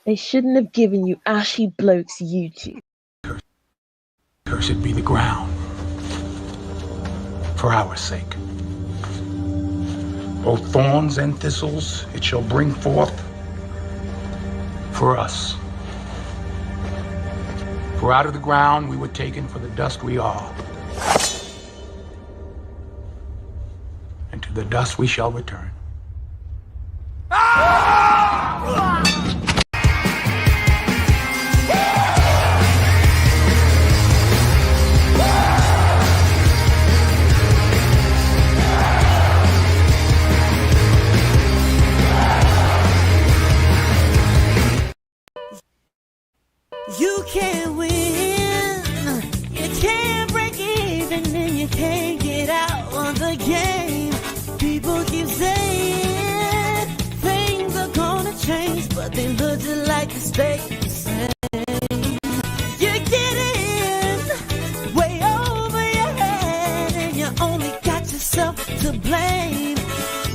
They shouldn't have given you Ashy Bloke's YouTube. Cursed be the ground, for our sake. Both thorns and thistles it shall bring forth for us. For out of the ground we were taken, for the dust we are. And to the dust we shall return. You can't win, you can't break even, and you can't get out of the game. People keep saying things are gonna change, but they look just like they stay the same. You're getting way over your head, and you only got yourself to blame.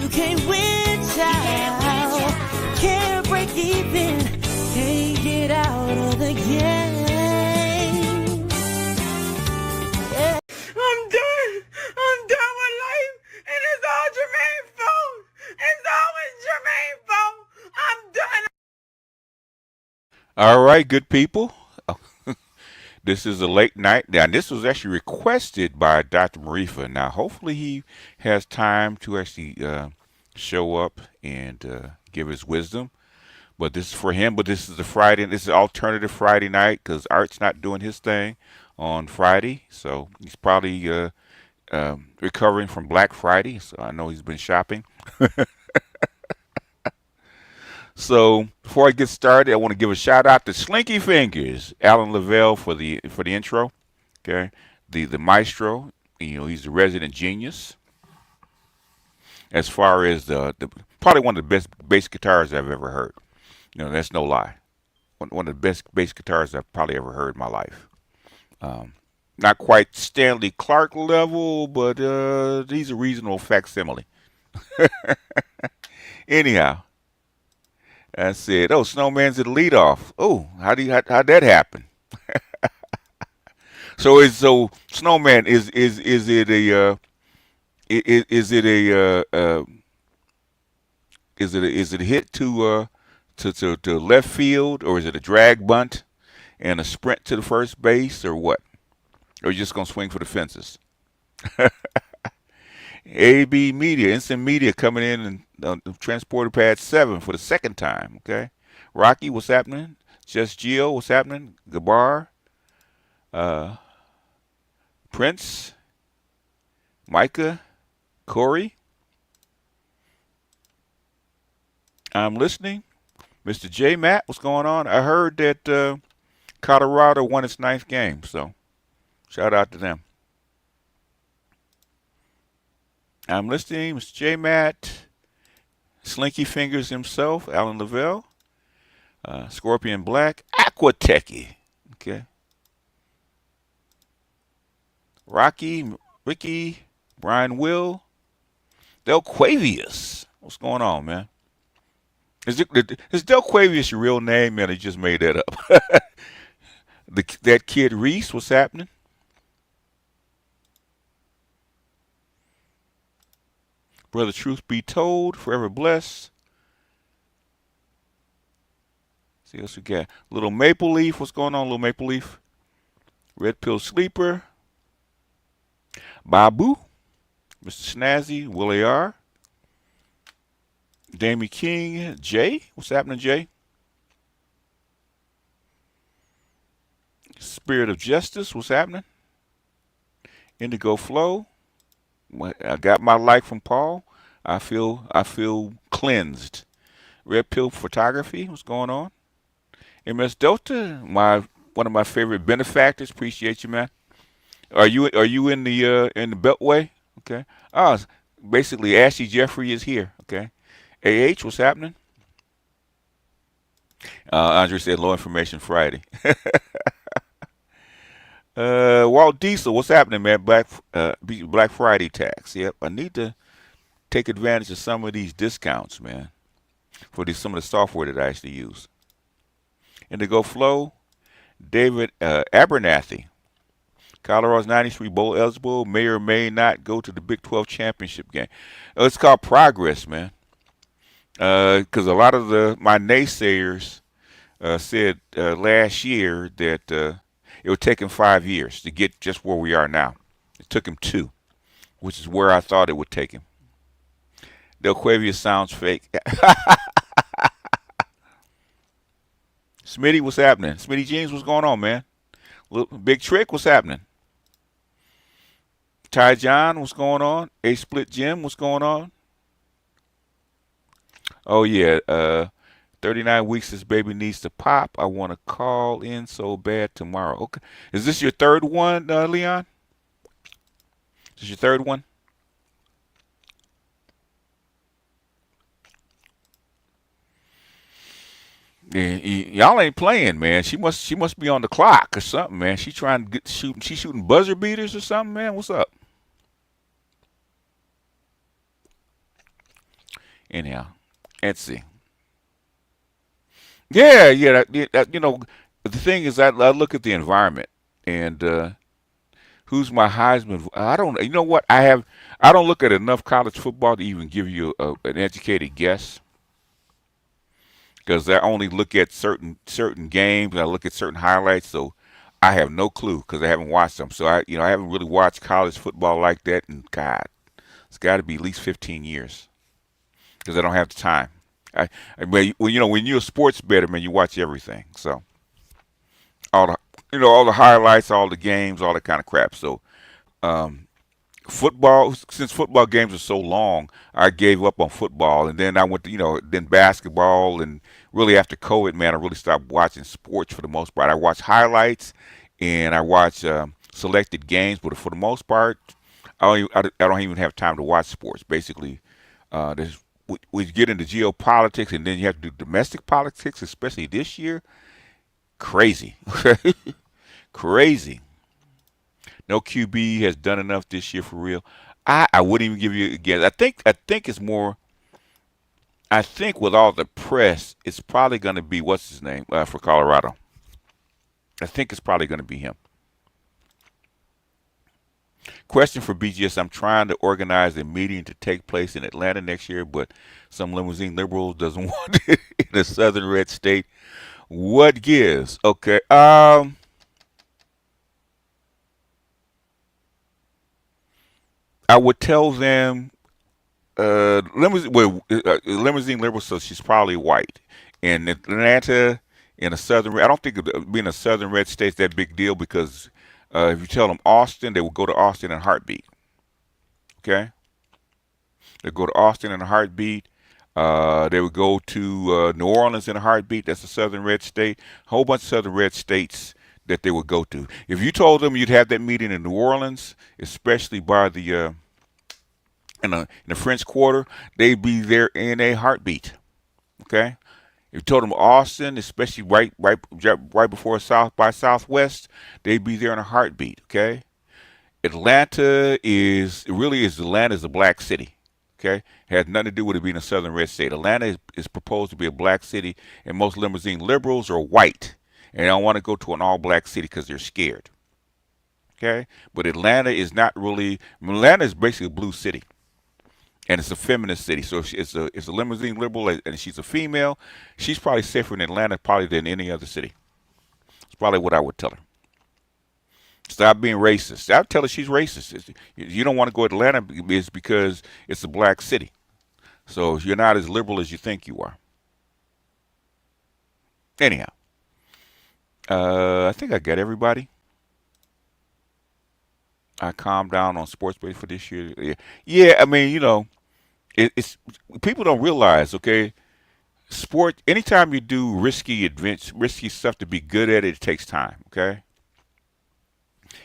You can't win, child, can't break even, can't get out of the game. Yeah. I'm done with life, and it's all Jermaine's fault. It's always Jermaine's fault. I'm done. All right, good people. This is a late night. Now, this was actually requested by Dr. Marifa. Now, hopefully he has time to actually show up and give his wisdom. But this is for him. But this is a Friday. This is alternative Friday night because Art's not doing his thing on Friday. So he's probably recovering from Black Friday. So I know he's been shopping. So before I get started, I want to give a shout out to Slinky Fingers, Alan Lavelle for the intro. Okay, the maestro. You know, he's the resident genius. As far as the probably one of the best bass guitars I've ever heard. You know, that's no lie. One of the best bass guitars I've probably ever heard in my life. Not quite Stanley Clarke level, but he's a reasonable facsimile. Anyhow, I said, "Oh, Snowman's at the leadoff. Oh, how'd that happen?" So Snowman is it a is it a hit to left field, or is it a drag bunt and a sprint to the first base, or what? Or are you just gonna swing for the fences? AB Media, Instant Media coming in and transporter pad 7 for the second time. Okay, Rocky, what's happening? Just Geo, what's happening? Gabar, Prince, Micah, Corey. I'm listening. Mr. J. Matt, what's going on? I heard that Colorado won its 9th game, so shout out to them. I'm listening. Mr. J. Matt, Slinky Fingers himself, Alan Lavelle. Scorpion Black, Aquatechie. Okay. Ricky, Brian Will, Delquavius. What's going on, man? Is Delquavius your real name, man? Or you just made that up? That kid Reese, what's happening? Brother Truth Be Told, Forever Blessed. See what else we got. Little Maple Leaf, what's going on, Little Maple Leaf? Red Pill Sleeper. Babu, Mr. Snazzy, Willie R. Damie King, Jay, what's happening, Jay? Spirit of Justice, what's happening? Indigo Flow, I got my like from Paul. I feel cleansed. Red Pill Photography, what's going on? MS Delta, one of my favorite benefactors. Appreciate you, man. Are you in the Beltway? Okay. Basically Ashley Jeffrey is here. Okay. AH, what's happening? Andre said low information Friday. Walt Diesel, what's happening, man? Black Friday tax. Yep. I need to take advantage of some of these discounts, man, for some of the software that I actually use. Indigo Flow, David Abernathy. Colorado's 93 bowl eligible, may or may not go to the Big 12 championship game. It's called progress, man. Because a lot of my naysayers said last year that it would take him 5 years to get just where we are now. It took him 2, which is where I thought it would take him. Delquavius sounds fake. Smitty, what's happening? Smitty Jeans, what's going on, man? Big Trick, what's happening? Ty John, what's going on? A Split Jim, what's going on? Oh, yeah. 39 weeks, this baby needs to pop. I want to call in so bad tomorrow. Okay. Is this your third one, Leon? Is this your third one? Yeah, y'all ain't playing, man. She must be on the clock or something, man. She trying to she's shooting buzzer beaters or something, man. What's up? Anyhow, let's see. Yeah. The thing is, I look at the environment and who's my Heisman. I don't. You know what? I don't look at enough college football to even give you an educated guess. Because I only look at certain games and I look at certain highlights, so I have no clue because I haven't watched them. So I haven't really watched college football like that, and God, it's got to be at least 15 years because I don't have the time. When you're a sports bettor, man, you watch everything. So all the highlights, all the games, all that kind of crap. So football, since football games are so long, I gave up on football, and then I went to then basketball, and really after COVID, man, I really stopped watching sports for the most part. I watch highlights and I watch selected games, but for the most part, I don't even have time to watch sports. Basically, we get into geopolitics, and then you have to do domestic politics, especially this year. Crazy, crazy. No QB has done enough this year for real. I wouldn't even give you a guess. I think it's more. I think with all the press, it's probably going to be what's his name for Colorado. I think it's probably going to be him. Question for BGS: I'm trying to organize a meeting to take place in Atlanta next year, but some limousine liberals doesn't want it in a southern red state. What gives? Okay. I would tell them limousine liberal, so she's probably white. In Atlanta, in a southern, I don't think being a southern red state's that big deal because if you tell them Austin, they will go to Austin in a heartbeat. Okay, they go to Austin in a heartbeat. They would go to New Orleans in a heartbeat. That's a southern red state. A whole bunch of southern red states that they would go to. If you told them you'd have that meeting in New Orleans, especially by the in the French Quarter, they'd be there in a heartbeat. Okay, If you told them Austin, especially right before South by Southwest, they'd be there in a heartbeat. Okay. Atlanta is a black city. Okay, it has nothing to do with it being a southern red state. Atlanta is proposed to be a black city, and most limousine liberals are white, and they don't want to go to an all-black city because they're scared. Okay, but Atlanta is not really. Atlanta is basically a blue city, and it's a feminist city. So if it's a limousine liberal, and she's a female. She's probably safer in Atlanta probably than any other city. It's probably what I would tell her. Stop being racist. I'll tell her she's racist. You don't want to go to Atlanta is because it's a black city. So you're not as liberal as you think you are. Anyhow, I think I got everybody. I calmed down on sports betting for this year. Yeah, I mean, it's people don't realize, okay, sport, anytime you do risky stuff to be good at it, it takes time, okay?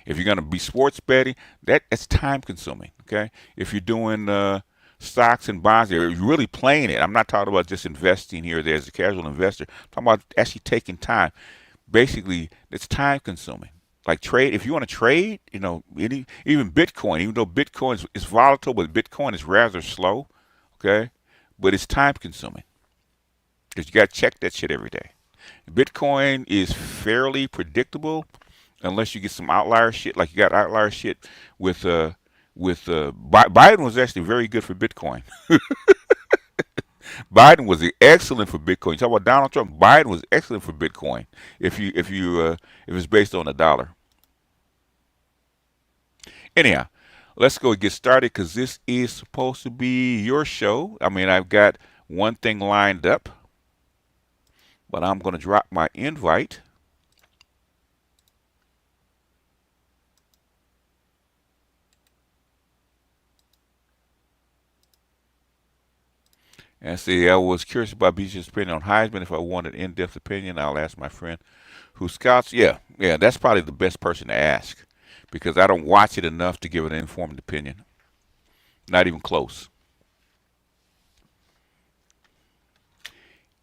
If you're going to be sports betting, that's time consuming. Okay. If you're doing stocks and bonds, you're really playing it. I'm not talking about just investing here or there as a casual investor. I'm talking about actually taking time. Basically, it's time consuming. Like trade, if you want to trade, even Bitcoin, even though Bitcoin is volatile, but Bitcoin is rather slow. Okay. But it's time consuming because you got to check that shit every day. Bitcoin is fairly predictable. Unless you get some outlier shit, like you got outlier shit with Biden was actually very good for Bitcoin. Biden was excellent for Bitcoin. You talk about Donald Trump. Biden was excellent for Bitcoin. If it's based on a dollar. Anyhow, let's go get started because this is supposed to be your show. I mean, I've got one thing lined up, but I'm going to drop my invite. And see, I was curious about BJ's opinion on Heisman. If I wanted an in-depth opinion, I'll ask my friend who scouts. Yeah, that's probably the best person to ask because I don't watch it enough to give an informed opinion. Not even close.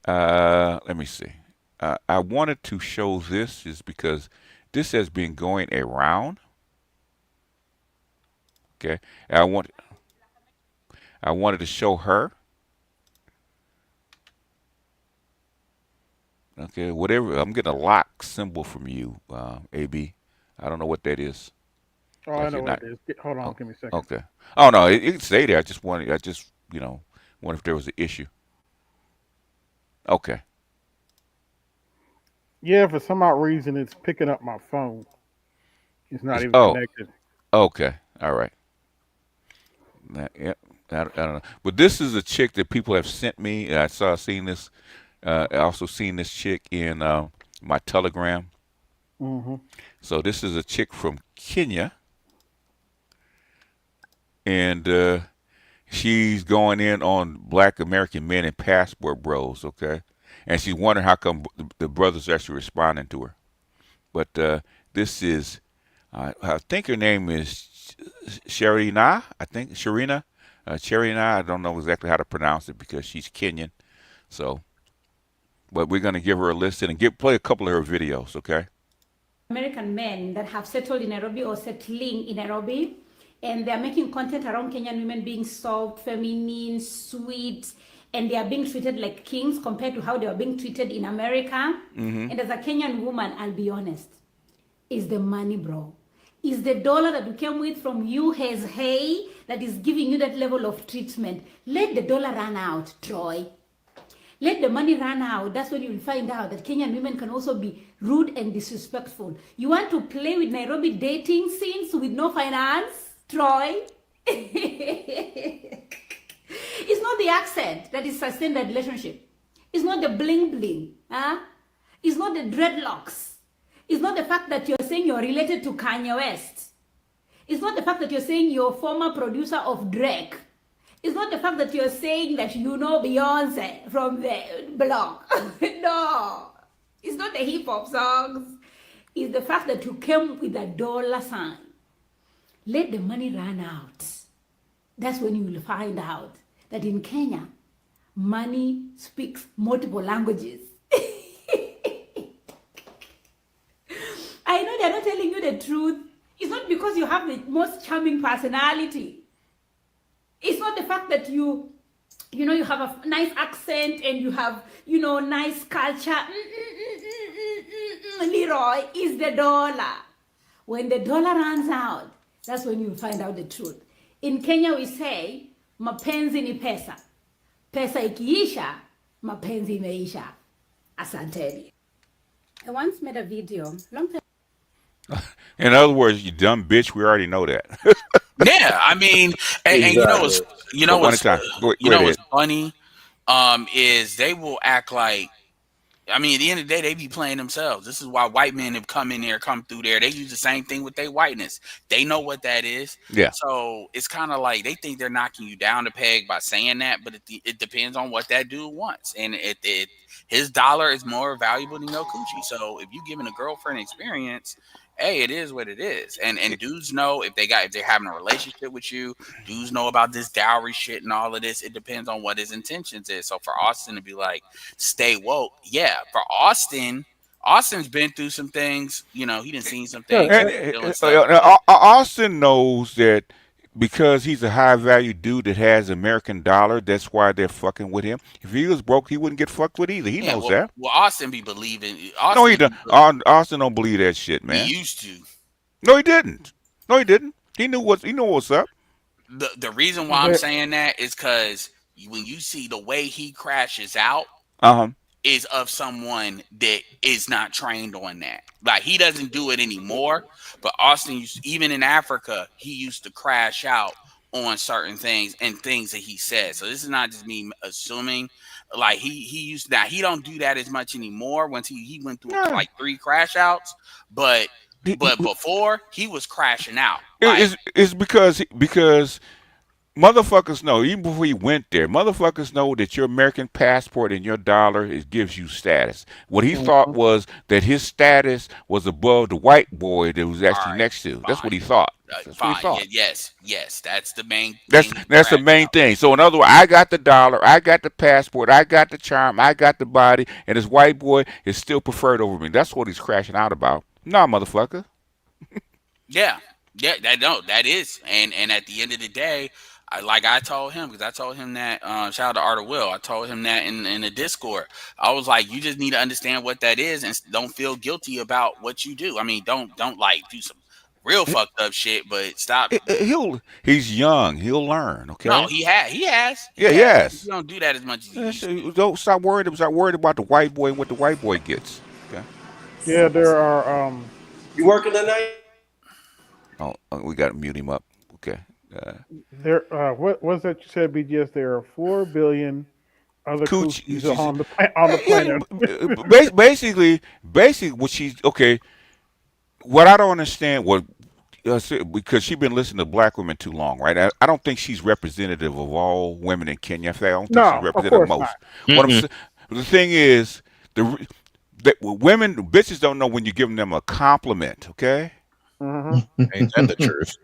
Let me see. I wanted to show this is because this has been going around. Okay, I wanted to show her. Okay, whatever. I'm getting a lock symbol from you, AB. I don't know what that is. Oh, I know what it is. Hold on, give me a second. Okay. Oh no, it can stay there. I just wonder if there was an issue. Okay. Yeah, for some odd reason, it's picking up my phone. It's not even connected. Okay. All right. Yep. I don't know. But this is a chick that people have sent me. I seen this. I also seen this chick in my Telegram. Mm-hmm. So this is a chick from Kenya, and she's going in on Black American men and passport bros. Okay, and she's wondering how come the brothers are actually responding to her. But this is, I think her name is Sharina. Sharina. I don't know exactly how to pronounce it because she's Kenyan. So. But we're going to give her a listen and play a couple of her videos, okay? American men that have settled in Nairobi or settling in Nairobi, and they're making content around Kenyan women being soft, feminine, sweet, and they are being treated like kings compared to how they are being treated in America. Mm-hmm. And as a Kenyan woman, I'll be honest, is the money, bro. Is the dollar that you came with from US Hey that is giving you that level of treatment. Let the dollar run out, Troy. Let the money run out. That's when you will find out that Kenyan women can also be rude and disrespectful. You want to play with Nairobi dating scenes with no finance, Troy? It's not the accent that is sustained that relationship. It's not the bling bling. Huh? It's not the dreadlocks. It's not the fact that you're saying you're related to Kanye West. It's not the fact that you're saying you're former producer of Drake. It's not the fact that you're saying that you know Beyonce from the blog. No. It's not the hip hop songs. It's the fact that you came with a dollar sign. Let the money run out. That's when you will find out that in Kenya, money speaks multiple languages. I know they're not telling you the truth. It's not because you have the most charming personality. It's not the fact that you have a nice accent and you have, nice culture. Leroy, is the dollar. When the dollar runs out, that's when you find out the truth. In Kenya, we say, mapenzi ni pesa. Pesa ikiisha, mapenzi imeisha. Asanteni. I once made a video, long time. In other words, you dumb bitch. We already know that. Yeah, I mean, and Exactly. One at a time. Go ahead. what's funny, is they will act like. I mean, at the end of the day, they be playing themselves. This is why white men have come through there. They use the same thing with their whiteness. They know what that is. Yeah. So it's kind of like they think they're knocking you down the peg by saying that, but it depends on what that dude wants. And his dollar is more valuable than your coochie. So if you giving a girlfriend experience, hey, it is what it is. And dudes know if they're having a relationship with you, dudes know about this dowry shit and all of this. It depends on what his intentions is. So for Austin to be like, stay woke, yeah. For Austin's been through some things. He done seen some things. Austin knows that because he's a high value dude that has American dollar, that's why they're fucking with him. If he was broke, he wouldn't get fucked with either. He knows that. Well, Austin be believing. No, he don't. Austin don't believe that shit, man. He used to. No, he didn't. He knew what's up. The reason why I'm saying that is because when you see the way he crashes out, is of someone that is not trained on that. Like, he doesn't do it anymore, but Austin even in Africa, he used to crash out on certain things and things that he said. So this is not just me assuming. Like, he used that. He don't do that as much anymore. Once he went through like 3 crash outs, but before he was crashing out. It's because motherfuckers know, even before he went there, motherfuckers know that your American passport and your dollar gives you status. What he thought was that his status was above the white boy that was actually next to. That's what he thought. That's what he thought. Yes, that's the main. That's the main thing. So in other words, I got the dollar, I got the passport, I got the charm, I got the body, and this white boy is still preferred over me. That's what he's crashing out about. Nah, motherfucker. Yeah, that is, and at the end of the day, I told him, because I told him that, shout out to Art of Will, I told him that in the Discord. I was like, you just need to understand what that is and don't feel guilty about what you do. I mean, don't like do some real fucked up shit, but stop. He's young. He'll learn. Okay. No, he has. Yeah, yes. You don't do that as much as you used to. Don't stop worried about the white boy and what the white boy gets. Okay. Yeah, there are. You working tonight? Oh, we got to mute him up. Okay. There. What was that you said, BGS? There are 4 billion other coochies on the planet. Basically, what she's okay. What I don't understand, because she's been listening to black women too long, right? I don't think she's representative of all women in Kenya. In fact, I don't think she's representative of most. The thing is, that women, bitches don't know when you're giving them a compliment, okay? Ain't that the truth?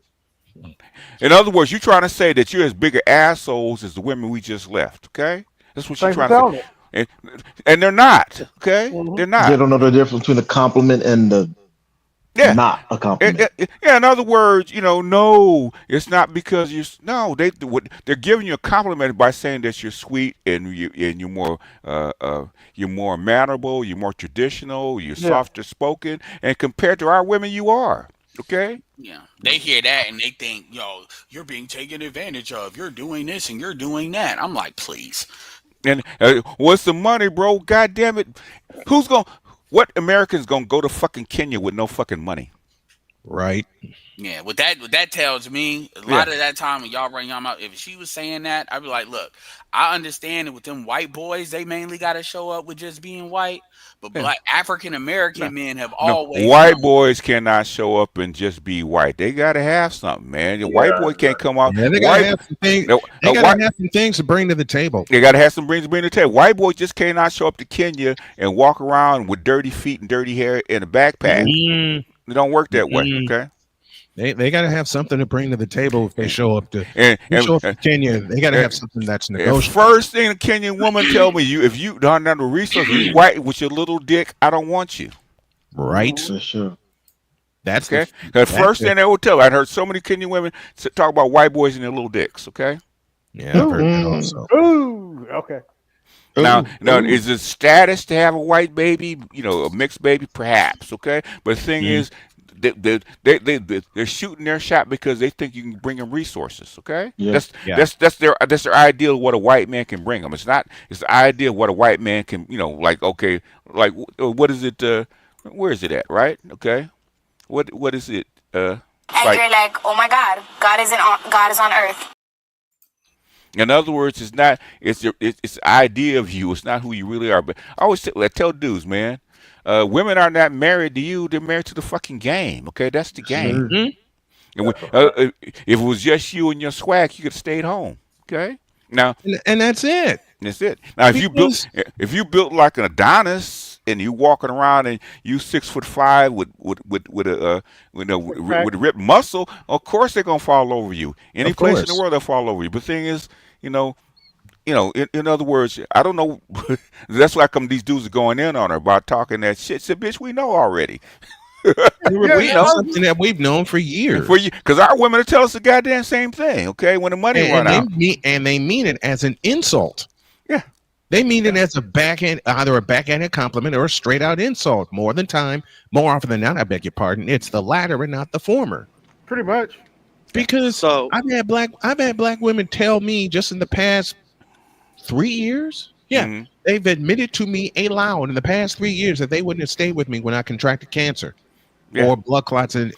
In other words, you're trying to say that you're as big of assholes as the women we just left, okay? That's what she's trying to say. And they're not, okay? They're not. They don't know the difference between a compliment and not a compliment. Yeah, in other words, no, it's not because they're giving you a compliment by saying that you're sweet and you're more mannerable, you're more traditional, you're softer spoken, and compared to our women, you are. Okay. Yeah, they hear that and they think, you're being taken advantage of. You're doing this and you're doing that. I'm like, please. And what's the money, bro? God damn it! What American's gonna go to fucking Kenya with no fucking money? Right. Yeah, what that tells me, a lot of that time when y'all run y'all mouth, if she was saying that, I'd be like, look, I understand that with them white boys, they mainly got to show up with just being white, but black African American men have always white boys cannot show up and just be white. They got to have something, man. The white boy can't come out. Yeah, they got to have some things. They got to have some things to bring to the table. They got to have some things to bring to the table. White boys just cannot show up to Kenya and walk around with dirty feet and dirty hair in a backpack. It don't work that way, okay? They got to have something to bring to the table if they show up to Kenya. They got to have something that's negotiable. First thing a Kenyan woman tell me, if you don't have the resources, you white with your little dick, I don't want you. Right. For sure. That's okay. The first thing they will tell. I heard so many Kenyan women talk about white boys and their little dicks. Okay. Yeah, I've heard that also. Ooh, okay. Now, is it status to have a white baby? You know, a mixed baby, perhaps. Okay, but the thing is, they're shooting their shot because they think you can bring them resources. Okay, that's their idea of what a white man can bring them. It's not. It's the idea of what a white man can. You know, like what is it? Where is it at? Right? Okay, what is it? And you're like, oh my God, God is on earth. In other words, it's not. It's the idea of you. It's not who you really are. But I always tell dudes, man, women are not married to you. They're married to the fucking game. Okay, that's the game. Mm-hmm. And if it was just you and your swag, you could have stayed home. Okay, now and that's it. That's it. Now, if you built like an Adonis and you walking around and you 6'5" with ripped muscle, of course they're gonna fall over you. Any place in the world they'll fall over you. But the thing is, in other words, I don't know. That's why come these dudes are going in on her about talking that shit. Said, bitch, we know already. We know something that we've known for years. Because our women will tell us the goddamn same thing. Okay, when the money run out, and they mean it as an insult. Yeah, they mean it as either a backhanded compliment or a straight out insult. More often than not, I beg your pardon, it's the latter and not the former. Pretty much. Because I've had black women tell me just in the past 3 years, they've admitted to me aloud in the past 3 years that they wouldn't have stayed with me when I contracted cancer or blood clots. I've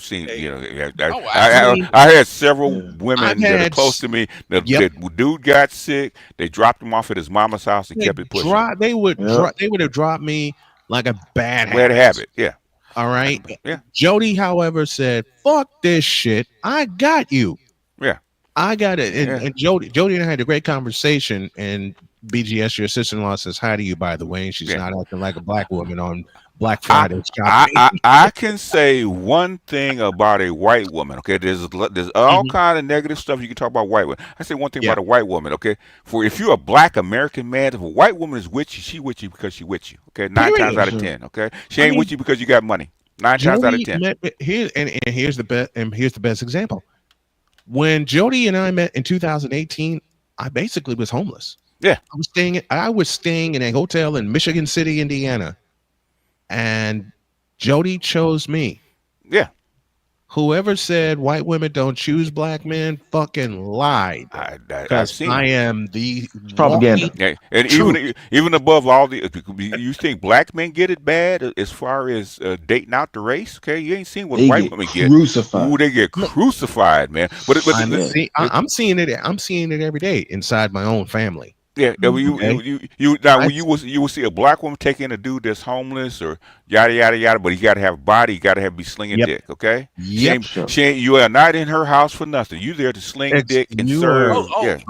seen. I had several women that are close to me. The dude got sick. They dropped him off at his mama's house and kept it pushing. They would have dropped me like a bad habit. Yeah. All right. Yeah. Jody, however, said, "Fuck this shit. I got you." Yeah. I got it. And Jody and I had a great conversation. And BGS, your sister-in-law, says hi to you, by the way. And she's not acting like a black woman on Black Friday. I can say one thing about a white woman. Okay, there's all kind of negative stuff you can talk about white women. I say one thing about a white woman. Okay, if you're a black American man, if a white woman is with you, she with you because she with you. Okay, 9 times out of 10. Okay, she ain't with you because you got money. 9 times out of 10. Here's the best example. When Jody and I met in 2018, I basically was homeless. Yeah, I was staying in a hotel in Michigan City, Indiana. And Jody chose me. Yeah. Whoever said white women don't choose black men fucking lied. Because I am the propaganda. Yeah. And even above all you think black men get it bad as far as dating out the race? Okay, you ain't seen what white women get crucified. Ooh, they get crucified, man. But I'm seeing it. I'm seeing it every day inside my own family. Yeah, you will see a black woman taking a dude that's homeless or yada yada yada, but he got to have a body, he got to be slinging dick. Okay, you are not in her house for nothing. You there to sling dick and serve.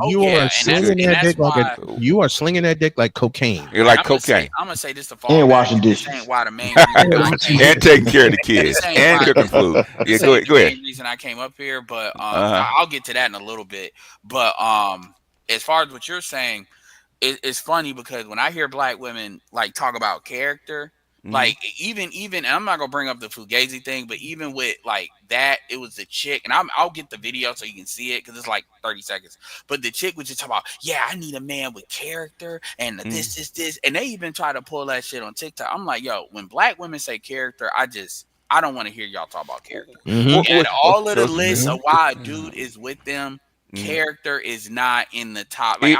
You are slinging that dick like cocaine. You're like cocaine. I'm gonna say this to and washing dishes. Ain't why the main and taking care of the kids and cooking food. Yeah, go ahead. Reason I came up here, but I'll get to that in a little bit. But as far as what you're saying, it's funny because when I hear black women like talk about character, like even and I'm not gonna bring up the Fugazi thing, but even with like that, it was the chick, and I'll get the video so you can see it because it's like 30 seconds. But the chick was just talking about, I need a man with character and this, and they even try to pull that shit on TikTok. I'm like, yo, when black women say character, I don't want to hear y'all talk about character. And all of the lists of why a dude is with them, character is not in the top. Like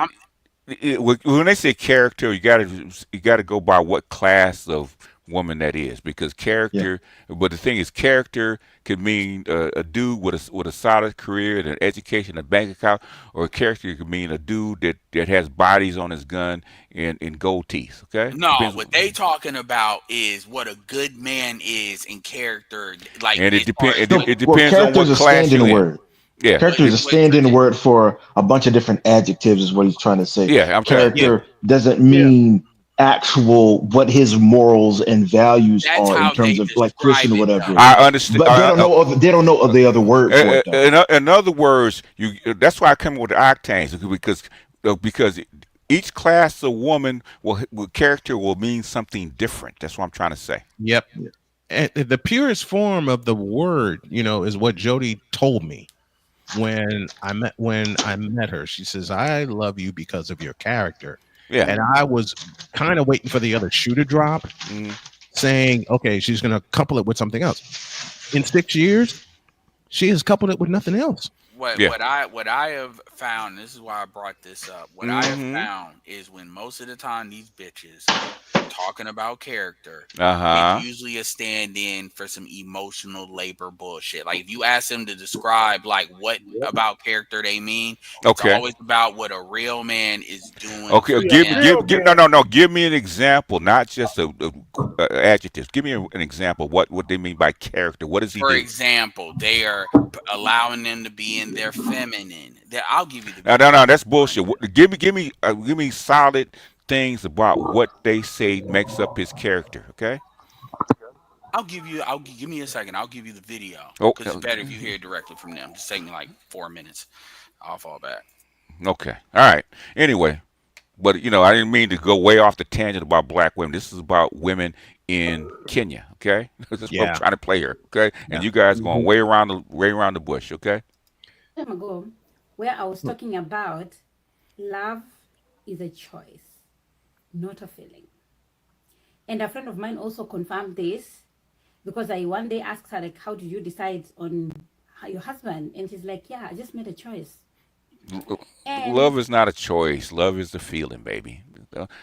when they say character, you gotta go by what class of woman that is, because character. But the thing is, character could mean a dude with a solid career and an education, a bank account, or a character could mean a dude that has bodies on his gun and gold teeth. Okay. No, what they talking about is what a good man is in character. Like, and it depends on what class you're in. Yeah, character is a stand-in word for a bunch of different adjectives, is what he's trying to say. Yeah, character doesn't mean actual what his morals and values That's are how in terms they of like describe Christian or it, whatever. though. I understand, But they don't know of the other word for it. Though. In other words, that's why I come with the octanes because each class of woman character will mean something different. That's what I'm trying to say. Yep. And the purest form of the word, is what Jody told me when I met her. She says, "I love you because of your character." Yeah. And I was kind of waiting for the other shoe to drop, saying, "Okay, she's going to couple it with something else." In 6 years, she has coupled it with nothing else. What I have found, this is why I brought this up. What I have found is when most of the time these bitches talking about character, it's usually a stand-in for some emotional labor bullshit. Like if you ask them to describe like what about character they mean, it's always about what a real man is doing. Okay, give me an example, not just adjectives. Give me an example. What they mean by character? What does he do? For example, they are allowing them to be in their feminine. I'll give you the no, that's bullshit. Give me solid things about what they say makes up his character. Okay. Give me a second. I'll give you the video because it's better if you hear it directly from them. Just take me like 4 minutes. I'll fall back. Okay. All right. Anyway, but I didn't mean to go way off the tangent about black women. This is about women in Kenya. Okay. This is what I'm trying to play here. Okay. And you guys going way around the bush. Okay. Time ago, where I was talking about love is a choice, not a feeling. And a friend of mine also confirmed this because I one day asked her, like, how did you decide on your husband? And she's like, yeah, I just made a choice. Love is not a choice. Love is the feeling, baby.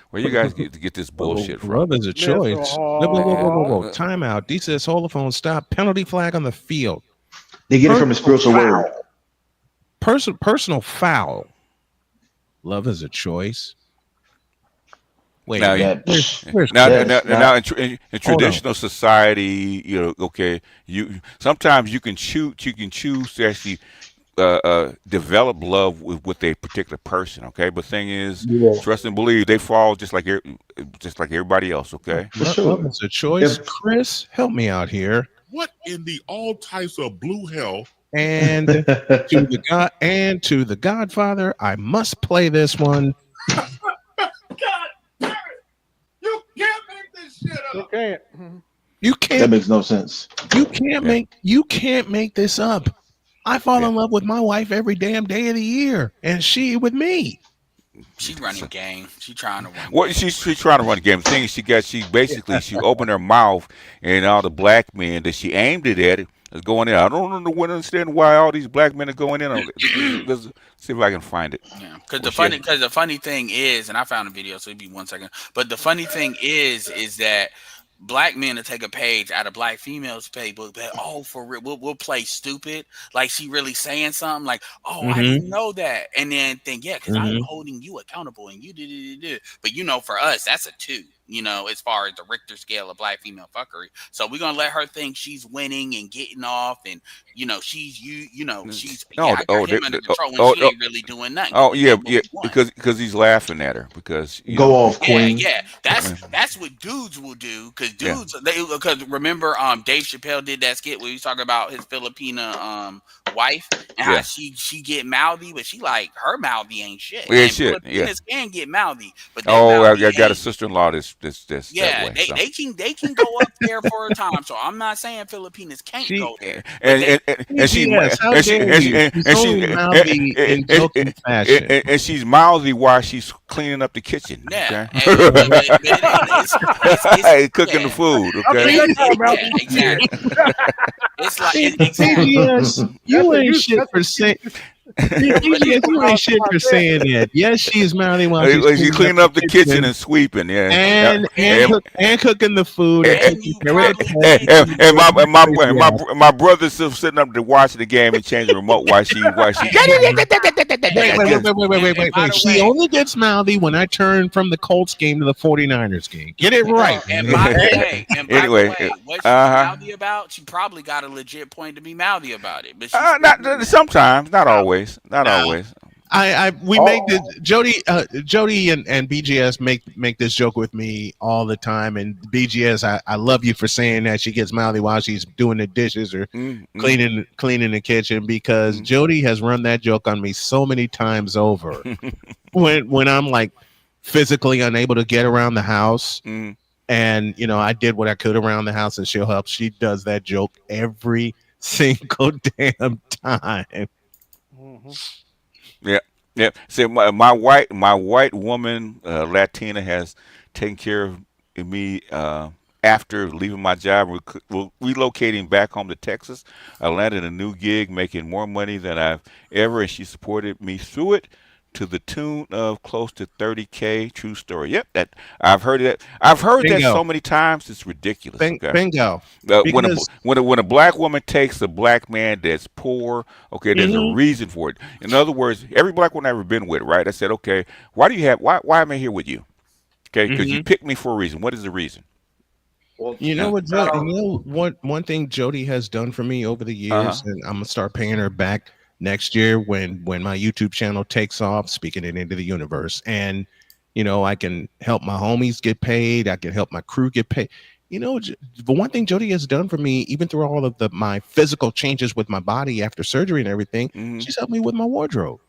Where you guys get this bullshit from? Love is a choice. Whoa. Time out. D says, hold the phone, stop. Penalty flag on the field. They get it from a spiritual word. Personal foul. Love is a choice. Wait, now in traditional society, sometimes you can choose to actually develop love with a particular person. Okay, but thing is, trust and believe they fall just like everybody else. Okay, love is a choice. Chris, help me out here. What in the all types of blue hell? And to the Godfather, I must play this one. God damn it! You can't make this shit up. You can't. That makes no sense. You can't make this up. I fall in love with my wife every damn day of the year, and she with me. She's running game. She's trying to run. What she's trying to run a game. The thing is, she opened her mouth, and all the black men that she aimed it at is going in. I don't understand why all these black men are going in. Let's see if I can find it. Yeah, because the funny thing is, and I found a video, so it'd be 1 second. But the funny thing is that black men will take a page out of black females' playbook, but for real, we'll play stupid, like she really saying something, like, I didn't know that, and then think, because I'm holding you accountable, and you did. But for us, that's a 2. As far as the Richter scale of black female fuckery. So we're gonna let her think she's winning and getting off, and she's she's got him under control when she ain't really doing nothing. Because he's laughing at her because go off, queen. Yeah, that's what dudes will do because dudes because remember Dave Chappelle did that skit where he was talking about his Filipina wife and how she get mouthy, but she like her mouthy ain't shit. Filipinas can get mouthy, but I got a sister-in-law this they can go up there for a time. So I'm not saying Filipinas can't go there. And she's mouthy while she's cleaning up the kitchen. Yeah, cooking the food. Okay, exactly. It's like you ain't shit for saying. You ain't shit for saying that. Yes, she's mouthy while she's cleaning up the kitchen and sweeping. And cooking the food. And my brother's still sitting up to watch the game and change the remote while she. Wait. She only gets mouthy when I turn from the Colts game to the 49ers game. Get it right. And by the way, what she's mouthy about, she probably got a legit point to be mouthy about it. But not sometimes, not always. Not always. We make this Jody and BGS make this joke with me all the time, and BGS, I love you for saying that. She gets mouthy while she's doing the dishes or cleaning the kitchen, because Jody has run that joke on me so many times over. when I'm like physically unable to get around the house, and I did what I could around the house and she'll help. She does that joke every single damn time. Yeah. See, my white woman, Latina, has taken care of me after leaving my job, relocating back home to Texas. I landed a new gig, making more money than I've ever, and she supported me through it to the tune of close to $30K. True story. Yep, that I've heard that. I've heard that so many times, it's ridiculous. Bingo. When a black woman takes a black man that's poor, okay, there's a reason for it. In other words, every black woman I've ever been with, right? I said, okay, why am I here with you? Okay, because you picked me for a reason. What is the reason? Well, one thing Jody has done for me over the years, and I'm gonna start paying her back next year when my YouTube channel takes off, speaking it into the universe, and I can help my homies get paid, I can help my crew get paid. The one thing Jody has done for me, even through all of my physical changes with my body after surgery and everything, she's helped me with my wardrobe.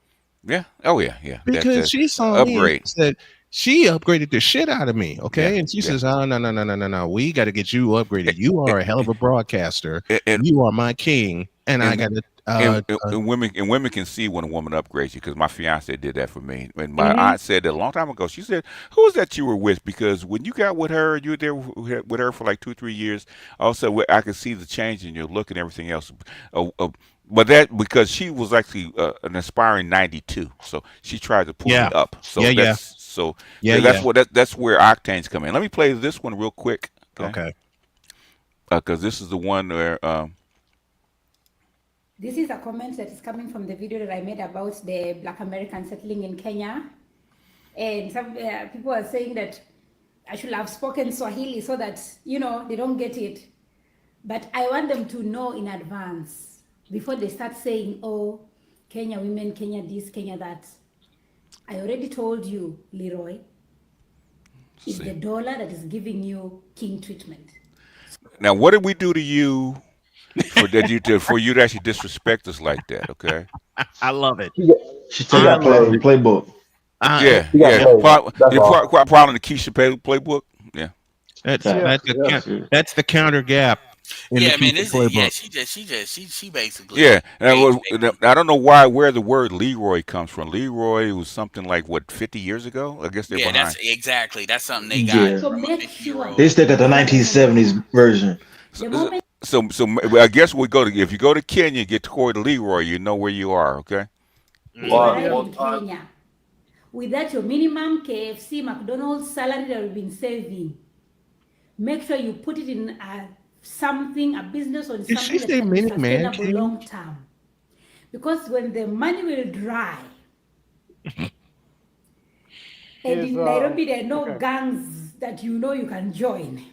Yeah. Oh yeah. Because she saw upgrade. Me and said she upgraded the shit out of me. Okay. And she says, oh, no. We got to get you upgraded. You are a hell of a broadcaster. And you are my king. And I got to. And women can see when a woman upgrades you, because my fiance did that for me. And my aunt said that a long time ago. She said, "Who was that you were with?" Because when you got with her, you were there with her for like 2-3 years. Also, I could see the change in your look and everything else. But that because she was actually an aspiring 92, so she tried to pull me up. So that's where octanes come in. Let me play this one real quick. Okay. Because this is the one where. This is a comment that is coming from the video that I made about the Black Americans settling in Kenya. And some people are saying that I should have spoken Swahili so that, they don't get it. But I want them to know in advance before they start saying, oh, Kenya women, Kenya this, Kenya that. I already told you, Leroy, it's the dollar that is giving you king treatment. Now, what did we do to you? For you to actually disrespect us like that, okay? I love it. She took out playbook. Probably the Keisha playbook. Yeah, that's the counter gap. Yeah, man. She basically. Yeah, I don't know where the word Leroy comes from. Leroy was something like 50 years ago. I guess they're behind. That's something they got. Yeah. They stick at the 1970s version. So I guess if you go to Kenya, get to Corey Leroy, you know where you are, okay? Kenya. Without your minimum KFC, McDonald's salary that you've been saving, make sure you put it in a business or something that's sustainable long term. Because when the money will dry, and in Nairobi there are no gangs that you can join.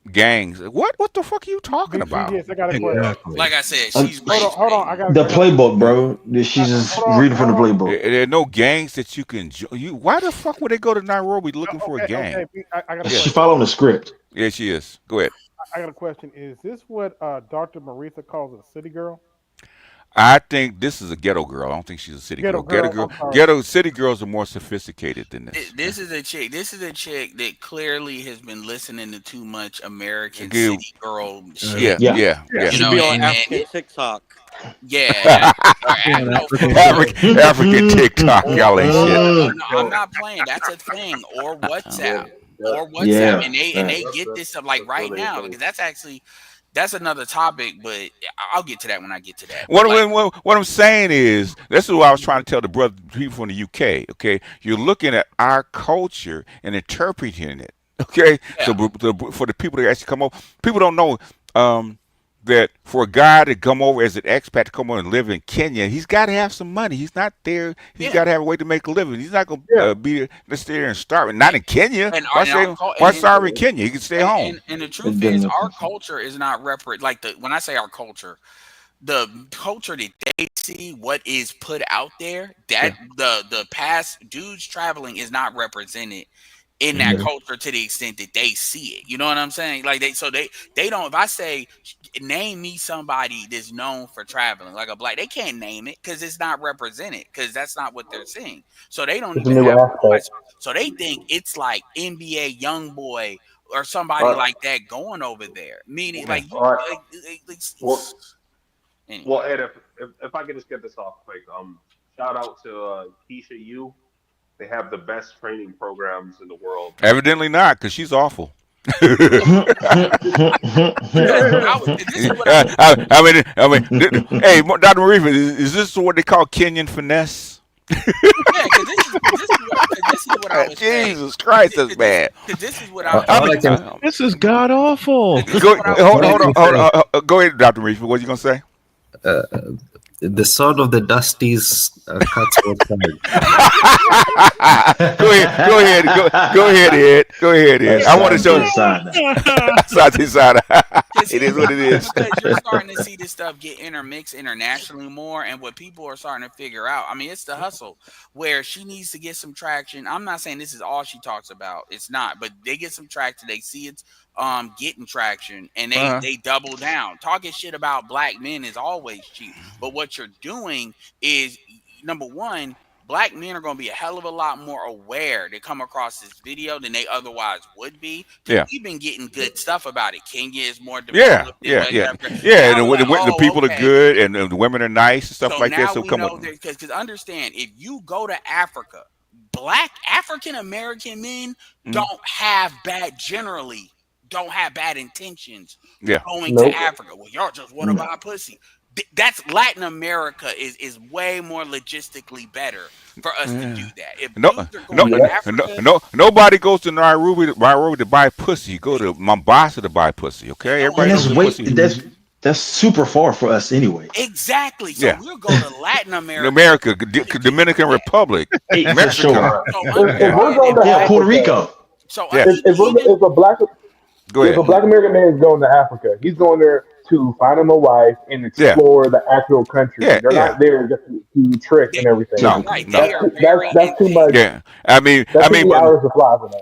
Gangs? What the fuck are you talking about? Yes, I got a question. Like I said, she's hold on. I got the playbook, bro. She's just reading from the playbook. There are no gangs that you can join. Why the fuck would they go to Nairobi looking for a gang? She's following the script. Yeah, she is. Go ahead. I got a question. Is this what Dr. Maritha calls a city girl? I think this is a ghetto girl. I don't think she's a city girl. Ghetto city girls are more sophisticated than this. This is a chick that clearly has been listening to too much American city girl shit. Yeah. She be on African TikTok. Yeah. African TikTok, y'all ain't shit. No, I'm not playing. That's a thing. Or WhatsApp. And they get this stuff like right now, because that's another topic, but I'll get to that when I get to that. What I'm saying is, this is what I was trying to tell the people from the UK. Okay, you're looking at our culture and interpreting it. Okay, so for the people that actually come over, people don't know that for a guy to come over as an expat to come over and live in Kenya, he's got to have some money. He's not there. He's got to have a way to make a living. He's not going to be let's stay there and starve. Not in Kenya. Why starve in Kenya? He can stay home. And the truth is, our culture is not when I say our culture, the culture that they see, what is put out there, that the past dudes traveling is not represented in that culture to the extent that they see it. You know what I'm saying? Like they don't. If I say name me somebody that's known for traveling like a black, they can't name it because it's not represented because that's not what they're seeing. So they don't even have. So they think it's like NBA YoungBoy or somebody like that going over there. Meaning like. Well, Ed, if I could just get this off quick, shout out to Keisha Yu. They have the best training programs in the world. Evidently not, because she's awful. I mean, hey, Dr. Marifa, is this what they call Kenyan finesse? Yeah, because this is what I was saying. Jesus Christ, that's bad. This is what I was This is god awful. Hold on. Go ahead, Dr. Marifa. What are you going to say? The sword of the Dusties cuts both sides. Go ahead, Ed. Go ahead, Ed. I want to show it is what it is. Because you're starting to see this stuff get intermixed internationally more, and what people are starting to figure out. I mean, it's the hustle where she needs to get some traction. I'm not saying this is all she talks about. It's not, but they get some traction. They see it's getting traction, and they double down. Talking shit about black men is always cheap, but what you're doing is, number one, black men are going to be a hell of a lot more aware to come across this video than they otherwise would be. Yeah, we've been getting good stuff about it. Kenya is more developed. Yeah. The people are good, and the women are nice and stuff like that. So come on, because understand, if you go to Africa, black African American men don't have bad intentions going to Africa. Well, y'all just want to buy pussy. That's Latin America is way more logistically better for us to do that. If nobody goes to Nairobi to buy pussy. You go to Mombasa to buy pussy. Okay, everybody knows pussy. That's super far for us anyway. Exactly. So we'll go to Latin America, Dominican Republic, Mexico, Puerto Rico. So if a black American man is going to Africa, he's going there to find him a wife and explore the actual country. They're not there just to trick and everything. That's too much.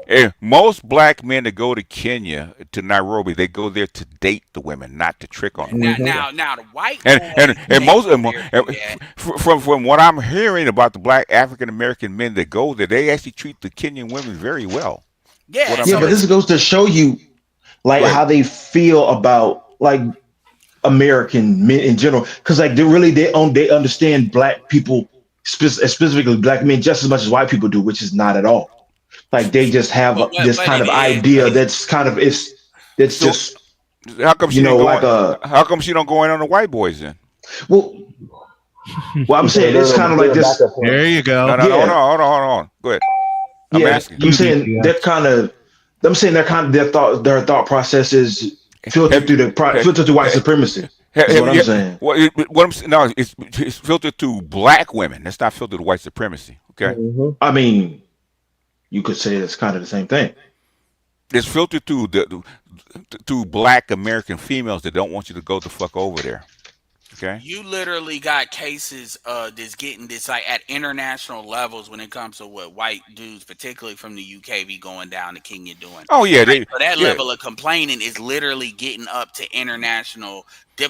Yeah, most black men that go to Kenya, to Nairobi, they go there to date the women, not to trick on them. Now the white and most of them, from what I'm hearing about the black African American men that go there, they actually treat the Kenyan women very well. Yeah, but this goes to show you, like, how they feel about like American men in general, because like they understand black people, specifically black men, just as much as white people do, which is not at all. Like they just have this kind of idea that's kind of that's just. How come she how come she don't go in on the white boys then? Well, I'm saying it's kind of like this. There you go. No, hold on. Go ahead. I'm asking. I'm saying that kind of. I'm saying their thought process is filtered through white supremacy. That's what I'm saying. It's filtered through black women. That's not filtered to white supremacy. Okay. I mean, you could say it's kind of the same thing. It's filtered through to black American females that don't want you to go the fuck over there. Okay. You literally got cases that's getting this like at international levels when it comes to what white dudes, particularly from the UK, be going down to Kenya doing. Oh yeah, so that level of complaining is literally getting up to international,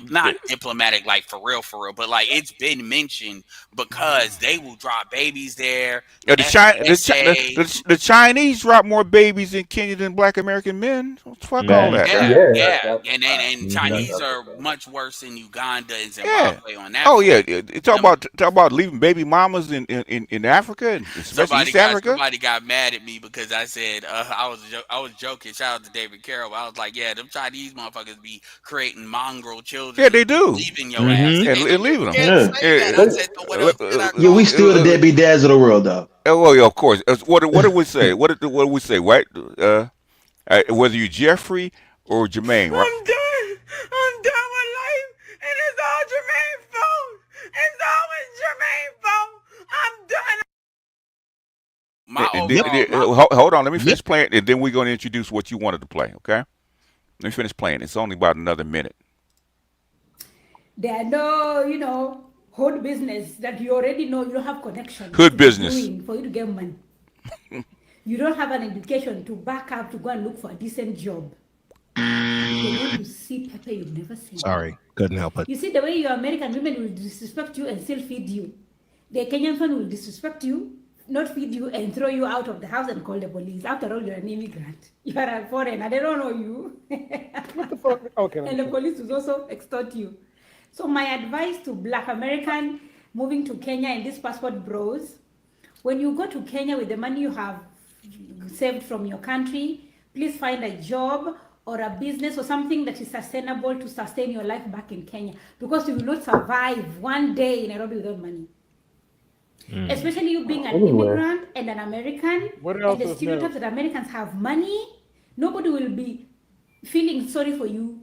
not diplomatic, like for real, but like it's been mentioned because they will drop babies there. Yeah, the Chinese drop more babies in Kenya than black American men. Fuck all that. Yeah. And Chinese are much worse than Uganda and Zimbabwe on that. Oh yeah, talk about leaving baby mamas in Africa, and especially East Africa. Somebody got mad at me because I said I was joking. Shout out to David Carroll. I was like, yeah, them Chinese motherfuckers be creating mongrel children. Yeah, they do. Leaving your ass and leaving them. Yeah, we still the deadbeat dads of the world, though. Oh well, yeah, of course. What do we say? What do we say? Right? Whether you Jeffrey or Jermaine, right? I'm done with life, and it's all Jermaine's fault. It's always Jermaine's fault. I'm done. Hold on, let me finish playing, and then we're going to introduce what you wanted to play. Okay? Let me finish playing. It's only about another minute. There are no, hood business that you already know you don't have connection. Hood business. For you to get money. You don't have an education to back up to go and look for a decent job. You're going to see Pepe you've never seen. Sorry, couldn't help it. You see the way your American women will disrespect you and still feed you. The Kenyan fan will disrespect you, not feed you, and throw you out of the house and call the police. After all, you're an immigrant. You are a foreigner. They don't know you. What the fuck? Okay. And the police will also extort you. So my advice to Black American moving to Kenya in these passport bros, when you go to Kenya with the money you have saved from your country, please find a job or a business or something that is sustainable to sustain your life back in Kenya, because you will not survive one day in Nairobi without money. Especially you being an immigrant and an American, and the stereotypes that Americans have money, nobody will be feeling sorry for you.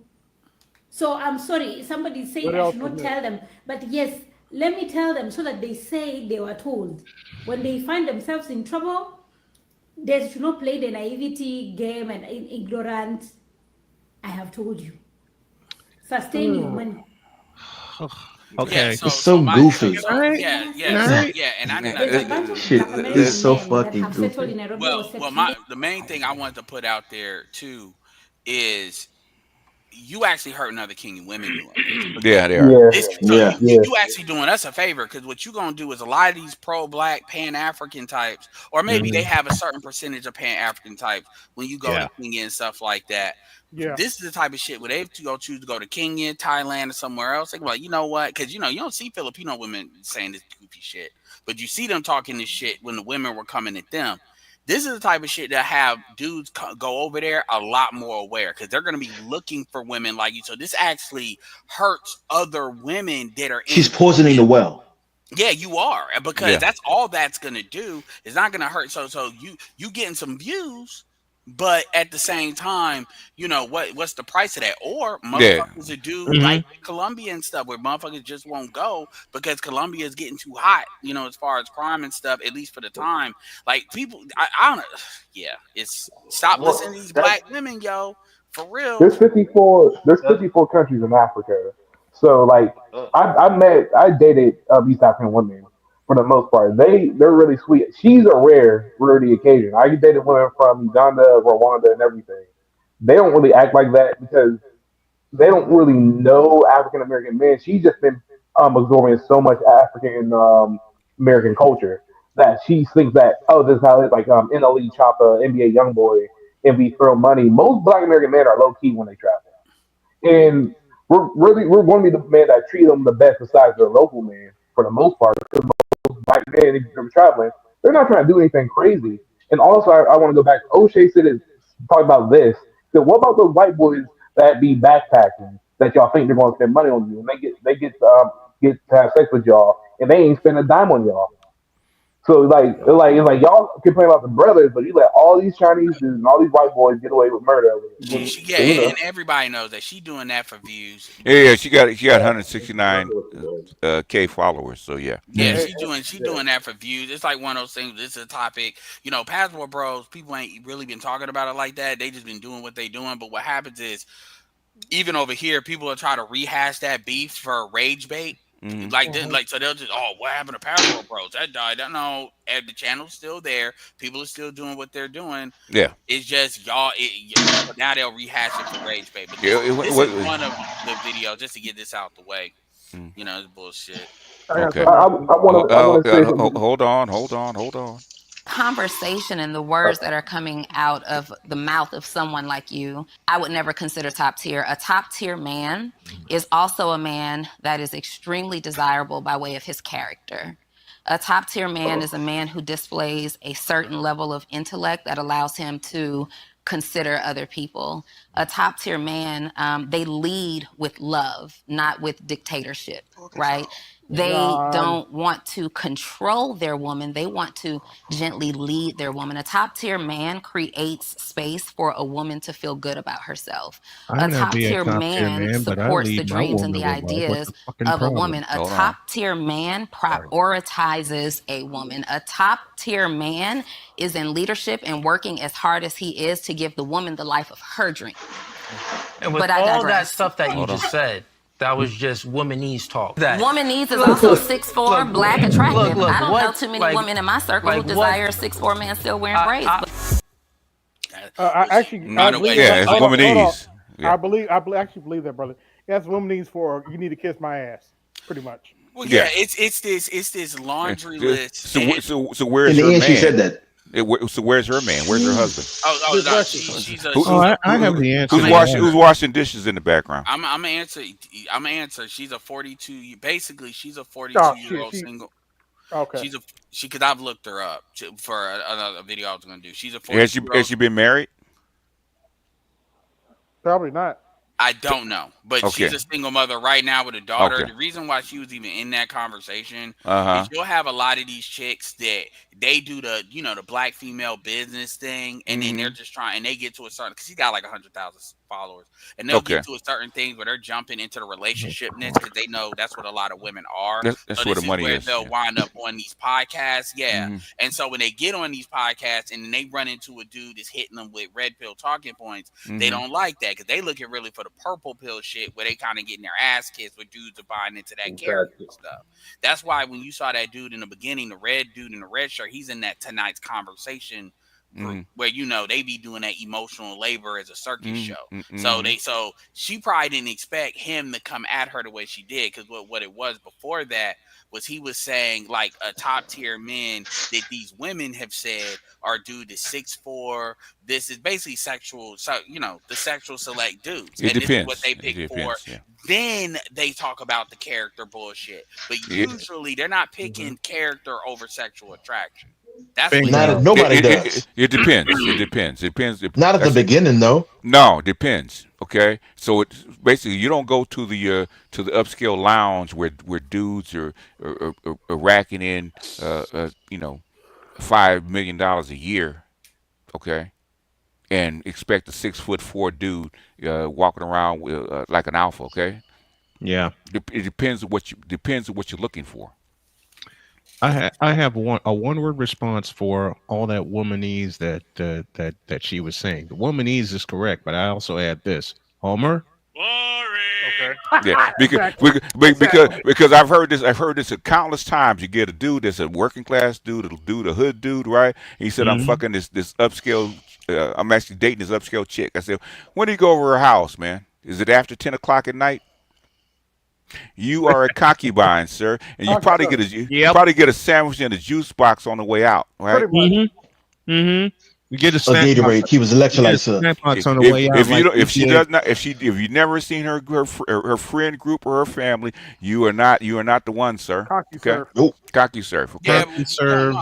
So I'm sorry, somebody is saying I should not tell them, but yes, let me tell them so that they say they were told. When they find themselves in trouble, they should not play the naivety game and ignorant. I have told you. Sustain your money. Okay. It's so goofy. And I didn't. Shit, it's so fucking goofy. Well, the main thing I wanted to put out there too is you actually hurting other Kenyan women. Yeah, they are. You actually doing us a favor, because what you're gonna do is a lot of these pro-black Pan-African types, or maybe they have a certain percentage of Pan-African types when you go to Kenya and stuff like that. Yeah. This is the type of shit where they choose to go to Kenya, Thailand, or somewhere else. They go like, you know what? Because you don't see Filipino women saying this goofy shit, but you see them talking this shit when the women were coming at them. This is the type of shit that have dudes go over there a lot more aware, because they're going to be looking for women like you. So this actually hurts other women that are. She's poisoning the well. Yeah, you are, because that's all that's going to do. It's not going to hurt. So you getting some views. But at the same time, what's the price of that? Or motherfuckers that do like Colombia and stuff, where motherfuckers just won't go because Colombia is getting too hot, as far as crime and stuff, at least for the time. Like people, I don't. Yeah, it's stop listening to these black women, yo, for real. There's 54 countries in Africa. So like, I dated East African women. For the most part, they're really sweet. She's a rare occasion. I dated women from Uganda, Rwanda, and everything. They don't really act like that because they don't really know African American men. She's just been absorbing so much African American culture that she thinks that this is how it's like NLE Choppa, NBA YoungBoy, and we throw money. Most Black American men are low key when they travel, and we're going to be the men that treat them the best besides their local men for the most part. Black men, if you're traveling, they're not trying to do anything crazy. And also, I want to go back. O'Shea said talk about this. So what about those white boys that be backpacking that y'all think they're going to spend money on you, and they get to have sex with y'all, and they ain't spend a dime on y'all. So it's like y'all complain about the brothers, but you let all these Chinese dudes and all these white boys get away with murder. And everybody knows that she doing that for views. Yeah, she got 169 K followers. So yeah, she doing that for views. It's like one of those things. It's a topic, passport bros. People ain't really been talking about it like that. They just been doing what they doing. But what happens is, even over here, people are trying to rehash that beef for rage bait. So they'll just, what happened to Passport Bros? That died. I don't know. The channel's still there. People are still doing what they're doing. Yeah. It's just y'all. Now they'll rehash it for rage bait. But this is one of the videos just to get this out the way. It's bullshit. Okay. I want to say something. Hold on. Conversation and the words that are coming out of the mouth of someone like you, I would never consider top tier. A top tier man is also a man that is extremely desirable by way of his character. A top tier man is a man who displays a certain level of intellect that allows him to consider other people. A top tier man, they lead with love, not with dictatorship, right? They don't want to control their woman. They want to gently lead their woman. A top tier man creates space for a woman to feel good about herself. A top tier man supports the dreams and the ideas of a woman. A top tier man prioritizes a woman. A top tier man is in leadership and working as hard as he is to give the woman the life of her dream. And with all that stuff that you just said, That was just womanese talk. That Womanese is also 6'4", black, attractive. Look, I don't what, know too many like- women in my circle like who desire a 6'4" man still wearing braids. I actually, Not I a- believe yeah, that- it's hold on, hold on. womanese. Yeah. I actually believe that, brother. That's womanese for you need to kiss my ass, pretty much. Well, Yeah. yeah, it's this laundry Yeah. list. So where's In the her end, man? she said that. So where's her man? Where's her husband? Oh, no, she's a. I have the answer. Who's washing dishes in the background? I'm gonna answer. She's a 42. Basically, she's a 42-year-old single. Okay. Because I've looked her up for another video I was gonna do. She's a 42-year-old. Has she been married? Probably not. I don't know, but Okay. she's a single mother right now with a daughter. Okay. The reason why she was even in that conversation Uh-huh. is you'll have a lot of these chicks that they do the black female business thing, and then they're just trying, and they get to a certain, because she got like 100,000 followers, and they'll get to a certain thing where they're jumping into the relationshipness because they know that's what a lot of women are. That's so where this the money where is. they'll wind up on these podcasts, Mhm. and so when they get on these podcasts and then they run into a dude that's hitting them with red pill talking points, they Mhm. don't like that because they looking really for the purple pill shit where they kind of getting their ass kissed with dudes are buying into that character stuff. That's why when you saw that dude in the beginning, the red dude in the red shirt, he's in that tonight's conversation group where they be doing that emotional labor as a circus show. So she probably didn't expect him to come at her the way she did, because what it was before that was he was saying like a top tier men that these women have said are dude is 6'4". This is basically sexual, so the sexual select dudes. It and depends. This is what they pick It for. depends, yeah. Then they talk about the character bullshit. But usually they're not picking character over sexual attraction. That's what Nobody does. It depends. It depends. It depends. Not at the beginning, though. No, it depends. Okay, so it's basically you don't go to the upscale lounge where dudes are racking in $5 million a year, okay, and expect a 6'4" dude walking around with, like an alpha, okay. Yeah. It depends on what you're looking for. I have a one-word response for all that womanese that she was saying. The womanese is correct, but I also add this: Homer. Okay. Yeah, because I've heard this countless times. You get a dude that's a working class dude, a hood dude, right? He said, "I'm fucking this upscale. I'm actually dating this upscale chick." I said, "When do you go over her house, man? Is it after 10 o'clock at night?" You are a concubine, sir, and you probably get a sandwich and a juice box on the way out, right? You get a Gatorade. He was electrolyte, sir. on the way out. If you've never seen her friend group or her family, you are not the one, sir. Cocky Okay? surf. Nope. Cocky surf. Okay? Cocky surf.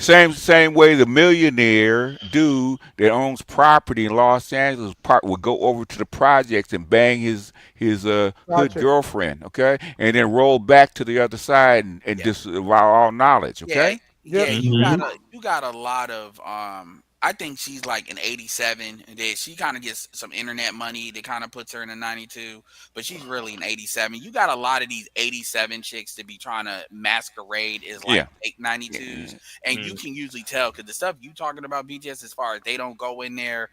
Same way the millionaire dude that owns property in Los Angeles would go over to the projects and bang his hood girlfriend, okay, and then roll back to the other side and disavow all knowledge, okay. Yeah, you got a lot of I think she's like an 87, and then she kind of gets some internet money that kind of puts her in a 92, but she's really an 87. You got a lot of these 87 chicks to be trying to masquerade as like fake 92s, and you can usually tell because the stuff you talking about, BTS, as far as they don't go in there,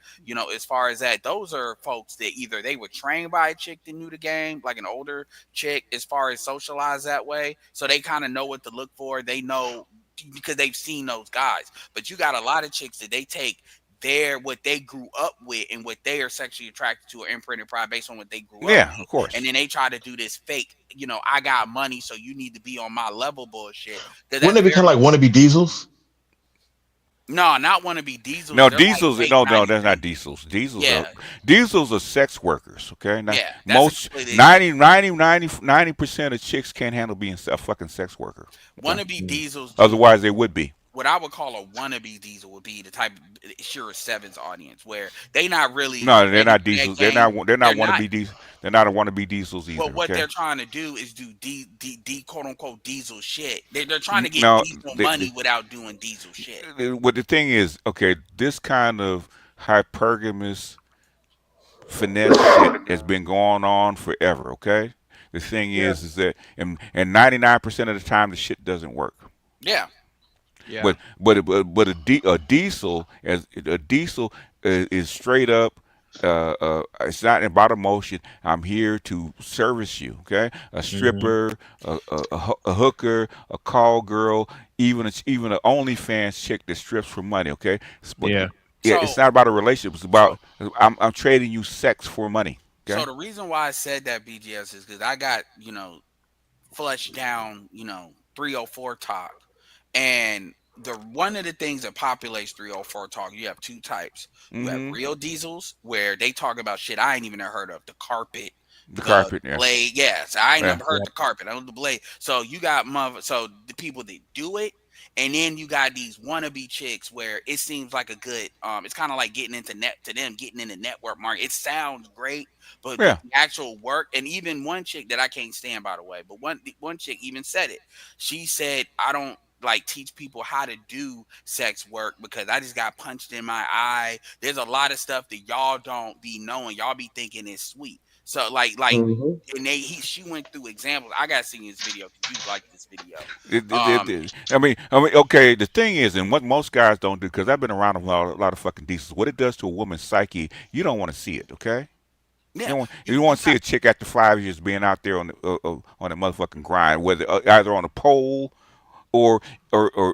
as far as that, those are folks that either they were trained by a chick that knew the game, like an older chick, as far as socialize that way, so they kind of know what to look for. They know because they've seen those guys. But you got a lot of chicks that they take what they grew up with and what they are sexually attracted to or imprinted pride based on what they grew up with. Yeah, of course. And then they try to do this fake, I got money, so you need to be on my level bullshit. Wouldn't they become like wannabe diesels? No, not wannabe diesels. No, They're diesels. like No, that's not diesels. Diesels are sex workers. Okay, now, Yeah, most 90% of chicks can't handle being a fucking sex worker. Okay? Wannabe diesels. Otherwise, they would be. What I would call a wannabe diesel would be the type of Sure Sevens audience where they not really. No, they're not diesels. They're not wannabe diesels. They're not a wannabe diesels either. But what okay? they're trying to do is do quote unquote diesel shit. They're trying to get diesel money without doing diesel shit. What the thing is, okay, this kind of hypergamous finesse shit has been going on forever. Okay, the thing is that and 99% of the time the shit doesn't work. Yeah. Yeah. But a diesel is straight up It's not about emotion. I'm here to service you. Okay, a stripper, a hooker, a call girl, even an OnlyFans chick that strips for money. Okay, yeah, it's not about a relationship. It's about I'm trading you sex for money. Okay? So the reason why I said that, BGS, is because I got flushed down 304 talk, and one of the things that populates 304 talk, you have two types. You have real diesels where they talk about shit I ain't even heard of, the carpet, the carpet, yeah. blade. Yes, I ain't never heard the carpet. I know the blade. So you got so the people that do it, and then you got these wannabe chicks where it seems like a good. It's kind of like getting into getting in the network market. It sounds great, but the actual work, and even one chick that I can't stand, by the way, but one chick even said it. She said, I don't teach people how to do sex work because I just got punched in my eye. There's a lot of stuff that y'all don't be knowing. Y'all be thinking it's sweet. So and she went through examples. I gotta see this video because you like this video. I mean, okay. The thing is, and what most guys don't do, because I've been around a lot of fucking diesels. What it does to a woman's psyche, you don't want to see it. Okay. Yeah. You want to see a chick after 5 years being out there on the motherfucking grind, whether either on a pole or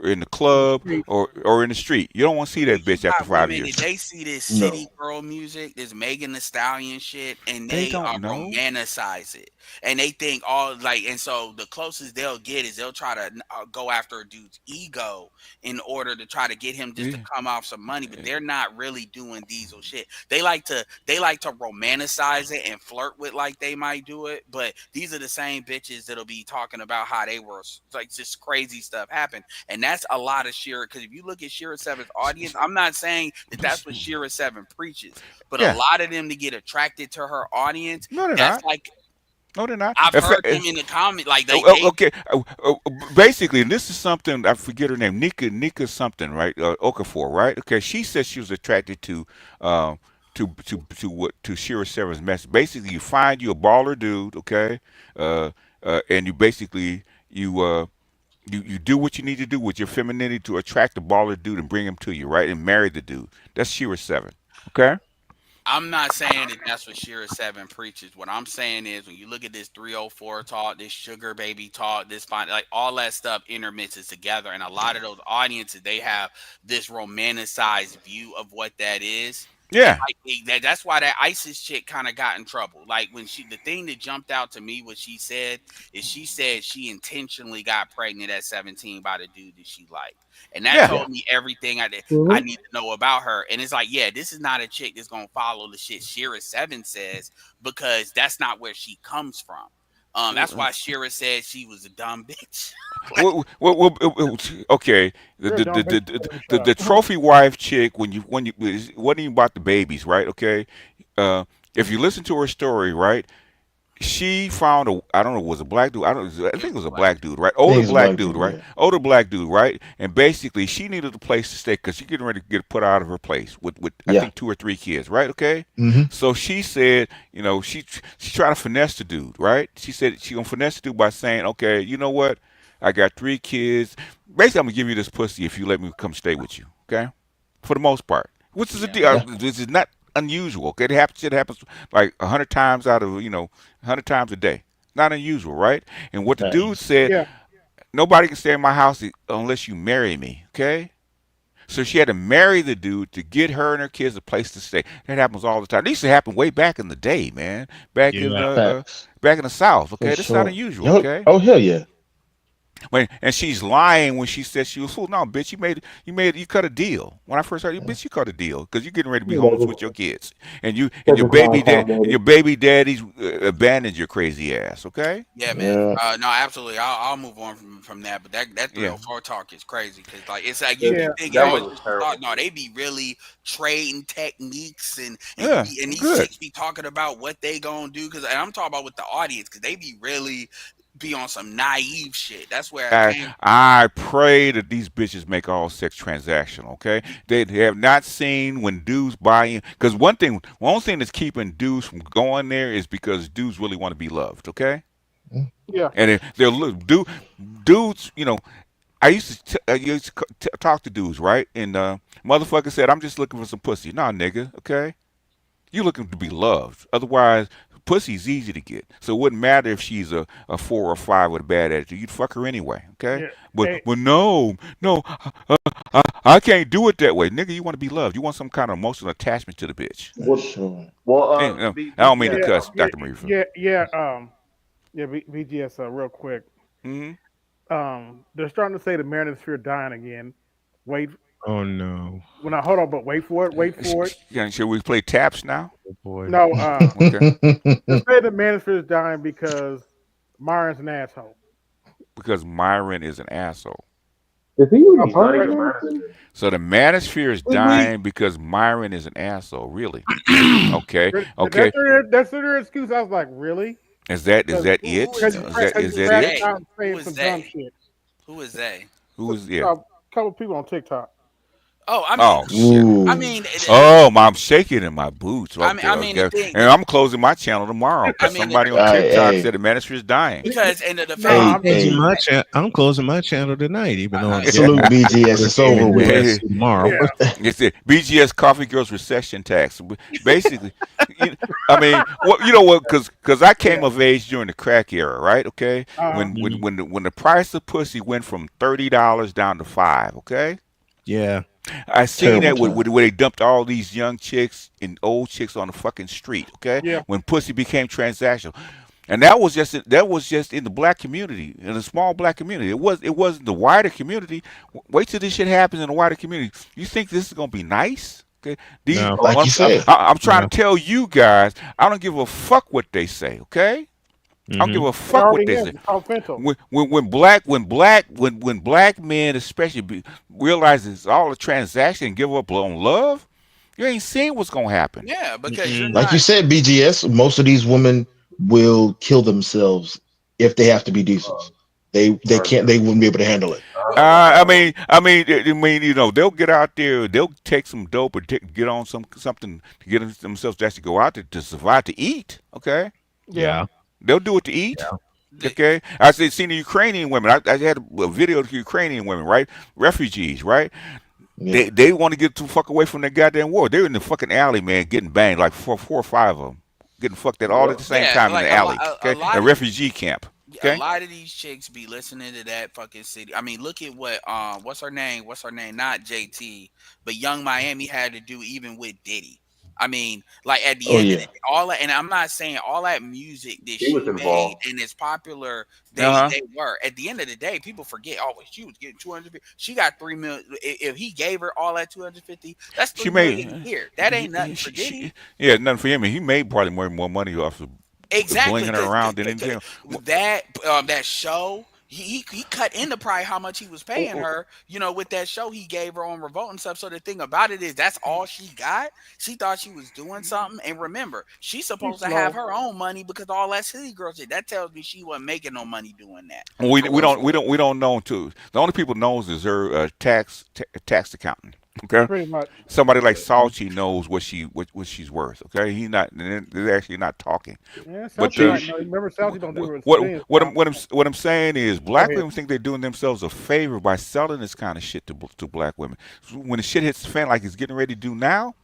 in the club or in the street. You don't want to see that bitch after 5 years. They see this city girl music, this Megan Thee Stallion shit, and they romanticize it. And they think and so the closest they'll get is they'll try to go after a dude's ego in order to try to get him just to come off some money, but they're not really doing diesel shit. They like to romanticize it and flirt with like they might do it, but these are the same bitches that'll be talking about how they were just crazy stuff happened. And that's a lot of Shira, because if you look at Shira 7's audience, I'm not saying that that's what Shira 7 preaches, but a lot of them to get attracted to her audience, no, they're not. I've heard them in the comment okay. Basically, and this is something, I forget her name, Nika something, right? Okafor, right? Okay, she said she was attracted to Shira 7's message. Basically, you find you a baller dude, okay, and you basically you do what you need to do with your femininity to attract the baller dude and bring him to you, right, and marry the dude. That's Shira 7, okay. I'm not saying that that's what Shira 7 preaches. What I'm saying is when you look at this 304 talk, this sugar baby talk, this all that stuff intermixes together, and a lot of those audiences, they have this romanticized view of what that is. Yeah, that's why that ISIS chick kind of got in trouble. Like the thing that jumped out to me, what she said is she intentionally got pregnant at 17 by the dude that she liked, and that told me everything I need to know about her. And it's like, this is not a chick that's gonna follow the shit Shira 7 says, because that's not where she comes from. That's why Shira said she was a dumb bitch. Okay, the trophy wife chick, when you wasn't even about the babies, right? Okay, if you listen to her story, right, she found I don't know, was a black dude. I think it was a black dude, right? Older black dude, right? Older black dude, right? And basically, she needed a place to stay because she's getting ready to get put out of her place with I think 2 or 3 kids, right? Okay. So she said, she tried to finesse the dude, right? She said she gonna finesse the dude by saying, okay, you know what? I got 3 kids. Basically, I'm gonna give you this pussy if you let me come stay with you, okay? For the most part, which is a deal. This is not unusual. Okay, shit happens like 100 times out of 100 times a day. Not unusual, right? And what the dude said, nobody can stay in my house unless you marry me. Okay, so she had to marry the dude to get her and her kids a place to stay. That happens all the time. It used to happen way back in the day, man. Back in the South. Okay, that's not unusual. Okay. Oh hell yeah. And she's lying when she said she was fool. No, bitch, you cut a deal. When I first heard you, bitch, you cut a deal because you're getting ready to be homeless with your kids, and your baby daddy's abandoned your crazy ass. Okay? Yeah, man. No, absolutely. I'll move on from that. But that 304 talk is crazy because it's like you think no, they be really trading techniques and these chicks be talking about what they gonna do and I'm talking about with the audience because they be really be on some naive shit. That's where I pray that these bitches make all sex transactional. Okay, they have not seen when dudes buy in, because one thing that's keeping dudes from going there is because dudes really want to be loved. Okay, and they're dudes. I used to talk to dudes, right? And motherfucker said, "I'm just looking for some pussy." Nah, nigga. Okay. You're looking to be loved. Otherwise, pussy's easy to get. So it wouldn't matter if she's a 4 or 5 with a bad attitude. You'd fuck her anyway, okay? Yeah. But no, I can't do it that way. Nigga, you want to be loved. You want some kind of emotional attachment to the bitch. Well, I don't mean to cuss, Dr. Marifa. BGS, real quick. Mm-hmm. They're starting to say the Manosphere dying again. Wait. Oh no. Well, now hold on, but wait for it. Yeah, should we play taps now? Oh, boy. No. Okay. They say the Manosphere is dying because Myron's an asshole. Because Myron is an asshole. Is he even a part of it? So the Manosphere is dying because Myron is an asshole. Really? Okay. That's their excuse. I was like, really? Is that it? Is that it? Who is they? Who is it? A couple people on TikTok. Oh, I mean, shit. I mean, I'm shaking in my boots. Right and I'm closing my channel tomorrow because somebody on TikTok said the Manosphere is dying. Because I'm closing my channel tonight, even though I'm salute BGS. It's over with tomorrow. Yeah. It's the BGS Coffee Girls recession tax. Basically, I mean, you know what? Because I came of age during the crack era, right? Okay, when the price of pussy went from $30 down to $5. Okay. Yeah. I seen that where they dumped all these young chicks and old chicks on the fucking street. Okay, when pussy became transactional, and that was just in the black community, in a small black community. It wasn't the wider community. Wait till this shit happens in the wider community. You think this is gonna be nice? Okay, like you said, I'm trying to tell you guys, I don't give a fuck what they say. Okay. I don't give a fuck what they say. When black men especially realize it's all a transaction and give up on love, you ain't seen what's gonna happen. Yeah, because like you said, BGS, most of these women will kill themselves if they have to be decent. They wouldn't be able to handle it. I mean, you know, they'll get out there, they'll take some dope or get on something to get themselves to actually go out there to survive, to eat. Okay. Yeah. They'll do it to eat. Yeah. Okay. I seen the Ukrainian women. I had a video of the Ukrainian women, right? Refugees, right? Yeah. They want to get the fuck away from the goddamn war. They're in the fucking alley, man, getting banged, like four or five of them. Getting fucked at all at the same time in the alley. A refugee camp. Okay? A lot of these chicks be listening to that fucking city. I mean, look at what what's her name? Not JT, but Young Miami had to do even with Diddy. I mean, like at the end of the day, all that, and I'm not saying all that music that she made and it's popular, they were. At the end of the day, people forget, she was getting 250. She got $3 million. If he gave her all that 250, that's $3 million a year. That ain't nothing for Diddy. Yeah, nothing for him. And he made probably more money off of blinging her around than anything else. That show. He cut into probably how much he was paying her, you know, with that show he gave her on Revolt and stuff. So the thing about it is that's all she got. She thought she was doing something. And remember, she's supposed to have her own money because all that city girls did. That tells me she wasn't making no money doing that. We don't know too. The only people knows is her tax accountant. Okay, pretty much. Somebody like Salchi knows what she's worth. Okay, they're actually not talking. Yeah, but remember, Salchi don't do it. What I'm saying is, black women think they're doing themselves a favor by selling this kind of shit to black women. So when the shit hits the fan, like it's getting ready to do now,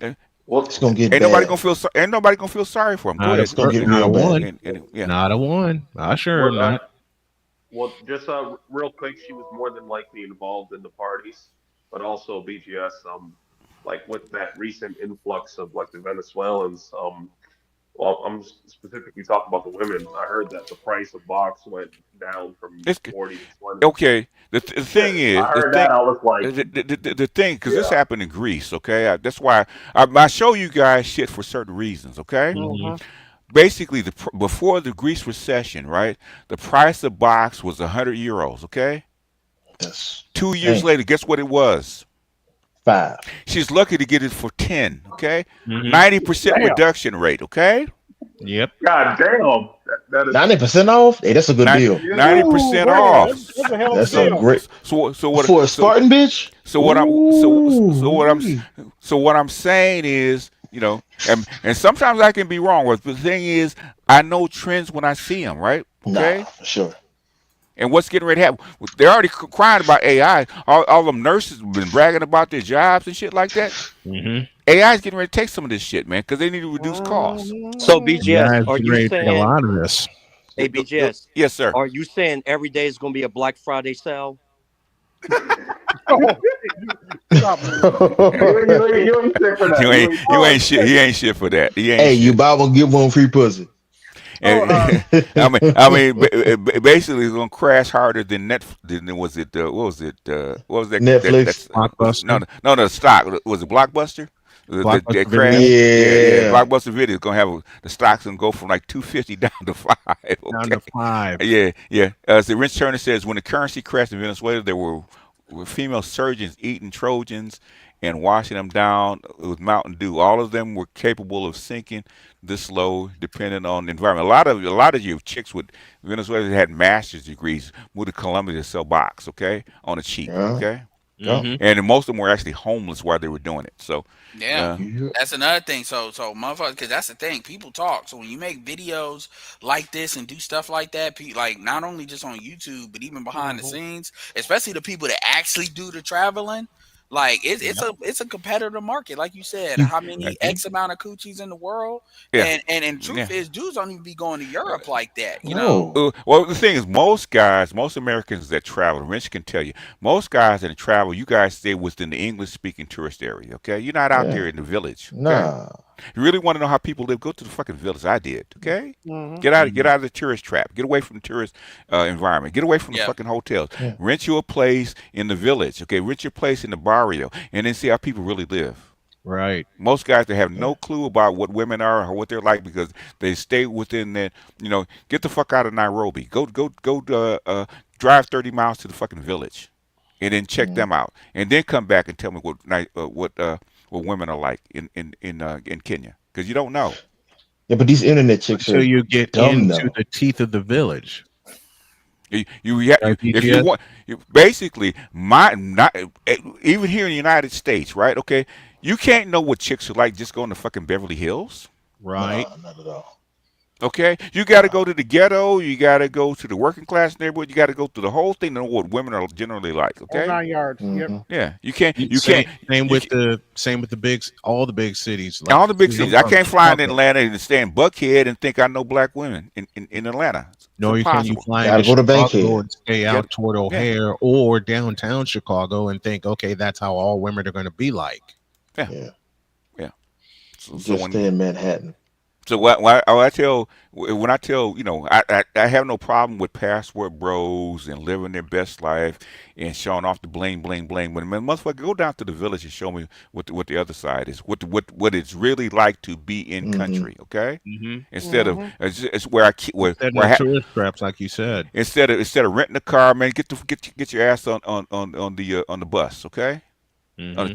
it's gonna get ain't nobody gonna feel sorry for them. It's gonna get not a one. Not a one. I sure not. Well, just real quick, she was more than likely involved in the parties. But also BGS, like with that recent influx of like the Venezuelans, well, I'm specifically talking about the women. I heard that the price of box went down from 40 to 20. Okay, the thing is, I heard that. I was like, the thing, because this happened in Greece. Okay, that's why I show you guys shit for certain reasons. Okay. Mm-hmm. Basically, before the Greece recession, right, the price of box was 100 euros. Okay. Yes. 2 years later, guess what it was? 5. She's lucky to get it for 10. Okay, 90% reduction rate. Okay. Yep. God damn. That is 90% off. Hey, that's a good deal. 90% off. That's a great. So what for a Spartan bitch? So what I'm saying is, you know, and sometimes I can be wrong. But the thing is, I know trends when I see them. Right? Okay. Sure. And what's getting ready to happen? They're already crying about AI. All them nurses have been bragging about their jobs and shit like that. Mm-hmm. AI is getting ready to take some of this shit, man, because they need to reduce costs. So BGS, are you saying a lot of this? Hey BGS, yes sir. Are you saying every day is going to be a Black Friday sale? You ain't shit. He ain't shit for that. He ain't hey, shit. You buy one, get one free pussy. And, I mean, basically, it's gonna crash harder than was it? What was it? What was that? Netflix. Blockbuster. No, the stock was it Blockbuster? Blockbuster crash. Yeah. Blockbuster Video is gonna have the stocks gonna go from like 250 down to 5. Okay? Down to 5. Yeah. So Rich Turner says when the currency crashed in Venezuela, there were female surgeons eating Trojans and washing them down with Mountain Dew. All of them were capable of sinking this low, depending on the environment. A lot of you chicks with Venezuela had master's degrees moved to Colombia to sell box, okay, on the cheap, okay. Mm-hmm. And most of them were actually homeless while they were doing it. So that's another thing. So motherfuckers, because that's the thing. People talk. So when you make videos like this and do stuff like that, like not only just on YouTube, but even behind the scenes, especially the people that actually do the traveling. Like it's a competitive market, like you said. How many X amount of coochies in the world? Yeah. And truth is, dudes don't even be going to Europe like that. You know. Well, the thing is, most Americans that travel, Rich can tell you, most guys that travel, you guys stay within the English-speaking tourist area. Okay, you're not out there in the village. Okay? Nah. You really want to know how people live? Go to the fucking village. I did. Okay, get out of the tourist trap. Get away from the tourist environment. Get away from the fucking hotels. Yeah. Rent you a place in the village. Okay, rent your place in the barrio, and then see how people really live. Right. Most guys that have no clue about what women are or what they're like because they stay within that. Get the fuck out of Nairobi. Go drive 30 miles to the fucking village, and then check them out, and then come back and tell me what women are like in Kenya, because you don't know. Yeah, but these internet chicks so you get into the teeth of the village. If you want, basically, even here in the United States, right? Okay, you can't know what chicks are like just going to fucking Beverly Hills, right? No, not at all. Okay, you got to go to the ghetto. You got to go to the working class neighborhood. You got to go through the whole thing to know what women are generally like. Okay, all 9 yards. Yep. Yeah, you can't. Same with the big, all the big cities. Like, all the big cities. I can't fly in Atlanta and stay in Buckhead and think I know black women in Atlanta. No, you can't. You fly into Chicago and stay out toward O'Hare or downtown Chicago and think, okay, that's how all women are going to be like. Yeah. So stay in Manhattan. So when I tell, I have no problem with passport bros and living their best life and showing off the bling bling bling. But motherfucker, go down to the village and show me what the other side is, what it's really like to be in country. Okay, instead of it's where tourist traps, like you said. Instead of renting a car, man, get your ass on the bus. Okay. I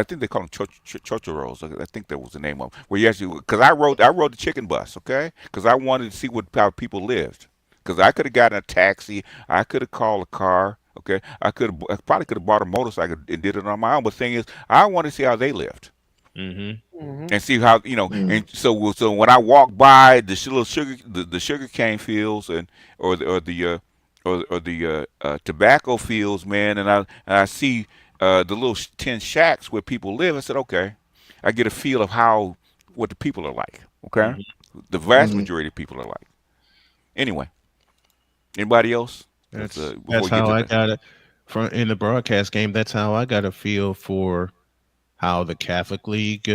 think they call them chochoros. I think that was the name of them. Where you actually, because I rode the chicken bus, okay? Because I wanted to see how people lived. Because I could have gotten a taxi, I could have called a car, okay? I probably could have bought a motorcycle and did it on my own. But the thing is, I want to see how they lived, and see how And so when I walk by the little sugar cane fields or the tobacco fields, man, and I see. The little tin shacks where people live, I said, okay, I get a feel of what the people are like. Okay, the vast majority of people are like. Anyway, anybody else? That's how I got it in the broadcast game. That's how I got a feel for how the Catholic League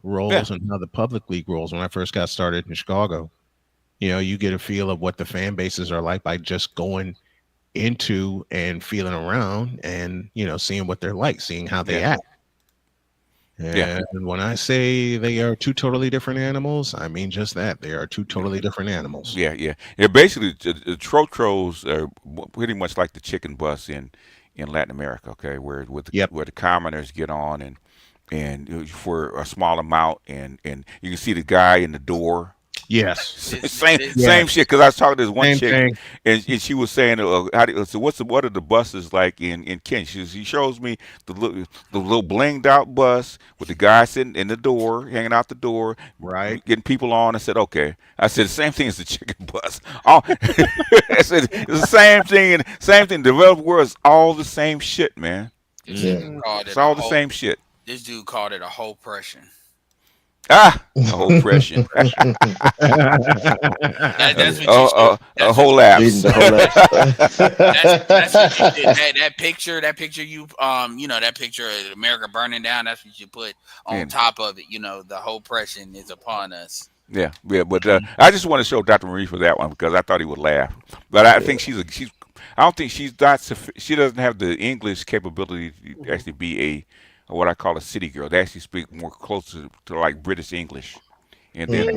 rolls and how the public league rolls. When I first got started in Chicago, you get a feel of what the fan bases are like by just going into and feeling around and seeing what they're like, seeing how they act. And when I say they are two totally different animals, I mean just that. They are two totally different animals. Yeah. Basically, the trotros are pretty much like the chicken bus in Latin America. Okay, where the commoners get on and for a small amount, and you can see the guy in the door. Yes. Same shit. Because I was talking to this one chick, and she was saying, so what are the buses like in Kent? She shows me the little blinged out bus with the guy sitting in the door, hanging out the door, right, getting people on. I said, okay. I said the same thing as the chicken bus. I said it's the same thing. The developed world is all the same shit, man. It's all the same shit. This dude called it a whole pression. Oppression. That's what a whole lapse. That's what you did. That picture you that picture of America burning down, that's what you put on top of it. The whole oppression is upon us. Yeah, but I just want to show Dr. Marie for that one because I thought he would laugh. But I think I don't think she doesn't have the English capability to actually be what I call a city girl. They actually speak more closer to like British English. And then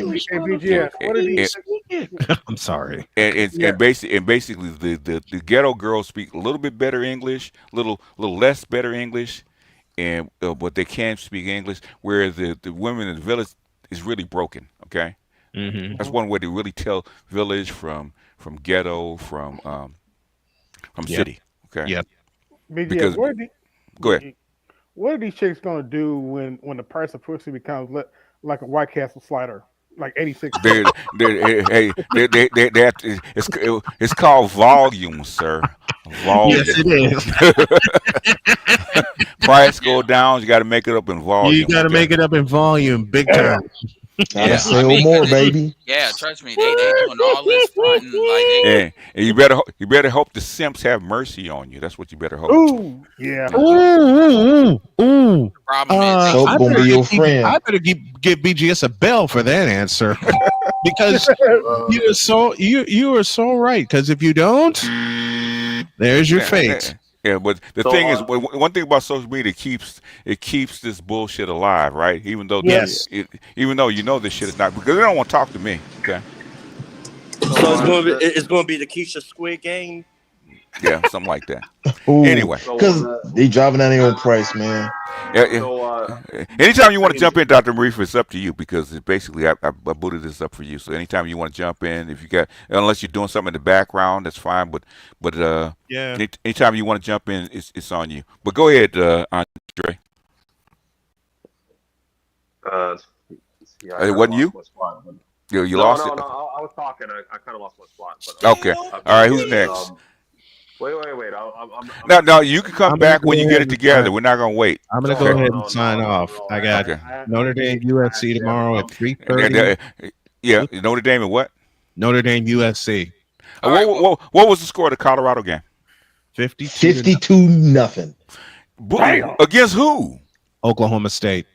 I'm sorry. And basically the ghetto girls speak a little bit better English, little less better English, and but they can speak English. Whereas the women in the village is really broken. Okay, that's one way to really tell village from ghetto from city. Okay. Yep. Because go ahead. What are these chicks gonna do when the price of pussy becomes like a White Castle slider, like 86? It's called volume, sir. Volume. Yes, it is. Price go down. You got to make it up in volume. You got to make it up in volume, big time. Sell more, baby. Yeah, trust me, they doing all this fronting and you better hope the simps have mercy on you. That's what you better hope. Ooh, yeah. Ooh. Problem is, Soap gonna be your friend. I better give BGS a bell for that answer because you are so right. Because if you don't, there's your fate. Yeah, but the thing is, one thing about social media, it keeps this bullshit alive, right? Even though even though this shit is not, because they don't want to talk to me. Okay. So it's going to be the Keisha Squid Game. Yeah, something like that. Ooh, anyway, because they driving down their own price, man. Anytime you want to jump in, Dr. Marifa, it's up to you because basically I booted this up for you. So anytime you want to jump in, if you got, unless you're doing something in the background, that's fine. But anytime you want to jump in, it's on you. But go ahead, Andre. It wasn't you? You lost it? No, I was talking. I kind of lost my spot. But, okay. All right, who's next? Wait. No, you can come back when you get it together. We're not going to wait. I'm going to go ahead and sign off. I got Notre Dame USC tomorrow at 3:30. Yeah, Notre Dame and what? Notre Dame USC. What was the score of the Colorado game? 52-0. Against who? Oklahoma State.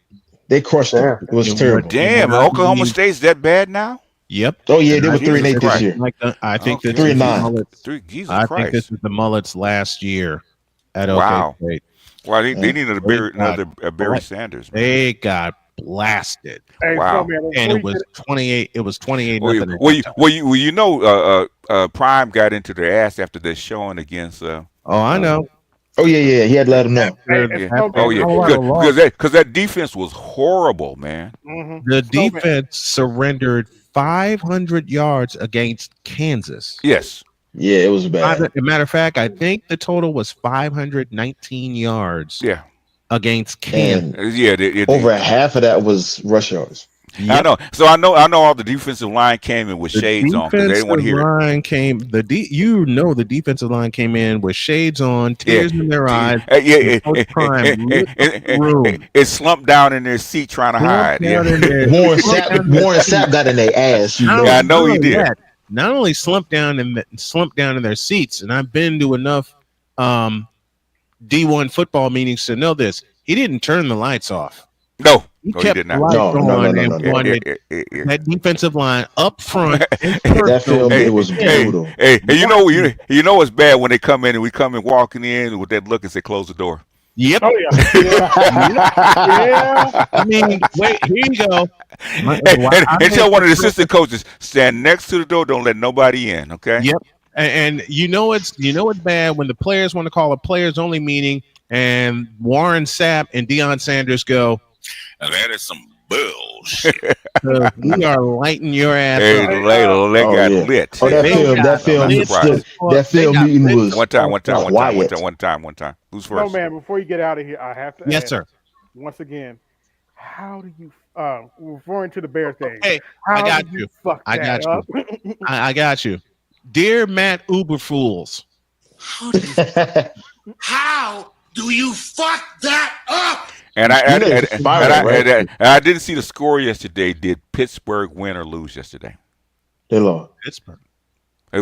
They crushed them. It was terrible. Damn, Oklahoma State's that bad now? Yep. Oh yeah, they were 3-8 this year. I think 3-9. I think this is the Mullets last year at OK State. Wow, they needed another Barry Sanders. Man. They got blasted. Wow. And it was 28. It was 28. Prime got into their ass after their showing against. I know. Oh yeah. He had to let them know. Because that defense was horrible, man. Mm-hmm. The defense surrendered 500 yards against Kansas. Yes. Yeah, it was bad. As a matter of fact, I think the total was 519 yards. Yeah. Against Kansas. Over half of that was rush yards. Yep. I know. So I know all the defensive line came in with shades on because they didn't want to hear it. The defensive line came in with shades on, tears in their eyes. It slumped down in their seat trying to hide. Warren Sapp got in their ass. I know he did. Not only slumped down in their seats, and I've been to enough D1 football meetings to know this. He didn't turn the lights off. No. He kept the lights on and wanted that defensive line up front. That film, it was brutal. Hey, you know what's bad when they come in and we come in walking in with that look and say close the door. Yep. Oh yeah. I mean, wait. Here you go. And tell one of the assistant coaches stand next to the door. Don't let nobody in. Okay. Yep. And you know it's bad when the players want to call a players only meeting and Warren Sapp and Deion Sanders go. That is some bullshit. We are lighting your ass Hey, up. they got lit. Oh, that film meeting was one time. Who's first? No, man. Before you get out of here, I have to. Yes, ask, sir. Once again, how do you referring to the Bears thing? Hey, how I got did you. Fuck I that got up? you. I got you. Dear Matt Uberfools. How do you fuck that up? And I didn't see the score yesterday. Did Pittsburgh win or lose yesterday? They lost. Pittsburgh. I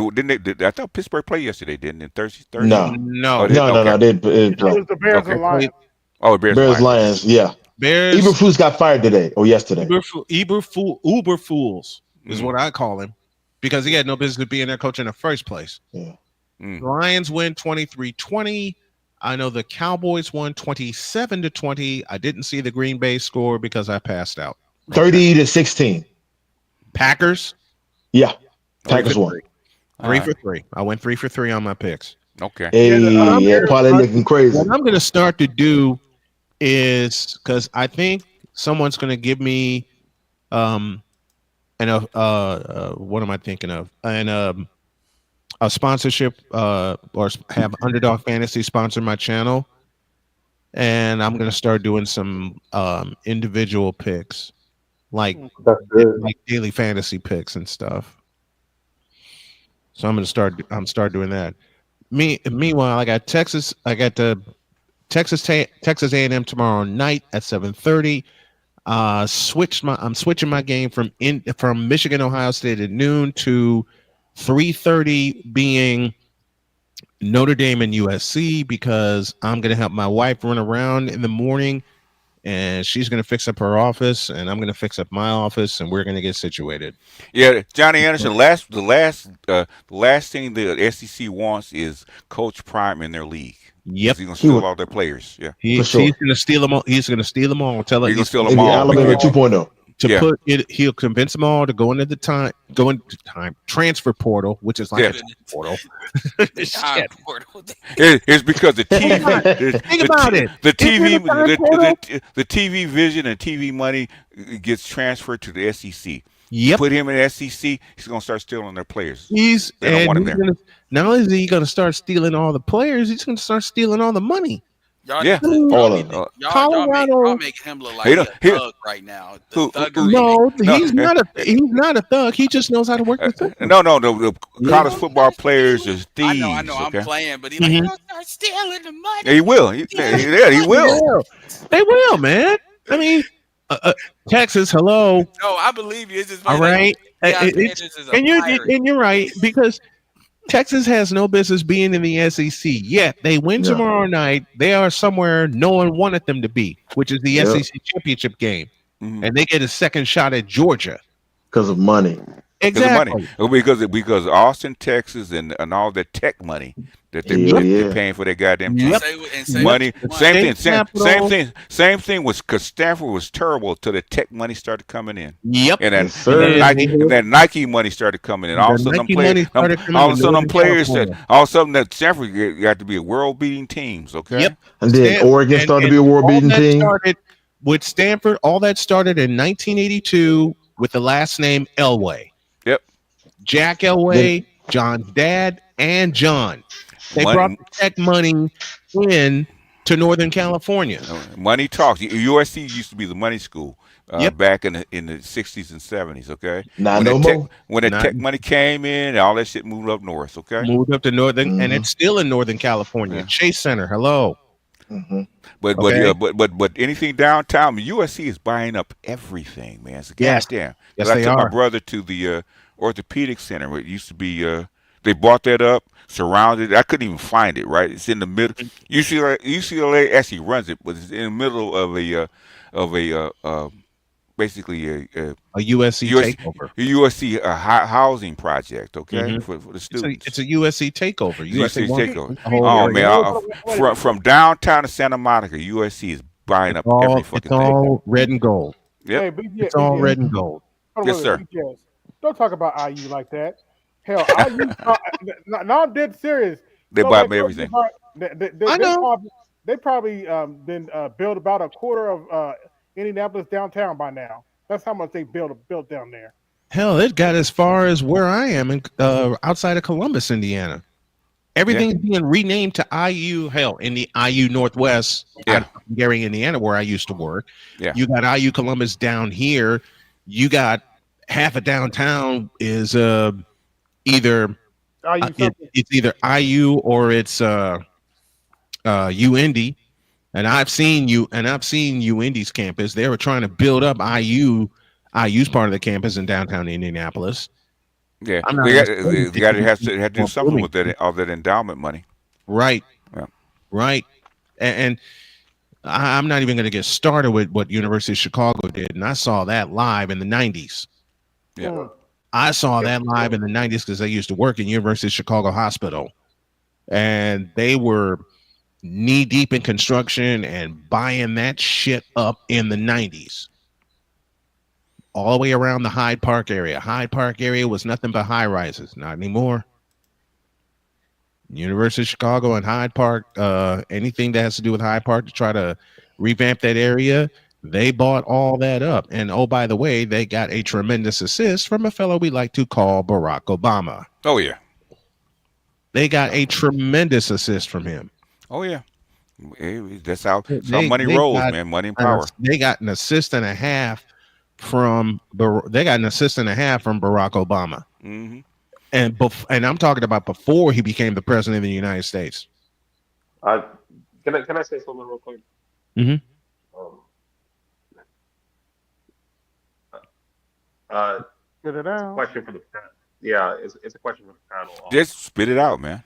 thought Pittsburgh played yesterday, didn't it? Thursday? No. No. They It was the Bears and Lions. Oh, Bears Lions. Yeah. Bears. Eberflus got fired today or yesterday. Uberfools is what I call him because he had no business being their coach in the first place. Yeah. Lions win 23-20. I know the Cowboys won 27-20. I didn't see the Green Bay score because I passed out. 30-16. Packers. Yeah. Packers won. 3 for 3. I went 3 for 3 on my picks. Okay. Hey, probably looking crazy. What I'm going to start to do is because I think someone's going to give me what am I thinking of? And a sponsorship or have Underdog Fantasy sponsor my channel, and I'm going to start doing some individual picks like daily fantasy picks and stuff. So I'm going to start doing that. Meanwhile, I got Texas. I got the Texas A&M tomorrow night at 7:30. I'm switching my game from Michigan, Ohio State at noon to 3:30 being Notre Dame and USC because I'm going to help my wife run around in the morning and she's going to fix up her office and I'm going to fix up my office and we're going to get situated. Yeah, Johnny Anderson, the last thing the SEC wants is Coach Prime in their league. Yep. He's going to steal all their players. Yeah. He's going to steal them all. He's going to steal them all. Tell he's going to steal them all. Alabama 2.0. Put it, he'll convince them all to go into the time transfer portal, which is like a portal. It's because the TV. Think about it. The TV vision and TV money gets transferred to the SEC. Yep. Put him in the SEC. He's going to start stealing their players. They don't want him there. Not only is he going to start stealing all the players, he's going to start stealing all the money. Y'all make him look like a thug right now. He's not a thug. He just knows how to work with football. No. The college football players are thieves. I know. Okay? I'm playing, but he's like, start stealing the money. He will. He will. They will, man. I mean, Texas, hello. No, I believe you. It's just all right. And you're right because Texas has no business being in the SEC. Yet they win tomorrow night. They are somewhere no one wanted them to be, which is the SEC championship game, and they get a second shot at Georgia because of money. Exactly. Because Austin, Texas, and all that tech money that they're paying for their goddamn team. Money. Same thing was because Stanford was terrible till the tech money started coming in. Yep. And then Nike money started coming in. All of a sudden, that Stanford got to be a world-beating teams. Okay. Yep. And then Oregon started to be a world-beating team. With Stanford, all that started in 1982 with the last name Elway. Yep. Jack Elway, John's dad, and John. They brought the tech money in to Northern California. Money talks. USC used to be the money school back in the 60s and 70s. Okay. When the tech money came in, all that shit moved up north. Okay. Moved up to Northern, and it's still in Northern California. Chase Center. Hello. But anything downtown, USC is buying up everything, man. It's goddamn. Yes, I took my brother to the orthopedic center. It used to be. They bought that up, surrounded. I couldn't even find it. Right, it's in the middle. UCLA actually runs it, but it's in the middle of a basically a USC takeover. A USC housing project. Okay, for the students. It's a USC takeover. USC takeover. Oh man, from downtown to Santa Monica, USC is buying up every fucking thing. It's all red and gold. Yep. Hey, BGS, it's all red and gold. Yes, sir. BGS, don't talk about IU like that. Hell, IU. No, I'm dead serious. They buy up everything. I know. They probably then build about a quarter of Indianapolis downtown by now. That's how much they built down there. Hell, it got as far as where I am in outside of Columbus, Indiana. Everything's being renamed to IU. Hell, in the IU Northwest, Gary, Indiana, where I used to work. Yeah. You got IU Columbus down here. You got half of downtown is either it's either IU or it's UIndy. And I've seen UIndy's campus. They were trying to build up IU's part of the campus in downtown Indianapolis. Yeah, they got to have to do something with that, all that endowment money. Right. Yeah. Right. And I'm not even going to get started with what University of Chicago did. And I saw that live in the 90s. Yeah. I saw that live in the 90s because I used to work in University of Chicago Hospital. And they were knee deep in construction and buying that shit up in the 90s. All the way around the Hyde Park area. Hyde Park area was nothing but high rises. Not anymore. University of Chicago and Hyde Park, anything that has to do with Hyde Park to try to revamp that area, they bought all that up. And oh, by the way, they got a tremendous assist from a fellow we like to call Barack Obama. Oh, yeah. They got a tremendous assist from him. Oh, yeah. That's how money rolls, man. Money and power. They got an assist and a half from Barack Obama. Mm-hmm. And I'm talking about before he became the president of the United States. Can I say something real quick? Mm-hmm. Get it out. Question for the panel. Yeah, it's a question for the panel. Just spit it out, man.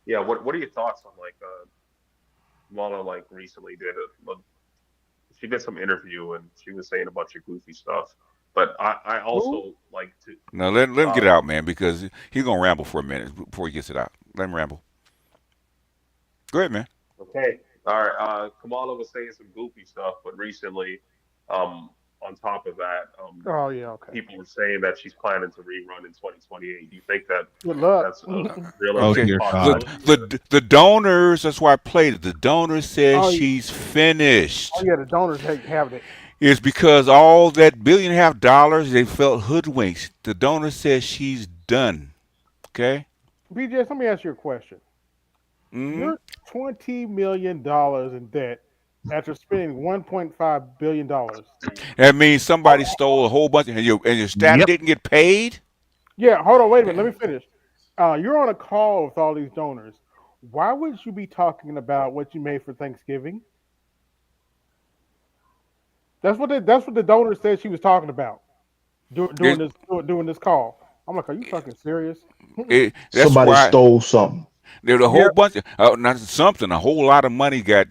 Yeah, what are your thoughts on Kamala recently she did some interview and she was saying a bunch of goofy stuff. But I also like to. No, let him get it out, man, because he's gonna ramble for a minute before he gets it out. Let him ramble. Go ahead, man. Okay. All right. Kamala was saying some goofy stuff, but recently, on top of that, people were saying that she's planning to rerun in 2028. Do you think that that's realistic? Okay. The donors, that's why I played it. The donors said she's finished. Oh yeah, the donors have it. It's because all that $1.5 billion, they felt hoodwinked. The donor says she's done. Okay? BJ, let me ask you a question. Mm-hmm. You're $20 million in debt after spending $1.5 billion. That means somebody stole a whole bunch, and your staff didn't get paid? Yeah, hold on, wait a minute. Let me finish. You're on a call with all these donors. Why would you be talking about what you made for Thanksgiving? That's what the donor said she was talking about during this call. I'm like, are you fucking serious? Somebody stole something. There's a whole bunch of not something. A whole lot of money got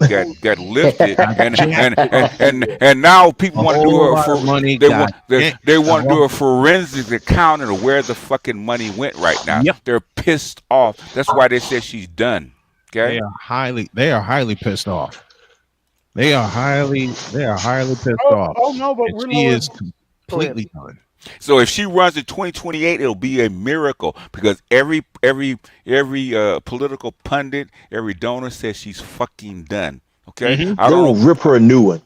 lifted, and now people want to do they want to do a forensic accounting of where the fucking money went right now. Yep. They're pissed off. That's why they said she's done. Okay, they are highly pissed off. They are highly pissed off. Oh no, but she is completely done. So if she runs in 2028, it'll be a miracle because every political pundit, every donor says she's fucking done. Okay, Mm-hmm. They will rip her a new one.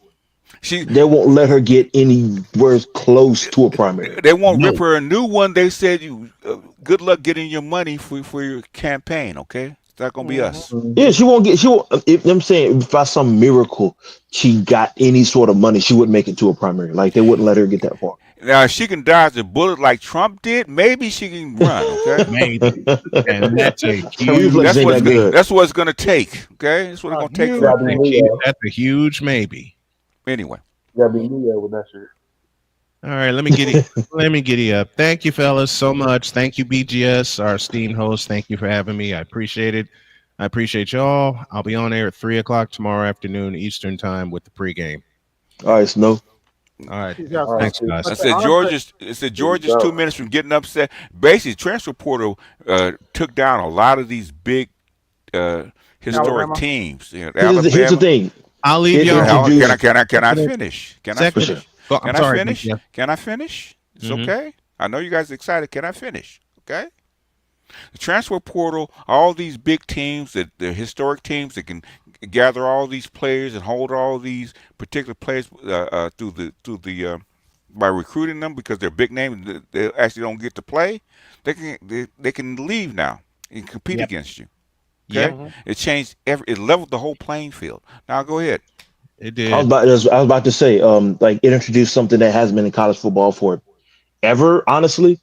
They won't let her get anywhere close to a primary. They won't rip her a new one. They said good luck getting your money for your campaign. Okay. It's not gonna be us. Yeah, she won't. If I'm saying, if by some miracle she got any sort of money, she wouldn't make it to a primary. Like they wouldn't let her get that far. Now, if she can dodge a bullet like Trump did, maybe she can run. Okay, maybe. And that's that's what it's gonna take. Okay, that's what it's gonna take. That's a huge maybe. Anyway, you gotta be Leo with that shit. All right, let me giddy up. Thank you, fellas, so much. Thank you, BGS, our esteemed host. Thank you for having me. I appreciate it. I appreciate y'all. I'll be on air at 3:00 tomorrow afternoon Eastern time with the pregame. All right, Snow. All right, thanks, guys. I said Georgia's 2 minutes from getting upset. Basically, transfer portal took down a lot of these big historic teams. Here's the thing. I'll leave y'all. Can I finish? Can I finish? Can I finish? Can I finish? It's okay. I know you guys are excited. Can I finish? Okay. The transfer portal, all these big teams, the historic teams that can gather all these players and hold all these particular players by recruiting them because they're big names, they actually don't get to play. They can leave now and compete against you. Okay, it changed it leveled the whole playing field. Now go ahead. It did. I was about to say, like it introduced something that hasn't been in college football for ever. Honestly,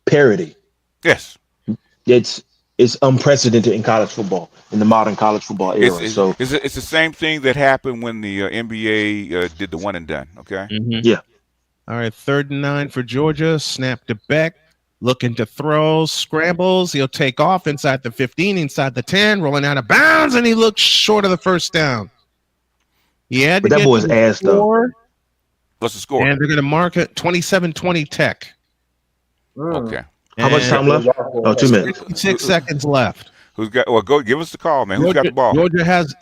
parity. Yes, it's unprecedented in college football, in the modern college football era. It's the same thing that happened when the NBA did the one and done. Okay. Yeah. All right, 3rd and 9 for Georgia. Snap to Beck. Looking to throw, scrambles. He'll take off inside the 15, inside the 10, rolling out of bounds, and he looks short of the first down. But that boy's ass, though. What's the score? And they're going to mark it 27-20 Tech. Okay. How much time left? Oh, 2 minutes. 6 seconds left. Who's got? Well, go give us the call, man. Who's got the ball?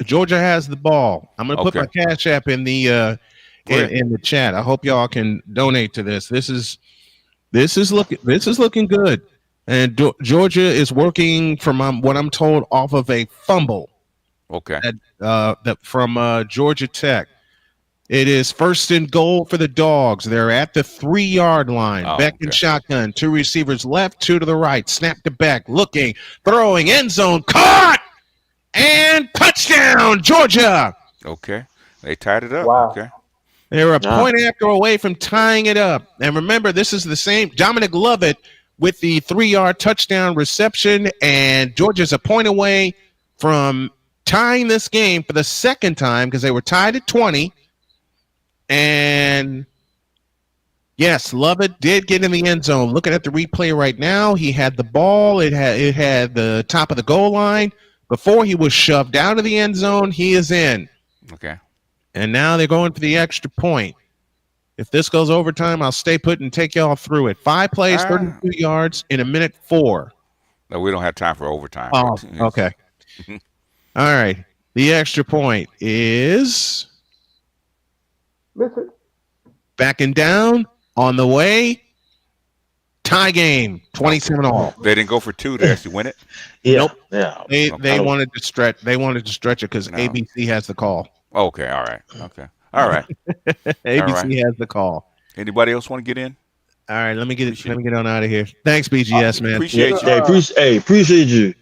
Georgia has the ball. I'm going to put my Cash App in the in the chat. I hope y'all can donate to this. This is looking good, and Georgia is working from what I'm told off of a fumble. Okay. From Georgia Tech. It is 1st and goal for the Dogs. They're at the 3-yard line. Beck and shotgun. 2 receivers left, 2 to the right. Snap to Beck. Looking, throwing, end zone, caught, and touchdown, Georgia. Okay. They tied it up. Wow. Okay. They're a point after away from tying it up. And remember, this is the same Dominic Lovett with the 3-yard touchdown reception, and Georgia's a point away from tying this game for the second time because they were tied at 20. And yes, Lovett did get in the end zone. Looking at the replay right now, he had the ball. It had the top of the goal line. Before he was shoved out of the end zone, he is in. Okay. And now they're going for the extra point. If this goes overtime, I'll stay put and take y'all through it. 5 plays, 32 yards in a minute 4. No, we don't have time for overtime. Oh, okay. All right. The extra point is backing down on the way. Tie game, 27-all. They didn't go for 2 to actually win it. Nope. Yeah. They wanted to stretch. They wanted to stretch it because ABC has the call. Okay. All right. Okay. All right. ABC has the call. Anybody else want to get in? All right. Let me get on out of here. Thanks, BGS, man. Appreciate you. Appreciate you.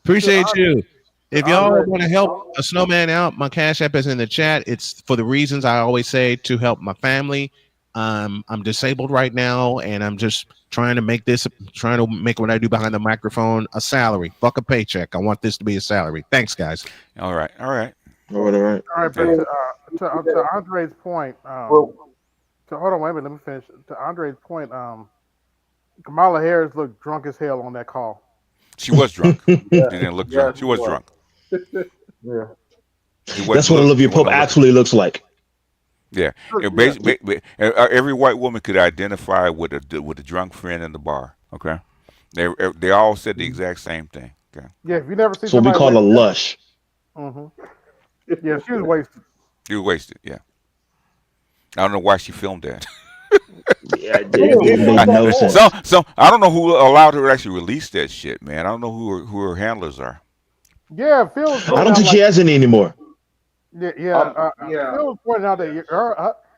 Appreciate you. If y'all want to help a snowman out, my Cash App is in the chat. It's for the reasons I always say, to help my family. I'm disabled right now, and I'm just trying to make what I do behind the microphone a salary. Fuck a paycheck. I want this to be a salary. Thanks, guys. All right. All right, but to Andre's point, hold on, wait a minute, let me finish. To Andre's point, Kamala Harris looked drunk as hell on that call. She was drunk. She didn't look drunk. She was drunk. Yeah. That's what Olivia Pope actually looks like. Yeah. Basically, every white woman could identify with a drunk friend in the bar. Okay. They all said the exact same thing. Okay. Yeah, if you never see. So we call her lush. Yeah, she was wasted. She was wasted. Yeah. I don't know why she filmed that. Yeah, it made no sense. So I don't know who allowed her to actually release that shit, man. I don't know who her handlers are. Yeah, Phil. I don't think she has any anymore. Phil was pointing out that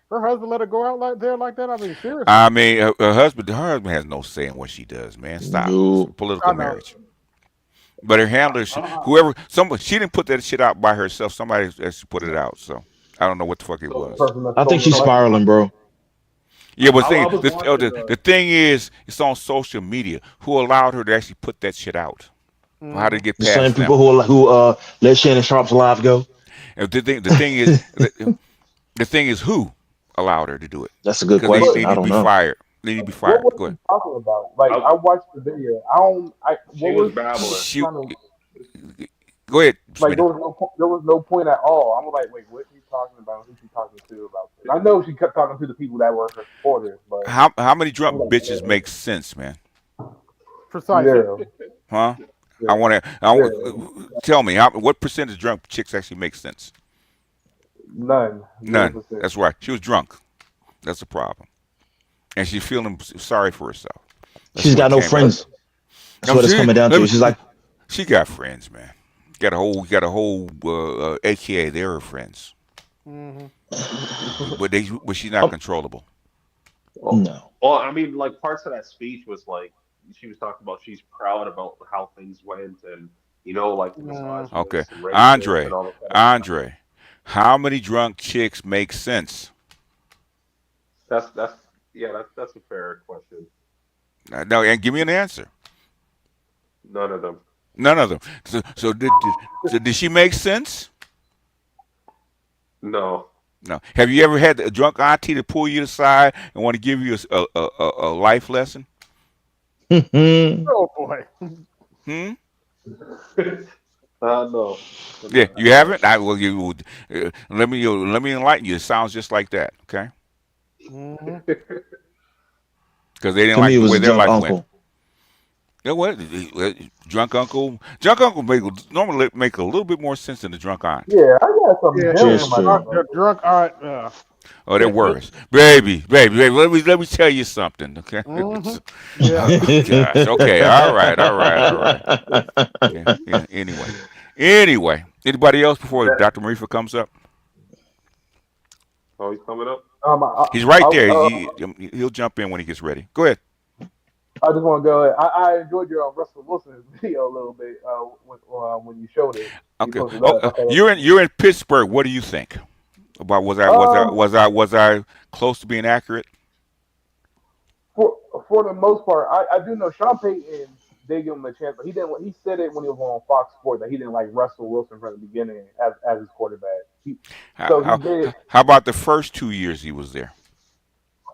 her husband let her go out like that. I mean, seriously. I mean, her husband has no say in what she does, man. Stop. No. Political marriage. But her handlers, she didn't put that shit out by herself. Somebody actually put it out. So I don't know what the fuck it was. I think she's spiraling, bro. Yeah, but the thing is, it's on social media. Who allowed her to actually put that shit out? How did it get past the same people who let Shannon Sharp's live go? And the thing is, who allowed her to do it? That's a good question. They need to be fired. They need to be fired. What was he talking about? Like, I watched the video. She was babbling. Go ahead. Like, there was no point at all. I'm like, wait, what are you talking about? Who's she talking to about this? I know she kept talking to the people that were her supporters, but how many drunk bitches make sense, man? Precisely. Yeah. Huh? I want to tell me what percentage of drunk chicks actually make sense? None. That's right. She was drunk. That's the problem, and she's feeling sorry for herself. She's got no friends. That's what it's coming down to. She's like, she got friends, man. Got a whole AKA. They're her friends. But she's not controllable. No. Well, I mean, like parts of that speech was like she was talking about she's proud about how things went, and like okay, Andre, how many drunk chicks make sense? That's a fair question. No, and give me an answer. None of them. None of them. So did she make sense? No. No. Have you ever had a drunk auntie to pull you aside and want to give you a life lesson? Oh boy. No. Yeah, you haven't. Let me enlighten you. It sounds just like that. Okay. Because they didn't like the way their life went. You know what? Drunk uncle normally make a little bit more sense than the drunk aunt. Yeah, I got some. The drunk aunt. Oh, they're worse, baby. Let me tell you something, okay? Yeah. Gosh, okay, all right. Yeah, anyway, anybody else before Dr. Marifa comes up? Oh, he's coming up. He's right there. He'll jump in when he gets ready. Go ahead. I just want to go ahead. I enjoyed your Russell Wilson video a little bit when you showed it. Okay. You're in Pittsburgh. What do you think about was I close to being accurate? For the most part, I do know Sean Payton did give him a chance, but he didn't. He said it when he was on Fox Sports that he didn't like Russell Wilson from the beginning as his quarterback. How about the first 2 years he was there?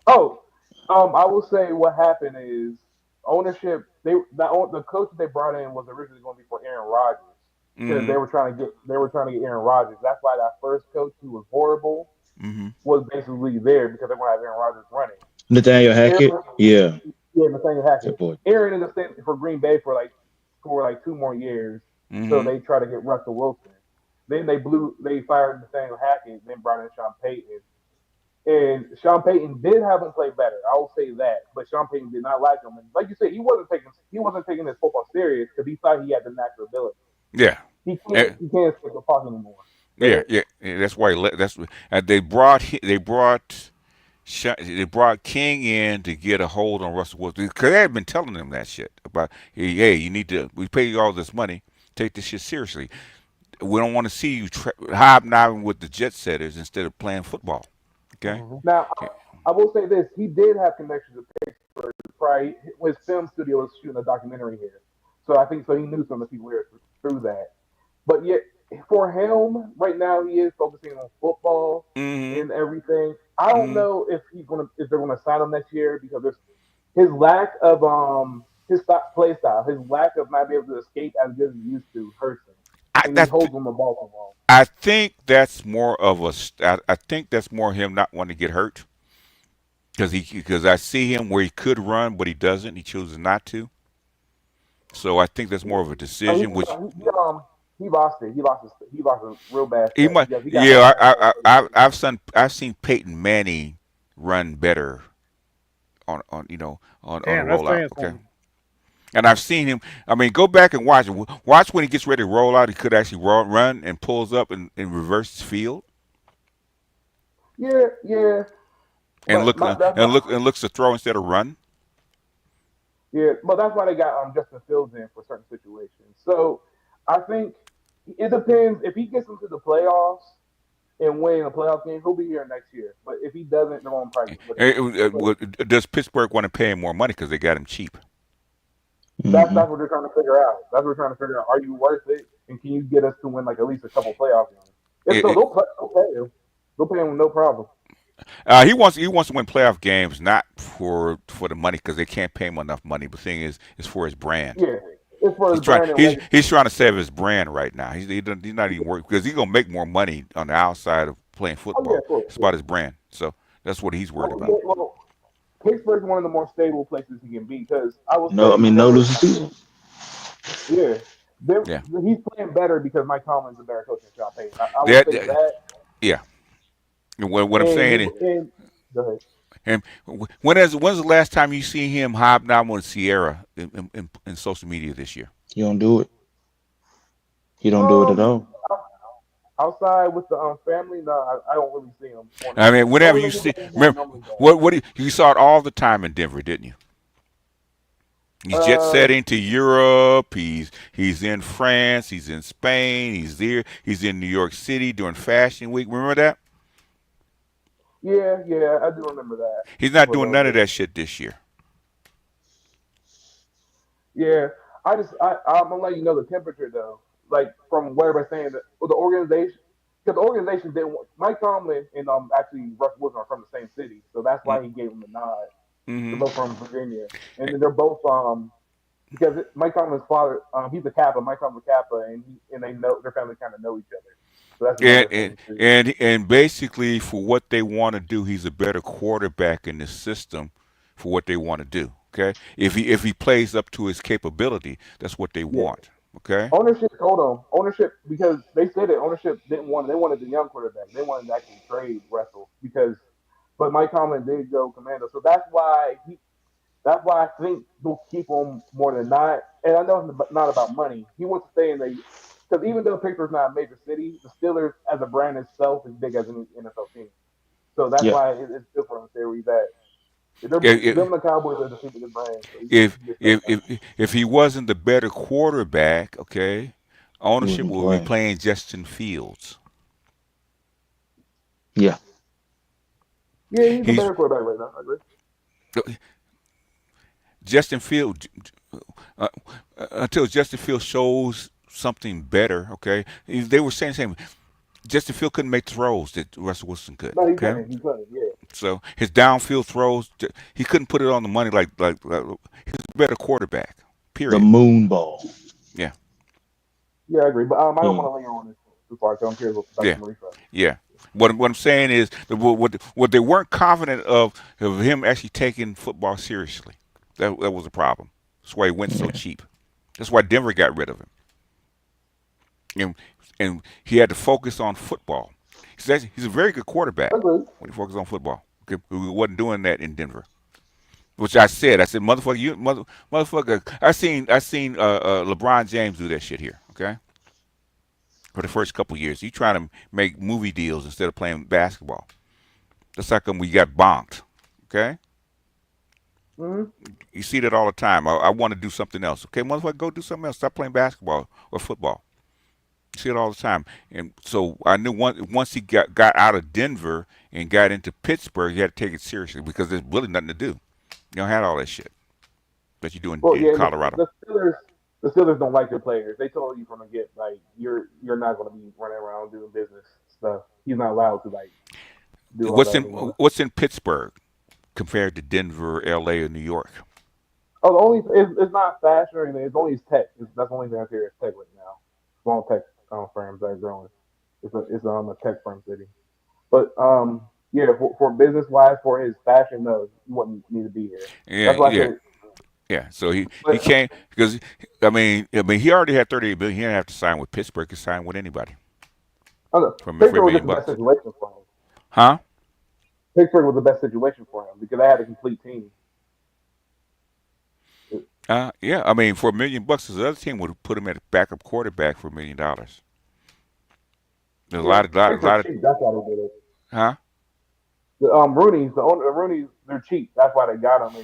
Oh, I will say what happened is ownership. The coach that they brought in was originally going to be for Aaron Rodgers because they were trying to get Aaron Rodgers. That's why that first coach who was horrible was basically there because they want to have Aaron Rodgers running. Nathaniel Hackett, Yeah, Nathaniel Hackett. Aaron ended up staying for Green Bay for 2 more years, so they try to get Russell Wilson. Then they fired Nathaniel Hackett, then brought in Sean Payton. And Sean Payton did have him play better. I will say that, but Sean Payton did not like him. And like you said, he wasn't taking his football serious because he thought he had the natural ability. Yeah, he can't stick the puck anymore. Yeah. That's why they brought King in to get a hold on Russell Wilson because they had been telling him that shit about hey, we pay you all this money, take this shit seriously. We don't want to see you hobnobbing with the jet setters instead of playing football. Okay. Now, I will say this: he did have connections with Pittsburgh. Probably his film studio was shooting a documentary here, so I think he knew some of the people here through that. But yet, for him right now, he is focusing on football and everything. I don't know if they're gonna sign him next year because there's his lack of his play style, his lack of not being able to escape as good as he used to hurts him. And he holds him the ball too long. I think that's more of him not wanting to get hurt because I see him where he could run, but he doesn't. He chooses not to. So I think that's more of a decision. He lost it. He lost it real bad. I've seen Peyton Manning run better on rollout. Okay. And I've seen him. I mean, go back and watch it. Watch when he gets ready to roll out. He could actually run and pulls up and reverses field. Yeah. And looks to throw instead of run. Yeah, but that's why they got Justin Fields in for certain situations. So I think it depends. If he gets into the playoffs and win a playoff game, he'll be here next year. But if he doesn't, they're on price. Does Pittsburgh want to pay him more money because they got him cheap? That's what they're trying to figure out. Are you worth it? And can you get us to win at least a couple playoff games? If so, they'll pay him. They'll pay him no problem. He wants to win playoff games, not for the money because they can't pay him enough money. But the thing is, it's for his brand. Yeah, it's for his brand. He's trying to save his brand right now. He's not even working because he's gonna make more money on the outside of playing football. It's about his brand, so that's what he's worried about. Well, Pittsburgh's one of the more stable places he can be because no losing season. Yeah. He's playing better because Mike Tomlin's a better coach than Sean Payton. I would say that. Yeah. What I'm saying is, go ahead. And when's the last time you see him hobnobbing with Sierra in social media this year? You don't do it. You don't do it at all. Outside with the family, no, I don't really see him. I mean, whenever you see, remember what you saw it all the time in Denver, didn't you? He's jet setting to Europe. He's in France. He's in Spain. He's there. He's in New York City during Fashion Week. Remember that? Yeah, I do remember that. He's not doing none of that shit this year. Yeah, I'm gonna let you know the temperature though. Like from what everybody's saying, the organization, because the organization didn't want Mike Tomlin and actually Russ Wilson are from the same city, so that's why he gave him the nod. They're both from Virginia, and then they're both because Mike Tomlin's father, he's a Kappa, Mike Tomlin's a Kappa, and they know their family kind of know each other. So that's and basically for what they want to do, he's a better quarterback in the system for what they want to do. Okay, if he plays up to his capability, that's what they want. Okay. Ownership told them because they said it. Ownership didn't want. They wanted the young quarterback. They wanted to actually trade Russell but Mike Tomlin did go commando. So that's why I think they'll keep him more than not. And I know it's not about money. He wants to stay in because even though Pittsburgh's not a major city, the Steelers as a brand itself is big as an NFL team. So that's why it's good for him to stay where he's at. Them the Cowboys are the super good brand. So if he wasn't the better quarterback, okay, ownership will be playing Justin Fields. Yeah. Yeah, he's a better quarterback right now. I agree. Justin Fields, until Justin Fields shows something better, okay? They were saying the same. Justin Fields couldn't make throws that Russell Wilson could. No, he okay? couldn't. He couldn't. Yeah. So his downfield throws, he couldn't put it on the money like he's a better quarterback. Period. The moon ball. Yeah. Yeah, I agree. But I don't want to linger on this too far. So I'm curious what the refresh. Yeah. What I'm saying is what they weren't confident of him actually taking football seriously. That was a problem. That's why he went so cheap. That's why Denver got rid of him. And he had to focus on football. He's a very good quarterback when he focused on football. Okay? We wasn't doing that in Denver. Which I said, motherfucker, motherfucker. I seen LeBron James do that shit here. Okay. For the first couple years, he trying to make movie deals instead of playing basketball. That's how come we got bonked. Okay. Mm-hmm. You see that all the time. I want to do something else. Okay, motherfucker, go do something else. Stop playing basketball or football. You see it all the time. And so I knew once he got out of Denver and got into Pittsburgh, he had to take it seriously because there's really nothing to do. You don't have all that shit that you do in Colorado. The Steelers don't like their players. They told you from the get, like, you're not going to be running around doing business stuff. He's not allowed to do all that. What's in Pittsburgh compared to Denver, LA, or New York? Oh, it's not fashion or anything. It's only tech. That's the only thing I hear is tech right now. Small tech firms that are growing. It's a tech firm city. But for business wise, for his fashion, no, he wouldn't need to be here. Yeah, that's why yeah. So he came because I mean he already had $38 billion. He didn't have to sign with Pittsburgh. He could sign with anybody. Pittsburgh was the best situation for him. Huh? Pittsburgh was the best situation for him because they had a complete team. Yeah. I mean, for $1 million, the other team would have put him at a backup quarterback for $1 million. There's a lot of. That's why they did it. Huh? The Rooney's, they're cheap. That's why they got him.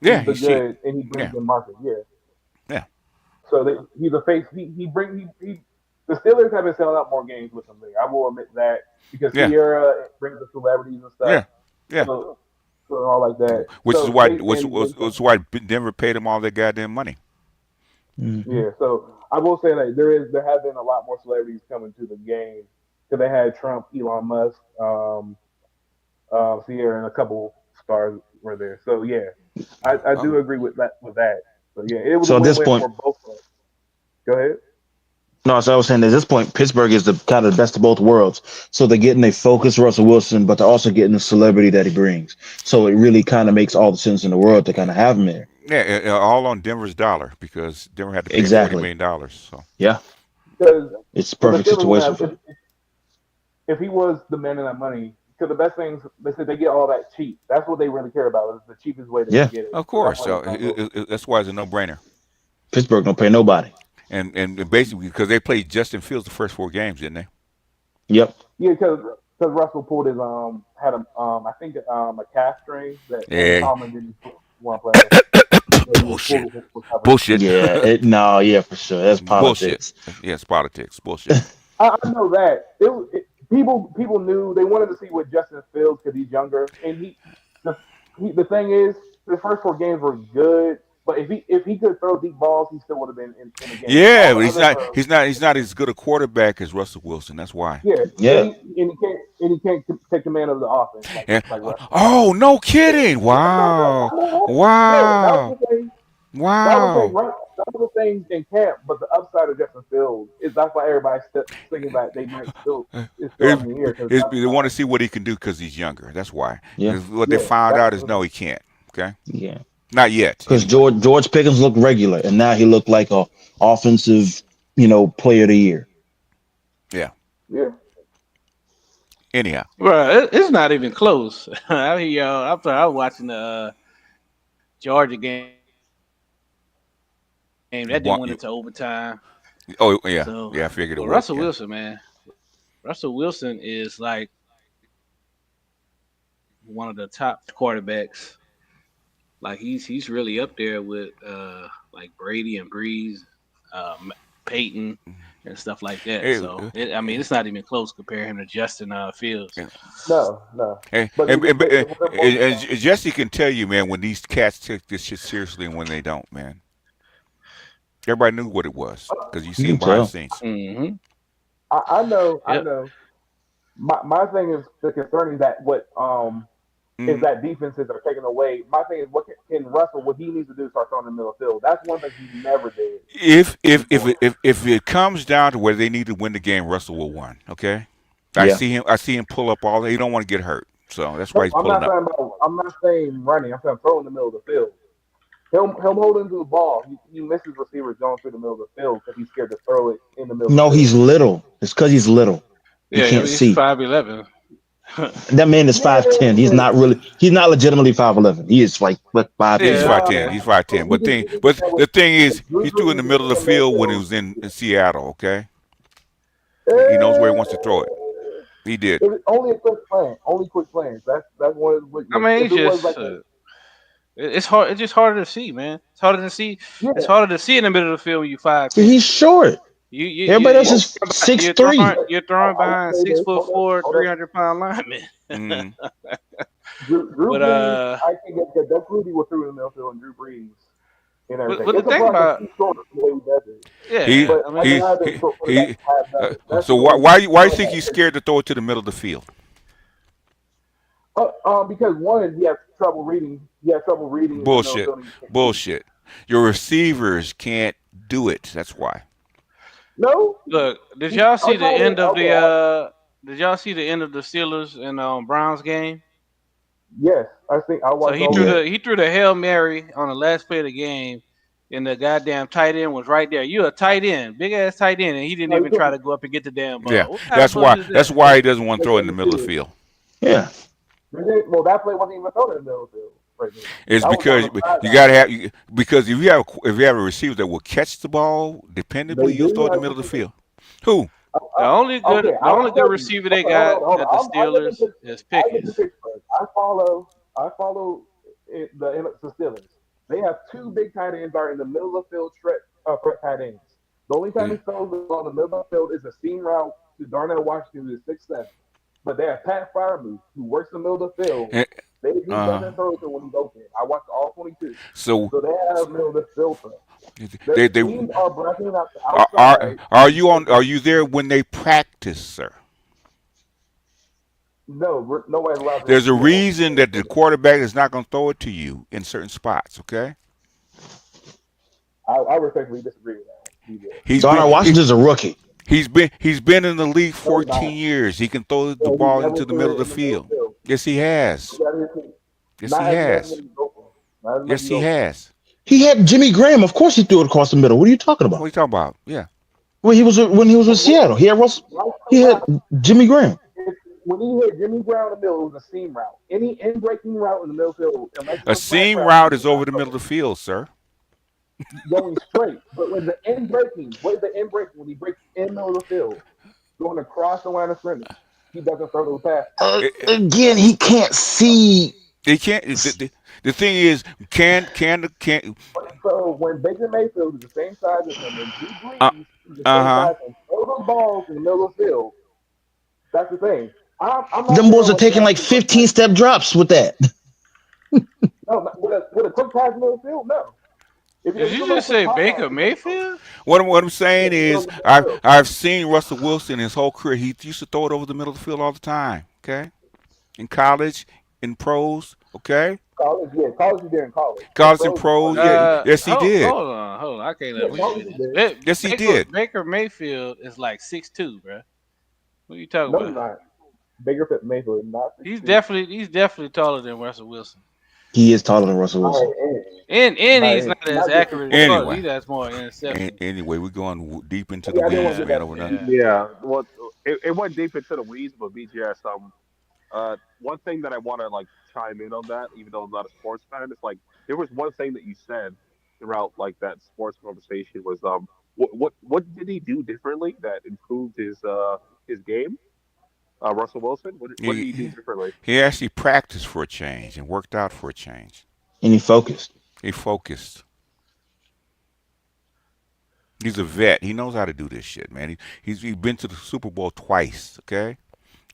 And he's good, and he brings in market. Yeah. So he's a face. The Steelers have been selling out more games with him there. I will admit that because Sierra brings the celebrities and stuff. Yeah. So all like that. Which is why Denver paid him all their goddamn money. Mm-hmm. Yeah. So I will say that there have been a lot more celebrities coming to the game because they had Trump, Elon Musk, Sierra, and a couple stars were there. So yeah, I do agree with that. So yeah, it was so a at this win-win point, for both of them. Go ahead. No, so I was saying at this point, Pittsburgh is the kind of the best of both worlds. So they're getting a focused Russell Wilson, but they're also getting the celebrity that he brings. So it really kind of makes all the sense in the world to kind of have him there. Yeah, all on Denver's dollar because Denver had to pay $40 million. So yeah, it's a perfect situation for him. If he was demanding that money, to the best things. They said they get all that cheap. That's what they really care about. Is the cheapest way to get it. Of course. So that's why it's a no-brainer. Pittsburgh don't pay nobody. And basically because they played Justin Fields the first 4 games, didn't they? Yep. Yeah, because Russell pulled his had a I think a calf strain that Tomlin didn't want to play. Bullshit. Yeah, for sure. That's politics. Bullshit. Yeah, it's politics. Bullshit. I know that. People knew they wanted to see what Justin Fields because he's younger, and the thing is, the first 4 games were good. But if he could throw deep balls, he still would have been in the game. Yeah, but he's not as good a quarterback as Russell Wilson. That's why. Yeah. And he can't take command of the offense. Oh, no kidding! Wow. That was the thing in camp, but the upside of Justin Fields is that's why everybody's thinking that they might still. They want to see what he can do because he's younger. That's why. Yeah. What they found out is no, he can't. Okay. Yeah. Not yet. Because George Pickens looked regular, and now he looked like a offensive, player of the year. Yeah. Yeah. Anyhow. Bro, it's not even close. I mean, I was watching the Georgia game. That didn't went into overtime. Oh, yeah. So, I figured it was. Russell Wilson, man. Russell Wilson is like one of the top quarterbacks. Like he's really up there with like Brady and Breeze, Peyton, and stuff like that. It's not even close comparing him to Justin Fields. No. And Jesse can tell you, man, when these cats take this shit seriously and when they don't, man. Everybody knew what it was because you see it behind the scenes. Mm-hmm. I know. My thing is the concern is that what is that defenses are taking away. My thing is what he needs to do is start throwing in the middle of the field. That's one thing he never did. If it comes down to where they need to win the game, Russell will win. Okay, I see him pull up all. He don't want to get hurt, so that's why he's pulling up. I'm not saying running. I'm saying throw in the middle of the field. He'll hold into the ball. He misses receivers going through the middle of the field because he's scared to throw it in the middle. No, he's little. It's because he's little. He can't see. 5'11". That man is 5'10". He's not legitimately 5'11". He is like 5'10". He's 5'10". He's 5'10". But the thing is, he threw in the middle of the field when he was in Seattle. Okay, he knows where he wants to throw it. He did. Only a quick plan. Only quick plans. That's one of the. I mean, it's hard. It's just harder to see, man. It's harder to see. Yeah. It's harder to see in the middle of the field when you're 5'10". He's short. Everybody else is 6'3". You're throwing behind 6'4", 300-pound linemen. Drew Brees, I think that Doug Flutie was through in the middle field and Drew Brees and everything. But the thing about so why do you think he's scared to throw it to the middle of the field? Because one, he has trouble reading. Bullshit. Your receivers can't do it. That's why. No. Look, did y'all see the end of the Steelers and Browns game? Yes, I think I watched. So he threw the Hail Mary on the last play of the game, and the goddamn tight end was right there. You a tight end, big ass tight end, and he didn't even try to go up and get the damn ball. Yeah, that's why he doesn't want to throw it in the middle of the field. Yeah. Well, that play wasn't even thrown in the middle of the field. It's because you gotta have because if you have a receiver that will catch the ball dependably, you'll throw it in the middle of the field. Who? The only good receiver they got at the Steelers is Pickens. I follow the Steelers. They have 2 big tight ends are in the middle of the field threat tight ends. The only time he throws on the middle of the field is a seam route to Darnell Washington, who is 6'7". But they have Pat Freiermuth, who works in the middle of the field. He doesn't throw it when he's open. I watched all 22. So they have middle of the field threat. Teams are breaking out the outside. Are you there when they practice, sir? No, nobody's allowed. There's a reason that the quarterback is not going to throw it to you in certain spots. Okay. I respectfully disagree with that. Darnell Washington's a rookie. He's been in the league 14 years. He can throw the ball into the middle of the field. Yes, he has. Yes, he has. He had Jimmy Graham. Of course, he threw it across the middle. What are you talking about? What are you talking about? Yeah. When he was with Seattle, he had Jimmy Graham. when you hit Jimmy Brown in the middle, it was a seam route. Any in-breaking route in the middle field. A seam route is over the middle of the field, sir. Going straight. But when the in-breaking, what is the in-breaking? When he breaks in the middle of the field, going across the line of scrimmage, he doesn't throw those passes. Again, he can't see. He can't. The thing is, can. So when Baker Mayfield is the same size as him, and Drew Brees is the same size and throw those balls in the middle of the field, that's the thing. Them boys are taking like 15-step drops with that. No, with a quick pass in the middle of the field, no. Did you just say Baker Mayfield? What I'm saying is, I've seen Russell Wilson his whole career. He used to throw it over the middle of the field all the time. Okay, in college, in pros. Okay. College he did in college. College and pros, yes, he did. Hold on. I can't let you. Yes, he did. Baker Mayfield is like 6'2", bro. What are you talking about? Not. Baker Mayfield is not 6'2". He's definitely taller than Russell Wilson. He is taller than Russell Wilson. And he's not as accurate. Anyway, he does more interceptions. Anyway, we're going deep into the weeds, man. Over nothing. Yeah, well, it went deep into the weeds, but BGS. One thing that I want to chime in on that, even though I'm not a sports fan, it's there was one thing that you said throughout that sports conversation was what did he do differently that improved his game? Russell Wilson, what did he do differently? He actually practiced for a change and worked out for a change. And he focused. He's a vet. He knows how to do this shit, man. He's been to the Super Bowl twice, okay?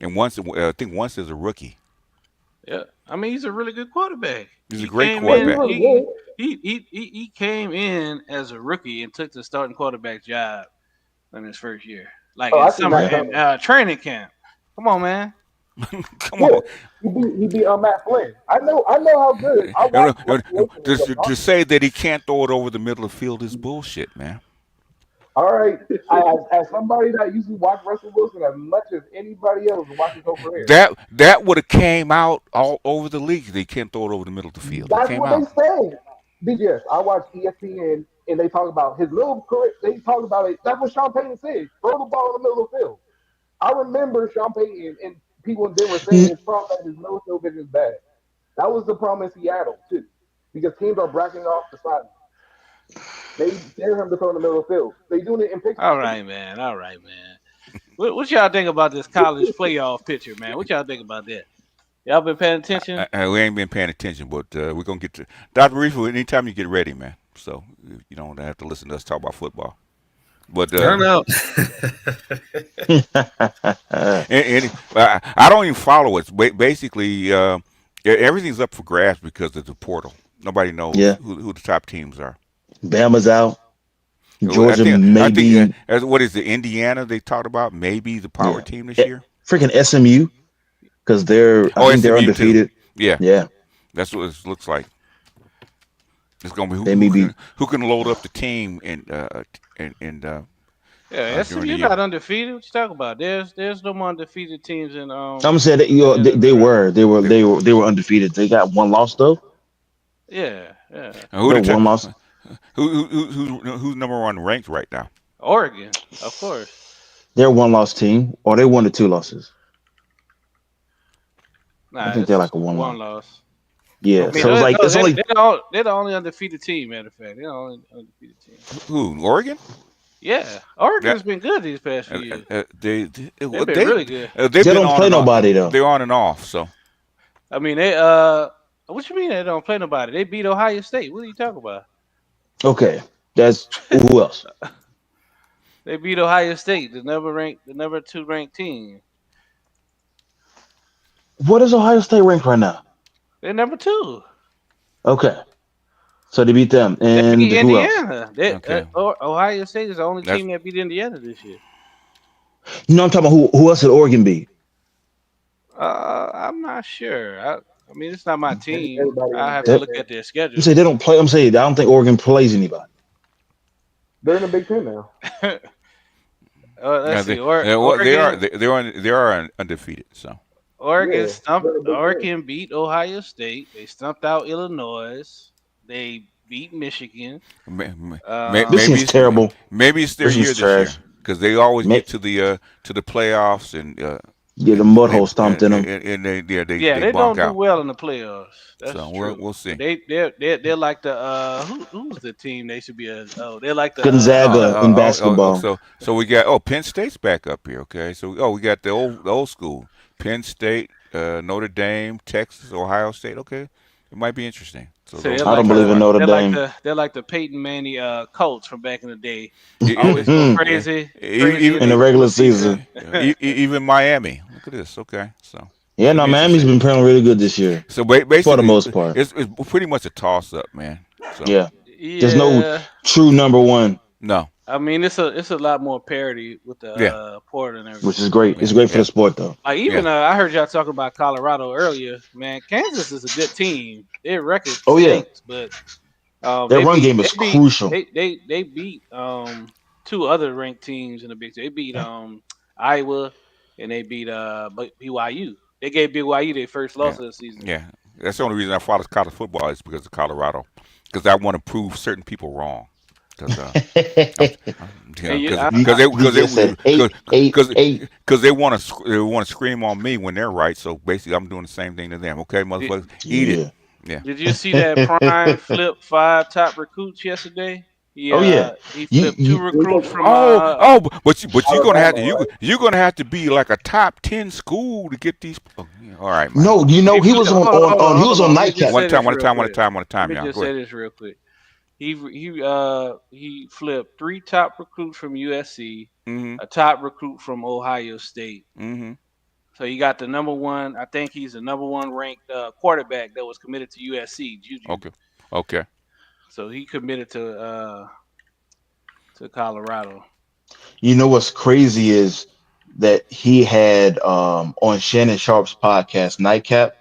And once, I think once as a rookie. Yeah, I mean he's a really good quarterback. He's a great quarterback. He came in as a rookie and took the starting quarterback job in his first year, in summer training camp. Come on, man. Come on. He beat Matt Flynn. I know how good. To say that he can't throw it over the middle of the field is bullshit, man. All right, as somebody that usually watch Russell Wilson as much as anybody else watches over there. That would have came out all over the league. They can't throw it over the middle of the field. That's what they say. BGS, I watch ESPN and they talk about his little career. They talk about it. That's what Sean Payton said. Throw the ball in the middle of the field. I remember Sean Payton and people in Denver saying his problem is his middle field vision is bad. That was the problem in Seattle too, because teams are bracketing off the side. They dare him to throw in the middle of the field. They doing it in pictures. All right, man. What y'all think about this college playoff picture, man? What y'all think about that? Y'all been paying attention? We ain't been paying attention, but we're gonna get to Dr. Reefer anytime you get ready, man. So you don't have to listen to us talk about football. But I don't know. I don't even follow it. Basically, everything's up for grabs because of the portal. Nobody knows who the top teams are. Bama's out. Georgia maybe. What is it? Indiana? They talked about maybe the power team this year. Freaking SMU, because they're undefeated. Too. Yeah. That's what it looks like. It's gonna be who can load up the team and SMU not undefeated. What you talking about? There's no more undefeated teams in. I'm saying that they were undefeated. They got one loss though. Yeah. One loss. Who's number one ranked right now? Oregon, of course. They're one loss team, or they 1 or 2 losses. I think they're like a one loss. Yeah, so it's only they're the only undefeated team. Matter of fact, they're the only undefeated team. Who? Oregon? Yeah, Oregon's been good these past few years. They've been really good. They don't play nobody though. They're on and off. So, I mean, they what you mean they don't play nobody? They beat Ohio State. What are you talking about? Okay, that's who else? They beat Ohio State, the number 2 ranked team. What is Ohio State ranked right now? They're number 2. Okay, so they beat them, and they beat who Indiana. else? Ohio State is the only team that beat Indiana this year. No, I'm talking about who else did Oregon beat? I'm not sure. I mean, it's not my team. I have to look at their schedule. You say they don't play. I'm saying I don't think Oregon plays anybody. They're in the Big Ten now. Let's see. They are undefeated. So Oregon beat Ohio State. They stumped out Illinois. They beat Michigan. Michigan's terrible. Maybe it's their year this year because they always get to the playoffs and Get the mud hole stomped in them. And they don't bunk do out. well in the playoffs. That's So true. we'll see. They're like the who's the team they should be they're like the Gonzaga in basketball. So we got Penn State's back up here. Okay, so we got the old school Penn State, Notre Dame, Texas, Ohio State. Okay, it might be interesting. So I don't believe in Notre Dame. They're like the Peyton Manning Colts from back in the day. Always go crazy in the regular season. Even Miami. Look at this. Okay, so. Yeah, no, Miami's been playing really good this year. So basically, for the most part, it's pretty much a toss-up, man. So. Yeah, there's no true number one. No, I mean it's a lot more parity with the Portland and everything. Which is great. It's great for the sport, though. Like even I heard y'all talking about Colorado earlier. Man, Kansas is a good team. Their record stinks, but their run game is crucial. They beat 2 other ranked teams in the Big 10. They beat Iowa and they beat BYU. They gave BYU their first loss of the season. Yeah, that's the only reason I follow college football is because of Colorado, because I want to prove certain people wrong. Because they want to scream on me when they're right. So basically, I'm doing the same thing to them. Okay, motherfuckers, eat it. Yeah. Did you see that Prime flip 5 top recruits yesterday? He flipped 2 recruits from. But you're gonna have to be like a top 10 school to get these. All right, man. No, he was on Nightcap. One time, Let me y'all. just say this real quick. He flipped 3 top recruits from USC, a top recruit from Ohio State. Mm-hmm. So you got the number one. I think he's the number 1 ranked quarterback that was committed to USC. Juju. Okay. So he committed to Colorado. You know what's crazy is that he had on Shannon Sharp's podcast Nightcap,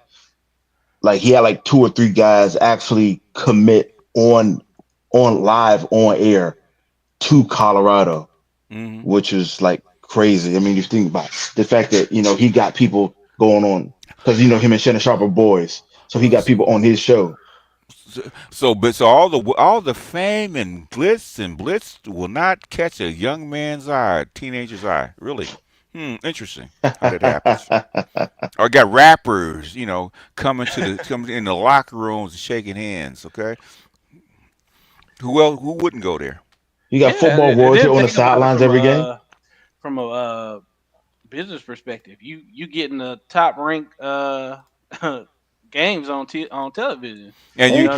like he had like 2 or 3 guys actually commit on live on air to Colorado, which is like crazy. I mean, you think about the fact that he got people going on because him and Shannon Sharp are boys, so he got people on his show. So all the fame and glitz and blitz will not catch a young man's eye, teenager's eye. Really? Interesting how that happens. Or got rappers, coming in the locker rooms and shaking hands. Okay. Who wouldn't go there? You got football warriors on the sidelines every game. From a business perspective, you getting the top ranked games on television, and you're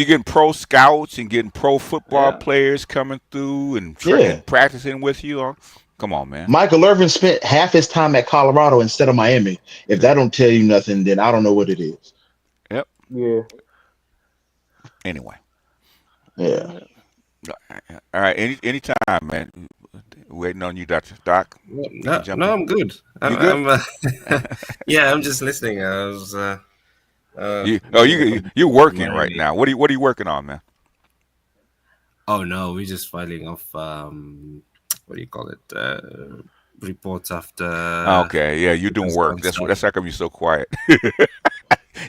getting pro scouts and getting pro football players coming through and practicing with you. Come on, man. Michael Irvin spent half his time at Colorado instead of Miami. If that don't tell you nothing, then I don't know what it is. Yep. Yeah. Anyway. Yeah. All right. Anytime, man. Waiting on you, Doc. No, I'm good. You good? Yeah, I'm just listening. I was. You're working right now. What are you working on, man? Oh no, we're just filing off. What do you call it? Reports after. Okay, yeah, you're doing work. That's how come you're so quiet.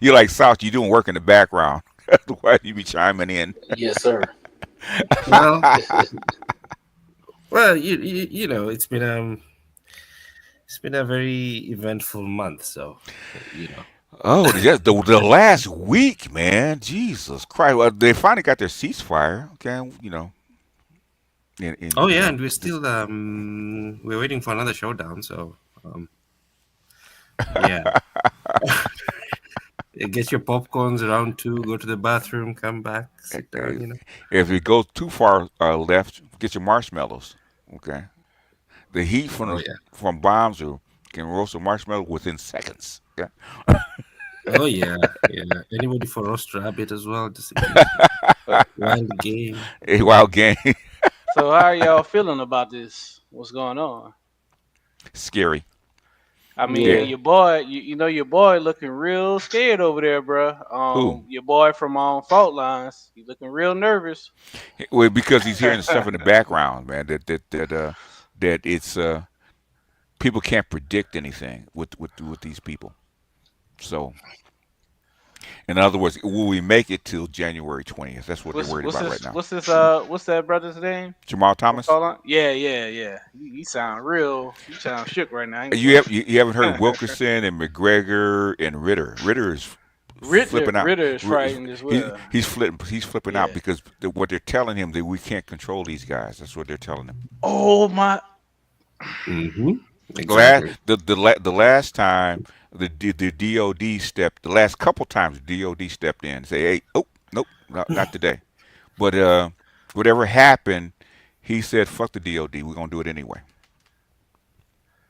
You're like South. You're doing work in the background. Why do you be chiming in? Yes, sir. Well, you know, it's been a very eventful month, so Oh, the last week, man. Jesus Christ! Well, they finally got their ceasefire. Okay, and we're still we're waiting for another showdown. So yeah. Get your popcorns around 2, go to the bathroom, come back, sit down, If it goes too far left, get your marshmallows, okay? The heat from bombs can roast a marshmallow within seconds, okay? Oh, yeah. Anybody for roast rabbit as well? Just wild game. A wild game. So how are y'all feeling about this? What's going on? Scary. I mean, your boy, your boy looking real scared over there, bro. Who? Your boy from Fault Lines, he's looking real nervous. Well, because he's hearing stuff in the background, man. That it's people can't predict anything with these people. So In other words, will we make it till January 20th? That's what they're worried about right now. What's that brother's name? Jamal Thomas? Yeah. You sound shook right now. You haven't heard Wilkerson and McGregor and Ritter. Ritter is flipping out. Ritter is frightened as well. He's flipping out because what they're telling him that we can't control these guys. That's what they're telling him. Oh my. Mm-hmm. Exactly. The last time the DOD stepped, the last couple times the DOD stepped in and say, hey, nope, not today. But whatever happened, he said, fuck the DOD, we're gonna do it anyway.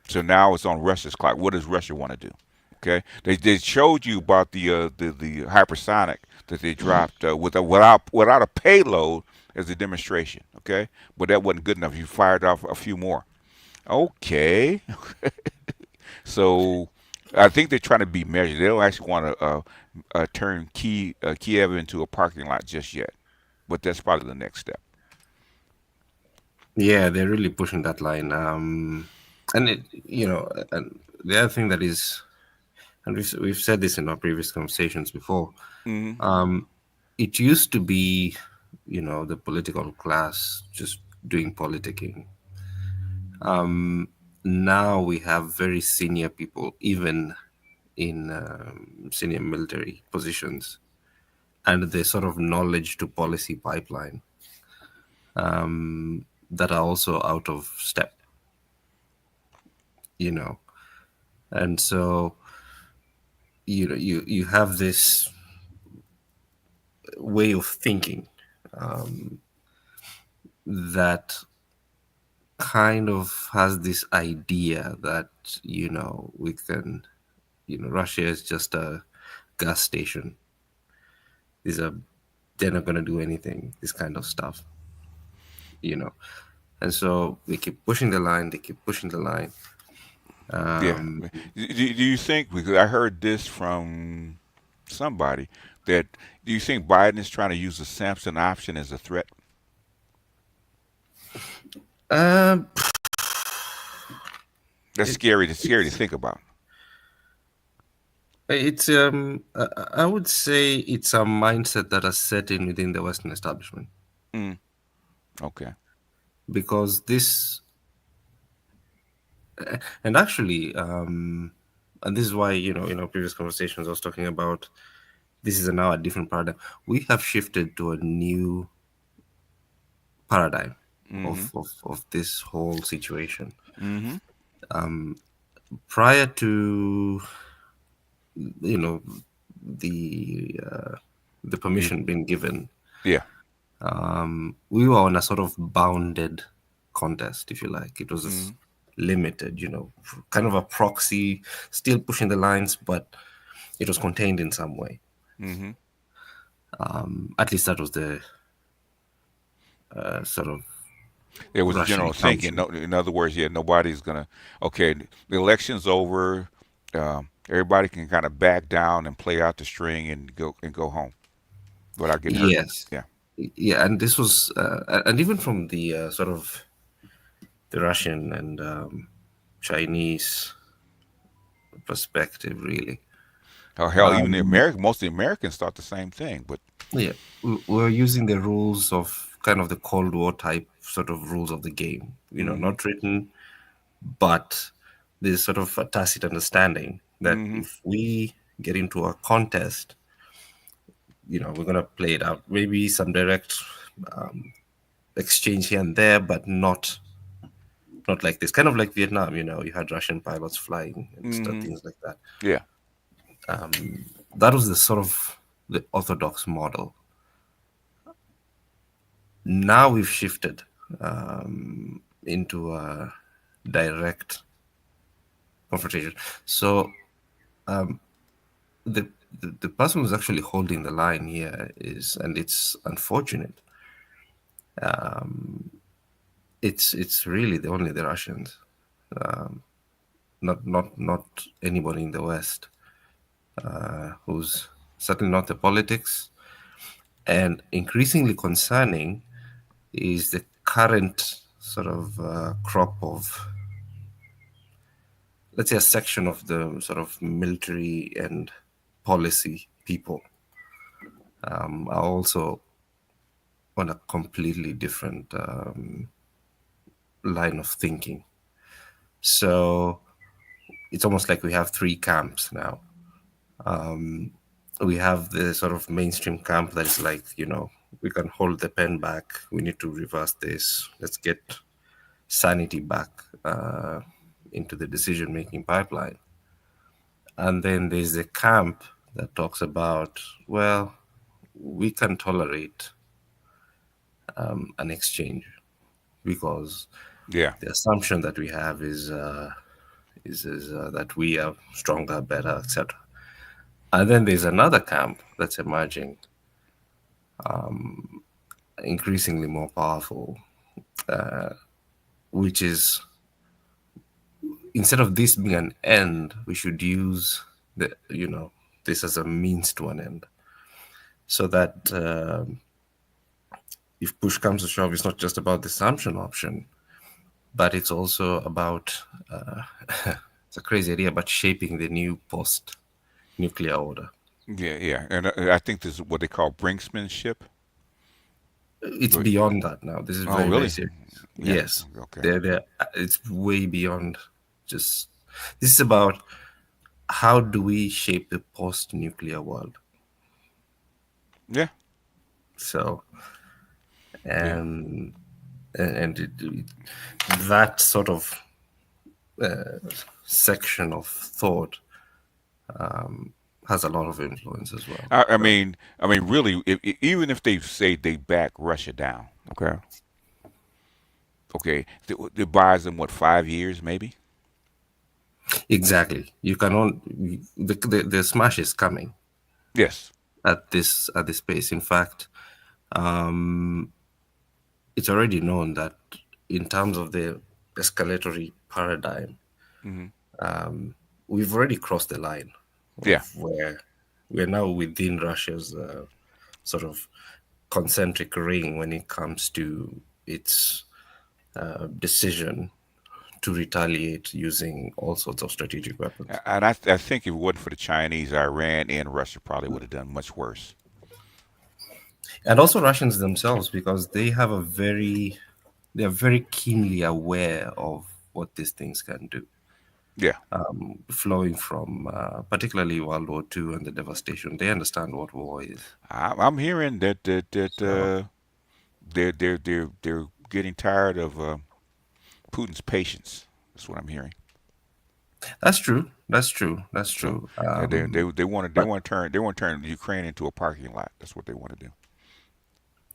So now it's on Russia's clock. What does Russia want to do? Okay, they showed you about the hypersonic that they dropped without a payload as a demonstration. Okay, but that wasn't good enough. You fired off a few more. Okay, so I think they're trying to be measured. They don't actually want to turn Kiev into a parking lot just yet, but that's probably the next step. Yeah, they're really pushing that line. And and the other thing that is, and we've said this in our previous conversations before, it used to be, the political class just doing politicking. Now we have very senior people, even in senior military positions, and the sort of knowledge to policy pipeline that are also out of step. And so you have this way of thinking that kind of has this idea that we can, Russia is just a gas station. They're not going to do anything, this kind of stuff, and so they keep pushing the line. Yeah. Do you think, because I heard this from somebody, do you think Biden is trying to use the Samson option as a threat? That's scary to think about. It's I would say it's a mindset that is set in within the Western establishment. Okay. Because this, and actually, and this is why, in our previous conversations, I was talking about this is now a different paradigm. We have shifted to a new paradigm of this whole situation. Prior to, the permission being given. Yeah. We were on a sort of bounded contest, if you like. It was limited, kind of a proxy, still pushing the lines, but it was contained in some way. At least that was the sort of. It was Russian general thinking. No, in other words, nobody's gonna. Okay, the election's over. Everybody can kind of back down and play out the string and go home without getting hurt. Yes. Yeah, and this was, and even from the sort of the Russian and Chinese perspective, really. Oh hell, even the American, most of the Americans thought the same thing, but yeah, we're using the rules of kind of the Cold War type sort of rules of the game. Not written, but there's sort of a tacit understanding that if we get into a contest, we're going to play it out. Maybe some direct exchange here and there, but not like this. Kind of like Vietnam, you had Russian pilots flying and stuff, things like that. Yeah. That was the sort of the orthodox model. Now we've shifted into a direct confrontation. So the person who's actually holding the line here and it's unfortunate. It's really only the Russians, not anybody in the West, who's certainly not the politics. And increasingly concerning is the current sort of crop of, let's say, a section of the sort of military and policy people are also on a completely different line of thinking. So it's almost like we have three camps now. We have the sort of mainstream camp that is like, we can hold the pen back. We need to reverse this. Let's get sanity back into the decision-making pipeline. And then there's the camp that talks about, well, we can tolerate an exchange because the assumption that we have is that we are stronger, better, etc. And then there's another camp that's emerging, increasingly more powerful, which is, instead of this being an end, we should use this as a means to an end, so that if push comes to shove, it's not just about the assumption option, but it's also about it's a crazy idea, but shaping the new post-nuclear order. Yeah, and I think this is what they call brinksmanship. It's beyond that now. This is very, really? very serious. Yeah. Yes, Okay. It's way beyond just. This is about how do we shape the post-nuclear world. Yeah. So, that sort of section of thought has a lot of influence as well. I mean, really, even if they say they back Russia down, it buys them what, 5 years maybe? Exactly. You can the smash is coming. Yes. At this pace. In fact, it's already known that in terms of the escalatory paradigm, we've already crossed the line. Where we're now within Russia's sort of concentric ring when it comes to its decision to retaliate using all sorts of strategic weapons. And I think if it wasn't for the Chinese, Iran and Russia probably would have done much worse. And also Russians themselves, because they are very keenly aware of what these things can do. Yeah. Flowing from particularly World War II and the devastation, they understand what war is. I'm hearing that they're getting tired of Putin's patience. That's what I'm hearing. That's true. They want to turn Ukraine into a parking lot. That's what they want to do.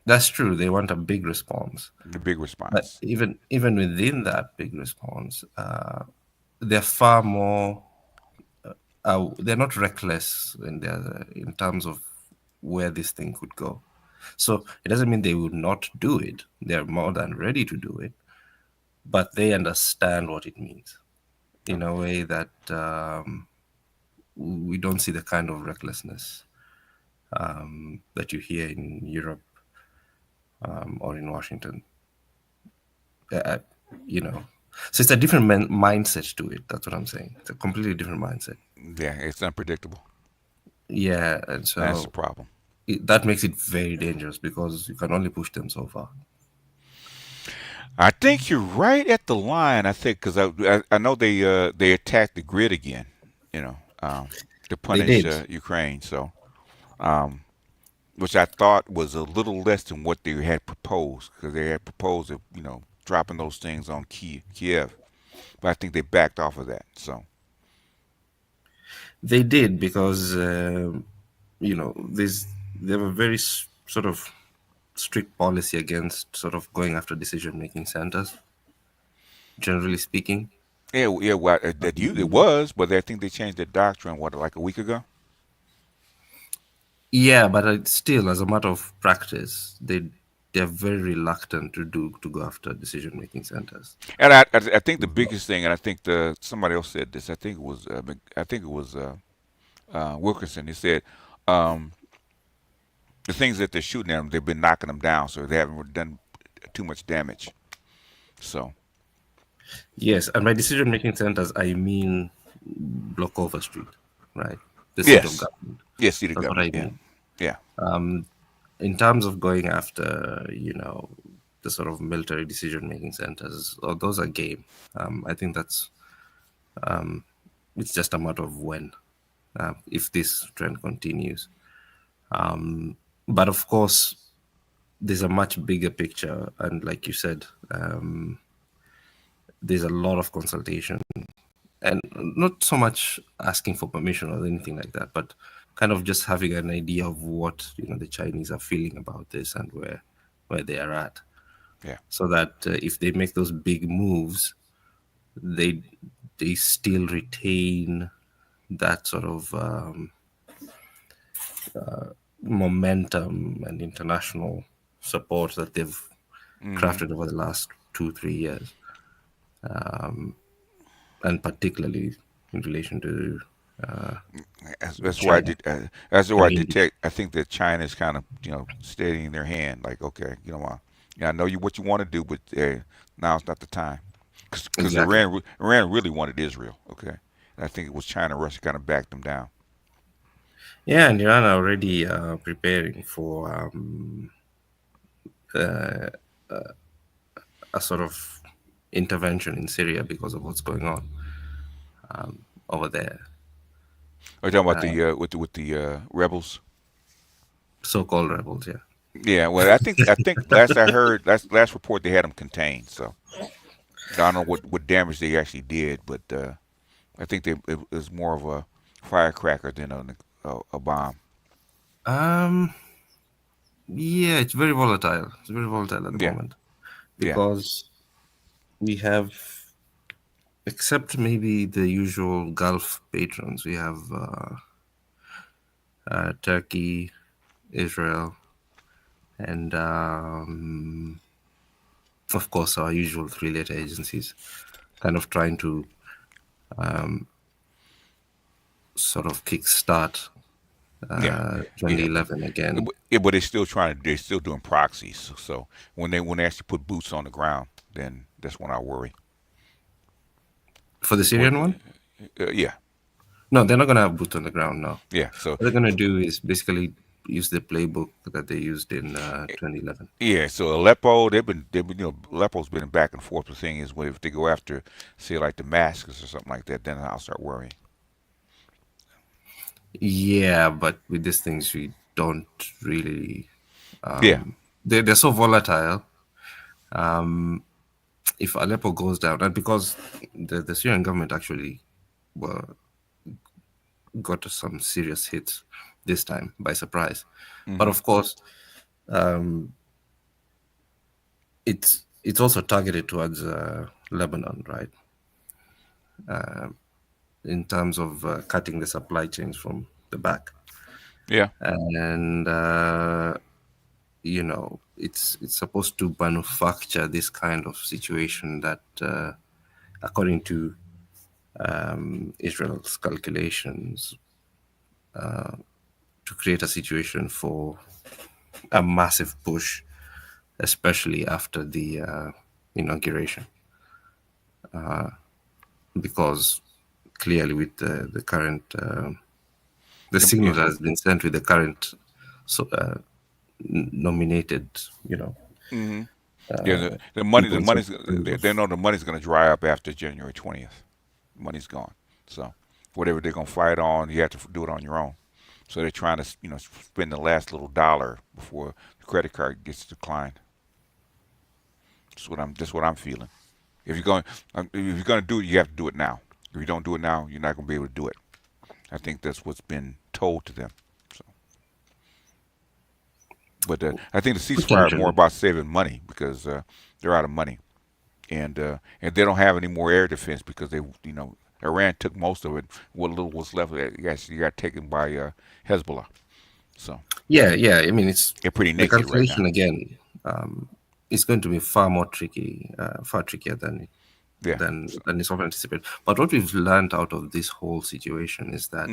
That's true. They want a big response. The big response. But even within that big response, they're far more. They're not reckless in terms of where this thing could go. So it doesn't mean they would not do it. They're more than ready to do it, but they understand what it means in a way that we don't see the kind of recklessness that you hear in Europe or in Washington. So it's a different mindset to it. That's what I'm saying. It's a completely different mindset. Yeah, it's unpredictable. Yeah, and so that's the problem. That makes it very dangerous because you can only push them so far. I think you're right at the line. I think because I know they attacked the grid again. To punish Ukraine. So, which I thought was a little less than what they had proposed, because they had proposed dropping those things on Kiev, but I think they backed off of that. So they did because they have a very sort of strict policy against sort of going after decision-making centers, generally speaking. Yeah. Well, it was, but I think they changed their doctrine like a week ago. Yeah, but still, as a matter of practice, they're very reluctant to go after decision-making centers. And I think the biggest thing, and I think somebody else said this. I think it was Wilkerson. He said the things that they're shooting at them, they've been knocking them down, so they haven't done too much damage. So. Yes, and by decision-making centers, I mean Blackova Street, right? the seat of government. Yes, seat of That's government. what I mean. Yeah. In terms of going after, the sort of military decision-making centers, those are game. I think that's it's just a matter of when, if this trend continues. But of course, there's a much bigger picture, and like you said, there's a lot of consultation, and not so much asking for permission or anything like that, but kind of just having an idea of what the Chinese are feeling about this and where they are at. Yeah. So that if they make those big moves, they still retain that sort of momentum and international support that they've crafted over the last 2-3 years, and particularly in relation to. That's why I detect. I think that China is kind of steadying their hand, like, okay, I know what you want to do, but now it's not the time, because Iran really wanted Israel. Okay, and I think it was China and Russia kind of backed them down. Yeah, and Iran are already preparing for a sort of intervention in Syria because of what's going on over there. Are you talking about with the rebels? So-called rebels, yeah. Yeah, well, I think last I heard, last report, they had them contained. So I don't know what damage they actually did, but I think it was more of a firecracker than a bomb. Yeah, it's very volatile. It's very volatile at the moment because we have, except maybe the usual Gulf patrons, we have Turkey, Israel, and of course our usual three-letter agencies kind of trying to sort of kickstart 2011 again. Yeah, but they're still doing proxies. So when they actually put boots on the ground, then that's when I worry. For the Syrian one? Yeah. No, they're not going to have boots on the ground, no. Yeah, so... What they're going to do is basically use the playbook that they used in 2011. Yeah, so Aleppo, they've been Aleppo's been back and forth. The thing is, if they go after, say, like Damascus or something like that, then I'll start worrying. Yeah, but with these things, we don't really... They're so volatile. If Aleppo goes down, and because the Syrian government actually got some serious hits this time by surprise, but of course, it's also targeted towards Lebanon, right? In terms of cutting the supply chains from the back. Yeah, and it's supposed to manufacture this kind of situation that, according to Israel's calculations, to create a situation for a massive push, especially after the inauguration, because clearly with the current the signal that has been sent with the current nominated, the money's they know the money's going to dry up after January 20th. Money's gone, so whatever they're going to fight on, you have to do it on your own. So they're trying to spend the last little dollar before the credit card gets declined. That's what I'm feeling. If you're going to do it, you have to do it now. If you don't do it now, you're not going to be able to do it. I think that's what's been told to them. So, but I think the ceasefire is more about saving money because they're out of money, and they don't have any more air defense because Iran took most of it. What little was left, you got taken by Hezbollah. So yeah. I mean, they're pretty naked the calculation right now. Again. It's going to be far trickier than is often anticipated. But what we've learned out of this whole situation is that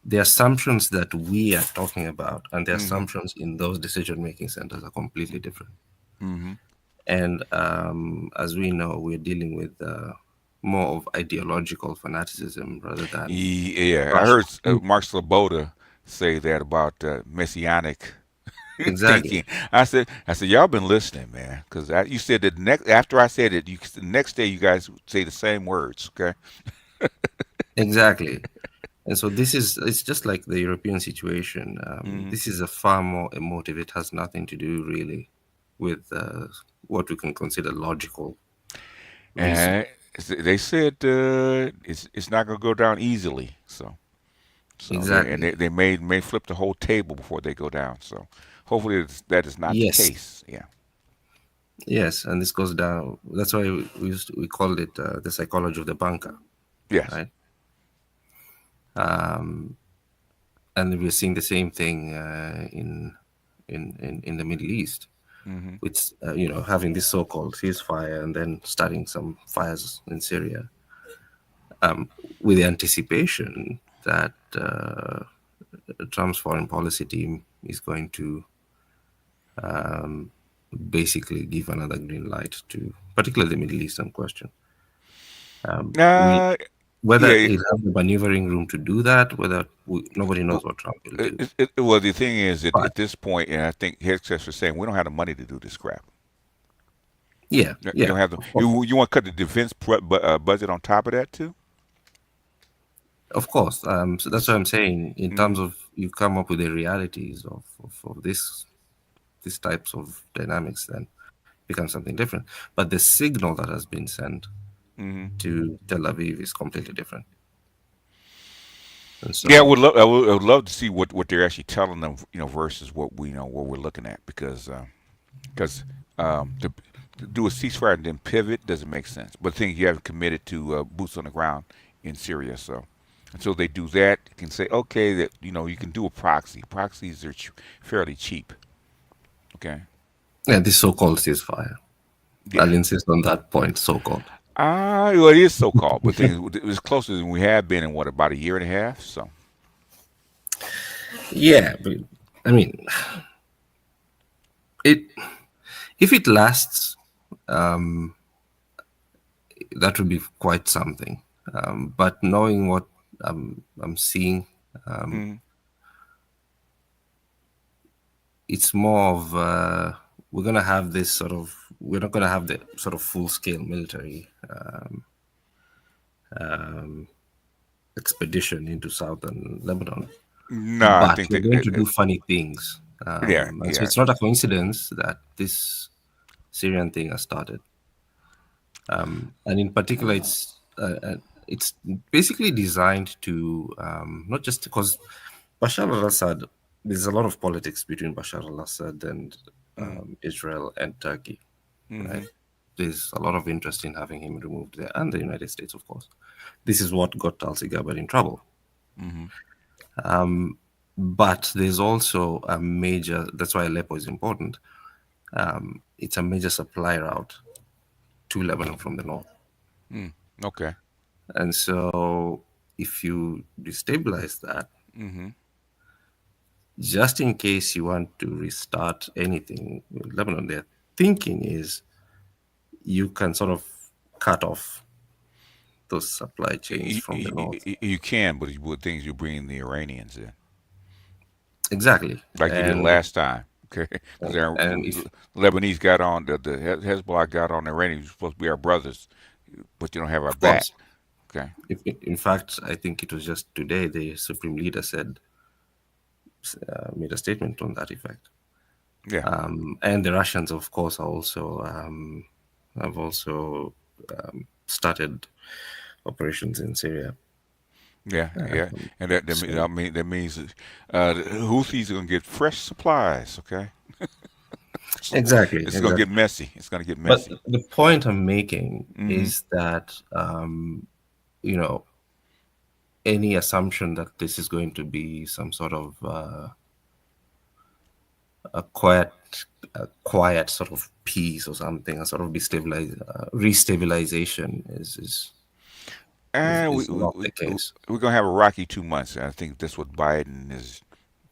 the assumptions that we are talking about and the assumptions in those decision-making centers are completely different. And as we know, we're dealing with more of ideological fanaticism rather than. Yeah, I heard Mark Sloboda say that about messianic Exactly. thinking. I said, y'all been listening, man, because you said that after I said it, the next day you guys say the same words, okay? Exactly. And so it's just like the European situation. This is a far more emotive. It has nothing to do really with what we can consider logical reason. They said it's not going to go down easily. So exactly. They may flip the whole table before they go down. So hopefully that is not the case. Yeah. Yes, and this goes down. That's why we called it the psychology of the bunker. Yes. Right. And we're seeing the same thing in the Middle East, with having this so-called ceasefire and then starting some fires in Syria, with the anticipation that Trump's foreign policy team is going to basically give another green light to particularly the Middle Eastern question. Whether it has the maneuvering room to do that, nobody knows what Trump will do. Well, the thing is that at this point, and I think Hegseth was saying, we don't have the money to do this crap. Yeah, you don't have you want to cut the defense budget on top of that too? Of course. So that's what I'm saying. In terms of you come up with the realities of these types of dynamics, then becomes something different. But the signal that has been sent to Tel Aviv is completely different. So, yeah, I would love to see what they're actually telling them, versus what we know, what we're looking at, because to do a ceasefire and then pivot doesn't make sense. But I think you have committed to boots on the ground in Syria, so until they do that, you can say okay that you can do a proxy. Proxies are fairly cheap. Okay. Yeah, this so-called ceasefire. Yeah. I'll insist on that point. So-called. Well, it is so-called, but it was closer than we have been in about a year and a half. So. Yeah, but I mean, if it lasts, that would be quite something. But knowing what I'm seeing, it's more of we're not going to have the sort of full-scale military expedition into southern Lebanon. No, but I think they're going to do funny things. So it's not a coincidence that this Syrian thing has started. And in particular, it's basically designed to not just because Bashar al-Assad, there's a lot of politics between Bashar al-Assad and Israel and Turkey. Right? There's a lot of interest in having him removed there, and the United States, of course. This is what got Tulsi Gabbard in trouble. But there's also a major, that's why Aleppo is important. It's a major supply route to Lebanon from the north. Okay. And so if you destabilize that, just in case you want to restart anything in Lebanon, their thinking is you can sort of cut off those supply chains from the north. You can, but with things you bring the Iranians in. Exactly. Like you did last time. Okay. And Lebanese got on, the Hezbollah got on the Iranians, supposed to be our brothers, but you don't have our back. Okay. In fact, I think it was just today the Supreme Leader made a statement on that effect. Yeah. And the Russians, of course, are also have started operations in Syria. Yeah, and that means the Houthis are going to get fresh supplies. Okay. Exactly. It's going to get messy. It's going to get messy. But the point I'm making is that any assumption that this is going to be some sort of a quiet sort of peace or something, a sort of restabilization is not the case. We're going to have a rocky 2 months. And I think that's what Biden is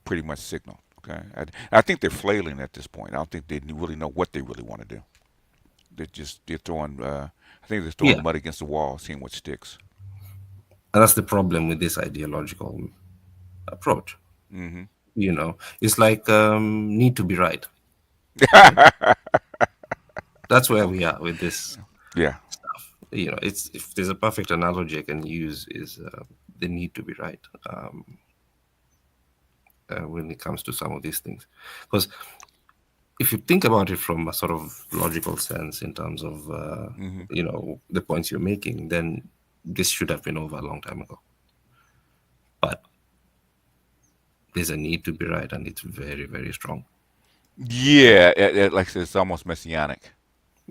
pretty much signaled. Okay, I think they're flailing at this point. I don't think they really know what they really want to do. they're throwing. I think they're throwing mud against the wall, seeing what sticks. And that's the problem with this ideological approach. Mm-hmm. You know, it's like need to be right. That's where we are with this stuff. You know, it's if there's a perfect analogy I can use is the need to be right when it comes to some of these things. Because if you think about it from a sort of logical sense in terms of you know, the points you're making, then this should have been over a long time ago. But there's a need to be right, and it's very, very strong. Yeah, like I said, it's almost messianic.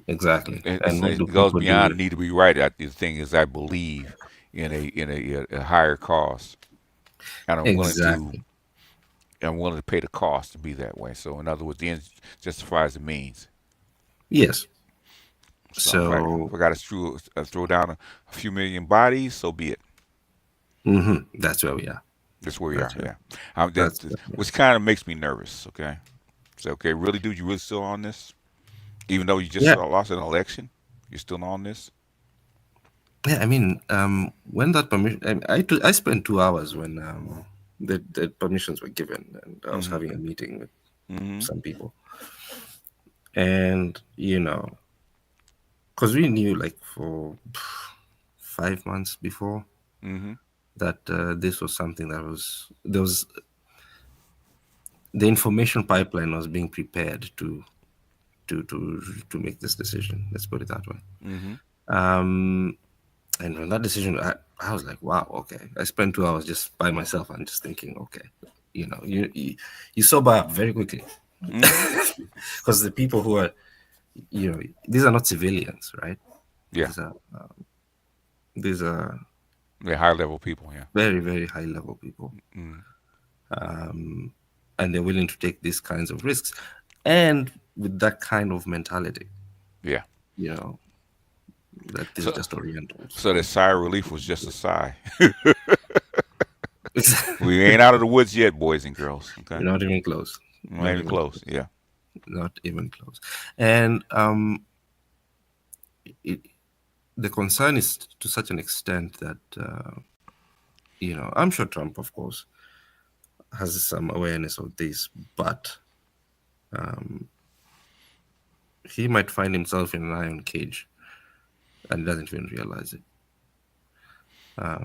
Exactly. It goes beyond need to be right. The thing is, I believe in a higher cause, and I'm willing to pay the cost to be that way. So, in other words, the end justifies the means. Yes. So if I got to throw down a few million bodies, so be it. Mm-hmm. That's where we are. That's where we are. Yeah. Which kind of makes me nervous. Okay. So really, dude, you really still on this? Even though you just lost an election, you're still on this? Yeah, I mean, when that permission, I spent 2 hours when the permissions were given, and I was having a meeting with some people, and you know, because we knew like for 5 months before that this was something that there was the information pipeline was being prepared to make this decision. Let's put it that way. And when that decision, I was like, wow, okay. I spent 2 hours just by myself and just thinking, okay, you know, you sober up very quickly. Because the people who are, you know, these are not civilians, right? Yeah. These are they're high level people, yeah. Very, very high level people. And they're willing to take these kinds of risks. And with that kind of mentality. Yeah. You know, that is just Orientals. So the sigh of relief was just a sigh. We ain't out of the woods yet, boys and girls. Okay. Not even close. Not even close, yeah. Not even close. And the concern is to such an extent that, you know, I'm sure Trump, of course, has some awareness of this, but he might find himself in an iron cage and doesn't even realize it. I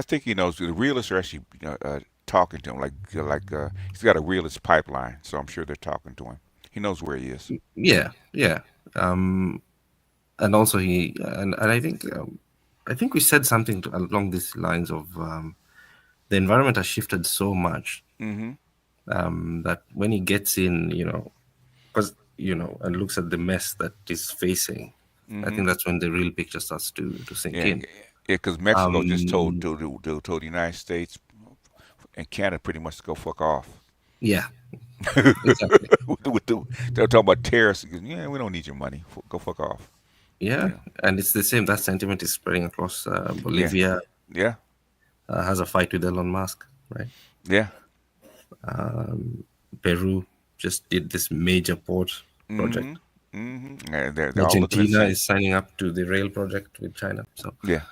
think he knows. The realists are actually talking to him, like he's got a realist pipeline, so I'm sure they're talking to him. He knows where he is. Yeah. And also and I think we said something along these lines of the environment has shifted so much that when he gets in, you know, because you know, and looks at the mess that he's facing, I think that's when the real picture starts to sink in. Yeah, because Mexico just told the United States and Canada pretty much to go fuck off. Yeah. Exactly. They're talking about terrorists. Yeah, we don't need your money. Go fuck off. Yeah, and it's the same. That sentiment is spreading across Bolivia. Yeah. Has a fight with Elon Musk, right? Yeah. Peru just did this major port project. They're Argentina is signing up to the rail project with China. So yeah.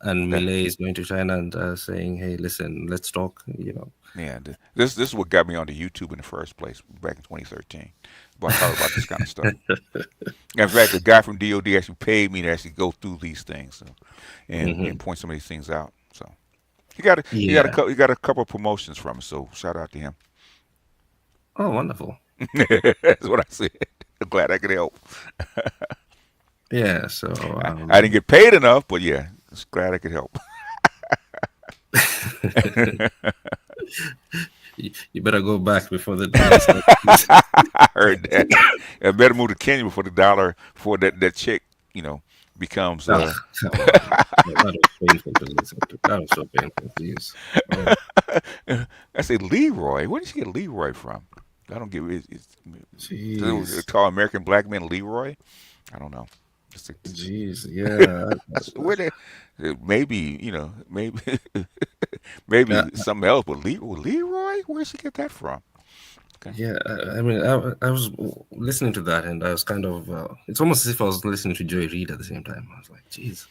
And Milei is going to China and saying, "Hey, listen, let's talk." You know. Yeah. This is what got me onto YouTube in the first place back in 2013. But I talk about this kind of stuff. In fact, the guy from DOD actually paid me to actually go through these things and point some of these things out. So he got a couple of promotions from us. So shout out to him. Oh, wonderful! That's what I said. I'm glad I could help. Yeah. So I didn't get paid enough, but yeah, just glad I could help. You better go back before the dollar. I heard that. I better move to Kenya before the dollar, before that check, you know, becomes. That was painful to listen to. That was so painful to use. I say Leroy. Where did you get Leroy from? I don't get it. They call American black men Leroy. I don't know. Jeez, yeah. Maybe, you know, maybe something else. But Leroy, where'd she get that from? Okay. Yeah, I mean, I was listening to that, and I was kind of. It's almost as if I was listening to Joy Reid at the same time. I was like, "Geez,"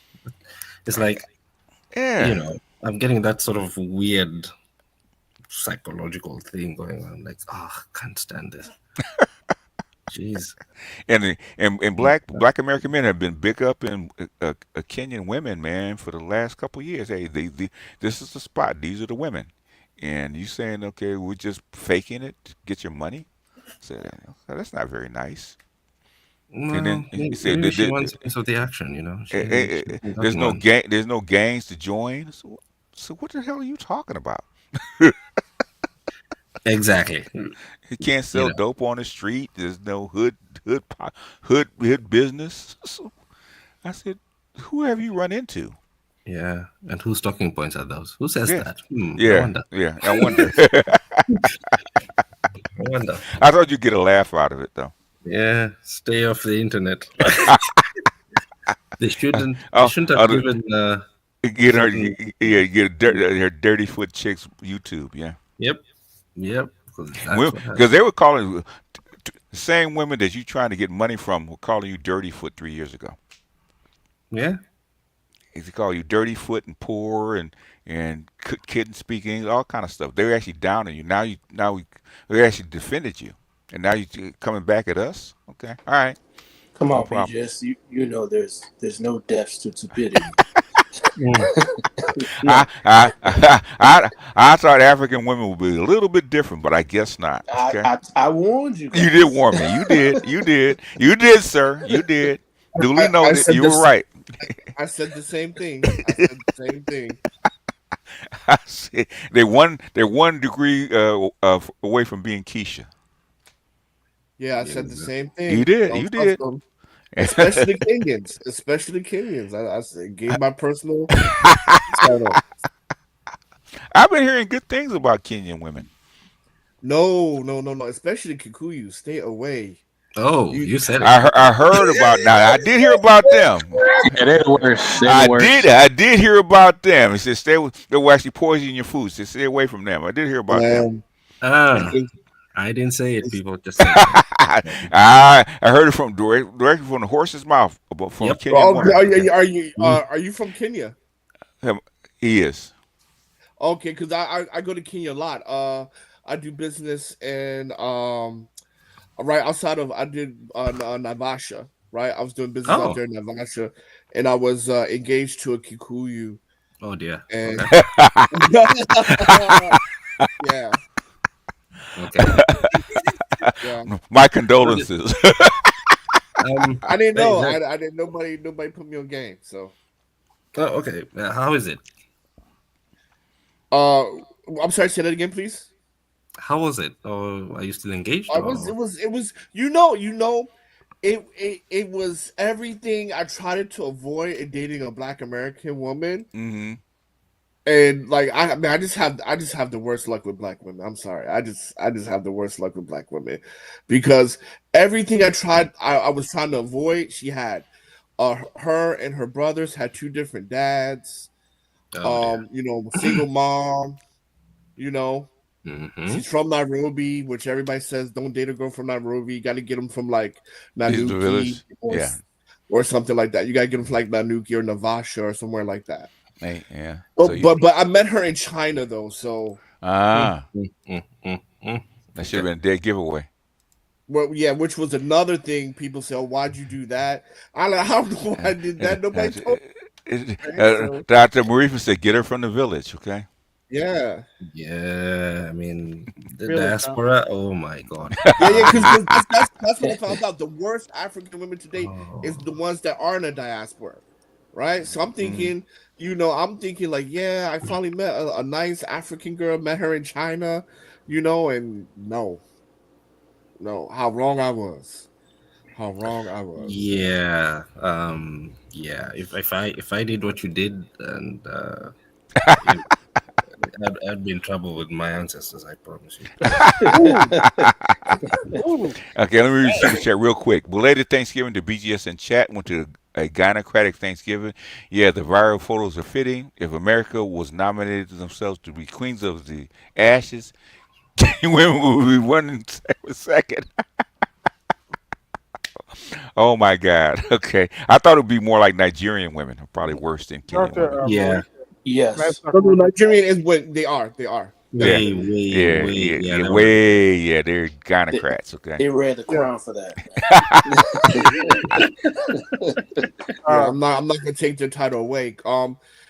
it's like, I'm getting that sort of weird psychological thing going on. Like, can't stand this. Jeez. And black American men have been big up in Kenyan women, man, for the last couple of years. Hey, this is the spot. These are the women. And you saying, okay, we're just faking it to get your money? So that's not very nice. Well, and then maybe she wants a piece of the action, there's no gangs to join. So what the hell are you talking about? Exactly. You can't sell dope on the street. There's no hood business. So I said, who have you run into? Yeah, and whose talking points are those? Who says that? I wonder. I wonder. I wonder. I thought you'd get a laugh out of it, though. Yeah, stay off the internet. They shouldn't have given. Get her dirty foot chicks YouTube. Yeah. Yep. Because they were calling the same women that you trying to get money from were calling you dirty foot 3 years ago. Yeah. They call you dirty foot and poor and couldn't speak English, all kind of stuff. They were actually down on you. Now they actually defended you, and now you coming back at us. Okay, all right. Come on, BJS. You know there's no depths to stupidity. I thought African women would be a little bit different, but I guess not. Okay? I warned you guys. You did warn me. You did, sir. You did. Duly noted. You were right. I said the same thing. I said they're one degree away from being Keisha. Yeah, I said the same thing. You did. Especially Kenyans. I said, gave my personal. I've been hearing good things about Kenyan women. No. Especially Kikuyu. Stay away. Oh, you said it. I heard about. Now I did hear about them. Yeah, they're worse. I did hear about them. It said they will actually poison your food. So stay away from them. I did hear about them. I didn't say it. People just said I heard it from directly from the horse's mouth. From Kenya. Are you from Kenya? He is. Okay, because I go to Kenya a lot. I do business and right outside of I did Naivasha. Right, I was doing business out there in Naivasha, and I was engaged to a Kikuyu. Oh dear. And yeah. Okay. Yeah. My condolences. I didn't know. I didn't. Nobody put me on game. So. Oh, okay. How is it? I'm sorry. Say that again, please. How was it? Or are you still engaged? It was. It was everything I tried to avoid in dating a Black American woman. Mm-hmm. And like I just have the worst luck with Black women. I'm sorry. I just have the worst luck with Black women because everything I tried, I was trying to avoid. She had, her and her brothers had two different dads. Single mom. Mm-hmm. She's from Nairobi, which everybody says don't date a girl from Nairobi. You got to get them from like Nanuki or something like that. You got to get them from like Nanuki or Naivasha or somewhere like that. Hey, yeah. But I met her in China though, so that should have been a dead giveaway. Well, yeah, which was another thing. People say, "Oh, why'd you do that?" I don't know why I did that. Nobody told me. Dr. Marifa said, "Get her from the village." Okay. Yeah. Yeah, I mean the diaspora. Oh my God. Yeah, because that's what I found out. The worst African women today is the ones that are in a diaspora, right? So I'm thinking. Like, yeah, I finally met a nice African girl, met her in China, and no, how wrong I was. Yeah. Yeah. If I did what you did, and I'd be in trouble with my ancestors, I promise you. Okay, let me read the chat real quick. Belated Thanksgiving to BGS in chat. Went to a gynocratic Thanksgiving. Yeah, the viral photos are fitting. If America was nominated themselves to be queens of the ashes, Women will be 1 second. Oh my God. Okay. I thought it would be more like Nigerian women, probably worse than Kenyan women. Yeah. Yes. Nigerian is what they are. They are. Yeah. Way. They're gynocrats. Okay. They read the Quran for that. I'm not gonna take their title away.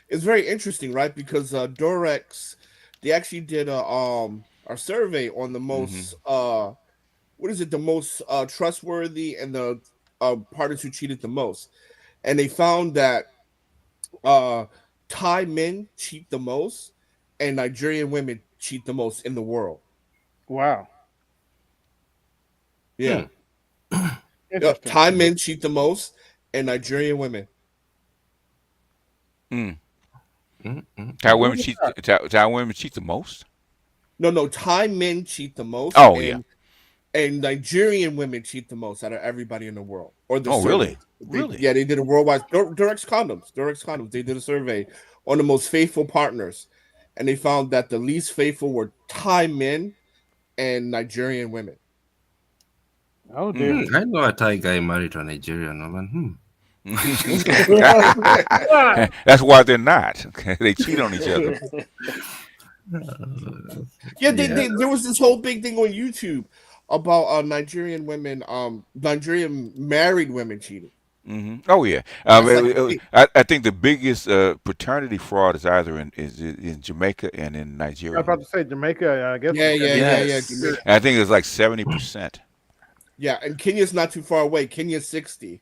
It's very interesting, right? Because Durex, they actually did a survey on the most what is it, the most trustworthy and the partners who cheated the most, and they found that Thai men cheat the most and Nigerian women cheat the most in the world. Wow. Yeah. Thai men cheat the most and Nigerian women. Thai women cheat the most? No, Thai men cheat the most. Oh, and Nigerian women cheat the most out of everybody in the world. Or the really? Yeah, they did a worldwide Durex condoms. They did a survey on the most faithful partners, and they found that the least faithful were Thai men and Nigerian women. Oh dear! I know a Thai guy married a Nigerian woman. That's why they're not. They cheat on each other. There was this whole big thing on YouTube about Nigerian women, Nigerian married women cheating. Oh yeah, I think the biggest paternity fraud is either in Jamaica and in Nigeria. I was about to say Jamaica. I guess. Yeah. I think it's like 70%. Yeah, and Kenya's not too far away. Kenya's 60.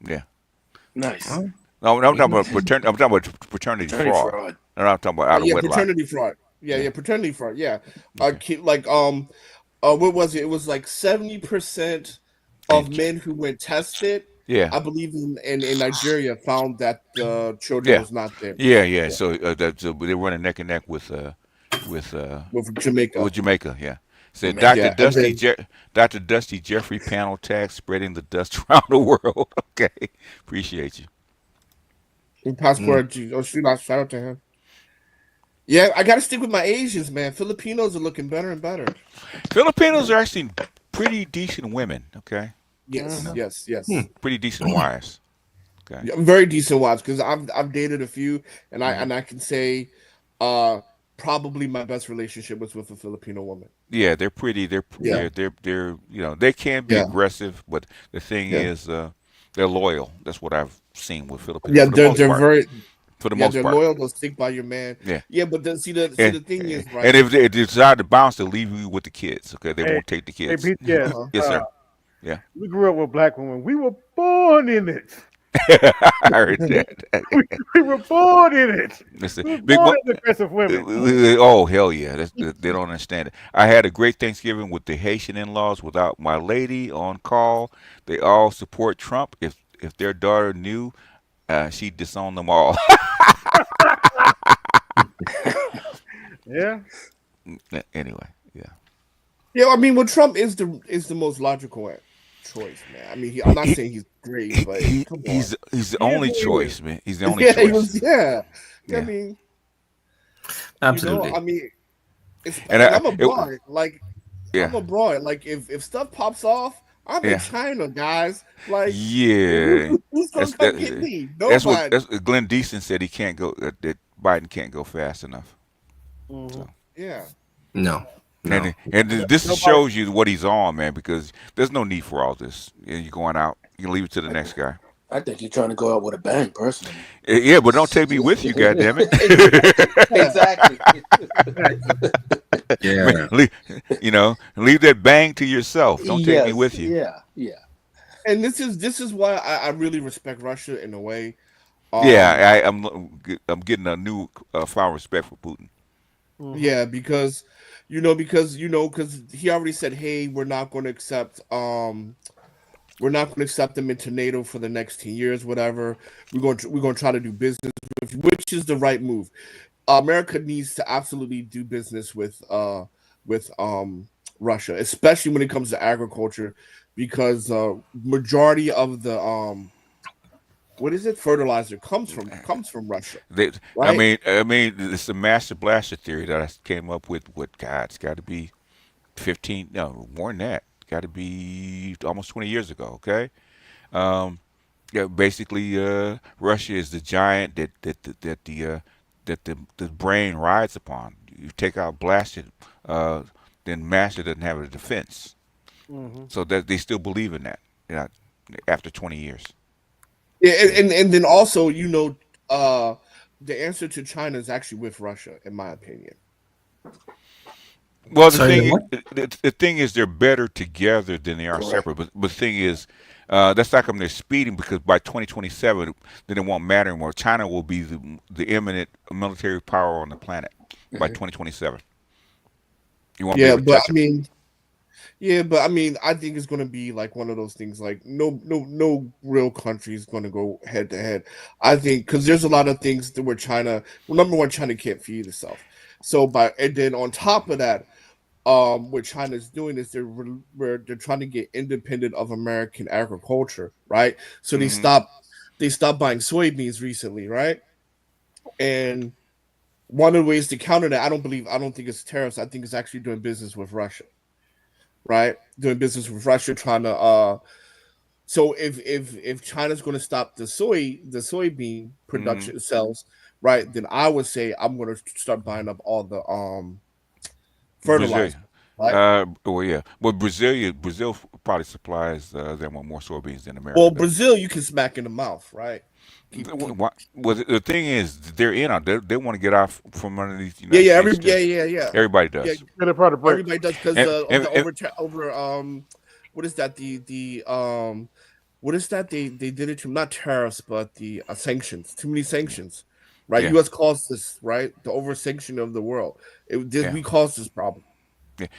Yeah. Nice. No, I'm talking about paternity fraud. I'm not talking about out of wedlock. Paternity fraud. Yeah, paternity fraud. Yeah, what was it? It was like 70% of men who went tested. Yeah, I believe in Nigeria found that the children was not there. Yeah. So they were running neck and neck with Jamaica. With Jamaica, yeah. Said Dr. Dusty Jeffrey panel tag spreading the dust around the world. Okay, appreciate you. Passport. Shoot out to him. Yeah, I got to stick with my Asians, man. Filipinos are looking better and better. Filipinos are actually pretty decent women. Okay. Yes. Pretty decent wives. Okay. Yeah, very decent wives because I've dated a few, and I can say, probably my best relationship was with a Filipino woman. Yeah, they're pretty. They're they can be aggressive, but the thing is, they're loyal. That's what I've seen with Filipinos. Yeah, they're very. For the most they're part. loyal. They'll stick by your man. Yeah, but then see the thing is, right? And if they decide to bounce, they'll leave you with the kids. Okay, they won't take the kids. Hey, yes, sir. Yeah. We grew up with black women. We were born in it. I heard that. we were born in it. Listen, we were born in aggressive women. Oh hell yeah! They don't understand it. I had a great Thanksgiving with the Haitian in-laws without my lady on call. They all support Trump. If their daughter knew, she'd disown them all. Yeah. Anyway, yeah. Yeah, I mean, well, Trump is the most logical choice, man. I mean, I'm not saying he's great, but he's the only choice, man. He's the only choice. I mean, absolutely. I mean, and I'm abroad. I'm abroad. Like, if stuff pops off, I'm in China, guys. Like, who's gonna come get me? Nobody. That's what Glenn Deason said. He can't go. That Biden can't go fast enough. So. Yeah. No. And this shows you what he's on, man, because there's no need for all this. You're going out. You can leave it to the next guy. I think you're trying to go out with a bang, personally. Yeah, but don't take me with you, goddammit. Exactly. Yeah. Leave that bang to yourself. Don't take me with you. Yeah. And this is why I really respect Russia in a way. I'm getting a new found respect for Putin. Yeah, because he already said, hey, we're not going to accept them into NATO for the next 10 years, whatever. We're going to try to do business with you, which is the right move. America needs to absolutely do business with Russia, especially when it comes to agriculture, because majority of the what is it? Fertilizer comes from Russia. They, right? I mean, it's the master blaster theory that I came up with. God, it's got to be 15, no, more than that. Got to be almost 20 years ago. Okay. Yeah, basically, Russia is the giant that the brain rides upon. You take out blasted, then master doesn't have a defense. Mm-hmm. So that they still believe in that, after 20 years. Yeah, and then also, the answer to China is actually with Russia, in my opinion. Well, the thing is, they're better together than they are separate. But the thing is, that's not come they're speeding, because by 2027, then it won't matter anymore. China will be the imminent military power on the planet by 2027. You won't be able to touch them. But I mean, I think it's going to be like one of those things. Like no real country is going to go head to head. I think because there's a lot of things where China. Well, number one, China can't feed itself. So and then on top of that, what China's doing is they're trying to get independent of American agriculture, right? So they stopped buying soybeans recently, right? And one of the ways to counter that, I don't think it's tariffs. I think it's actually doing business with Russia. Right, doing business with Russia, trying to. So if China's going to stop the soybean production cells, right, then I would say I'm going to start buying up all the fertilizer. Right? Well, yeah. Well, Brazil probably supplies them with more soybeans than America. Well, Brazil, you can smack in the mouth, right? Well, the thing is, they're in on. They want to get off from underneath. Yeah. Everybody does. Everybody does because what is that? What is that? They did it to not tariffs, but the sanctions. Too many sanctions, right? Yeah. U.S. caused this, right? The over sanction of the world. We caused this problem. Yeah.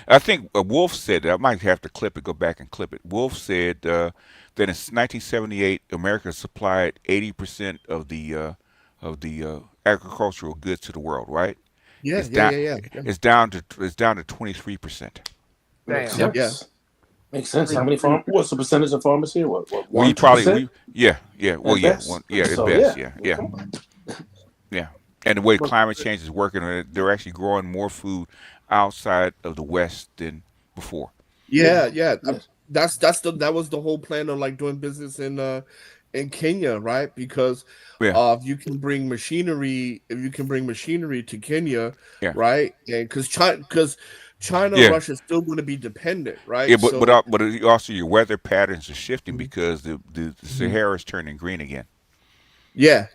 I think Wolf said that. I might have to go back and clip it. Wolf said that in 1978, America supplied 80% of the agricultural goods to the world. Right? Yeah. It's down to 23%. Damn. Yeah. Makes sense. How many farmers? What's the percentage of farmers here? What? We probably yeah. Well, at best. Yeah. And the way climate change is working, they're actually growing more food outside of the West than before. Yeah. That was the whole plan of like doing business in Kenya, right? Because if you can bring machinery to Kenya, right? And because China and Russia is still going to be dependent, right? Yeah, but also your weather patterns are shifting because the Sahara is turning green again. Yeah.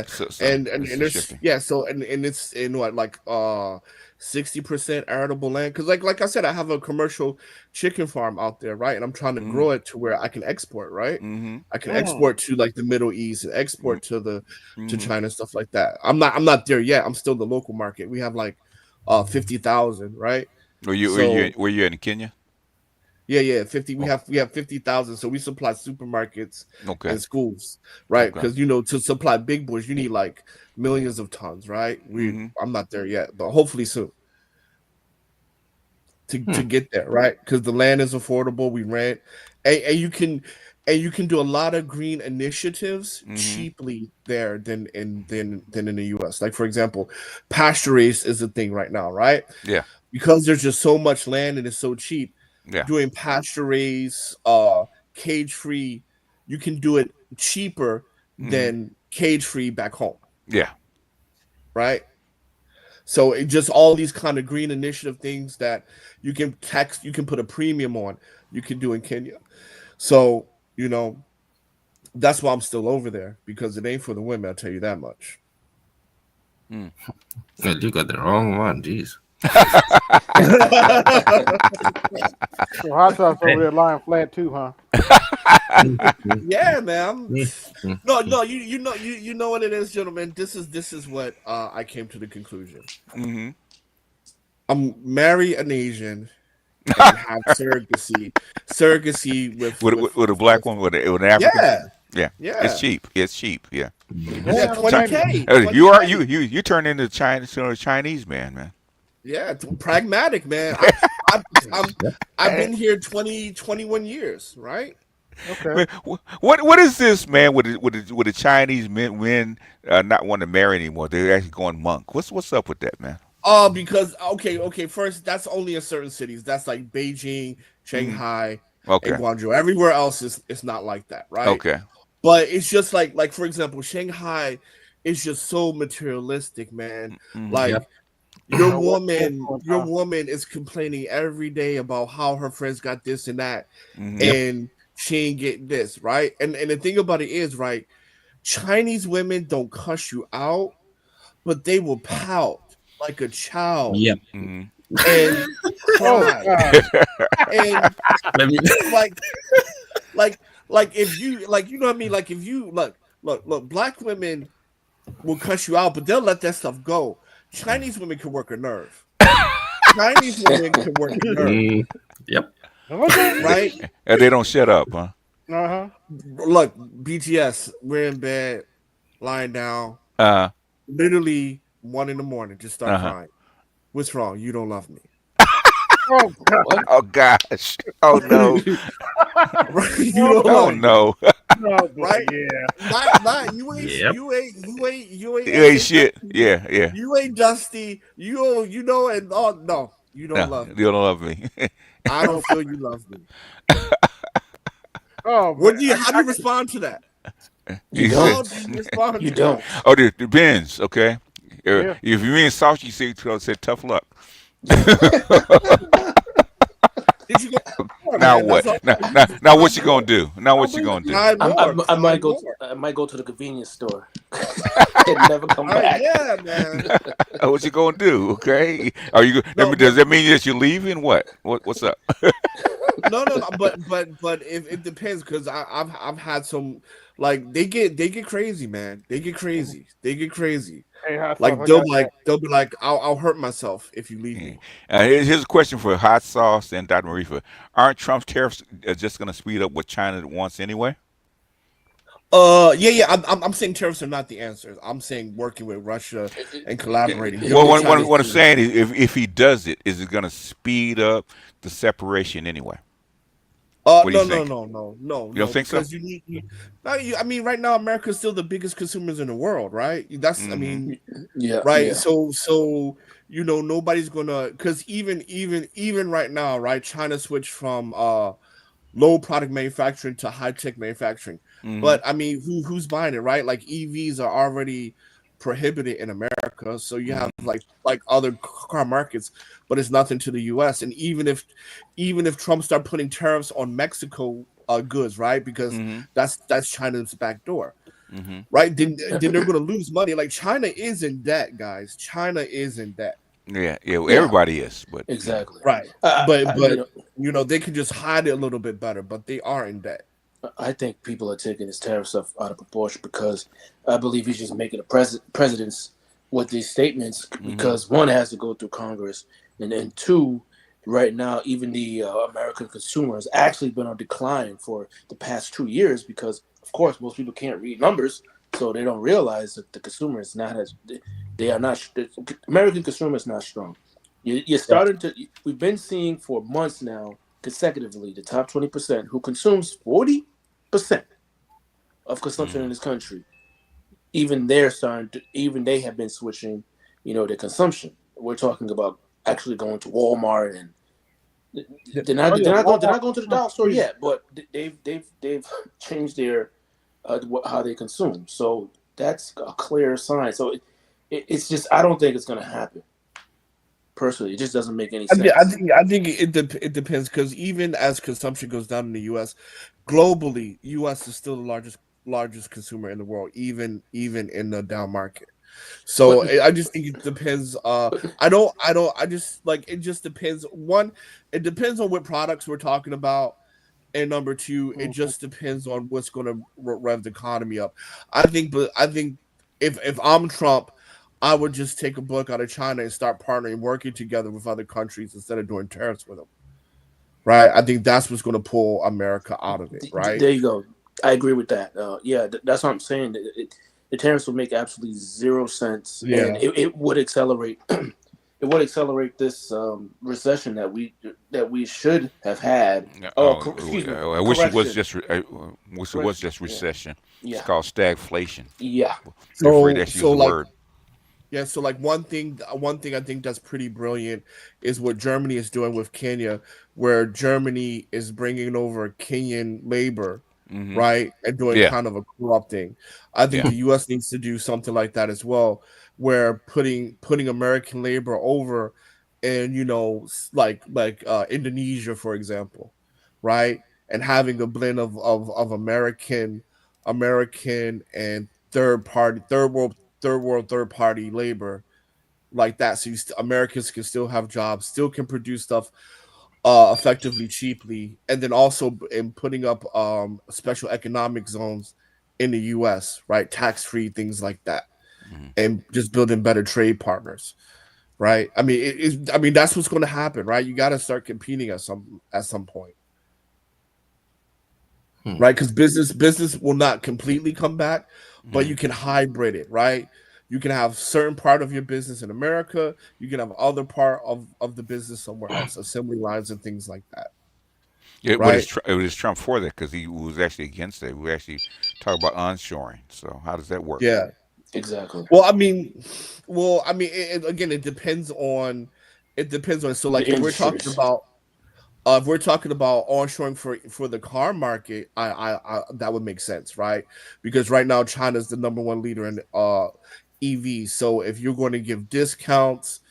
So and there's shifting. So it's in what, like 60% arable land, because like I said, I have a commercial chicken farm out there, right? And I'm trying to grow it to where I can export, right? I can export to like the Middle East and export to China, stuff like that. I'm not there yet. I'm still the local market. We have like 50,000, right? Were you in Kenya? Yeah, 50. We have 50,000. So we supply supermarkets and schools, right? Because to supply big boys, you need like millions of tons, right? I'm not there yet, but hopefully soon to get there, right? Because the land is affordable. We rent, and you can do a lot of green initiatives cheaply there than in the U.S. Like, for example, pasture raised is a thing right now, right? Yeah. Because there's just so much land and it's so cheap. Yeah. Doing pasture raised, cage free, you can do it cheaper than cage free back home. Yeah. Right. So it just all these kind of green initiative things that you can put a premium on, you can do in Kenya. So, that's why I'm still over there, because it ain't for the women, I'll tell you that much. Well, you got the wrong one, jeez. So hot sauce over there lying flat too, huh? Yeah, man. No, you know what it is, gentlemen. This is what I came to the conclusion. I'm marry an Asian and have surrogacy with a black woman with an African. Yeah. It's cheap. Yeah. 20K. You turn into a Chinese man. Yeah, pragmatic, man. I've been here 21 years, right? Okay. Man, what is this, man? With the Chinese men not wanting to marry anymore? They're actually going monk. What's up with that, man? Because okay. First, that's only in certain cities. That's like Beijing, Shanghai, and Guangzhou. Everywhere else is not like that, right? Okay. But it's just like for example, Shanghai is just so materialistic, man. Like your woman is complaining every day about how her friends got this and that, and she ain't getting this, right? And the thing about it is, right, Chinese women don't cuss you out, but they will pout like a child. Yep. And cry. And like if you like, you know what I mean? Like if you look, black women will cuss you out, but they'll let that stuff go. Chinese women can work a nerve. Chinese women can work a nerve. Yep. Right? And they don't shut up, huh? Look, BTS, we're in bed, lying down. Literally 1 a.m, just start crying. What's wrong? You don't love me. Oh God! Oh gosh! Oh no! Right? You don't love me. No. No, right? Yeah. Not you ain't. Yep. You ain't. You ain't shit. Yeah. You ain't Dusty. You know, and no, you don't love me. You don't love me. I don't feel you love me. Oh, how do you respond to that? You don't. You don't. Oh, it depends. Okay. Yeah. If you mean saucy, you say tough luck. Did you now what? Now what you gonna do? Now what you gonna do? I might go to the convenience store and never come back. Yeah, man. What you gonna do? Okay. Are you? Does that mean that you're leaving? What's up? No. But if it depends, because I've had some, like, they get crazy, man. They get crazy. Hey, like they'll be like, I'll hurt myself if you leave me. Here's a question for Hot Sauce and Dr. Marifa. Aren't Trump's tariffs just going to speed up what China wants anyway? Yeah. I'm saying tariffs are not the answer. I'm saying working with Russia and collaborating. Well, what I'm saying is, if he does it, is it going to speed up the separation anyway? No. You don't think so? Because I mean, right now, America is still the biggest consumers in the world, right? That's, I mean, right. Yeah. So nobody's gonna, because even right now, right? China switched from low product manufacturing to high tech manufacturing. But I mean, who's buying it, right? Like EVs are already prohibited in America, so you have like other car markets, but it's nothing to the U.S. And even if Trump start putting tariffs on Mexico goods, right, because that's China's back door, right? Then they're going to lose money. Like, China is in debt, guys. China is in debt. Yeah. Everybody is, but exactly right. But they can just hide it a little bit better, but they are in debt. I think people are taking this tariff stuff out of proportion, because I believe he's just making the presidents with these statements, because one, has to go through Congress, and then two, right now, even the American consumer has actually been on decline for the past 2 years, because, of course, most people can't read numbers, so they don't realize that the consumer is not the American consumer is not strong. You're starting to, we've been seeing for months now, consecutively, the top 20% who consumes 40% of consumption in this country, even they have been switching, their consumption. We're talking about actually going to Walmart, and they're not going to the dollar store yet, but they've changed their how they consume. So that's a clear sign. So it's just, I don't think it's going to happen. Personally, it just doesn't make any sense. I think it depends, because even as consumption goes down in the U.S., globally, U.S. is still the largest consumer in the world, even in the down market. So I just think it depends. It just depends. One, it depends on what products we're talking about, and number two, it just depends on what's going to rev the economy up. I think if I'm Trump, I would just take a book out of China and start partnering, working together with other countries instead of doing tariffs with them. Right? I think that's what's going to pull America out of it. Right? There you go. I agree with that. That's what I'm saying. The tariffs will make absolutely zero sense. Yeah. And it would accelerate it would accelerate this recession that we should have had. Excuse me. I wish it was just recession. Yeah. It's called stagflation. Yeah. So like one thing I think that's pretty brilliant is what Germany is doing with Kenya, where Germany is bringing over Kenyan labor, right, and doing kind of a co-op thing. I think the U.S. needs to do something like that as well, where putting American labor over, and like Indonesia, for example, right, and having a blend of American and third party labor like that, so Americans can still have jobs, still can produce stuff effectively, cheaply, and then also in putting up special economic zones in the U.S., right, tax-free, things like that, and just building better trade partners, right? I mean, that's what's going to happen, right? You got to start competing at some point, right? Because business will not completely come back, but you can hybrid it, right? You can have certain part of your business in America. You can have other part of the business somewhere else, assembly lines and things like that. Yeah, right? But it was Trump for that because he was actually against it. We actually talk about onshoring. So how does that work? Yeah, exactly. Well, I mean, again, it depends on. So, like, if we're talking about onshoring for the car market, I that would make sense, right? Because right now China's the number one leader in EVs. So if you're going to give discounts,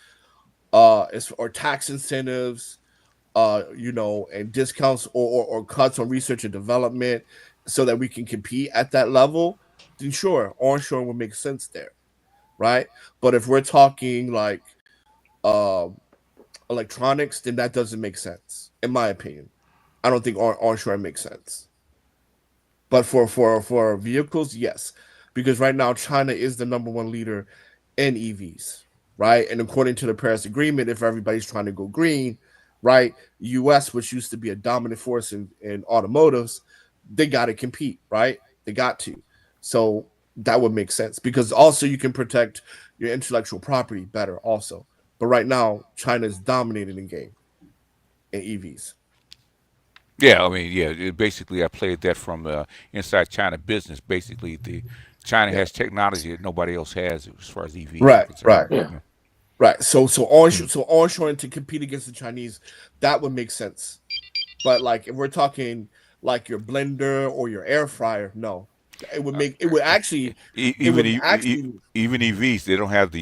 or tax incentives, and discounts or cuts on research and development, so that we can compete at that level, then sure, onshoring would make sense there, right? But if we're talking like electronics, then that doesn't make sense, in my opinion. I don't think onshoring makes sense. But for vehicles, yes, because right now China is the number one leader in EVs, right? And according to the Paris Agreement, if everybody's trying to go green, right, U.S., which used to be a dominant force in automotives, they got to compete, right? They got to. So that would make sense, because also you can protect your intellectual property better also. But right now, China is dominating the game in EVs. Yeah, I mean, basically, I played that from Inside China Business. Basically, China has technology that nobody else has as far as EVs. Right. So onshoring to compete against the Chinese, that would make sense. But like if we're talking like your blender or your air fryer, no. Even EVs, they don't have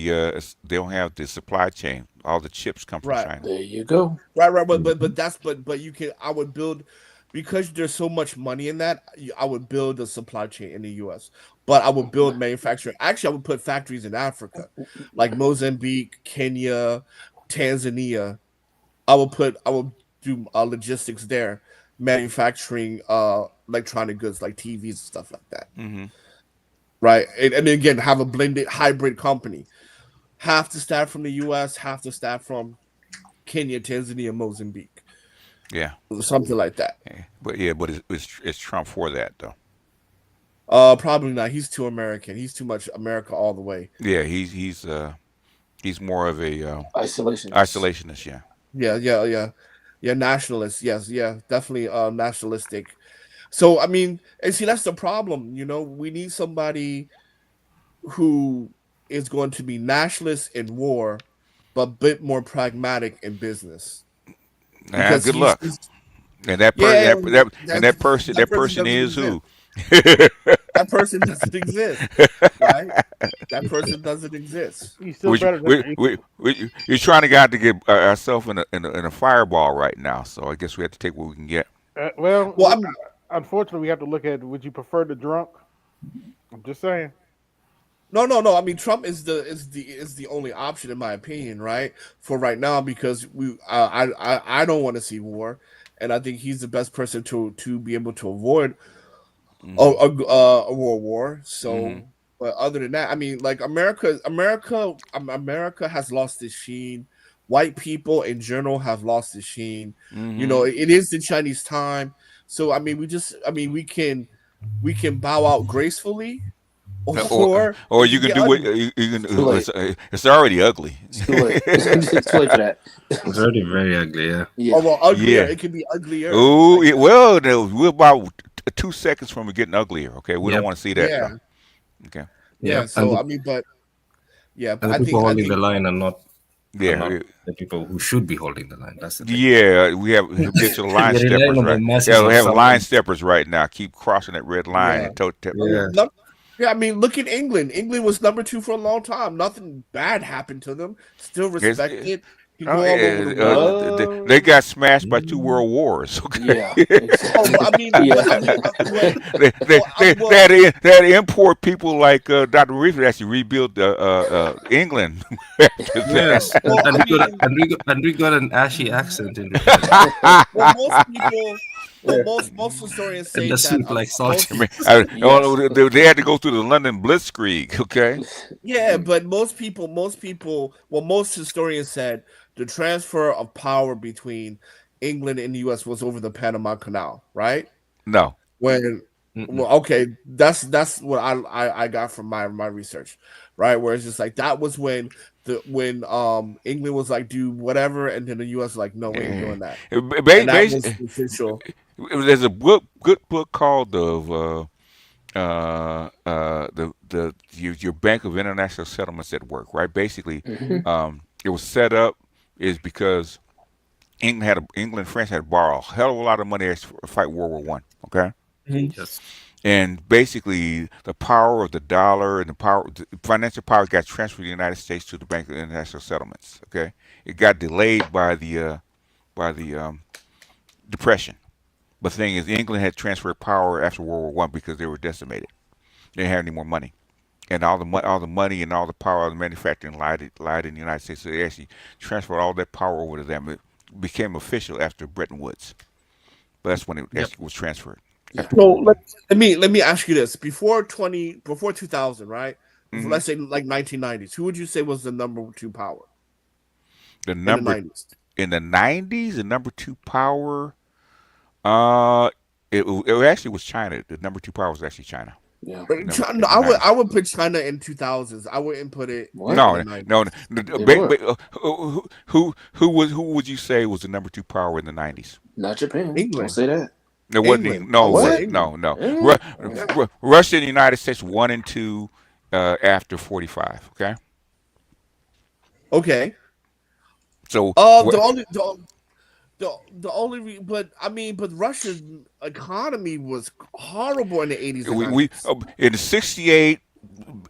the supply chain. All the chips come from China. There you go. Right. But you can. I would build, because there's so much money in that. I would build a supply chain in the U.S. But I would build manufacturing. Actually, I would put factories in Africa, like Mozambique, Kenya, Tanzania. I will do logistics there, manufacturing electronic goods like TVs and stuff like that. Right, and again, have a blended hybrid company. Half the staff from the U.S., half the staff from Kenya, Tanzania, Mozambique. Yeah, something like that. But it's Trump for that though. Probably not. He's too American. He's too much America all the way. Yeah, he's more of a isolationist. Yeah. Nationalist. Yes, yeah, definitely nationalistic. So I mean, and see, that's the problem. We need somebody who is going to be nationalist in war, but a bit more pragmatic in business. Good luck. And that person is who? That person doesn't exist, right? That person doesn't exist. You're trying to get ourselves in a fireball right now, so I guess we have to take what we can get. Unfortunately, we have to look at, would you prefer the drunk? I'm just saying. No. I mean, Trump is the only option, in my opinion, right? For right now, because I don't want to see war, and I think he's the best person to be able to avoid a world war. So, but other than that, I mean, like America has lost its sheen. White people in general have lost its sheen. It is the Chinese time. So I mean, we can bow out gracefully, or you can do what you can. It's already ugly. It's too late. It's too late for that. It's already very ugly. Yeah. Oh, well, uglier. It can be uglier. Oh, well, we're about 2 seconds from it getting uglier. Okay, we don't want to see that. Yeah. Okay. Yeah. So I mean, but and the people holding the line are not. The people who should be holding the line. That's the thing. Yeah, we have habitual line steppers right. Yeah, we have line steppers right now. Keep crossing that red line. Yeah, I mean, look at England. England was number 2 for a long time. Nothing bad happened to them. Still respected. They got smashed by 2 world wars. Okay? Yeah. They had to import people like Dr. Reef actually rebuild England. Yes, and we got an ashy accent in most people. Well, most historians say that like salt. They had to go through the London Blitzkrieg. Okay. Yeah, but most historians said the transfer of power between England and the U.S. was over the Panama Canal, right? No. Okay, that's what I got from my research, right? Where it's just like that was when England was like do whatever, and then the U.S. was like no, we ain't doing that. And that was official. There's a good book called your Bank of International Settlements at Work, right? Basically, it was set up is because England and France had to borrow a hell of a lot of money to fight World War I. Okay. Yes. And basically, the power of the dollar and the financial power got transferred to the United States to the Bank of International Settlements. Okay, it got delayed by the Depression. But the thing is, England had transferred power after World War I because they were decimated. They didn't have any more money, and all the money and all the power of the manufacturing lied in the United States. So they actually transferred all that power over to them. It became official after Bretton Woods, but that's when it actually was transferred. So let me ask you this: before 2000, right? Let's say like 1990s. Who would you say was the number 2 power? In the 90s, the number 2 power. It actually was China. The number 2 power was actually China. Yeah. I would put China in 2000s. I wouldn't put it. No. Who would you say was the number 2 power in the 90s? Not Japan. England. Don't say that. It wasn't. No. Russia and the United States 1 and 2 after 45. Okay. Okay. So but Russia's economy was horrible in the 80s. In the 68,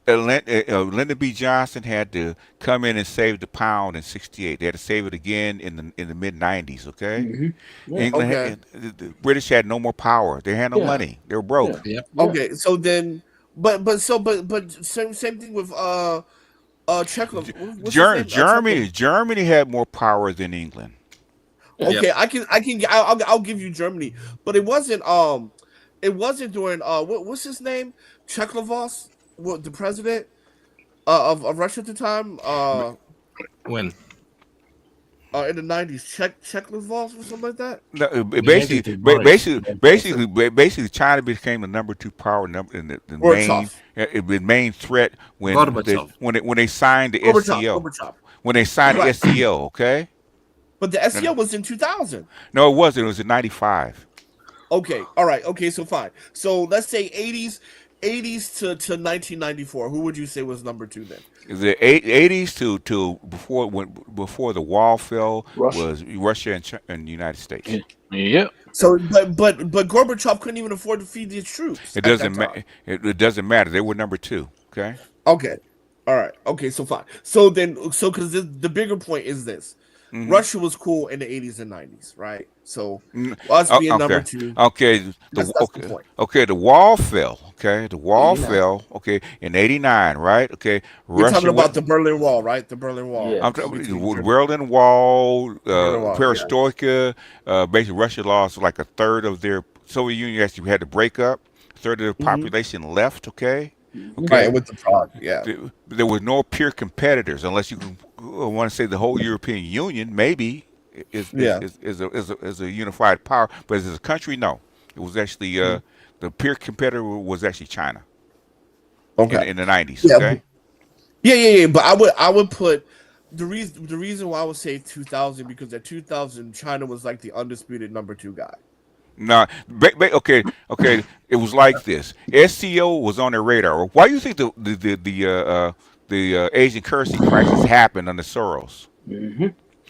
Lyndon B. Johnson had to come in and save the pound in 68. They had to save it again in the mid 90s. Okay. Mm-hmm. Yeah. England the British had no more power. They had no money. They were broke. Yeah. Okay. So then, but same thing with Czechoslovakia. Germany had more power than England. Okay, I'll give you Germany, but it wasn't during what's his name, Cheklovos, the president of Russia at the time. When? In the 90s, Cheklovos or something like that. No, basically, China became the number 2 power, the main threat when they signed the SCO. When they signed the SCO, okay. But the SCO was in 2000. No, it wasn't. It was in 95. Okay. All right. Okay. So fine. So let's say 80s to 1994. Who would you say was number 2 then? The 80s to before the wall fell was Russia and the United States. Yeah. So, but Gorbachev couldn't even afford to feed his troops. It doesn't matter. It doesn't matter. They were number 2. Okay. Okay. All right. Okay. So fine. So because the bigger point is this. Mm-hmm. Russia was cool in the 80s and 90s, right? So us being number 2. Okay. The wall fell. Okay. The wall fell. Okay. In 89, right? Okay. We're talking about the Berlin Wall, right? The Berlin Wall. Yeah. I'm talking the Berlin Wall, Perestroika. Basically, Russia lost like a third of their Soviet Union actually had to break up. A third of the population left. Okay. Right, with the Prague, yeah. There were no peer competitors, unless you want to say the whole European Union maybe is a unified power, but as a country, no. It was actually the peer competitor was actually China. Okay. In the 90s. Yeah, Okay. Yeah. But I would put the reason why I would say 2000 because at 2000 China was like the undisputed number 2 guy. No, okay. It was like this. SCO was on their radar. Why do you think the Asian currency crisis happened under Soros? Mm-hmm.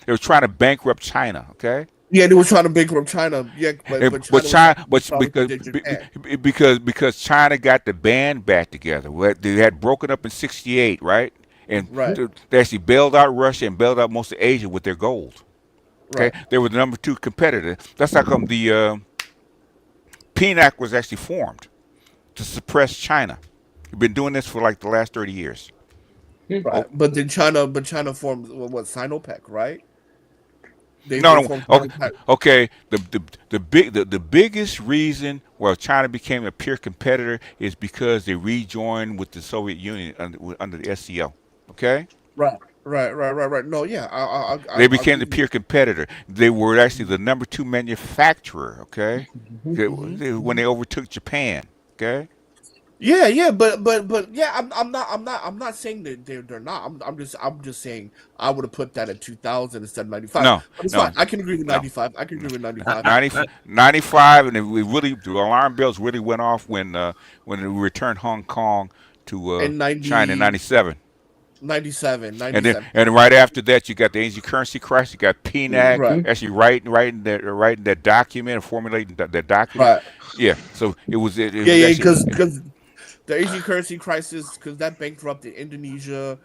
They were trying to bankrupt China. Okay. Yeah, they were trying to bankrupt China. Yeah, because China got the band back together. They had broken up in '68, right? And they actually bailed out Russia and bailed out most of Asia with their gold. Okay, they were the number 2 competitor. That's how come the PNAC was actually formed to suppress China. We've been doing this for like the last 30 years. Right, but then China formed what Sinopec, right? Okay. The biggest reason why China became a peer competitor is because they rejoined with the Soviet Union under the SCO. Okay. Right. No, yeah. They became the peer competitor. They were actually the number 2 manufacturer. Okay. When they overtook Japan. Okay. Yeah, but yeah, I'm not saying that they're not. I'm just saying I would have put that at 2000 instead of 95. No, but it's fine. I can agree with 95. I can agree with 95. 95, and the alarm bells really went off when we returned Hong Kong to China in 97. 97. And right after that, you got the Asian currency crisis. You got PNAC actually writing that document, formulating that document. Right. Yeah. So it was. Because the Asian currency crisis, because that bankrupted Indonesia,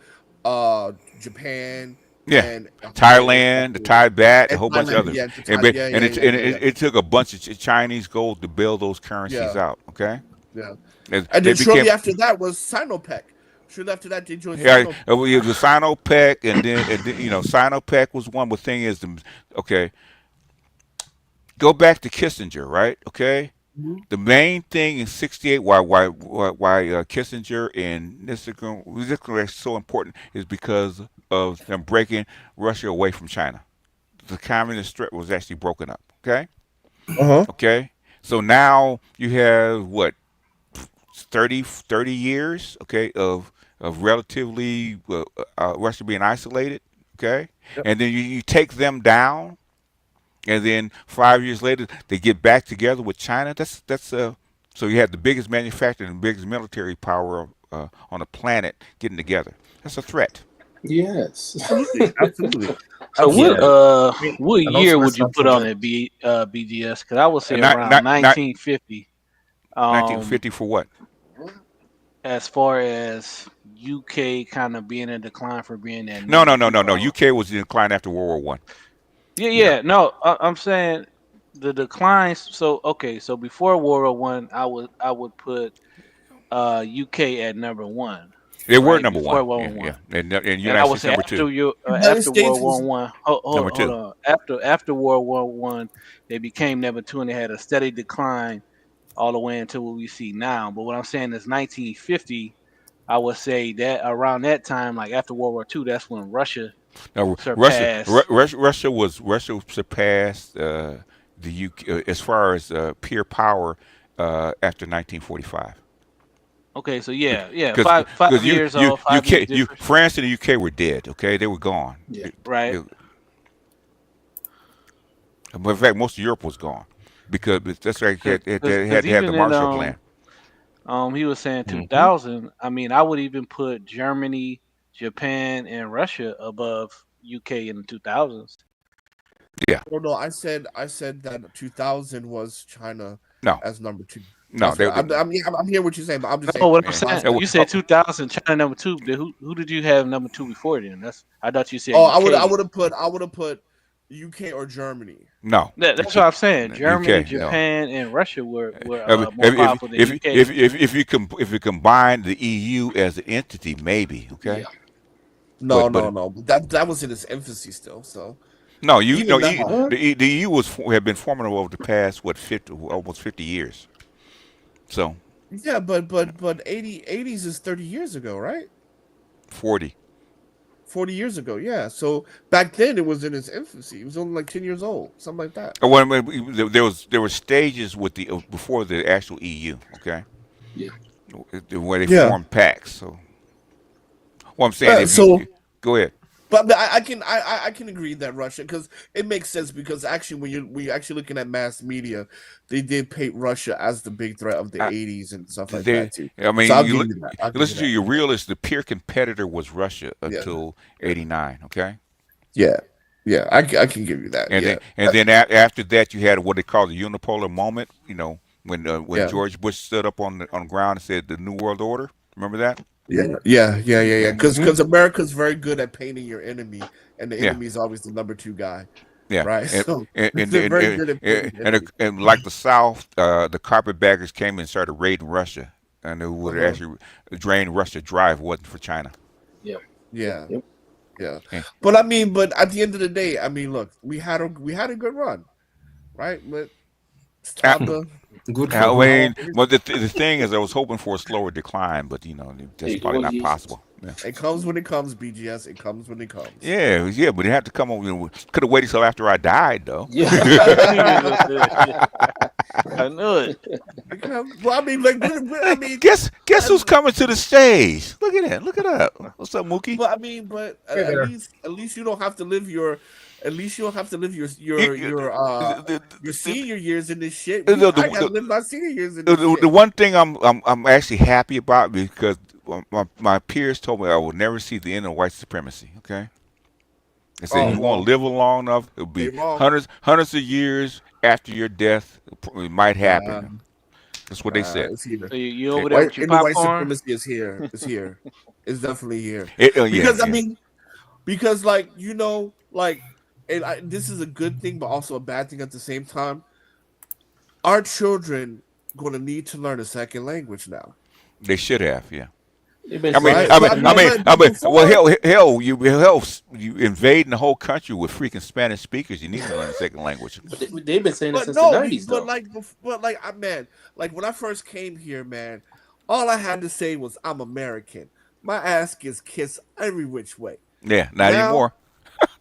Japan, and Thailand, the Thai baht, a whole bunch of others. It took a bunch of Chinese gold to bail those currencies out. Okay. Yeah. And then shortly after that was Sinopec. Shortly after that, they joined Sinopec. It was Sinopec, and then Sinopec was one. But thing is, go back to Kissinger, right? Okay. Mm-hmm. The main thing in '68 why Kissinger and Nixon are so important is because of them breaking Russia away from China. The communist threat was actually broken up. Okay. Okay. So now you have what 30 years, okay, of relatively Russia being isolated, okay, and then you take them down. And then 5 years later, they get back together with China. So you have the biggest manufacturer and the biggest military power on the planet getting together. That's a threat. Yes, absolutely. So what year would you put on it, BGS? Because I would say around 1950. 1950 for what? As far as UK kind of being in decline for being that. No. UK was in decline after World War I. Yeah. No, I'm saying the declines. So before World War I, I would put UK at number 1. They were number 1. Yeah. And United States number 2. After World War I, number 2. Hold on. After World War I, they became number 2, and they had a steady decline all the way until what we see now. But what I'm saying is 1950. I would say that around that time, like after World War II, that's when Russia. Now, Russia surpassed the UK as far as peer power after 1945. Okay, so five years old. France and the UK were dead. Okay, they were gone. Yeah, right. In fact, most of Europe was gone because that's right. They had to have the Marshall Plan. He was saying 2000. I mean, I would even put Germany, Japan, and Russia above UK in the 2000s. Yeah. Oh no, I said that 2000 was China as number 2. No, I'm hearing what you're saying, but I'm just saying. Oh, what I'm saying. You said 2000, China number 2. Who did you have number 2 before then? I thought you said. Oh, UK. I would have put UK or Germany. No, that's what I'm saying. Germany, UK, Japan, and Russia were more powerful than UK. If you combine the EU as an entity, maybe okay. Yeah. No. That was in its infancy still. So no, the EU had been forming over the past almost 50 years. So yeah, but 80s is 30 years ago, right? 40 years ago, yeah. So back then it was in its infancy. It was only like 10 years old, something like that. There were stages with before the actual EU. Okay. Yeah. where they form packs. So, what I'm saying, go ahead. But I can agree that Russia, because it makes sense, because actually when you're actually looking at mass media, they did paint Russia as the big threat of the 80s and stuff like that too. I mean, so you listen to your realist. The peer competitor was Russia until '89. Okay. Yeah, I can give you that. And then after that, you had what they call the unipolar moment. You know, when George Bush stood up on the ground and said the New World Order. Remember that? Yeah. Because America's very good at painting your enemy, and the enemy is always the number 2 guy. Yeah, right. And like the South, the carpetbaggers came and started raiding Russia, and they would actually drain Russia dry if it wasn't for China. Yeah. But I mean, at the end of the day, I mean, look, we had a good run, right? But stop the. Good. I mean, but the thing is, I was hoping for a slower decline, but that's probably not possible. Yeah. It comes when it comes, BGS. It comes when it comes. Yeah, but it had to come on. Could have waited till after I died, though. Yeah. I knew it. Well, I mean, guess who's coming to the stage? Look at that. Look it up. What's up, Mookie? But at least you don't have to live your. At least you don't have to live your senior years in this shit. I gotta live my senior years in this shit. The one thing I'm actually happy about, because my peers told me I will never see the end of white supremacy. Okay, they said you won't live long enough. It'll be hundreds of years after your death. It might happen. That's what they said. You over there with your popcorn? White supremacy is here. It's here. It's definitely here. Because this is a good thing, but also a bad thing at the same time. Our children going to need to learn a second language now. They should have, yeah. Hell, you invading the whole country with freaking Spanish speakers. You need to learn a second language. They've been saying it since the 90s, though. Like when I first came here, man, all I had to say was I'm American. My ass gets kissed every which way. Yeah, not anymore.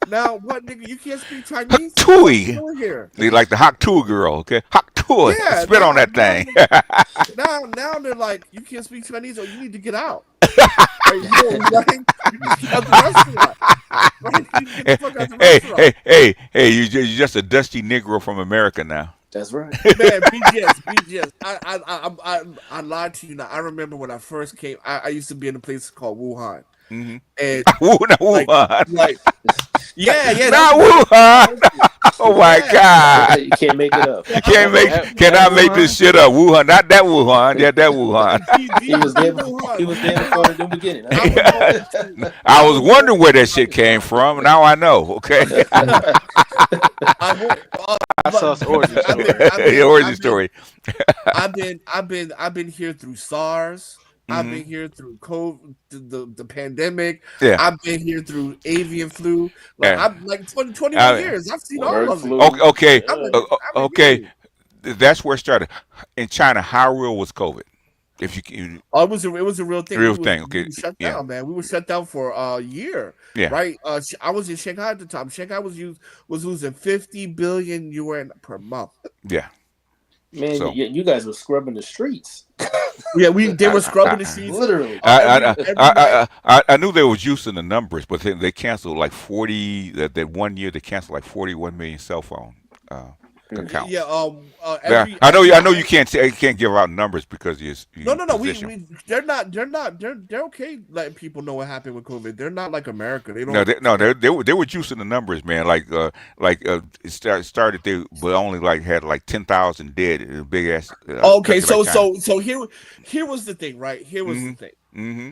Now, what, nigga? You can't speak Chinese? Tui. They like the Hak Tui girl, okay? Hak Tui. Yeah, spit on that thing. now they're like, you can't speak Chinese, or you need to get out. Hey, you're just a dusty Negro from America now. That's right, man. BGS. I lied to you. Now I remember when I first came. I used to be in a place called Wuhan. Mm-hmm. And Wuhan. Not Wuhan. Oh my God! You can't make it up. You can't make. Cannot make this shit up. Wuhan, not that Wuhan. Yeah, that Wuhan. He was there before the beginning. I was wondering where that shit came from. Now I know. Okay. I saw his origin story. I've been here through SARS. I've been here through COVID, the pandemic. Yeah. I've been here through avian flu. I'm like 21 years. I've seen all of it. Okay. That's where it started. In China, how real was COVID? If you it was a real thing. Okay. We were shut down, man. We were shut down for a year. Yeah. Right. I was in Shanghai at the time. Shanghai was losing 50 billion yuan per month. Yeah. Man, you guys were scrubbing the streets. Yeah, they were scrubbing the streets. Literally. I knew they was using the numbers, but they canceled like 40. That 1 year they canceled like 41 million cell phone accounts. Yeah. I know you can't give out numbers because you. No. They're not. They're okay letting people know what happened with COVID. They're not like America. They don't. They were juicing the numbers, man. It started. They but only had 10,000 dead. Big ass. Okay, so here was the thing, right? Here was the thing. Mm-hmm.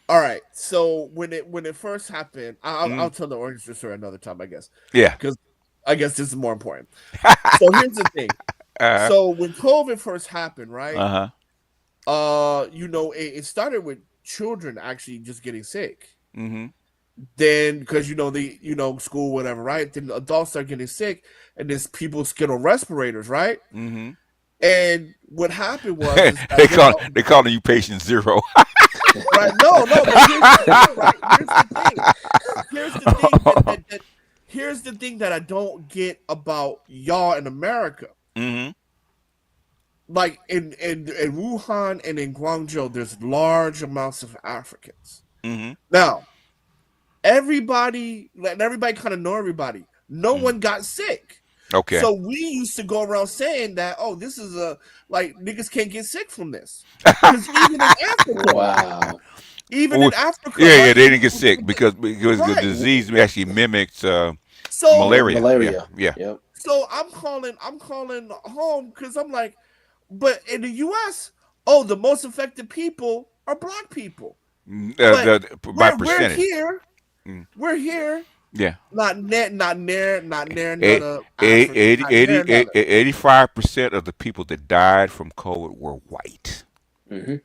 All right. So when it first happened, I'll tell the origin story another time, I guess. Yeah. Because I guess this is more important. So here's the thing. So when COVID first happened, right? It started with children actually just getting sick. Mm-hmm. Then because school, whatever, right? Then adults start getting sick, and there's people get on respirators, right? Mm-hmm. And what happened was they calling you patient zero. Right? No. But here's the thing that I don't get about y'all in America. Mm-hmm. like in Wuhan and in Guangzhou, there's large amounts of Africans. Mm-hmm. Now, everybody kind of know everybody. No one got sick. Okay. So we used to go around saying that, oh, this is niggas can't get sick from this. Because even in Africa, in Africa, they didn't get sick because the disease actually mimics malaria. Yeah. Yep. So I'm calling home because I'm like, but in the U.S., the most affected people are black people. By percentage. We're here. Yeah. Not near. 85% of the people that died from COVID were white. Mm-hmm.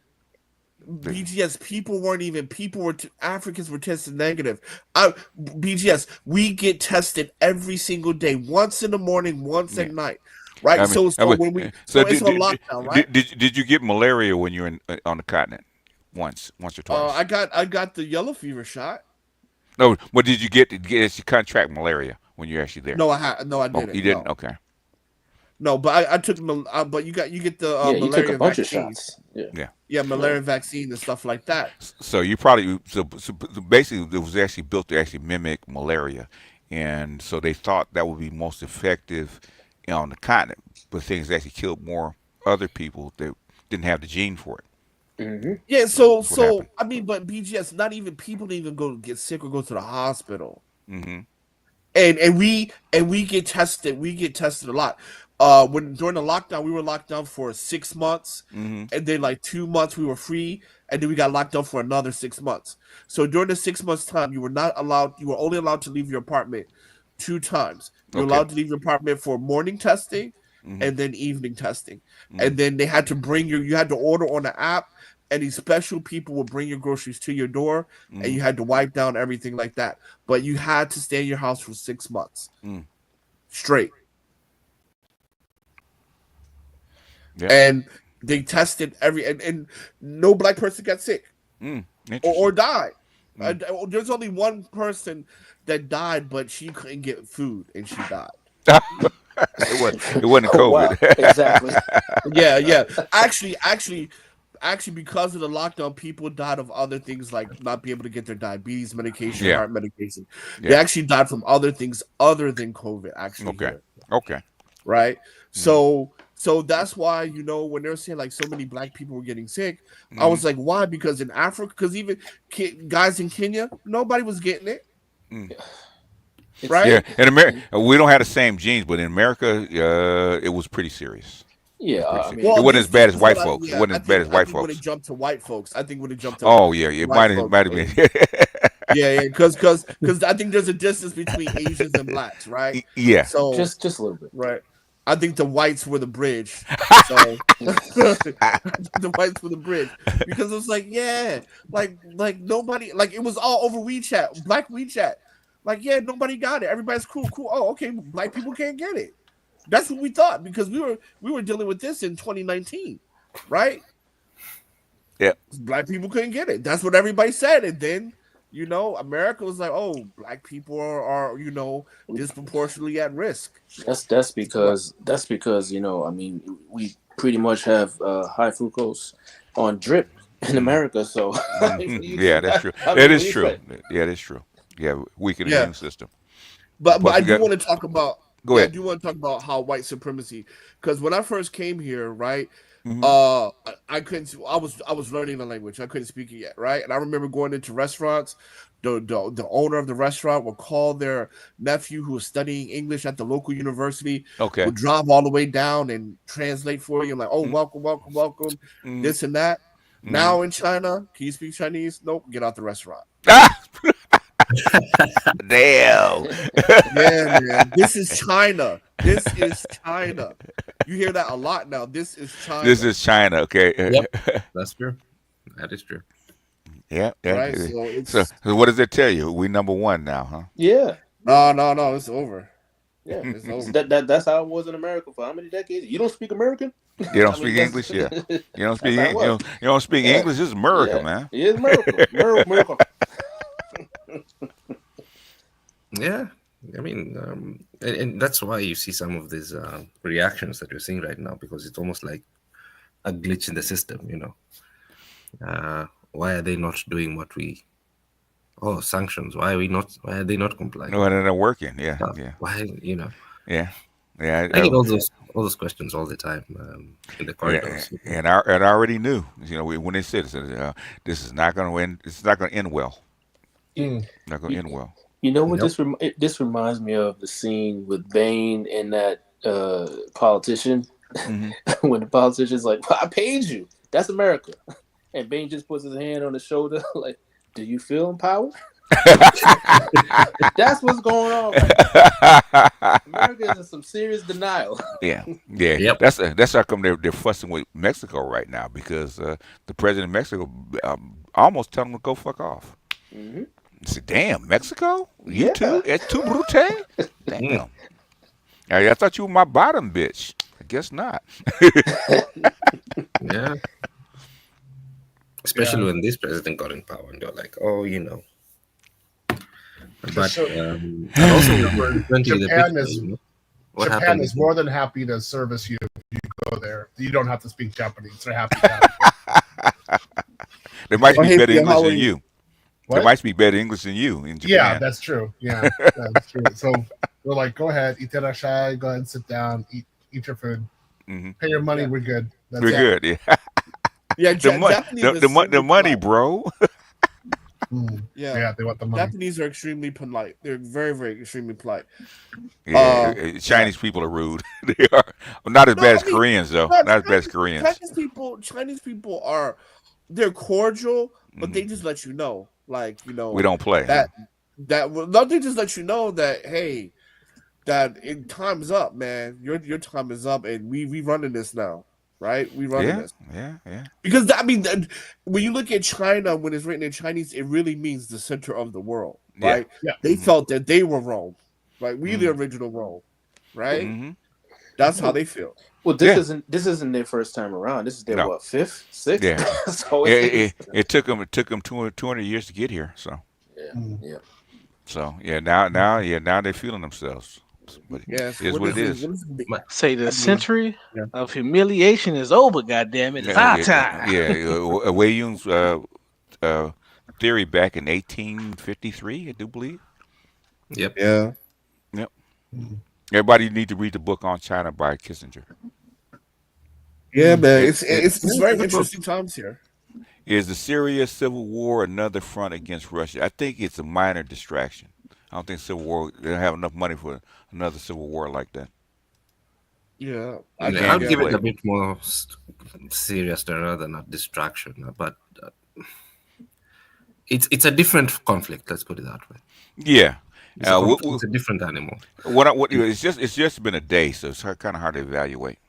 BGS, Africans were tested negative. BGS, we get tested every single day, once in the morning, once at night. Right? It's on lockdown, right? Did you get malaria when you were on the continent? Once or twice? I got the yellow fever shot. No, but did you get you contract malaria when you're actually there? No, I didn't. Oh, you didn't? No. Okay. No, but I took but you get the malaria you took a bunch vaccine. of shots. Yeah, malaria vaccine and stuff like that. So you probably basically it was actually built to actually mimic malaria, and so they thought that would be most effective on the continent, but things actually killed more other people that didn't have the gene for it. Mm-hmm. Yeah, so I mean, but BGS, not even people didn't even go get sick or go to the hospital. Mm-hmm. And we get tested. We get tested a lot. When during the lockdown, we were locked down for 6 months, and then like 2 months we were free, and then we got locked down for another 6 months. So during the 6 months time, you were only allowed to leave your apartment 2 times. You were allowed to leave your apartment for morning testing and then evening testing, and then they had to you had to order on the app. And these special people would bring your groceries to your door, and you had to wipe down everything like that. But you had to stay in your house for 6 months straight. Yeah. And they tested and no black person got sick or died. There's only one person that died, but she couldn't get food and she died. It wasn't COVID. Wow, exactly. Yeah. Actually, because of the lockdown, people died of other things like not being able to get their diabetes medication, heart medication. They actually died from other things other than COVID. Actually, okay, right. So that's why when they're saying like so many black people were getting sick, I was like, why? Because in Africa, because even guys in Kenya, nobody was getting it. Right? Yeah, in America, we don't have the same genes, but in America, it was pretty serious. Yeah, I mean, it wasn't as bad as white folks. It wasn't as bad as white folks. When it jumped to white folks, I think when it jumped to it might have been. Yeah, because I think there's a distance between Asians and blacks, right? Yeah. So just a little bit, right? I think the whites were the bridge. So the whites were the bridge because it was like nobody, like it was all over WeChat, Black WeChat. Like nobody got it. Everybody's cool. Oh, okay, black people can't get it. That's what we thought because we were dealing with this in 2019, right? Yeah. Black people couldn't get it. That's what everybody said. And then, America was like, oh, black people are disproportionately at risk. That's because, I mean, we pretty much have high fructose on drip in America. So yeah, that's true. It is true. Yeah, that's true. Yeah, weaken immune system. But I do want to talk about. Go ahead. I do want to talk about how white supremacy, because when I first came here, right, I couldn't. I was learning the language. I couldn't speak it yet, right? And I remember going into restaurants. The owner of the restaurant would call their nephew who was studying English at the local university. Okay. Would drive all the way down and translate for you, like, oh, welcome, this and that. Now in China, can you speak Chinese? Nope. Get out the restaurant. Damn. Yeah, man. This is China. You hear that a lot now. This is China. This is China. Okay. Yep. That's true. That is true. Yeah. Right. So what does it tell you? We number one now, huh? Yeah. No. It's over. Yeah, it's over. That's how it was in America for how many decades? You don't speak American? You don't speak English, yeah. You don't speak. You don't speak English. This is America, man. It is America. Yeah, I mean, and that's why you see some of these reactions that you're seeing right now, because it's almost like a glitch in the system. Why are they not doing what we? Oh, sanctions. Why are they not complying? No, they're not working. Yeah, yeah. Why? Yeah, yeah. I get all those questions all the time in the corridors. Yeah, and I already knew. When they said this is not going to end. It's not going to end well. Not going to end well. You know what? This reminds me of the scene with Bane and that politician. When the politician's like, "I paid you. That's America," and Bane just puts his hand on his shoulder, like, "Do you feel empowered?" That's what's going on. Right? America is in some serious denial. Yeah. Yep. That's how come they're fussing with Mexico right now, because the president of Mexico almost telling them to go fuck off. Mm-hmm. Say, damn, Mexico? You too? It's too brute? Damn. I thought you were my bottom bitch. I guess not. Yeah. Especially when this president got in power, and they're like, oh, But Japan is more than happy to service you if you go there. You don't have to speak Japanese. They're happy to have you. They might speak better English than you. They might speak better English than you in Japan. Yeah, that's true. Yeah, that's true. So we're like, go ahead, iterashai, go ahead and sit down, eat your food, pay your money. We're good. We're good. Yeah. Yeah, the money, bro. Yeah, they want the money. Japanese are extremely polite. They're very, very extremely polite. Yeah, Chinese people are rude. They are not as bad as Koreans, though. Not as bad as Koreans. Chinese people they're cordial, but they just let you know, we don't play. They just let you know that, hey, time's up, man. Your time is up, and we running this now. Right, we run this. Yeah. Because when you look at China, when it's written in Chinese, it really means the center of the world, right? Yeah. They felt that they were Rome, right? We the original Rome, right? Mm-hmm. That's how they feel. Well, this isn't their first time around. This is their fifth, sixth. Yeah. So it took them 200 years to get here. So yeah. So now they're feeling themselves. But yes, it's what it is. Say the century of humiliation is over. Goddamn it! It's our time. Yeah, Wei Yun's theory back in 1853, I do believe. Yep. Yeah. Yep. Everybody need to read the book on China by Kissinger. Yeah, man, it's very interesting times here. Is the Syria civil war another front against Russia? I think it's a minor distraction. I don't think Civil War. They don't have enough money for another Civil War like that. Yeah, I'll give it a bit more serious rather than a distraction. But it's a different conflict. Let's put it that way. Yeah, it's a different animal. It's just been a day, so it's kind of hard to evaluate.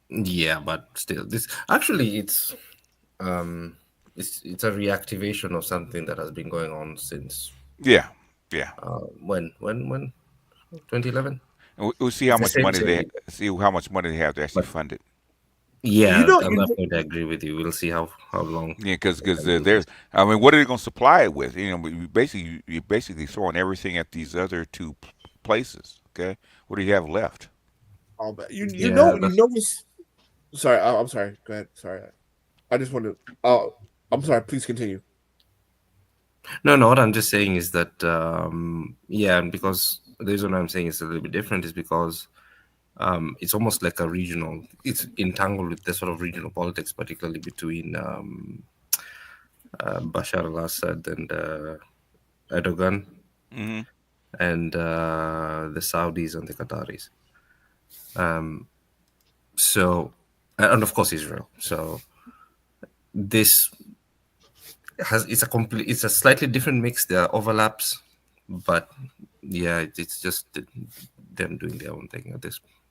Yeah, but still, this actually it's a reactivation of something that has been going on since. Yeah. When 2011. We'll see how much money they have to actually fund it. Yeah, at that point I agree with you. We'll see how long. Yeah, because there's. I mean, what are they going to supply it with? You're basically throwing everything at these other two places. Okay, what do you have left? Oh, but you know what's. Sorry, I'm sorry. Go ahead. Sorry, I just wanted. I'm sorry. Please continue. No. What I'm just saying is that, because the reason I'm saying it's a little bit different is because it's almost like a regional. It's entangled with the sort of regional politics, particularly between Bashar al-Assad and Erdogan, and the Saudis and the Qataris. So, and of course Israel. So this. It's a slightly different mix. There are overlaps, but it's just them doing their own thing.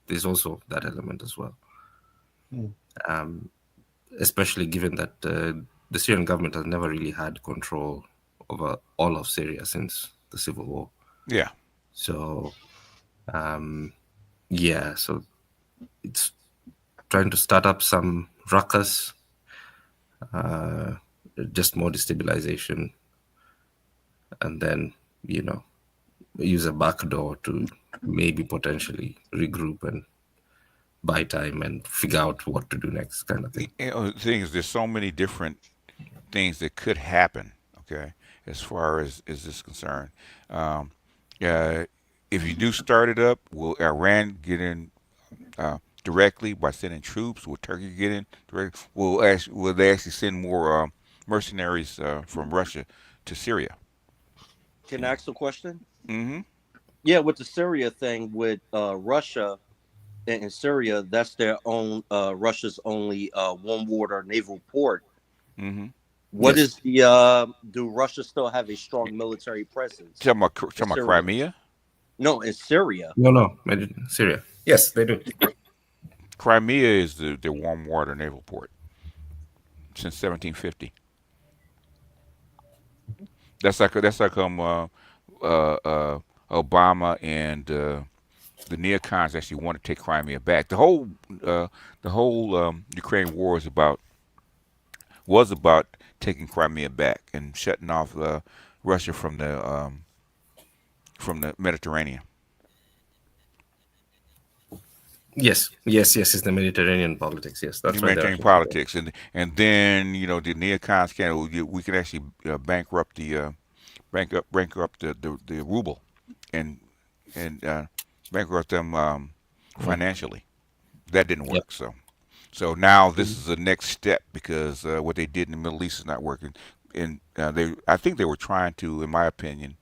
There's also that element as well. Especially given that the Syrian government has never really had control over all of Syria since the civil war. Yeah. So, so it's trying to start up some ruckus. Just more destabilization, and then use a backdoor to maybe potentially regroup and buy time and figure out what to do next, kind of thing. The thing is, there's so many different things that could happen. Okay, as far as is this concerned, if you do start it up, will Iran get in directly by sending troops? Will Turkey get in directly? Will they actually send more mercenaries from Russia to Syria? Can I ask a question? Mm-hmm. Yeah, with the Syria thing, with Russia and Syria, that's their own, Russia's only warm water naval port. Mm-hmm. What is the, do Russia still have a strong military presence? Talking about Crimea? No, in Syria. No, Syria. Yes, they do. Crimea is the warm water naval port since 1750. That's like Obama and the neocons actually want to take Crimea back. The whole Ukraine war was about taking Crimea back and shutting off Russia from the Mediterranean. Yes, it's the Mediterranean politics. Yes, that's the Mediterranean politics, and then the neocons we can actually bankrupt the ruble and bankrupt them financially. That didn't work. Yep. So now this is the next step, because what they did in the Middle East is not working, and I think they were trying to, in my opinion,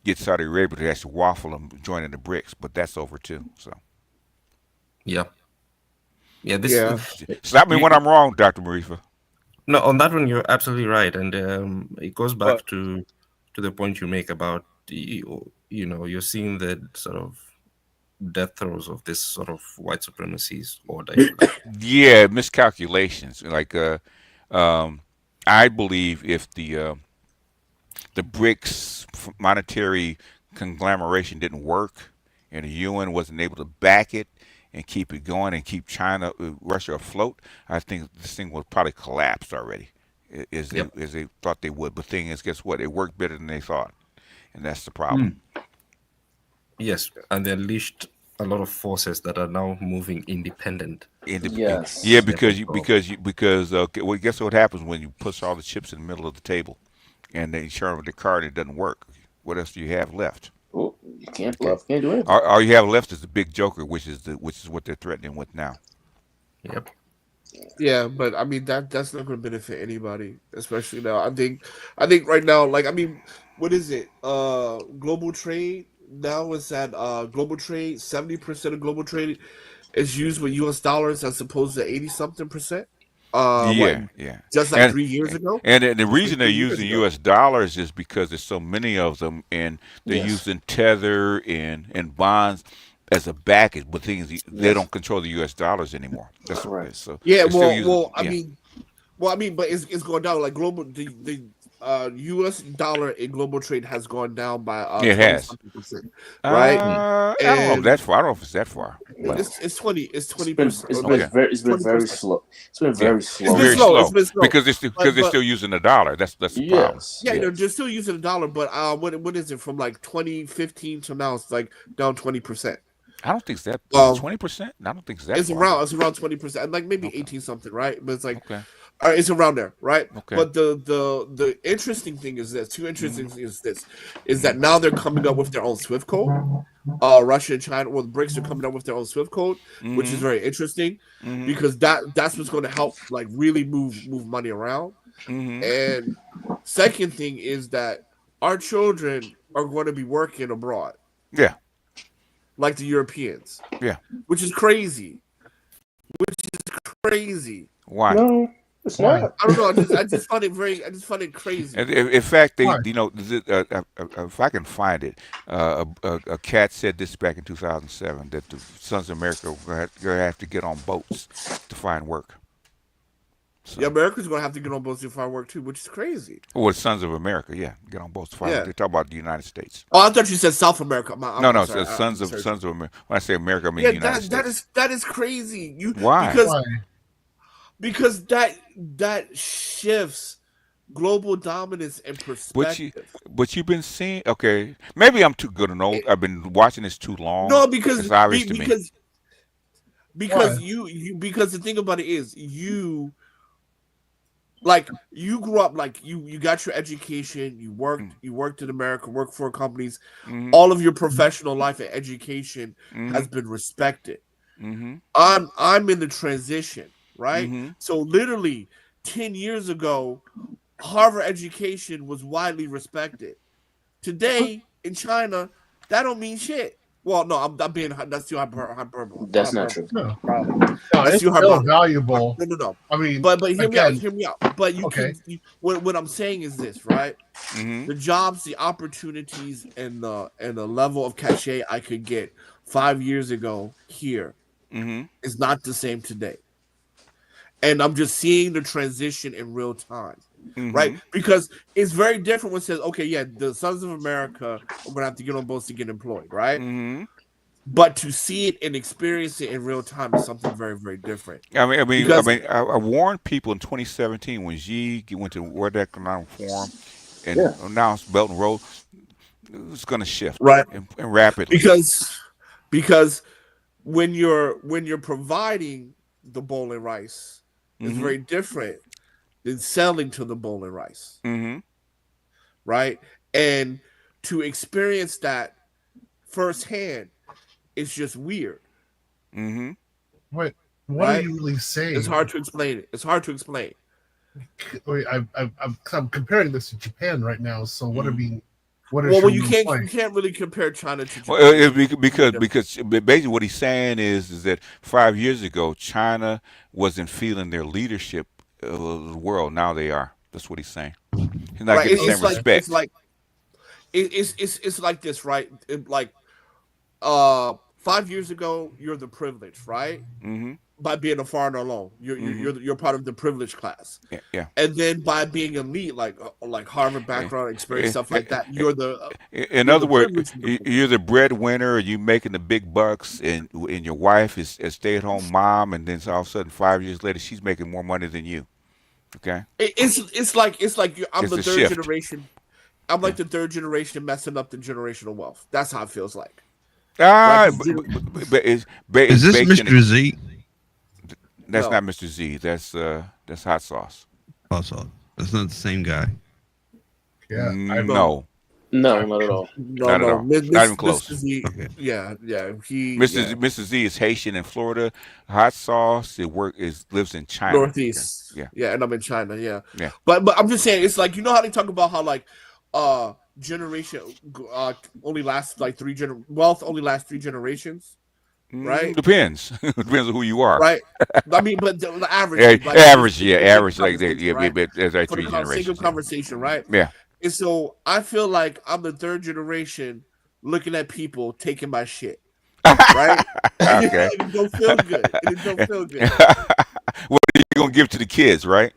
get Saudi Arabia to actually waffle them joining the BRICS, but that's over too. So. Yeah. Stop me when I'm wrong, Dr. Marifa. No, on that one you're absolutely right, and it goes back to the point you make about you're seeing the sort of death throes of this sort of white supremacist order. Yeah, miscalculations. Like I believe if the BRICS monetary conglomeration didn't work and the UN wasn't able to back it and keep it going and keep Russia afloat, I think this thing would probably collapse already, as they thought they would. But the thing is, guess what? It worked better than they thought, and that's the problem. Yes, and they unleashed a lot of forces that are now moving independent. Yes. Yeah, because guess what happens when you push all the chips in the middle of the table, and they turn with the card and it doesn't work? What else do you have left? Oh, you can't bluff. Can't do anything. All you have left is the big joker, which is what they're threatening with now. Yep. Yeah, but I mean that's not going to benefit anybody, especially now. I think right now, what is it? Global trade now is at global trade. 70% of global trade is used with U.S. dollars as opposed to 80-something%. Just like 3 years ago. And the reason they're using U.S. dollars is because there's so many of them, and they're using Tether and bonds as a backage. But things they don't control the U.S. dollars anymore. That's right. So I mean, but it's going down. Like global, the U.S. dollar in global trade has gone down by it has, right? I don't know if that's far. I don't know if it's that far. It's 20%. It's been very slow. It's been very slow. It's very slow because they're still using the dollar. That's the problem. Yeah, they're still using the dollar, but what is it from like 2015 to now? It's like down 20%. I don't think it's that 20%. I don't think it's that. It's around 20%, like maybe 18 something, right? But it's like. It's around there, right? Okay. But the interesting thing is this. Two interesting things is that now they're coming up with their own SWIFT code. Russia and China, the BRICS are coming up with their own SWIFT code, which is very interesting because that's what's going to help really move money around. And second thing is that our children are going to be working abroad. Yeah. Like the Europeans. Yeah. Which is crazy. Why? No. I don't know. I just find it crazy. In fact, if I can find it, a cat said this back in 2007 that the Sons of America are going to have to get on boats to find work. So. Yeah, America's going to have to get on boats to find work too, which is crazy. Well, Sons of America, get on boats to find work. They talk about the United States. Oh, I thought you said South America. No, Sons of America. When I say America, I mean the United States. That is crazy. Why? Because that shifts global dominance and perspective. But you've been seeing. Okay, maybe I'm too good and old. I've been watching this too long. No, because it's obvious to me. because because the thing about it is you grew up you got your education, you worked in America, worked for companies, all of your professional life and education has been respected. I'm in the transition, right? So literally 10 years ago, Harvard education was widely respected. Today in China, that don't mean shit. Well, no, that's too hyperbole. That's not true. No, That's it's too still hyperbole. valuable. No. I mean, but hear me again, out. But you okay. What I'm saying is this, right? The jobs, the opportunities, and the level of cachet I could get 5 years ago here is not the same today. And I'm just seeing the transition in real time. Right? Because it's very different when it says, okay, yeah, the Sons of America are gonna have to get on boats to get employed, right? But to see it and experience it in real time is something very, very different. I warned people in 2017 when Xi went to World Economic Forum and announced Belt and Road, it was going to shift, right, and rapidly. Because when you're providing the bowl and rice, it's very different than selling to the bowl and rice, right? And to experience that firsthand, it's just weird. What are you really saying? It's hard to explain it. Wait, I'm comparing this to Japan right now. So what are you can't really compare China to Japan. Well, because basically what he's saying is that 5 years ago China wasn't feeling their leadership of the world. Now they are. That's what he's saying. He's not getting the same respect. It's like this, right? 5 years ago, you're the privileged, right? By being a foreigner alone, you're part of the privileged class. Yeah. And then by being elite, like Harvard background experience, stuff like that, you're the. In other words, you're the breadwinner. You making the big bucks, and your wife is a stay-at-home mom, and then all of a sudden 5 years later, she's making more money than you. Okay. It's like I'm the third shift. generation. I'm like the third generation messing up the generational wealth. That's how it feels like. But is this Mr. Z? That's not Mr. Z. That's hot sauce. Hot sauce. That's not the same guy. Yeah. No, not at all. Not at all. Not even close. Mr. Z, yeah. Mr. Z is Haitian in Florida. Hot sauce. Lives in China. Northeast. Okay. Yeah, and I'm in China. Yeah. Yeah. But I'm just saying, it's like, you know how they talk about how generation only lasts like wealth only lasts 3 generations, right? Depends. Depends on who you are, right? I mean, but the average, average like that, right? But there's like For 3 generations. Single conversation, right? Yeah. And so I feel like I'm the third generation looking at people taking my shit, right? Okay. It don't feel good. What are you gonna give to the kids, right?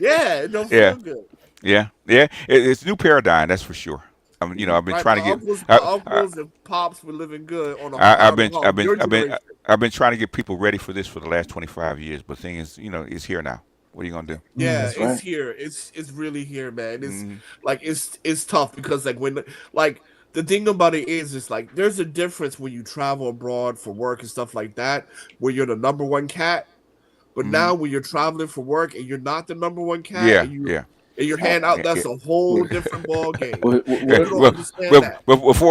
Yeah, it don't feel good. Yeah. It's a new paradigm, that's for sure. I mean, I've been trying to get my uncles and pops were living good on a I've been trying to get people ready for this for the last 25 years, but the thing is, it's here now. What are you gonna do? Yeah, it's here. It's really here, man. It's it's tough because the thing about it is, it's like there's a difference when you travel abroad for work and stuff like that, where you're the number one cat. But now when you're traveling for work and you're not the number one cat, and your hand out, that's a whole different ball game. Before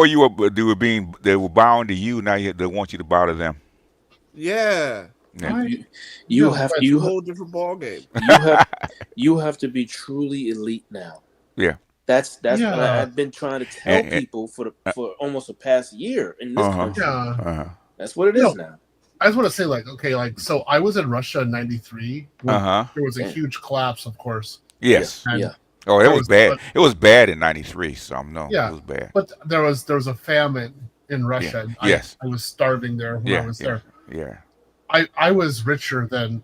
they were bowing to you. Now they want you to bow to them. Yeah. You have a whole different ball game. You have to be truly elite now. Yeah. That's what I've been trying to tell people for almost the past year in this country. That's what it is now. I just want to say, so I was in Russia in '93. There was a huge collapse, of course. Yes. Oh, it was bad. It was bad in '93. So it was bad. But there was a famine in Russia. Yeah. I was starving there when I was there. Yeah. I was richer than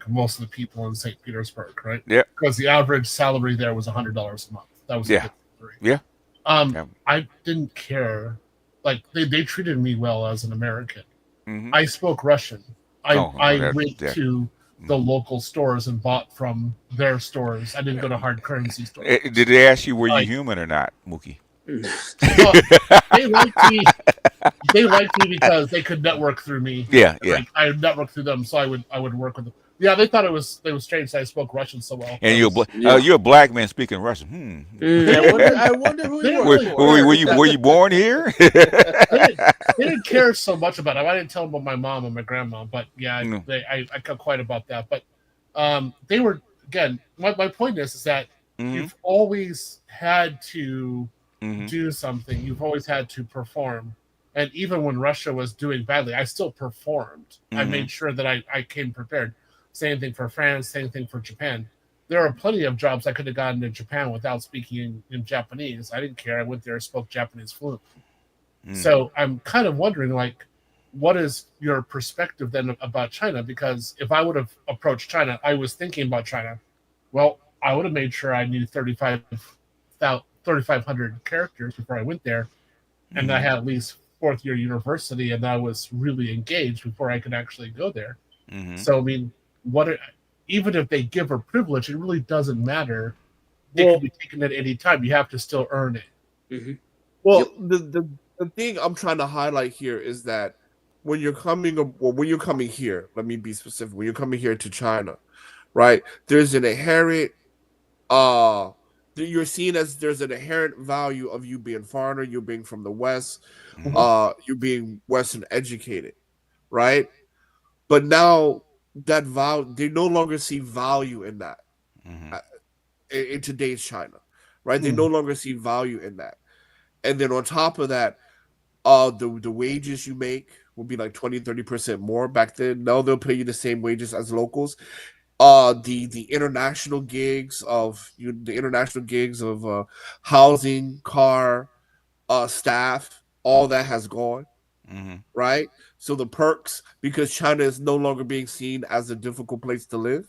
most of the people in St. Petersburg, right? Yeah. Because the average salary there was $100 a month. That was yeah. I didn't care. They treated me well as an American. I spoke Russian. I went to the local stores and bought from their stores. I didn't go to hard currency stores. Did they ask you were you human or not, Mookie? Well, they liked me. they liked me because they could network through me. Yeah. Like, I networked through them, so I would work with them. Yeah, they thought it was strange that I spoke Russian so well. And you're a black man speaking Russian. I wonder who you were you born here? They didn't care so much about it. I didn't tell them about my mom and my grandma, but yeah, I kept quiet about that. But they were, again, my point is that you've always had to do something. You've always had to perform. And even when Russia was doing badly, I still performed. I made sure that I came prepared. Same thing for France, same thing for Japan. There are plenty of jobs I could have gotten in Japan without speaking in Japanese. I didn't care. I went there and spoke Japanese fluently. So I'm kind of wondering, like, what is your perspective then about China? Because if I would have approached China, I was thinking about China. Well, I would have made sure I knew 3,500 characters before I went there. And I had at least fourth year university, and I was really engaged before I could actually go there. So, I mean, even if they give her privilege, it really doesn't matter. They can be taken at any time. You have to still earn it. Well, the thing I'm trying to highlight here is that when you're coming here, let me be specific. When you're coming here to China, right? There's an inherent you're seen as there's an inherent value of you being foreigner, you being from the West, you being Western educated, right? But now that value, they no longer see value in that in today's China, right? They no longer see value in that. And then on top of that, the wages you make will be like 20-30% more. Back then, now they'll pay you the same wages as locals. The international gigs of housing, car, staff, all that has gone, right? So the perks, because China is no longer being seen as a difficult place to live,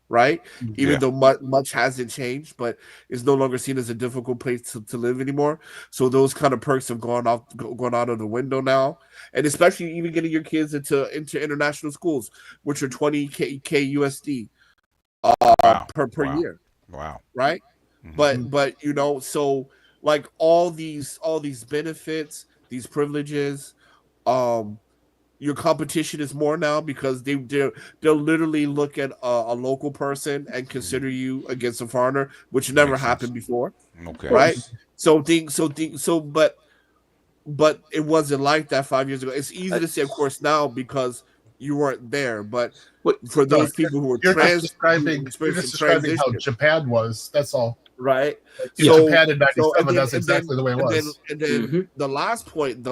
right? Even though much hasn't changed, but it's no longer seen as a difficult place to live anymore. So those kind of perks have gone out of the window now, and especially even getting your kids into international schools, which are 20K USD per year. Wow. Right? But you know, so like all these benefits, these privileges, your competition is more now because they'll literally look at a local person and consider you against a foreigner, which never happened before. Okay. Right? But it wasn't like that 5 years ago. It's easy to say, of course, now because you weren't there. But for those people who were describing how Japan was. That's all. Right. So, Japan in '97, that's exactly the way it was. And then the last point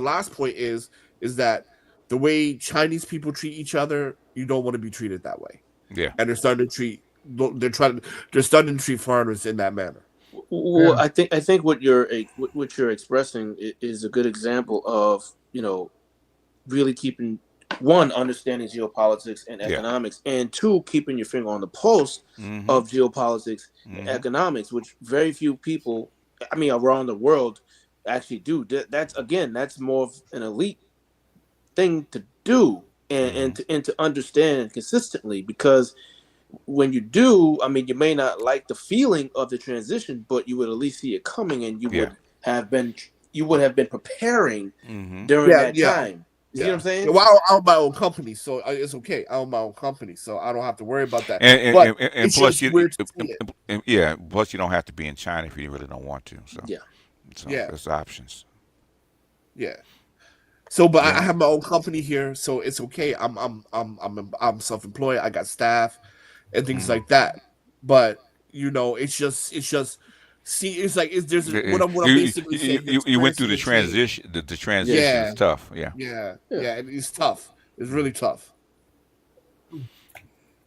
is that the way Chinese people treat each other, you don't want to be treated that way. Yeah. And they're starting to treat foreigners in that manner. Well, I think what you're expressing is a good example of, you know, really keeping one, understanding geopolitics and economics, and two, keeping your finger on the pulse of geopolitics and economics, which very few people, I mean, around the world actually do. That's more of an elite thing to do and to understand consistently, because when you do, I mean, you may not like the feeling of the transition, but you would at least see it coming, and you would have been preparing during that time. You see what I'm saying? Well, I own my own company, so it's okay. I own my own company, so I don't have to worry about that. And plus, plus you don't have to be in China if you really don't want to. So there's options. Yeah. So, but I have my own company here, so it's okay. I'm self-employed. I got staff and things like that. But you know, it's just. See, it's like there's what I'm basically saying. You went through the transition. The transition is tough. Yeah, it's tough. It's really tough.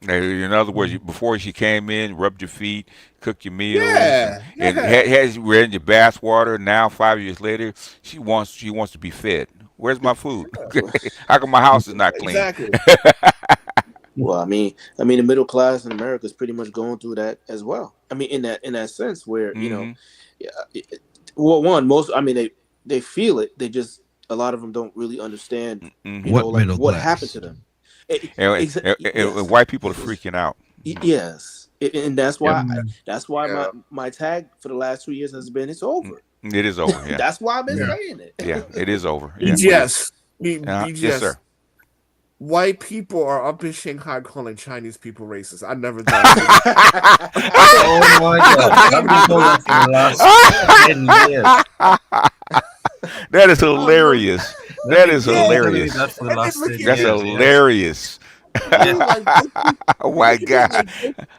In other words, before she came in, rubbed your feet, cooked your meals, and had you read your bath water. Now 5 years later, she wants to be fed. Where's my food? How come my house is not clean? Exactly. Well, I mean, the middle class in America is pretty much going through that as well. I mean, in that sense, where you know, they feel it. They just, a lot of them don't really understand what happened to them. And white people are freaking out. Yes, and that's why my tag for the last 2 years has been it's over. It is over. Yeah. That's why I've been saying it. Yeah, it is over. Yeah. Yes. Yes, sir. White people are up in Shanghai calling Chinese people racist. I never thought. Oh my God! That is hilarious. That is hilarious. That's hilarious. Oh my God!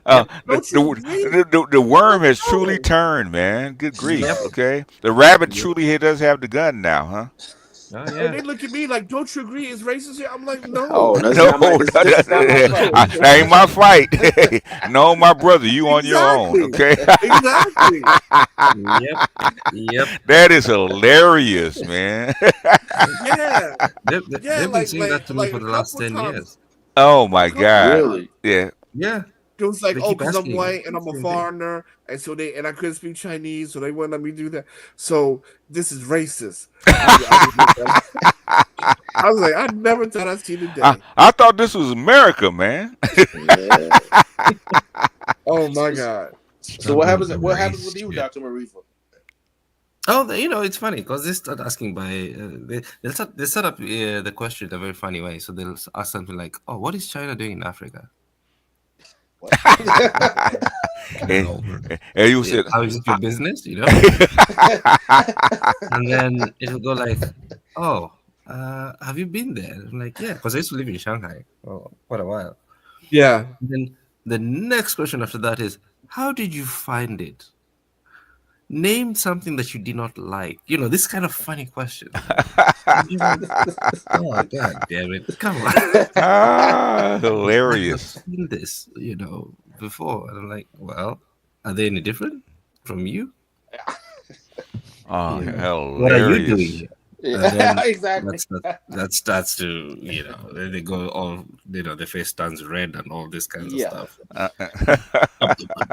The worm has truly turned, man. Good grief. Okay, the rabbit truly does have the gun now, huh? Oh, yeah. And they look at me like, "Don't you agree it's racist here?" I'm like, "No, no, that ain't my fight." No, my brother, you on your own, okay? Exactly. Yep. That is hilarious, man. Yeah. They've been saying that to me for the last 10 years. Oh my God! Really? Yeah. It was like, oh, because I'm white and I'm a foreigner, and so I couldn't speak Chinese, so they wouldn't let me do that. So this is racist. I was like, I never thought I'd see the day. I thought this was America, man. Oh my God! So what happens? What happens with you, Dr. Marifa? Oh, it's funny because they start asking they set up the question in a very funny way. So they'll ask something like, "Oh, what is China doing in Africa?" And you said, "How is it your business?" You know. And then it'll go like, "Oh, have you been there?" I'm like, "Yeah," because I used to live in Shanghai for quite a while. Yeah. And then the next question after that is, "How did you find it? Name something that you did not like." You know, this kind of funny question. Oh God damn it! Come on. Hilarious. I've seen this, before, and I'm like, well, are they any different from you? Hilarious. What are you doing? Exactly. That starts to, then they go all, their face turns red and all this kind of stuff.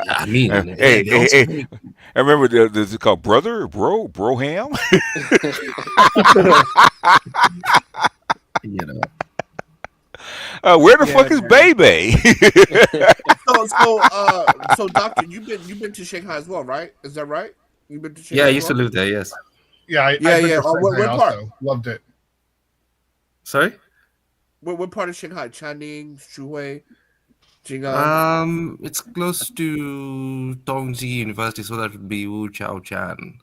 I mean, hey, I remember this is called Broham. Where the fuck is Bebe? So doctor, you've been to Shanghai as well, right? Is that right? You've been to Shanghai? Yeah, I used to live there. Yes. Yeah, I've been to Shanghai also. Loved it. Sorry? What part of Shanghai? Channing, Xuhui, Jing'an? It's close to Tongji University, so that would be Wu Chao Chan.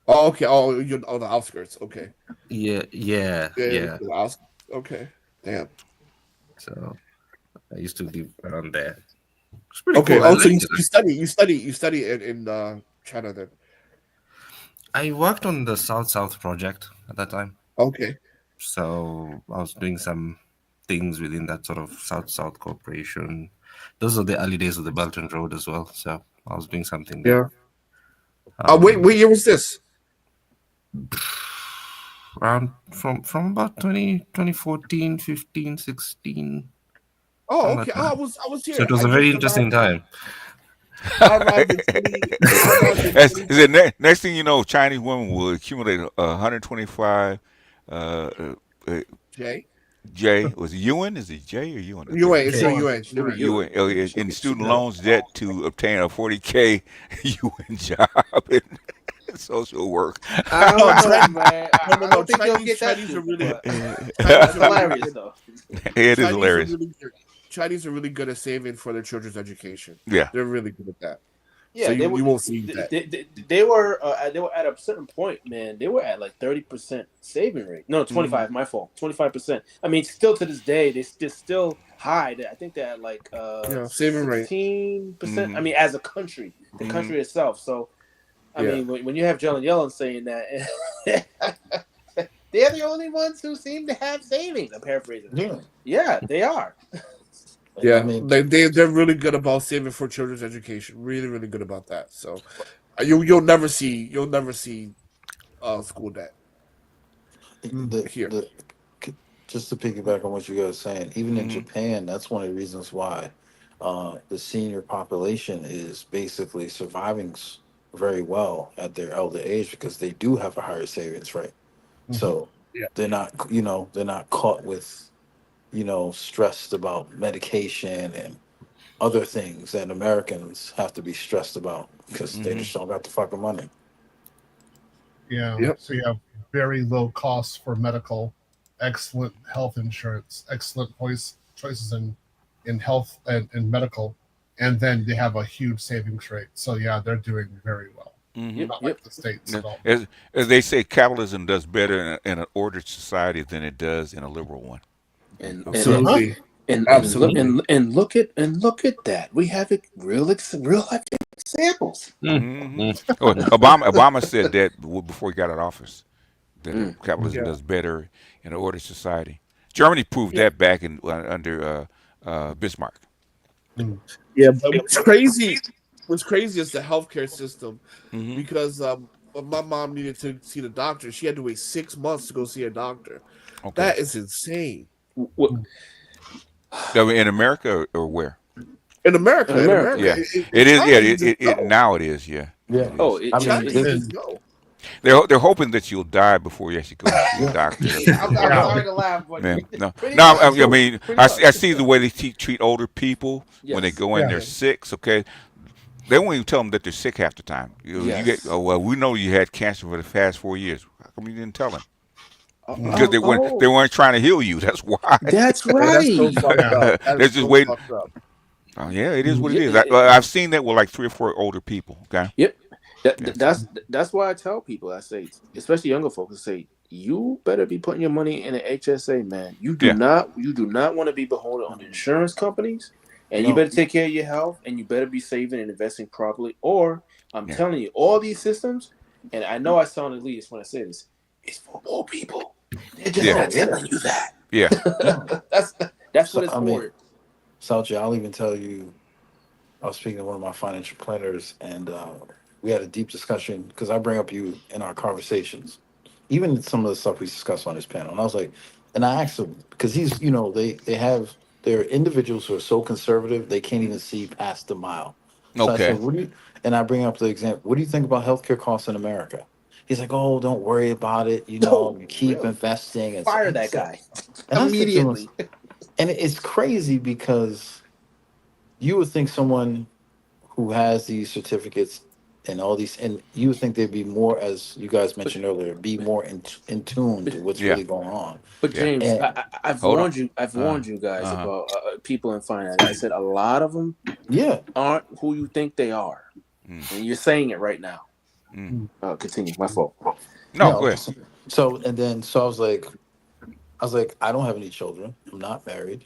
Oh, okay. Oh, you're on the outskirts. Okay. Yeah. Okay. Damn. So I used to live around there. Okay. Cool. So you study in China then? I worked on the South project at that time. Okay. So I was doing some things within that sort of South Corporation. Those are the early days of the Belt and Road as well. So I was doing something there. Yeah. What year was this? Around from about 2014, 15, 16. Oh, okay. I was here. So it was a very interesting time. Next thing you know, Chinese women will accumulate 125 J was it Yuan? Is it J or Yuan? Yuan. It's Yuan. In student loans debt to obtain a 40K Yuan job in social work. I don't know, man. I don't think you'll get that. Chinese are really hilarious, though. It is hilarious. Chinese are really good at saving for their children's education. Yeah, they're really good at that. Yeah, so you won't see that. They were at a certain point, man. They were at like 30% saving rate. No, 25. My fault. 25%. I mean, still to this day, they're still high. I think they're at like saving rate 16%. I mean, as a country, the country itself. So, I mean, when you have Jalen Yellen saying that, they're the only ones who seem to have savings. I'm paraphrasing. Yeah, they are. Yeah, I mean, they're really good about saving for children's education. Really, really good about that. So you'll never see school debt here. Just to piggyback on what you guys are saying, even in Japan, that's one of the reasons why the senior population is basically surviving very well at their elder age, because they do have a higher savings rate. So they're not caught with stressed about medication and other things that Americans have to be stressed about because they just don't got the fucking money. Yeah. Yep. So you have very low costs for medical excellent health insurance, excellent choices in health and medical, and then they have a huge savings rate. So yeah, they're doing very well. Not like the States at all. As they say, capitalism does better in an ordered society than it does in a liberal one. Absolutely. And look at that. We have real life examples. Obama said that before he got out of office, that capitalism does better in an ordered society. Germany proved that back under Bismarck. Yeah, but what's crazy is the healthcare system, because when my mom needed to see the doctor, she had to wait 6 months to go see a doctor. Okay. That is insane. In America or where? In America. Yeah, it is. Now it is. Yeah. Oh, they're hoping that you'll die before you actually go to see a doctor. I'm sorry to laugh, but I mean, I see the way they treat older people when they go in. They're sick. Okay. They won't even tell them that they're sick half the time. You get, we know you had cancer for the past 4 years. How come you didn't tell them? Because they weren't trying to heal you. That's why. That's right. They're just waiting. Oh yeah, it is what it is. I've seen that with like 3 or 4 older people. Okay. Yep. That's why I tell people. I say, especially younger folks, I say, you better be putting your money in an HSA, man. You do not want to be beholden on the insurance companies, and you better take care of your health, and you better be saving and investing properly. Or I'm telling you, all these systems, and I know I sound elitist when I say this, it's for poor people. They're just not telling you that. Yeah. That's what it's for. Salchi, I'll even tell you, I was speaking to one of my financial planners, and we had a deep discussion because I bring up you in our conversations, even some of the stuff we discussed on this panel. And I was like, and I asked him, because he's, they're individuals who are so conservative, they can't even see past the mile. So I said, and I bring up the example, what do you think about healthcare costs in America? He's like, oh, don't worry about it. You keep investing. And fire that guy immediately. And it's crazy because you would think someone who has these certificates and all these, and you would think they'd be more, as you guys mentioned earlier, be more in tune to what's really going on. But James, I've warned you guys about people in finance. I said a lot of them aren't who you think they are. And you're saying it right now. Continue. My fault. No, go ahead. So I was like, I don't have any children. I'm not married.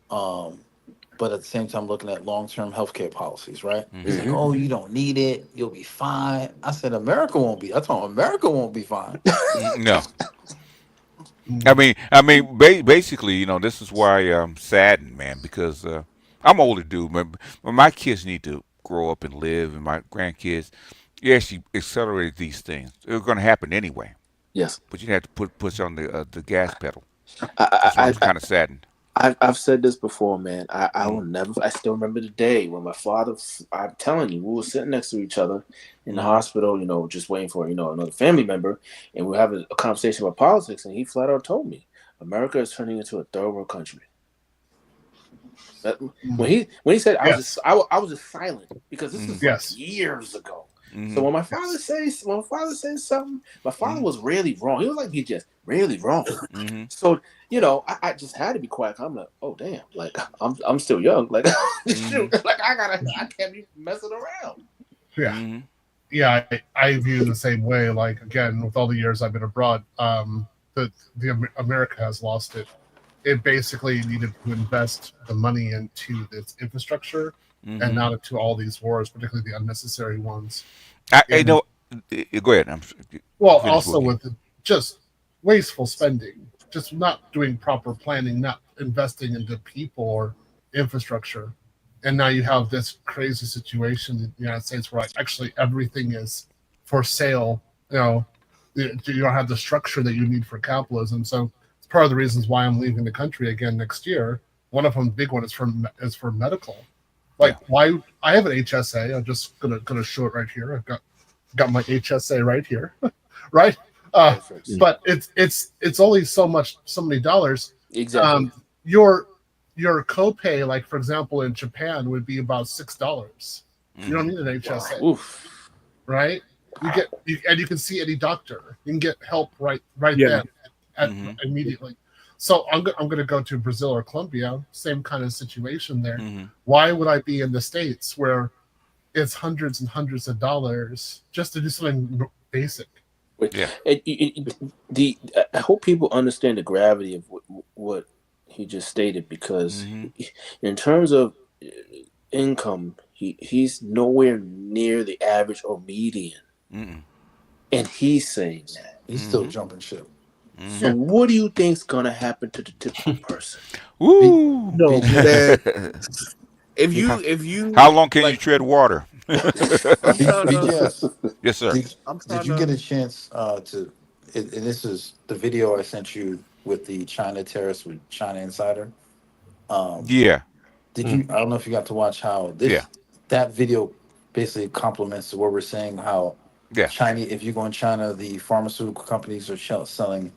But at the same time, looking at long-term healthcare policies, right? He's like, oh, you don't need it. You'll be fine. I said, America won't be. I told him America won't be fine. No. I mean, basically, this is why I'm saddened, man, because I'm an older dude. My kids need to grow up and live, and my grandkids. You actually accelerated these things. It was going to happen anyway. Yes. But you had to push on the gas pedal. I'm kind of saddened. I've said this before, man. I will never. I still remember the day when my father. I'm telling you, we were sitting next to each other in the hospital, just waiting for another family member, and we were having a conversation about politics, and he flat out told me, "America is turning into a third world country." When he said, I was just silent because this was years ago. So when my father says something, my father was really wrong. He was like, he's just really wrong. So I just had to be quiet. I'm like, oh damn, like I'm still young, like shoot, like I can't be messing around. Yeah, yeah. I view the same way. Like again, with all the years I've been abroad, the America has lost it. It basically needed to invest the money into its infrastructure and not into all these wars, particularly the unnecessary ones. Go ahead. Also with just wasteful spending, just not doing proper planning, not investing into people or infrastructure. And now you have this crazy situation in the United States where actually everything is for sale. You don't have the structure that you need for capitalism. So it's part of the reasons why I'm leaving the country again next year. One of them, big one, is for medical. Like why I have an HSA. I'm just gonna show it right here. I've got my HSA right here, right? But it's only so many dollars. Exactly. Your copay, like for example, in Japan, would be about $6. You don't need an HSA, right? You can see any doctor. You can get help right then, immediately. So I'm going to go to Brazil or Colombia, same kind of situation there. Why would I be in the States where it's hundreds and hundreds of dollars just to do something basic? Yeah. I hope people understand the gravity of what he just stated, because in terms of income, he's nowhere near the average or median. And he's saying that. He's still jumping ship. So what do you think's gonna happen to the typical person? Ooh. No, man. If you how long can you tread water? BGS. Yes, sir. Did you get a chance to? And this is the video I sent you with the China terrorist with China Insider. Yeah. Did you? I don't know if you got to watch how this. That video basically complements what we're saying. How China, if you go in China, the pharmaceutical companies are selling.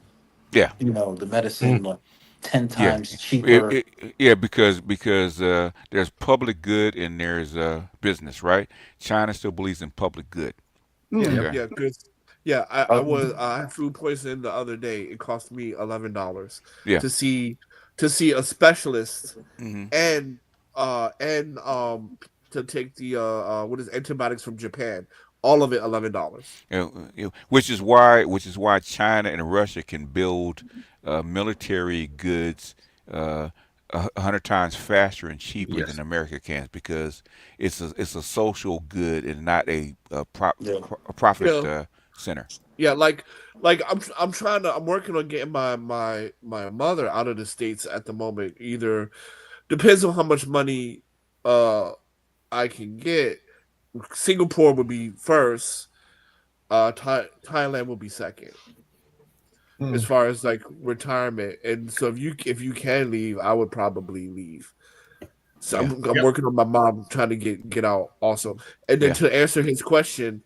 The medicine like 10 times cheaper. Because there's public good and there's business, right? China still believes in public good. Yeah. I had food poisoning the other day. It cost me $11 to see a specialist and to take the antibiotics from Japan. All of it $11. Which is why China and Russia can build military goods 100 times faster and cheaper than America can, because it's a social good and not a profit center. Yeah, like I'm working on getting my mother out of the States at the moment. Either depends on how much money I can get. Singapore would be first. Thailand will be second, as far as like retirement. And so if you can leave, I would probably leave. So I'm working on my mom trying to get out also. And then to answer his question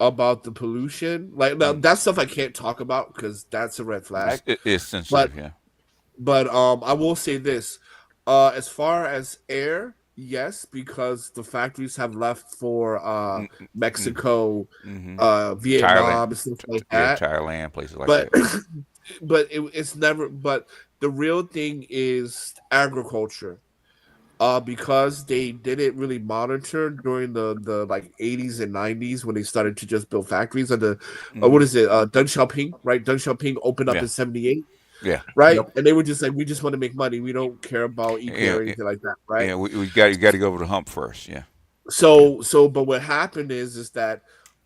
about the pollution, like now that stuff I can't talk about because that's a red flag. It's sensitive, But I will say this: as far as air. Yes, because the factories have left for Mexico, Vietnam, Thailand, and stuff like that. Thailand, places like that. But it's never. But the real thing is agriculture, because they didn't really monitor during the like 80s and 90s when they started to just build factories under what is it? Deng Xiaoping, right? Deng Xiaoping opened up in '78. Yeah. Right. Yep. And they were just like, we just want to make money. We don't care about EPA or anything like that. Right. Yeah. You got to go over the hump first. Yeah. So, but what happened is that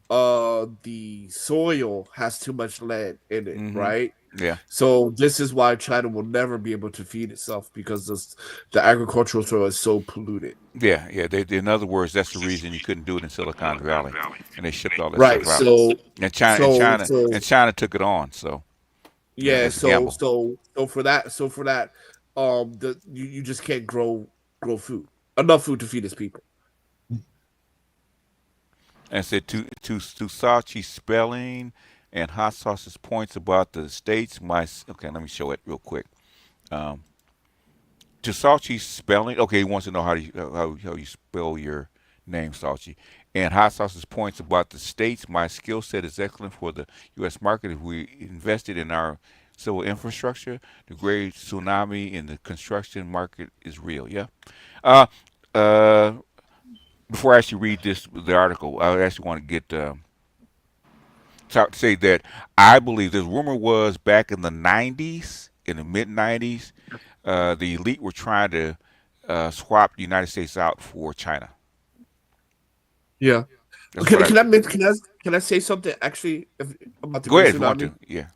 the soil has too much lead in it. Right. Yeah. So this is why China will never be able to feed itself, because the agricultural soil is so polluted. Yeah. Yeah. In other words, that's the reason you couldn't do it in Silicon Valley, and they shipped all that stuff out. And China took it on. So. Yeah, so for that, you just can't grow food, enough food to feed his people. And said to Sachi spelling and hot sauce's points about the states. Let me show it real quick. To Sachi spelling, he wants to know how you spell your name, Sachi. And hot sauce's points about the states. My skill set is excellent for the U.S. market. If we invested in our civil infrastructure, the great tsunami in the construction market is real. Yeah. Before I actually read the article, I actually want to get say that I believe the rumor was back in the 90s, in the mid 90s, the elite were trying to swap the United States out for China. Yeah. Can I say something actually about the Go ahead if you want to. Yeah.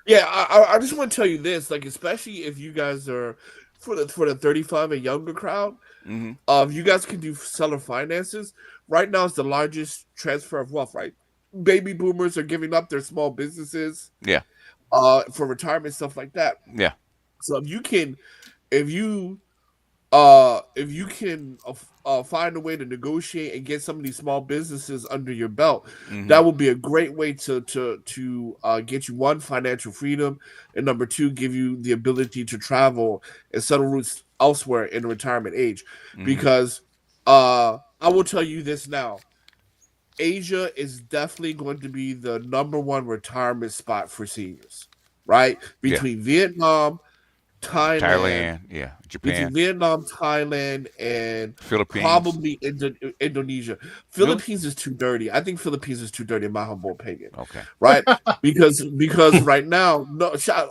Yeah, I just want to tell you this, like, especially if you guys are for the 35 and younger crowd, you guys can do seller finances. Right now, it's the largest transfer of wealth. Right, baby boomers are giving up their small businesses. Yeah. For retirement, stuff like that. Yeah. So if you can find a way to negotiate and get some of these small businesses under your belt, that would be a great way to get you, one, financial freedom, and number two, give you the ability to travel and settle roots elsewhere in retirement age. Because I will tell you this now, Asia is definitely going to be the number one retirement spot for seniors, right? Between Vietnam, Thailand, Japan, between Vietnam, Thailand, and Philippines, probably Indonesia. Philippines is too dirty. I think Philippines is too dirty in my humble opinion. Okay, right? because right now,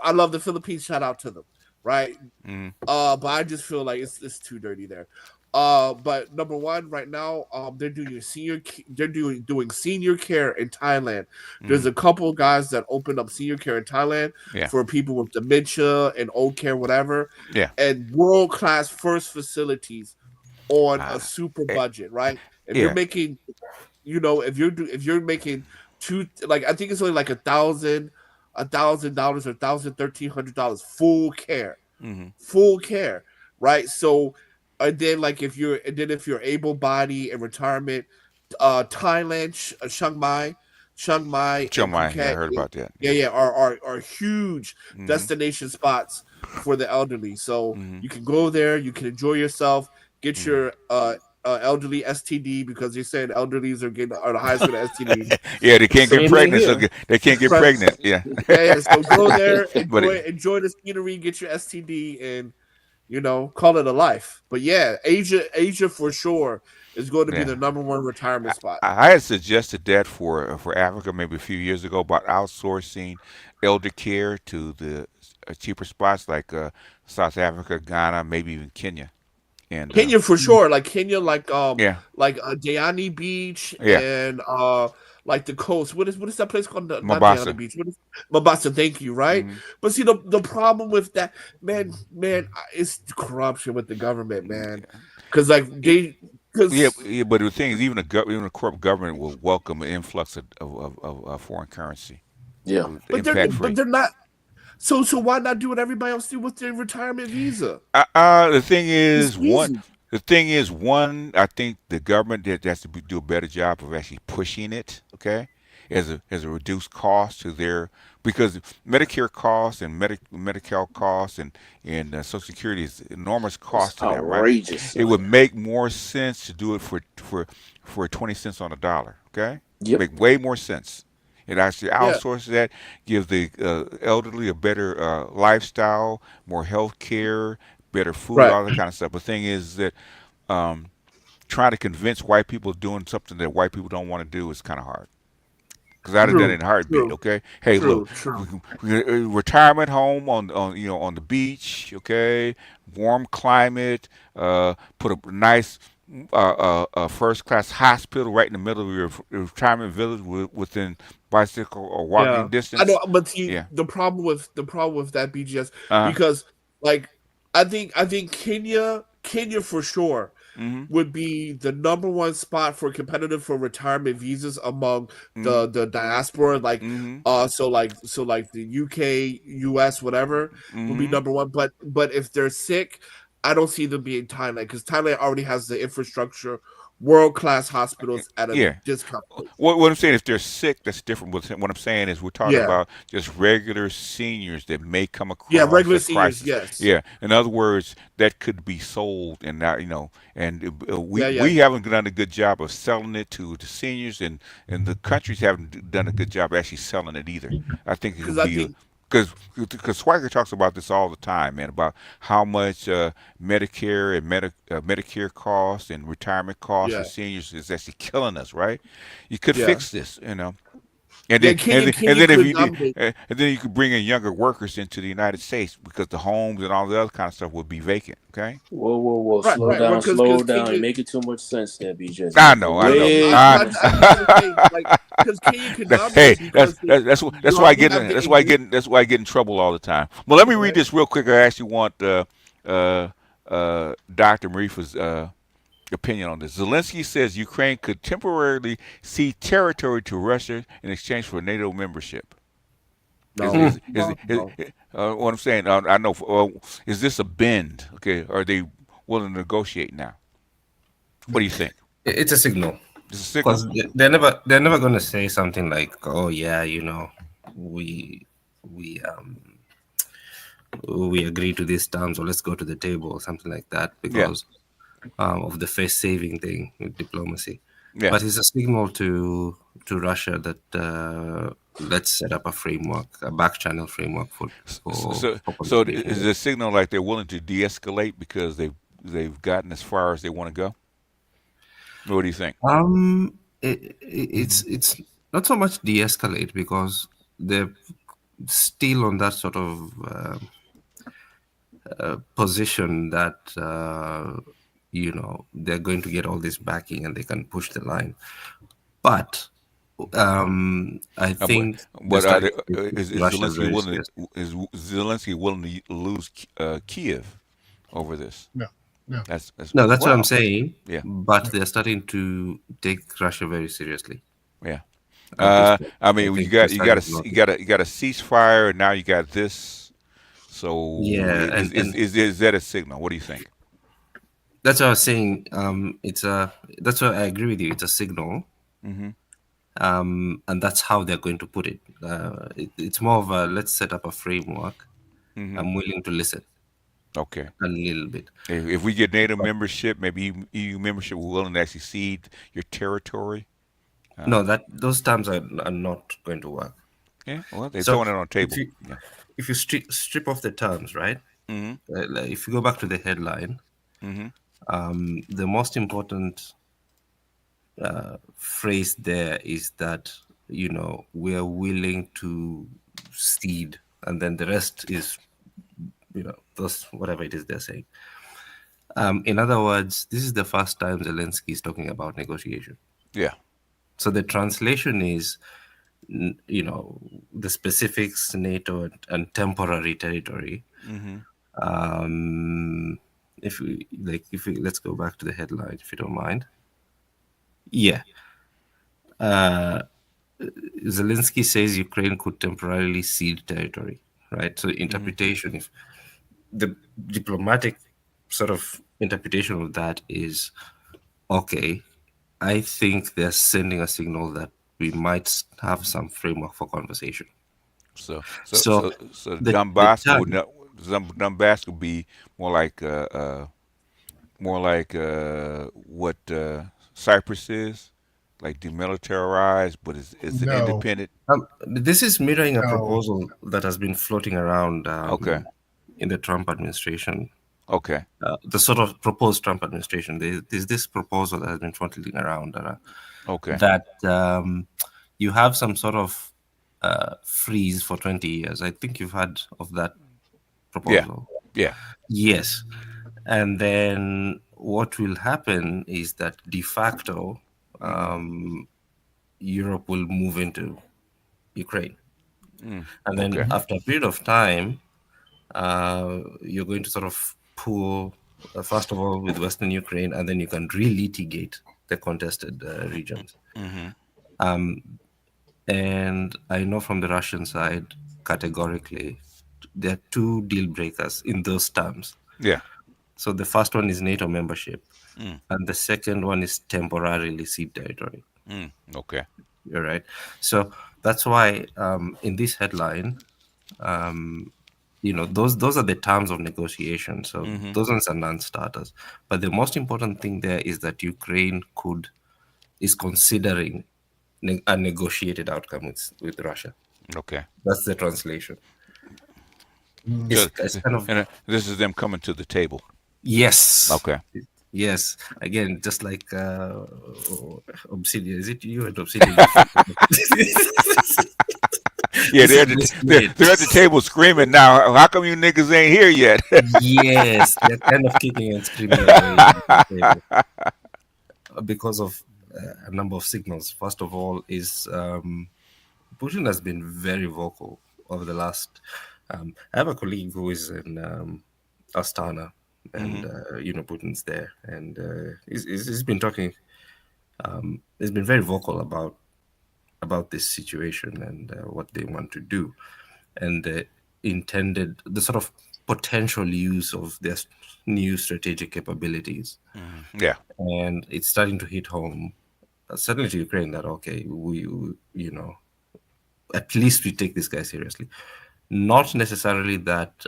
I love the Philippines. Shout out to them, right? But I just feel like it's too dirty there. But number one, right now, they're doing senior care in Thailand. There's a couple of guys that opened up senior care in Thailand for people with dementia and old care, whatever. And world-class first facilities on a super budget, right? If you're making, if you're making I think it's only like $1,000 or $1,300 full care, right? So. And then, if you're able-bodied and retirement, Thailand, Chiang Mai, Phuket, I heard about that. Are huge destination spots for the elderly. So you can go there, you can enjoy yourself, get your elderly STD because they're saying elderlies are the highest with STD. Yeah, they can't get pregnant. So they can't get pregnant. Yeah. So go there, enjoy the scenery, get your STD, and. Call it a life. But yeah, Asia for sure is going to be the number one retirement spot. I had suggested that for Africa maybe a few years ago about outsourcing elder care to the cheaper spots like South Africa, Ghana, maybe even Kenya. And Kenya for sure, like Kenya, like Diani Beach and like the coast. What is that place called? Mombasa Beach. Mombasa. Thank you. Right, but see the problem with that, man, it's corruption with the government, man. Because but the thing is, even a corrupt government will welcome an influx of foreign currency. Yeah, but they're not. So why not do what everybody else do with their retirement visa? The thing is, I think the government has to do a better job of actually pushing it. Okay, as a reduced cost to because Medicare costs and Medi-Cal costs and Social Security is enormous cost to that, right? It would make more sense to do it for 20 cents on a dollar. Okay, make way more sense. It actually outsources that, give the elderly a better lifestyle, more health care, better food, all that kind of stuff. The thing is that trying to convince white people doing something that white people don't want to do is kind of hard. Because I'd have done it in a heartbeat. Okay, hey, look, retirement home on the beach. Okay, warm climate. Put a nice. A first-class hospital right in the middle of your retirement village within bicycle or walking distance. I know, but the problem with that BGS because I think Kenya for sure would be the number one spot for competitive for retirement visas among the diaspora, so the UK, US, whatever would be number one. But if they're sick, I don't see them being Thailand because Thailand already has the infrastructure, world-class hospitals at a discount. What I'm saying, if they're sick, that's different. What I'm saying is we're talking about just regular seniors that may come across regular seniors, yes. Yeah, in other words, that could be sold and not, and we haven't done a good job of selling it to the seniors, and the countries haven't done a good job of actually selling it either. I think it would be... Because Swagger talks about this all the time, man, about how much Medicare and Medicare costs and retirement costs for seniors is actually killing us, right? You could fix this, And then you could bring in younger workers into the United States because the homes and all the other kind of stuff would be vacant. Okay. Whoa! Slow down. You're making too much sense there, BJ. I know. Hey, that's why I get in trouble all the time. Well, let me read this real quick. I actually want Dr. Marifa's opinion on this. Zelensky says Ukraine could temporarily cede territory to Russia in exchange for NATO membership. What I'm saying, I know. Is this a bend? Okay, are they willing to negotiate now? What do you think? It's a signal. It's a signal. Because they're never going to say something like, "Oh yeah, we agree to these terms, or let's go to the table," or something like that, because of the face saving thing with diplomacy. But it's a signal to to Russia that let's set up a framework, a back channel framework for so is the signal like they're willing to de-escalate because they've gotten as far as they want to go? What do you think? It's not so much de-escalate because they're still on that sort of position that they're going to get all this backing and they can push the line. But I think, is Zelensky willing to lose Kiev over this? No. That's what I'm saying. Yeah, but they're starting to take Russia very seriously. Yeah. I mean, you got a ceasefire, and now you got this. So yeah, is that a signal? What do you think? That's what I was saying. That's what I agree with you. It's a signal. Mm-hmm. And that's how they're going to put it. It's more of a let's set up a framework. Mm-hmm. I'm willing to listen. Okay. A little bit. If we get NATO membership, maybe EU membership, we're willing to actually cede your territory. No, those terms are not going to work. Yeah, well, they're throwing it on the table. If you strip off the terms, right? Mm-hmm. If you go back to the headline, mm-hmm. The most important phrase there is that we are willing to cede, and then the rest is those whatever it is they're saying. In other words, this is the first time Zelensky is talking about negotiation. Yeah. So the translation is, the specifics, NATO and temporary territory. Mm-hmm. If we let's go back to the headline, if you don't mind. Yeah. Zelensky says Ukraine could temporarily cede territory, right? So interpretation, if the diplomatic sort of interpretation of that is, okay, I think they're sending a signal that we might have some framework for conversation. So Donbass would be more like what Cyprus is, like demilitarized, but it's an independent. This is mirroring a proposal that has been floating around. In the Trump administration. Okay. The sort of proposed Trump administration. There's this proposal that has been floating around. That you have some sort of freeze for 20 years. I think you've heard of that proposal. Yeah. Yes. And then what will happen is that de facto, Europe will move into Ukraine. And then after a period of time, you're going to sort of pull, first of all, with Western Ukraine, and then you can relitigate the contested regions. And I know from the Russian side, categorically, there are two deal breakers in those terms. Yeah. So the first one is NATO membership, and the second one is temporarily cede territory. Okay. You're right. So that's why in this headline, those are the terms of negotiation. So those ones are non-starters. But the most important thing there is that Ukraine is considering a negotiated outcome with Russia. Okay. That's the translation. It's kind of, and this is them coming to the table. Yes. Okay. Yes. Again, just like Obsidian. Is it you and Obsidian? Yeah, they're at the table screaming now. How come you niggas ain't here yet? Yes, they're kind of kicking and screaming because of a number of signals. First of all, is Putin has been very vocal over the last. I have a colleague who is in Astana, and Putin's there, and he's been talking. He's been very vocal about this situation and what they want to do, and the sort of potential use of their new strategic capabilities. Yeah, and it's starting to hit home, certainly to Ukraine, that okay, we at least we take this guy seriously. Not necessarily that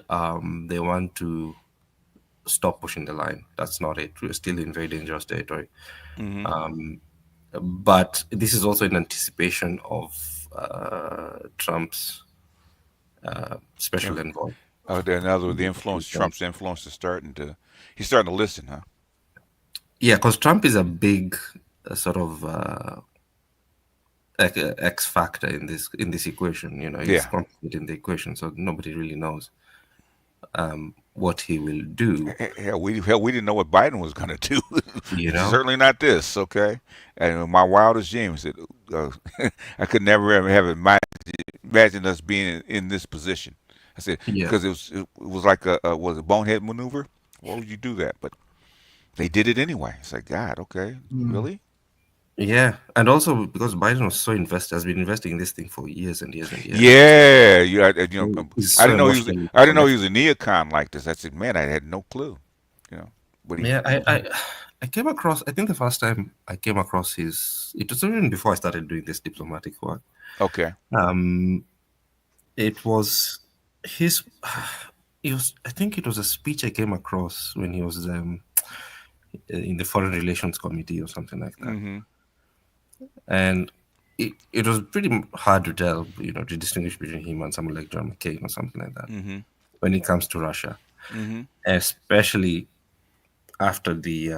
they want to stop pushing the line. That's not it. We're still in very dangerous territory. But this is also in anticipation of Trump's special envoy. Oh, in other words, Trump's influence is he's starting to listen, huh? Yeah, because Trump is a big sort of X factor in this equation. He's contributing in the equation, so nobody really knows what he will do. Hell, we didn't know what Biden was going to do. Certainly not this. Okay, and my wildest dreams I could never have imagined us being in this position. I said because it was like was a bonehead maneuver. Why would you do that? But they did it anyway. It's like, God, okay, really? Yeah, and also because Biden was so has been investing in this thing for years and years and years. Yeah, I didn't know he was a neocon like this. I said, man, I had no clue. But I came across. I think the first time I came across it was even before I started doing this diplomatic work. Okay. It was his. I think it was a speech I came across when he was in the Foreign Relations Committee or something like that. Mm-hmm. And it was pretty hard to tell, to distinguish between him and someone like John McCain or something like that when it comes to Russia, especially after the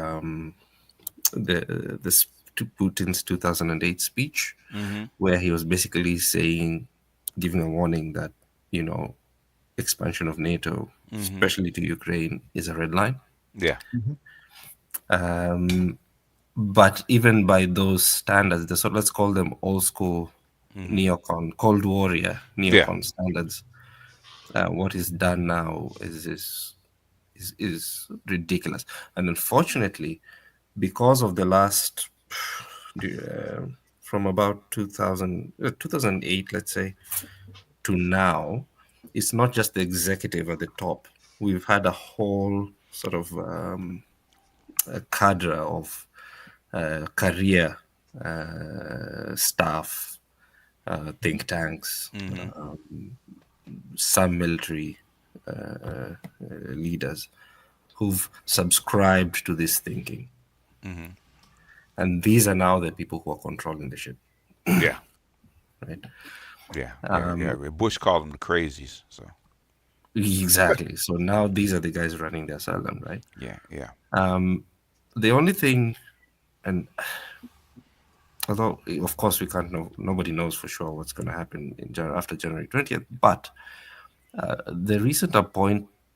Putin's 2008 speech, where he was basically giving a warning that expansion of NATO, especially to Ukraine, is a red line. Yeah. But even by those standards, so let's call them old school neocon, Cold Warrior neocon standards, what is done now is ridiculous. And unfortunately, because of the last, from about 2008, let's say, to now, it's not just the executive at the top. We've had a whole sort of a cadre of career staff, think tanks, some military leaders who've subscribed to this thinking. And these are now the people who are controlling the ship. Yeah. Right? Yeah. Bush called them the crazies. So exactly. So now these are the guys running the asylum, right? Yeah. The only thing, and although of course we can't know, nobody knows for sure what's going to happen after January 20th, but the recent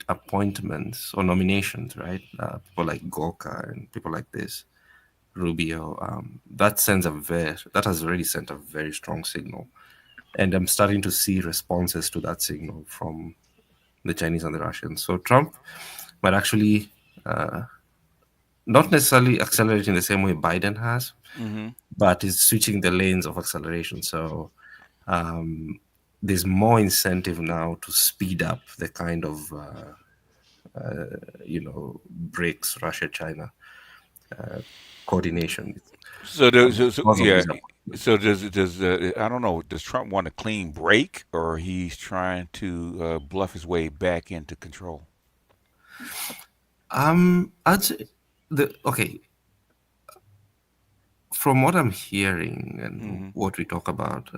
appointments or nominations, right? People like Gorka and people like this, Rubio, that has already sent a very strong signal. And I'm starting to see responses to that signal from the Chinese and the Russians. So Trump might actually not necessarily accelerate in the same way Biden has, but is switching the lanes of acceleration. So there's more incentive now to speed up the kind of BRICS, Russia, China coordination. So does I don't know, does Trump want a clean break, or he's trying to bluff his way back into control? I'd say from what I'm hearing and what we talk about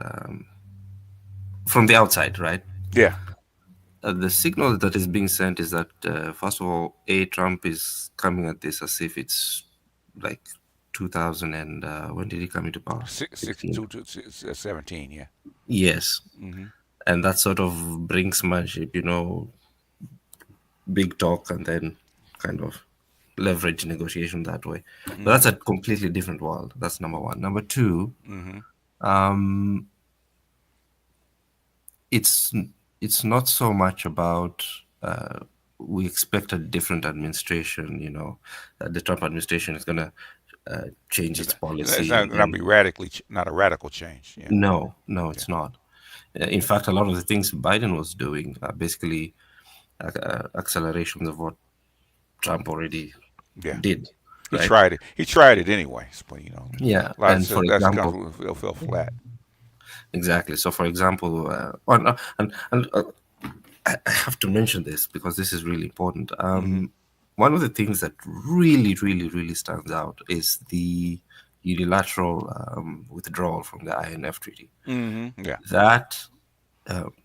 from the outside, right? Yeah. The signal that is being sent is that first of all, Trump is coming at this as if it's like 2000 and when did he come into power? 17, yeah. Yes. And that sort of brinksmanship, big talk and then kind of leverage negotiation that way. But that's a completely different world. That's number one. Number two, it's not so much about we expect a different administration, the Trump administration is going to change its policy. It's not going to be not a radical change. Yeah. No, it's not. In fact, a lot of the things Biden was doing are basically accelerations of what Trump already did. He tried it. He tried it anyway. But, yeah, and for example, it'll feel flat. Exactly. So, for example, I have to mention this because this is really important. One of the things that really, really, really stands out is the unilateral withdrawal from the INF Treaty. Mm-hmm. Yeah. That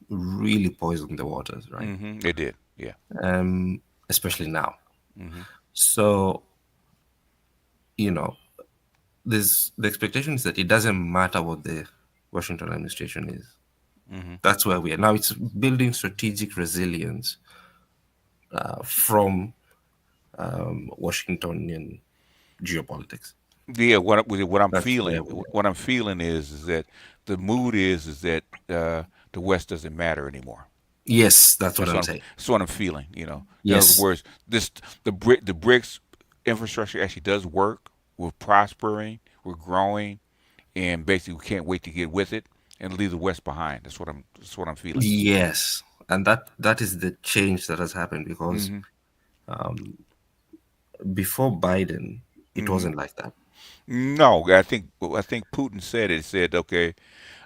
really poisoned the waters, right? Mm-hmm. It did, yeah. Especially now. Mm-hmm. So, the expectation is that it doesn't matter what the Washington administration is. Mm-hmm. That's where we are now. It's building strategic resilience from Washingtonian geopolitics. Yeah, what I'm feeling is that the mood is that the West doesn't matter anymore. Yes, that's what I'm saying. That's what I'm feeling. In Yes. other words, the BRICS infrastructure actually does work. We're prospering, we're growing, and basically we can't wait to get with it and leave the West behind. That's what I'm feeling. Yes, and that is the change that has happened because before Biden, it wasn't like that. No, I think Putin said it. Said, okay,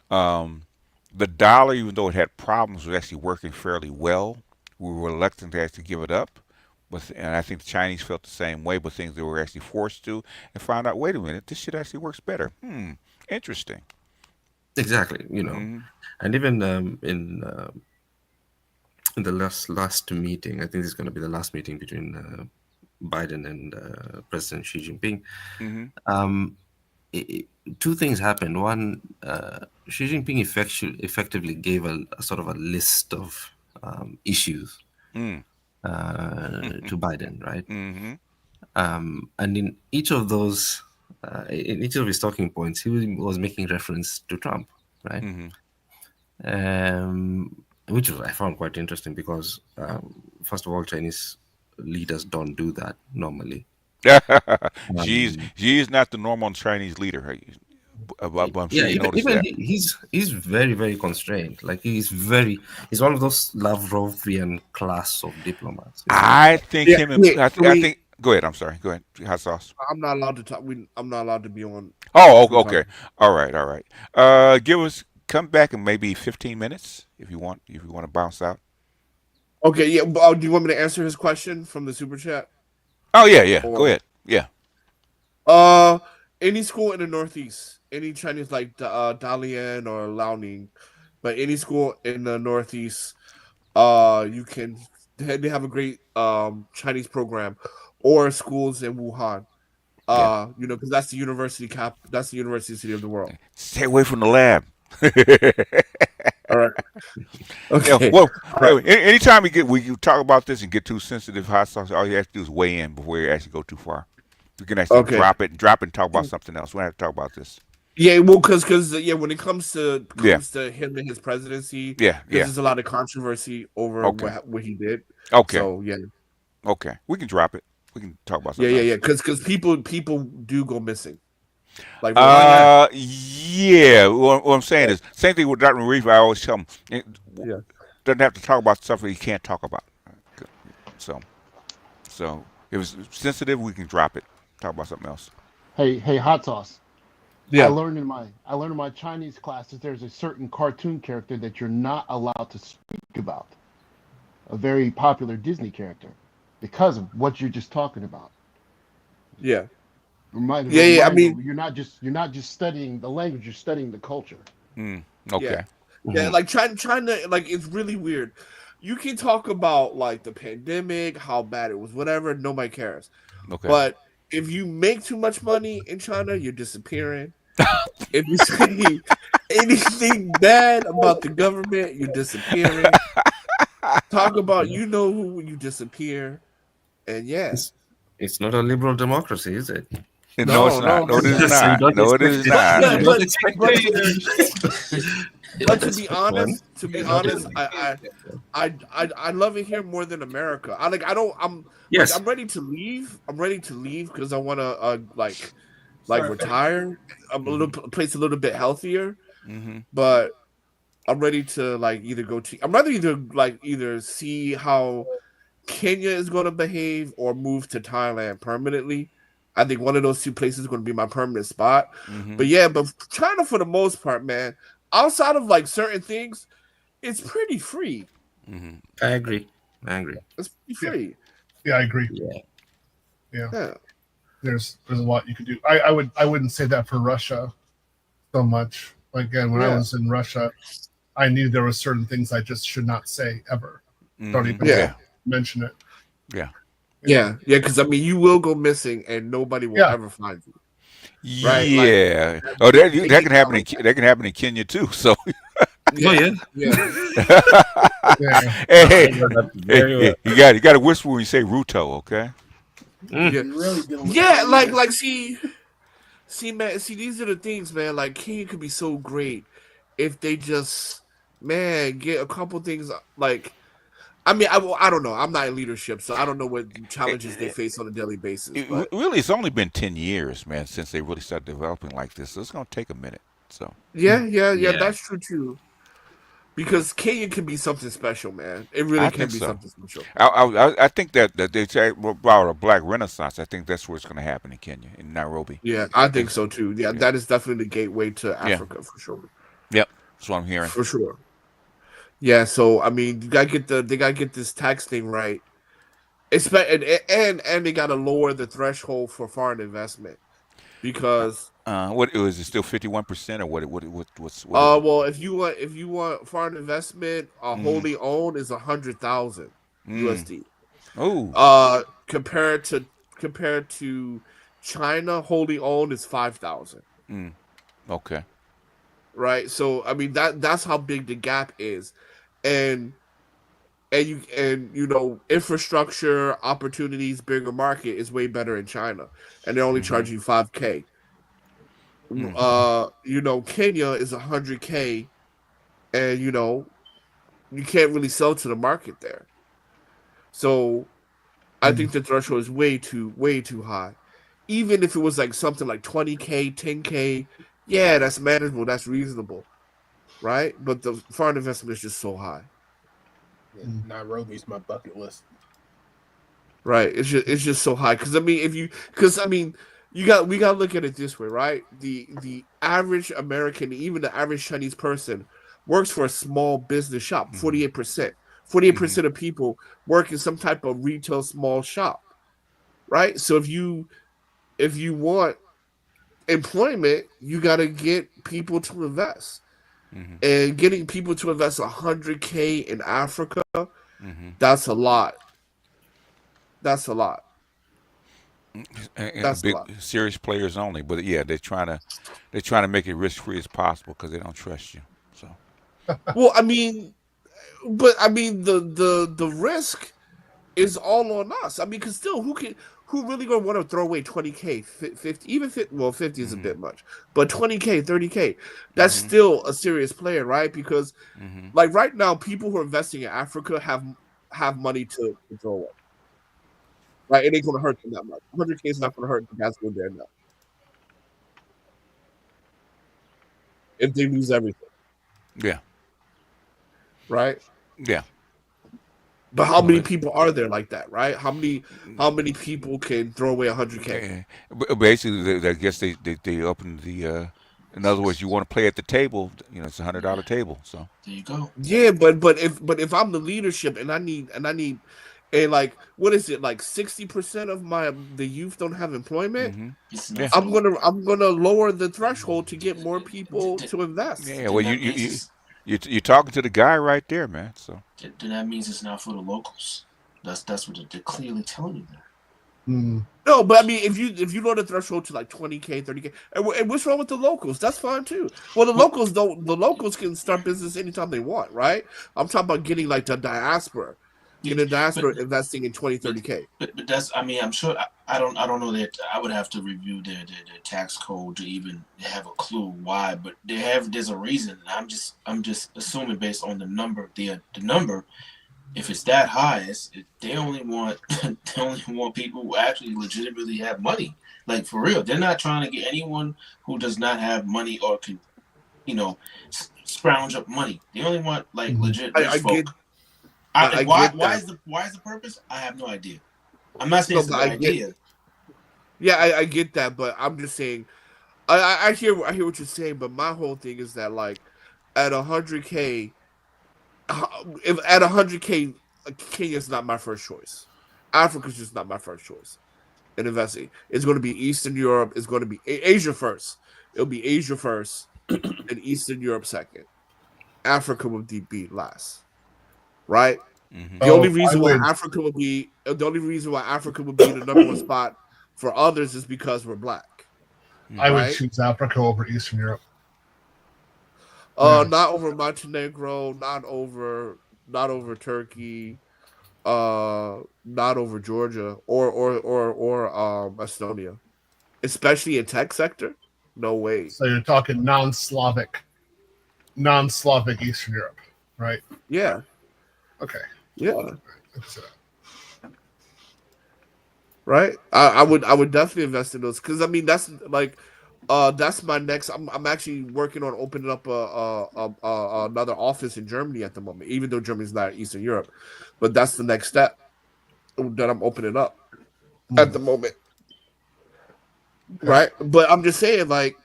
the dollar, even though it had problems, was actually working fairly well. We were reluctant to actually give it up, and I think the Chinese felt the same way. But things they were actually forced to, and found out, wait a minute, this shit actually works better. Interesting. Exactly, and even in the last meeting, I think this is going to be the last meeting between Biden and President Xi Jinping. Two things happened. One, Xi Jinping effectively gave a sort of a list of issues to Biden, right? And in each of those, in each of his talking points, he was making reference to Trump, right? Which I found quite interesting because, first of all, Chinese leaders don't do that normally. Xi is not the normal Chinese leader. I'm sure you noticed even that. He's very, very constrained. Like he's one of those Lavrovian class of diplomats. I think I think. Go ahead. I'm sorry. Go ahead. Hot sauce. I'm not allowed to talk. I'm not allowed to be on. Oh, okay. All right. Come back in maybe 15 minutes if you want. If you want to bounce out. Okay. Yeah. Do you want me to answer his question from the super chat? Oh yeah. Go ahead. Yeah. Any school in the Northeast, any Chinese like Dalian or Liaoning, but any school in the Northeast, you can. They have a great Chinese program, or schools in Wuhan. Because that's the university that's the university city of the world. Stay away from the lab. All right. Okay. Yeah, well, anytime we talk about this and get too sensitive, hot sauce, all you have to do is weigh in before you actually go too far. You can actually drop it and talk about something else. We don't have to talk about this. Yeah, well, because when it comes to him and his presidency, there's a lot of controversy over what he did. Okay. So yeah. Okay, we can drop it. We can talk about something. Yeah. Because people do go missing. Like what I'm saying is same thing with Dr. Reef. I always tell him, doesn't have to talk about stuff that he can't talk about. So if it's sensitive, we can drop it. Talk about something else. Hey, hot sauce. Yeah. I learned in my Chinese classes there's a certain cartoon character that you're not allowed to speak about. A very popular Disney character, because of what you're just talking about. Yeah. I mean, you're not just studying the language; you're studying the culture. Okay. Yeah, like China, like it's really weird. You can talk about like the pandemic, how bad it was, whatever. Nobody cares. Okay. But if you make too much money in China, you're disappearing. If you say anything bad about the government, you're disappearing. Talk about who you disappear, and yes, it's not a liberal democracy, is it? No, it's not. No, it is not. No, it is not. But to be honest, I love it here more than America. I'm ready to leave. I'm ready to leave because I want to retire. I'm a place a little bit healthier, but I'm ready to either see how Kenya is going to behave or move to Thailand permanently. I think one of those two places is going to be my permanent spot. But China, for the most part, man, outside of like certain things, it's pretty free. I agree. It's pretty free. Yeah, I agree. Yeah. there's a lot you could do. I wouldn't say that for Russia so much. Again, when I was in Russia, I knew there were certain things I just should not say ever. Don't even mention it. Yeah, because I mean, you will go missing and nobody will ever find you. Right? Yeah. Like, that can happen. That can happen in Kenya too. So. Yeah. Hey, you got to whisper when you say Ruto, okay? Yeah, like see, man, these are the things, man. Like Kenya could be so great if they just, man, get a couple things. Like, I mean, I don't know. I'm not in leadership, so I don't know what challenges they face on a daily basis. Really, it's only been 10 years, man, since they really started developing like this. So it's going to take a minute. So yeah, that's true too. Because Kenya can be something special, man. It really can be something special. I think that they say about a black renaissance. I think that's where it's going to happen in Kenya, in Nairobi. Yeah, I think so too. Yeah, that is definitely the gateway to Africa for sure. Yep, that's what I'm hearing. For sure. Yeah, so I mean, they gotta get this tax thing right. And they gotta lower the threshold for foreign investment because. What is it? Still 51% or what's? Well, if you want foreign investment, wholly owned is 100,000 USD. Oh. Compared to China, wholly owned is 5,000. Okay. Right. So I mean that's how big the gap is, and you know infrastructure opportunities, bigger market is way better in China, and they're only charging $5,000. You know, Kenya is 100K, and you know, you can't really sell to the market there. So, I think the threshold is way too high. Even if it was like something like 20K, 10K, yeah, that's manageable, that's reasonable, right? But the foreign investment is just so high. Yeah, Nairobi's my bucket list. Right, it's just so high because I mean. We got to look at it this way, right? The average American, even the average Chinese person, works for a small business shop. 48%. 48% of people work in some type of retail small shop, right? So if you want employment, you got to get people to invest, and getting people to invest 100K in Africa, that's a lot. That's a lot. And big serious players only, but yeah, they're trying to make it risk free as possible because they don't trust you. So, well, I mean, the risk is all on us. I mean, because still, who really gonna want to throw away 20K, 50, even 50? Well, 50 is a bit much, but 20K, 30K, that's still a serious player, right? Because like right now, people who are investing in Africa have money to throw away. Right, it ain't gonna hurt them that much. 100K is not gonna hurt the guys who are there now. If they lose everything. Yeah. Right? Yeah. But how many people are there like that, right? How many people can throw away 100K? Basically, I guess they open the. In other words, you want to play at the table. You know, it's $100 table. So there you go. Yeah, but if I'm the leadership and I need. And like, what is it? Like 60% of the youth don't have employment. I'm gonna lower the threshold to get more people to invest. Yeah, well, you're talking to the guy right there, man. So then that means it's not for the locals. That's what they're clearly telling you there. No, but I mean, if you lower the threshold to like 20K, 30K, and what's wrong with the locals? That's fine too. Well, the locals can start business anytime they want, right? I'm talking about getting like the diaspora. Investing in 20-30K. But that's, I mean, I'm sure I don't know that I would have to review their tax code to even have a clue why, but there's a reason. I'm just assuming based on the number, the number, if it's that high, they only want people who actually legitimately have money, like for real. They're not trying to get anyone who does not have money or can, you know, scrounge up money. They only want like legit rich folk. Why is the purpose? I have no idea. I'm not saying it's an idea. Yeah, I get that, but I'm just saying. I hear what you're saying, but my whole thing is that like at 100K, if at 100K, Kenya's not my first choice. Africa's just not my first choice. and investing. It's going to be Eastern Europe. It's going to be Asia first. It'll be Asia first, and Eastern Europe second. Africa will be last, right? Mm-hmm. The only reason why Africa would be the number one spot for others is because we're black. I would choose Africa over Eastern Europe. Not over Montenegro, not over Turkey, not over Georgia or Estonia, especially in tech sector. No way. So you're talking non-Slavic Eastern Europe, right? Yeah. Okay. Yeah. Right. I would definitely invest in those because I mean that's my next. I'm actually working on opening up another office in Germany at the moment, even though Germany's not Eastern Europe, but that's the next step that I'm opening up at the moment. Right. But I'm just saying like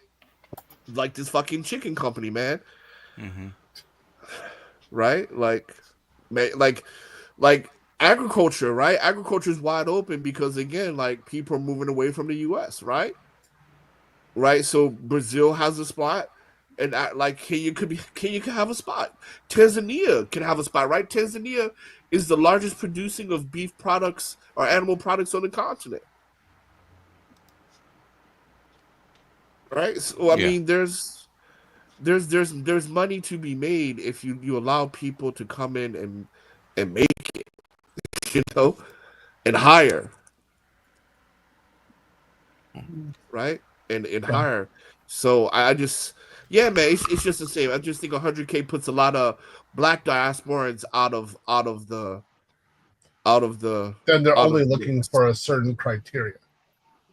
this fucking chicken company, man. Mm-hmm. Right. Like agriculture, right? Agriculture is wide open because again, like people are moving away from the US, right? Right. So Brazil has a spot, and Kenya can have a spot. Tanzania can have a spot, right? Tanzania is the largest producing of beef products or animal products on the continent. Right. So I mean there's money to be made if you allow people to come in and make it, and hire, right, and hire. So I just, man, it's just the same. I just think 100K puts a lot of black diasporans out of the. Then they're only looking for a certain criteria.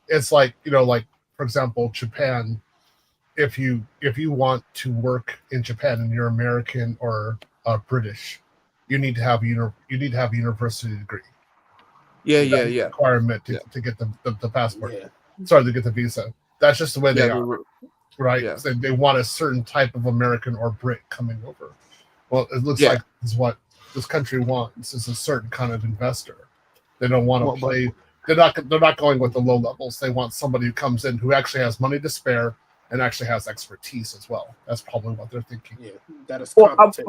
It's like for example, Japan. If you want to work in Japan and you're American or British, you need to have a university degree. Yeah. Requirement to get the passport. Yeah. Sorry, to get the visa. That's just the way they are, right? Yeah. So they want a certain type of American or Brit coming over. Well, it looks like this is what this country wants is a certain kind of investor. They don't want to play. They're not going with the low levels. They want somebody who comes in who actually has money to spare and actually has expertise as well. That's probably what they're thinking. Yeah, that is that's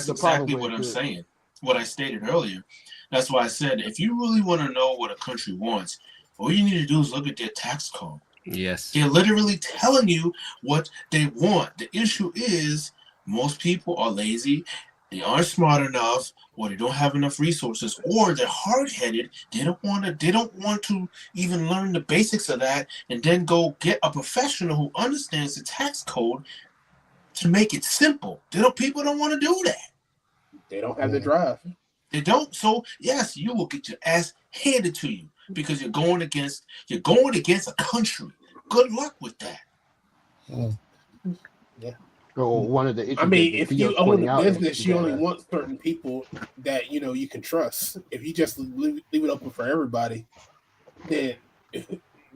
exactly what I'm saying. What I stated earlier. That's why I said if you really want to know what a country wants, all you need to do is look at their tax code. Yes. They're literally telling you what they want. The issue is most people are lazy, they aren't smart enough, or they don't have enough resources, or they're hard-headed. They don't want to even learn the basics of that and then go get a professional who understands the tax code to make it simple. People don't want to do that. They don't have the drive. They don't. So yes, you will get your ass handed to you because you're going against a country. Good luck with that. Yeah. So one of the issues if you own a business, you only want certain people that you can trust. If you just leave it open for everybody, then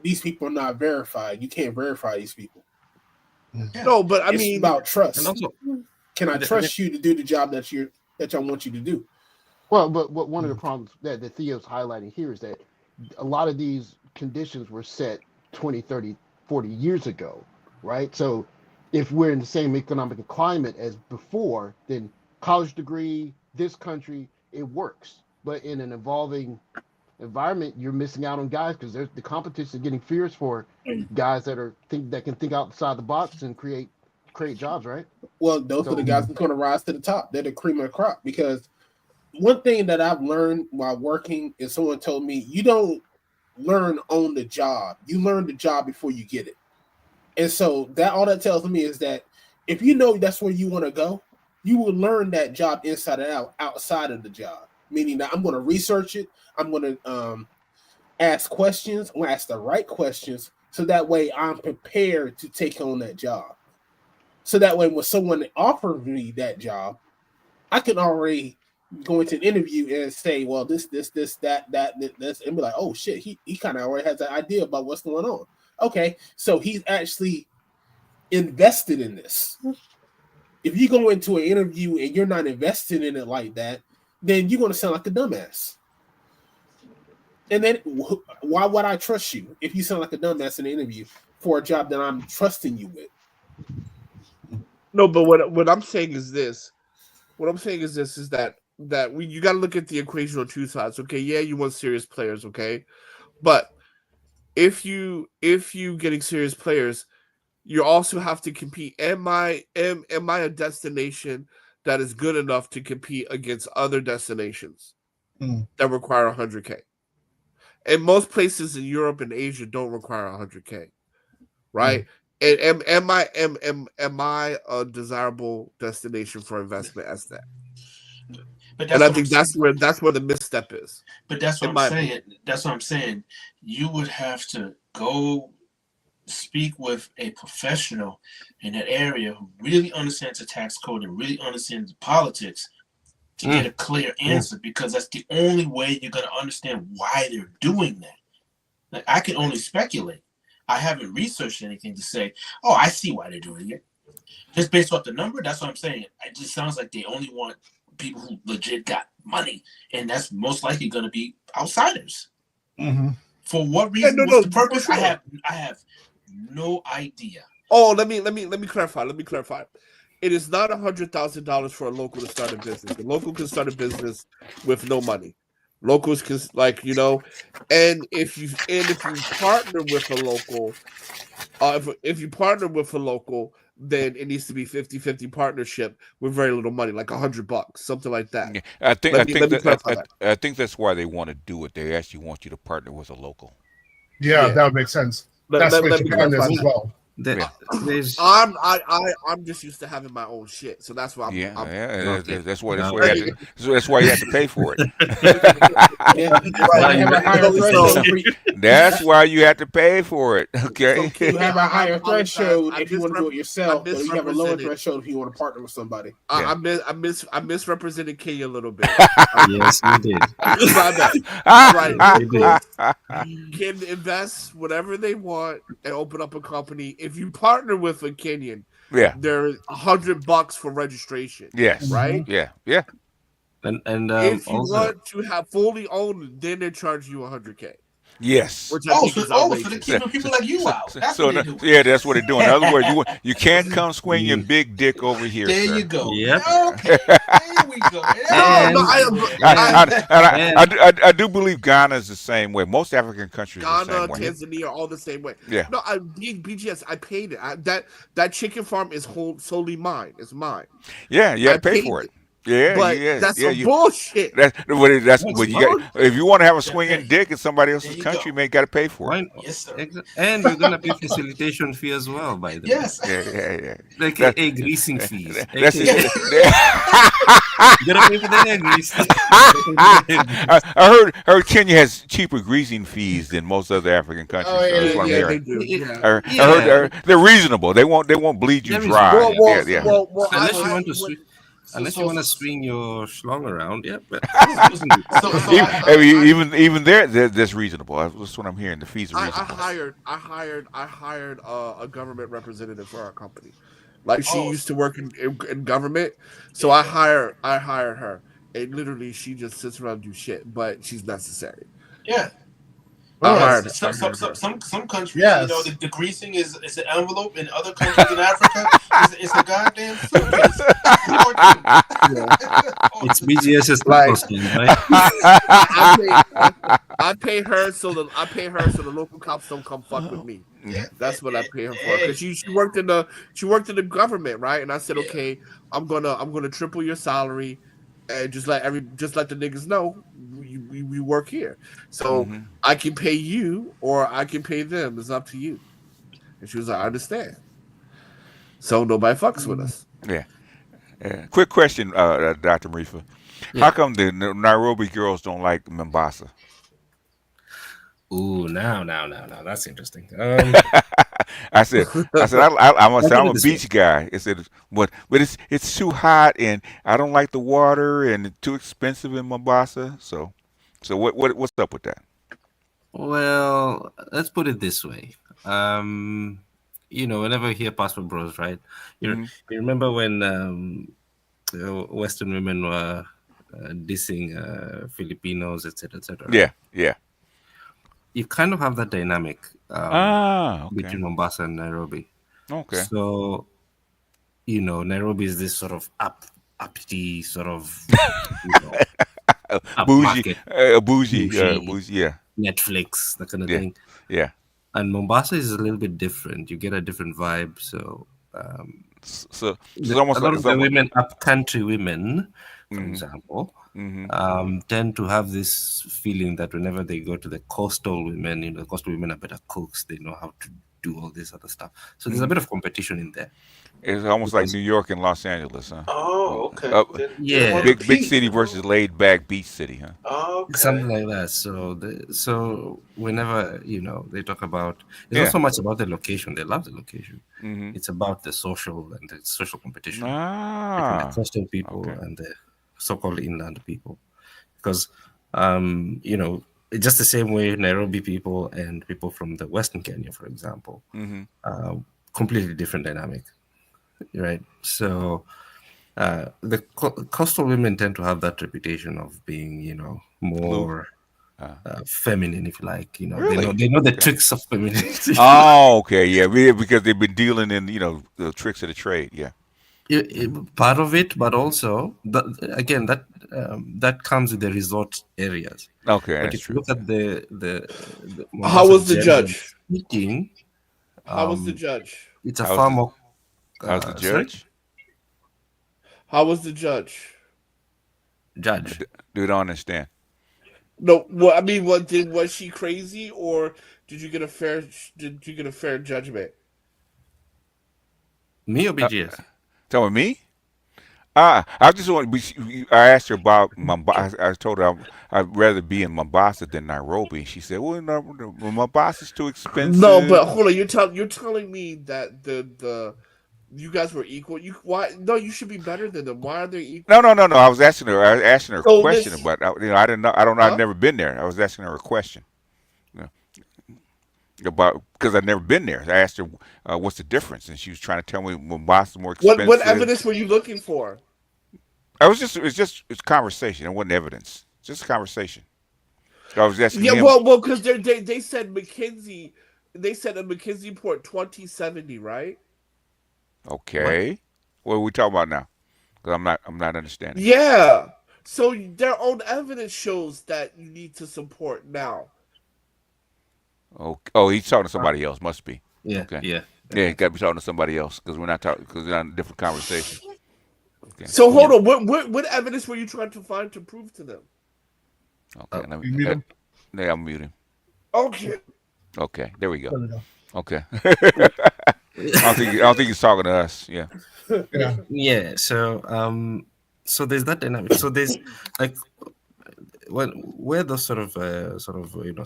these people are not verified. You can't verify these people. No, but it's about trust. Can I trust you to do the job that I want you to do? Well, but one of the problems that Theo's highlighting here is that a lot of these conditions were set 20, 30, 40 years ago, right? So if we're in the same economic climate as before, then college degree, this country, it works. But in an evolving environment, you're missing out on guys because the competition is getting fierce for guys that can think outside the box and create jobs, right? Well, those are the guys that's going to rise to the top. They're the cream of the crop. Because one thing that I've learned while working is someone told me, you don't learn on the job. You learn the job before you get it. And so all that tells me is that if you know that's where you want to go, you will learn that job inside and out, outside of the job. Meaning that I'm going to research it. I'm going to ask questions. I'm going to ask the right questions so that way I'm prepared to take on that job. So that way when someone offers me that job, I can already go into an interview and say, well, this, that, and be like, oh shit, he kind of already has an idea about what's going on. Okay, so he's actually invested in this. If you go into an interview and you're not invested in it like that, then you're going to sound like a dumbass. And then why would I trust you if you sound like a dumbass in the interview for a job that I'm trusting you with? No, but what I'm saying is this. What I'm saying is this: is that you got to look at the equation on two sides. Okay, yeah, you want serious players, okay, but if you getting serious players, you also have to compete. Am I a destination that is good enough to compete against other destinations that require 100K? And most places in Europe and Asia don't require 100K, right? And am I a desirable destination for investment as that? But and I think that's where the misstep is. But that's what I'm saying. That's what I'm saying. You would have to go speak with a professional in that area who really understands the tax code and really understands the politics to get a clear answer, because that's the only way you're going to understand why they're doing that. Like, I can only speculate. I haven't researched anything to say, oh, I see why they're doing it. Just based off the number, that's what I'm saying. It just sounds like they only want people who legit got money, and that's most likely going to be outsiders. For what reason? What's the purpose? Sure. I have no idea. Oh, let me clarify. It is not $100,000 for a local to start a business. The local can start a business with no money. Locals can, and if you partner with a local, if you partner with a local, then it needs to be 50-50 partnership with very little money, like $100, something like that. Yeah, I think that's why they want to do it. They actually want you to partner with a local. Yeah, that would make sense. That's what Japan is as well. I'm just used to having my own shit, so that's why that's why you have to pay for it. That's why you have to pay for it. Okay, you have a higher threshold if you want to do it yourself, but you have a lower threshold if you want to partner with somebody. I misrepresented Kenya a little bit. Yes, you did. Right, can invest whatever they want and open up a company. If you partner with a Kenyan, there's $100 for registration. Yes, right. Yeah. And if you want to have fully owned, then they charge you $100K. Yes. Which I think is outrageous. So they're keeping people like you out. That's what they're doing. Yeah, that's what they're doing. In other words, you can't come swing your big dick over here. There sir. you go. Yep. Okay. There we go. I do believe Ghana is the same way. Most African countries are the same way. Tanzania are all the same way. Yeah. No, BGS, I paid it. That chicken farm is solely mine. It's mine. Yeah, you have to pay for it. Yeah, but that's bullshit. That's what you got. If you want to have a swinging dick in somebody else's country, man, you got to pay for it. Yes, sir. And you're gonna pay facilitation fee as well, by the way. Yes. Yeah. Like a greasing fees. That's you gotta pay for the grease. I heard Kenya has cheaper greasing fees than most other African countries. Oh, yeah, they do. I heard they're reasonable. They won't bleed you dry. Unless you want to swing your schlong around, yeah. But even there, that's reasonable. That's what I'm hearing. The fees are reasonable. I hired a government representative for our company. Like she used to work in government, so I hired her, and literally she just sits around and do shit, but she's necessary. Yeah. Some countries, the greasing is an envelope. In other countries in Africa, it's a goddamn suitcase. It's BGS's right? I pay her so the local cops don't come fuck with me. Yeah. That's what I pay her for, because she worked in the government, right? And I said, okay, I'm gonna triple your salary. And just let the niggas know we work here, so I can pay you or I can pay them. It's up to you. And she was like, I understand. So nobody fucks with us. Yeah. Quick question, Dr. Marifa. How come the Nairobi girls don't like Mombasa? Ooh, now, that's interesting. I said, I'm a beach guy. I said, but it's too hot and I don't like the water and it's too expensive in Mombasa. So what's up with that? Well, let's put it this way. Whenever you hear Passport Bros, right? You remember when Western women were dissing Filipinos, etc., etc. Yeah. you kind of have that dynamic between Mombasa and Nairobi. Okay. So, Nairobi is this sort of uppity sort of bougie, yeah. Netflix, that kind of thing. Yeah. And Mombasa is a little bit different. You get a different vibe. So, so it's almost a lot like of the women, up-country women, for example, tend to have this feeling that whenever they go to the coastal women, the coastal women are better cooks. They know how to do all this other stuff. So there's a bit of competition in there. It's almost like New York and Los Angeles, huh? Oh, okay. Yeah, big city versus laid back beach city, huh? Oh, okay. Something like that. So whenever they talk about, it's not so much about the location. They love the location. It's about the social and the social competition between the coastal people and the so-called inland people, because just the same way Nairobi people and people from the Western Kenya, for example, completely different dynamic. Right, so the coastal women tend to have that reputation of being, more feminine, if you like. Really? They know the tricks of femininity. Oh, okay, yeah, because they've been dealing in the tricks of the trade. Yeah, part of it, but also that comes with the resort areas. Okay, but if you look at the how was the judge? Speaking, how was the judge? It's a far more. How's the judge? How was the judge? Judge. Dude, I don't understand. No, well, I mean, was she crazy, or did you get a fair judgment? Me or BGS? Tell me. I just want. I asked her about Mombasa. I told her I'd rather be in Mombasa than Nairobi. She said, "Well, no, Mombasa's too expensive." No, but hold on. You're telling me that the you guys were equal. Why? No, you should be better than them. Why are they equal? No. I was asking her a question about. I didn't know. I don't know. I've never been there. I was asking her a question. About because I've never been there. I asked her what's the difference, and she was trying to tell me Mombasa's more expensive. What evidence were you looking for? It's conversation. It wasn't evidence. Just a conversation. I was asking him. Well, because they said McKinsey. They said a McKinsey report 2070, right? Okay. What are we talking about now? Because I'm not understanding. Yeah. So their own evidence shows that you need to support now. Oh, he's talking to somebody else. Must be. Yeah. Okay. Yeah. Yeah, he got to be talking to somebody else because we're not talking. Because we're on a different conversation. Okay. So hold on. What evidence were you trying to find to prove to them? Okay. Yeah, I'm muting. Okay. Okay. There we go. Okay. I don't think he's talking to us. Yeah. Yeah. So there's that dynamic. So there's like where those sort of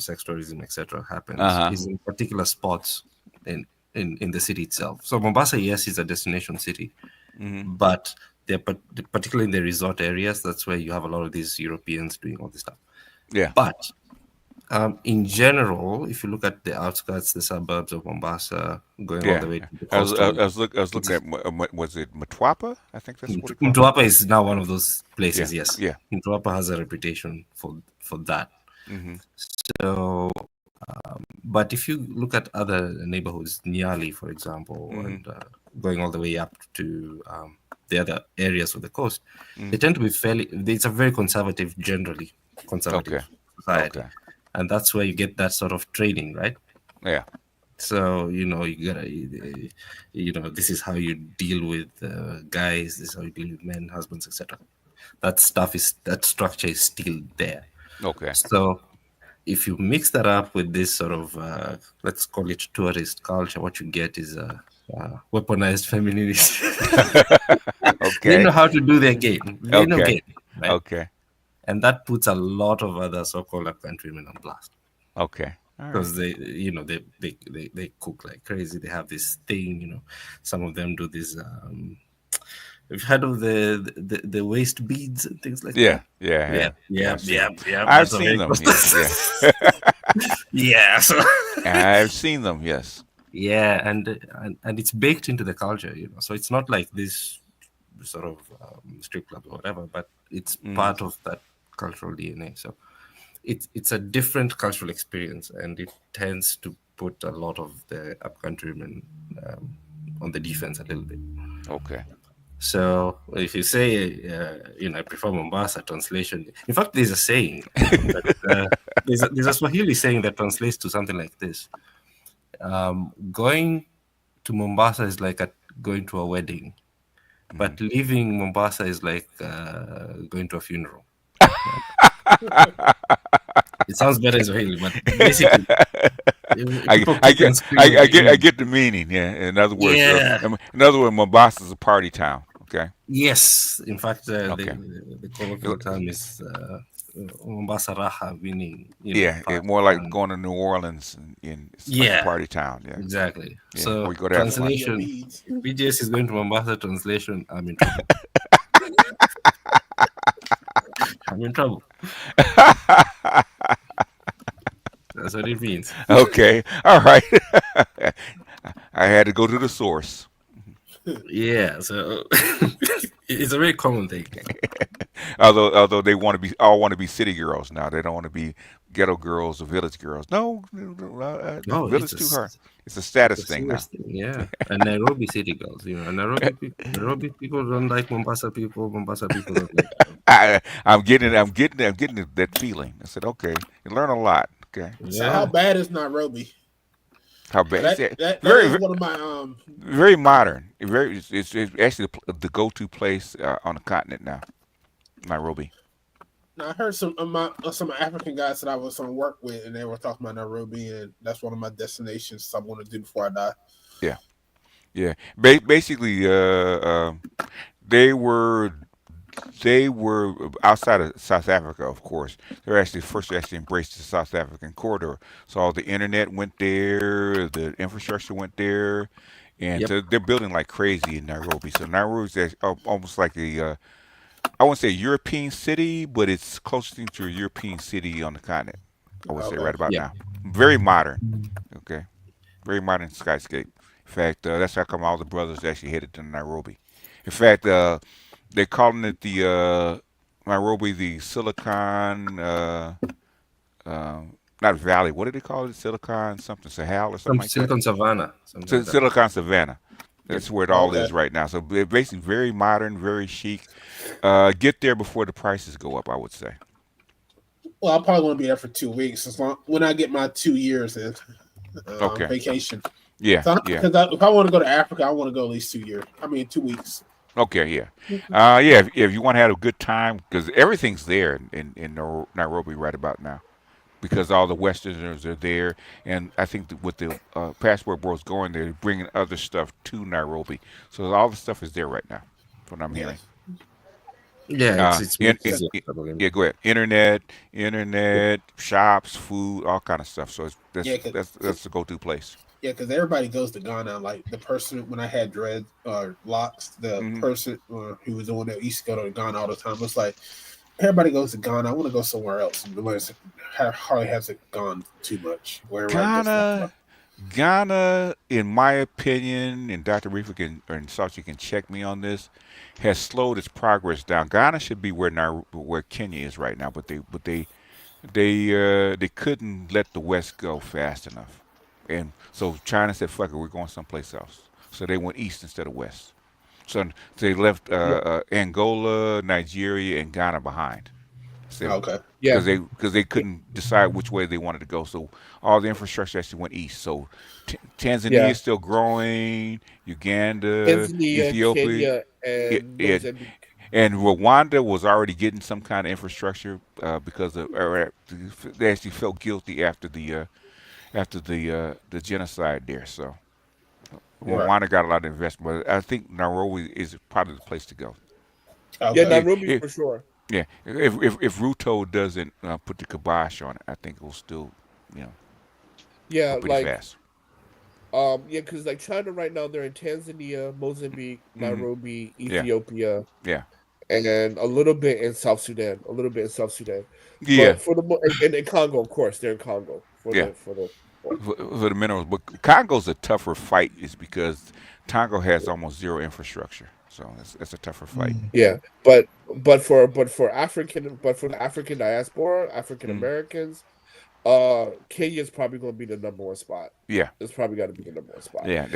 sex tourism, etc. happens is in particular spots in the city itself. So Mombasa, yes, is a destination city, but they're particularly in the resort areas. That's where you have a lot of these Europeans doing all this stuff. Yeah. But in general, if you look at the outskirts, the suburbs of Mombasa, going all the way to the coast. I was looking at, was it Mtwapa? I think that's what it's Mtwapa is now one of those places, yeah. yes. Yeah. Mtwapa has a reputation for that. So, but if you look at other neighborhoods, Nyali, for example, and going all the way up to the other areas of the coast, they tend to be it's a very generally conservative society. Okay. And that's where you get that sort of training, right? Yeah. So, you gotta, this is how you deal with guys, this is how you deal with men, husbands, etc. That structure is still there. Okay. So if you mix that up with this sort of, let's call it tourist culture, what you get is weaponized femininity. Okay. They know how to do their game. They know game, right? Okay. And that puts a lot of other so-called countrymen on blast. Okay. Because they cook like crazy. They have this thing, some of them do this. You've heard of the waist beads and things like that? Yeah. I've seen them. Yeah. So I've seen them. Yes. Yeah, and it's baked into the culture, So it's not like this sort of strip club or whatever, but it's part of that cultural DNA. So it's a different cultural experience, and it tends to put a lot of the upcountrymen on the defense a little bit. Okay. So if you say, I prefer Mombasa, translation. In fact, there's a saying. There's a Swahili saying that translates to something like this: going to Mombasa is like going to a wedding, but leaving Mombasa is like going to a funeral. It sounds better in Swahili, but basically, I get the meaning. Yeah. In other words, Mombasa is a party town. Okay. Yes. In fact, the colloquial term is Mombasa Raha, meaning more like going to New Orleans in like a party town. Yeah. Exactly. Yeah. So translation, BGS is going to Mombasa. Translation, I'm in trouble. I'm in trouble. That's what it means. Okay. All right. I had to go to the source. Yeah. So it's a very common thing. Although they want to be city girls now. They don't want to be ghetto girls or village girls. No, village too hard. It's a status thing now. Yeah. And Nairobi city girls, Nairobi people don't like Mombasa people. Mombasa people don't like them. I'm getting that feeling. I said, okay, you learn a lot. Okay. So how bad is Nairobi? How bad? That is one of my very modern. It's actually the go-to place on the continent now. Nairobi. Now I heard some African guys that I was on work with, and they were talking about Nairobi, and that's one of my destinations I want to do before I die. Yeah. Basically, they were outside of South Africa, of course. They were first embraced the South African corridor. So all the internet went there, the infrastructure went there, and they're building like crazy in Nairobi. So Nairobi is almost like I wouldn't say European city, but it's closest to a European city on the continent. I would say right about now. Very modern. Okay. Very modern skyscape. In fact, that's how come all the brothers actually headed to Nairobi. In fact, they're calling it the Nairobi, the Silicon, not Valley. What do they call it? Silicon something, Sahel or something like Silicon that? Savannah. Silicon Savannah. That's where it all is right now. So basically very modern, very chic. Get there before the prices go up, I would say. Well, I'll probably want to be there for 2 weeks when I get my 2 years in vacation. Yeah, Because if I want to go to Africa, I want to go at least 2 years. 2 weeks. Okay, yeah. If you want to have a good time, because everything's there in Nairobi right about now, because all the Westerners are there, and I think that with the passport bros going there, they're bringing other stuff to Nairobi. So all the stuff is there right now, from what I'm hearing. Yeah, go ahead. Internet, shops, food, all kind of stuff. So that's the go-to place. Yeah, because everybody goes to Ghana. Like the person when I had dreads or locks, the person who was the one that used to go to Ghana all the time. It's like everybody goes to Ghana. I want to go somewhere else. Hardly hasn't gone too much. Ghana, in my opinion, and Dr. Reefer and Sachi can check me on this, has slowed its progress down. Ghana should be where Kenya is right now, but they couldn't let the West go fast enough, and so China said, "Fuck it, we're going someplace else." So they went east instead of west. So they left Angola, Nigeria, and Ghana behind. Okay. Yeah. Because they couldn't decide which way they wanted to go. So all the infrastructure actually went east. So Tanzania is still growing. Uganda, Ethiopia, Kenya, and Rwanda was already getting some kind of infrastructure because they actually felt guilty after the genocide there. So Rwanda got a lot of investment. But I think Nairobi is probably the place to go. Okay. Yeah, Nairobi for sure. Yeah, if Ruto doesn't put the kibosh on it, I think it will still, go pretty fast. Because like China right now, they're in Tanzania, Mozambique, Nairobi, Ethiopia, and a little bit in South Sudan, Yeah, but for the and Congo, of course, they're in Congo for the minerals. But Congo's a tougher fight, is because Congo has almost zero infrastructure. So it's a tougher fight. Yeah, but for the African diaspora, African Americans, Kenya is probably going to be the number one spot. Yeah, it's probably got to be the number one spot. Yeah,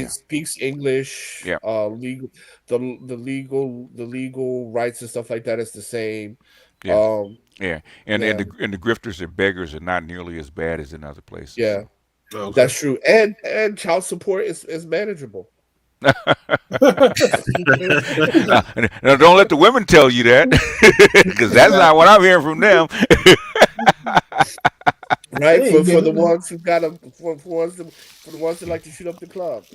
speaks English. Yeah, legal, the legal rights and stuff like that is the same. Yeah, and the grifters and beggars are not nearly as bad as in other places. Yeah, that's true. And child support is manageable. Now, don't let the women tell you that, because that's not what I'm hearing from them. Right, for the ones who got them, for the ones that like to shoot up the club.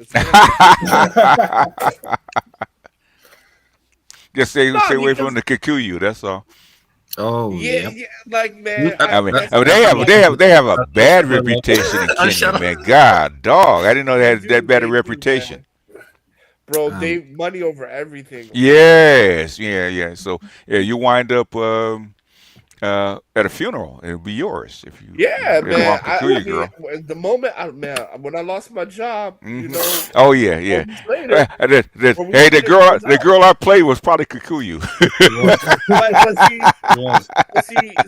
Just stay away from the Kikuyu. That's all. Oh yeah, like man. They have a bad reputation in Kenya, man. God, dog, I didn't know they had that bad a reputation. Bro, they money over everything. Yes, yeah. So you wind up at a funeral, it'll be yours if you. Yeah, man. Girl. The moment when I lost my job, you know. Oh yeah. Later, the girl I played was probably Kikuyu.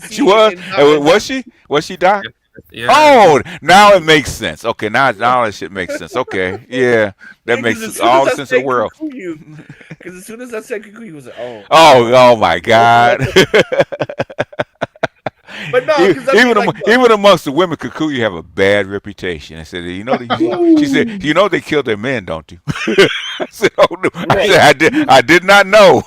She was. Was she? Was she, Doc? Yeah. Oh, now it makes sense. Okay, now that shit makes sense. Okay, yeah, that makes all the sense in the world. Because as soon as I said Kikuyu, he was like, oh my God. But no, even amongst the women, Kikuyu have a bad reputation. I said, she said, they kill their men, don't you? I said, oh no. I did not know.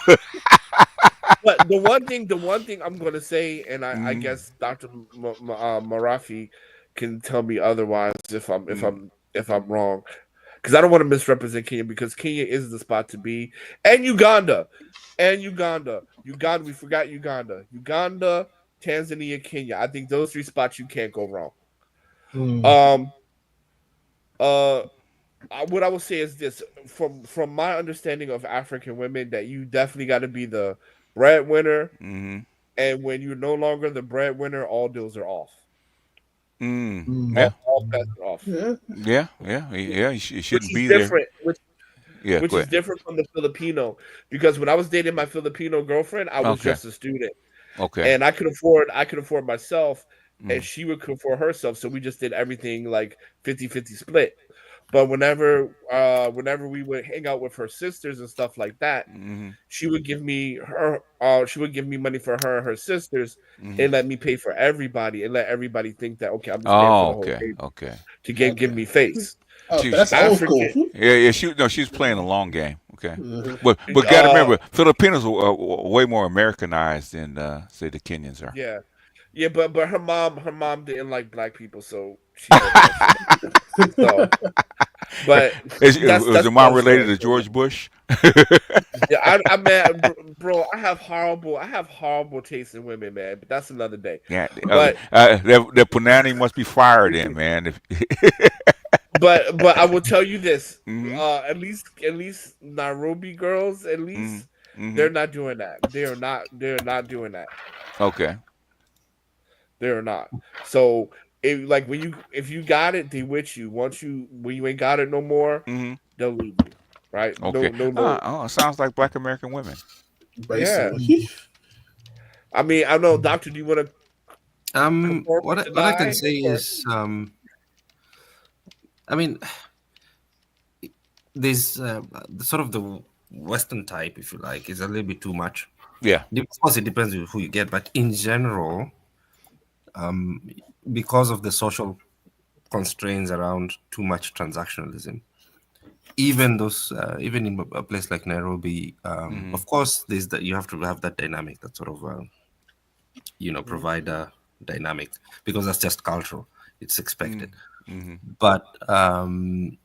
But the one thing I'm gonna say, and I guess Dr. Marafi can tell me otherwise if I'm wrong, because I don't want to misrepresent Kenya, because Kenya is the spot to be, and Uganda. We forgot Uganda, Tanzania, Kenya. I think those three spots you can't go wrong. What I will say is this: from my understanding of African women, that you definitely got to be the breadwinner, and when you're no longer the breadwinner, all deals are off. Yeah, all bets are off. Yeah. You shouldn't be different, there. Which is different from the Filipino, because when I was dating my Filipino girlfriend, I was just a student. Okay. And I could afford myself, and she would afford herself. So we just did everything like 50-50 split. But whenever we would hang out with her sisters and stuff like that, she would give me money for her and her sisters, and let me pay for everybody, and let everybody think that I'm just paying for the whole game to give me face. That's old school. Yeah. She's playing a long game. Okay, but gotta remember, Filipinos are way more Americanized than say the Kenyans are. Yeah, but her mom didn't like black people, so she. But was your mom related to George Bush? Yeah, bro, I have horrible taste in women, man. But that's another day. Yeah, but the Punani must be fired in, man. But I will tell you this: at least Nairobi girls, they're not doing that. They're not doing that. Okay. They're not. So if you got it, they with you. When you ain't got it no more, they'll leave you. Right? Okay. No. Sounds like Black American women. Yeah. I mean, I don't know, Doctor. Do you want to? What I can say is, I mean, there's sort of the Western type, if you like, is a little bit too much. Yeah. Of course, it depends on who you get, but in general, because of the social constraints around too much transactionalism, even in a place like Nairobi, of course, you have to have that dynamic, that sort of provider dynamic, because that's just cultural. It's expected, but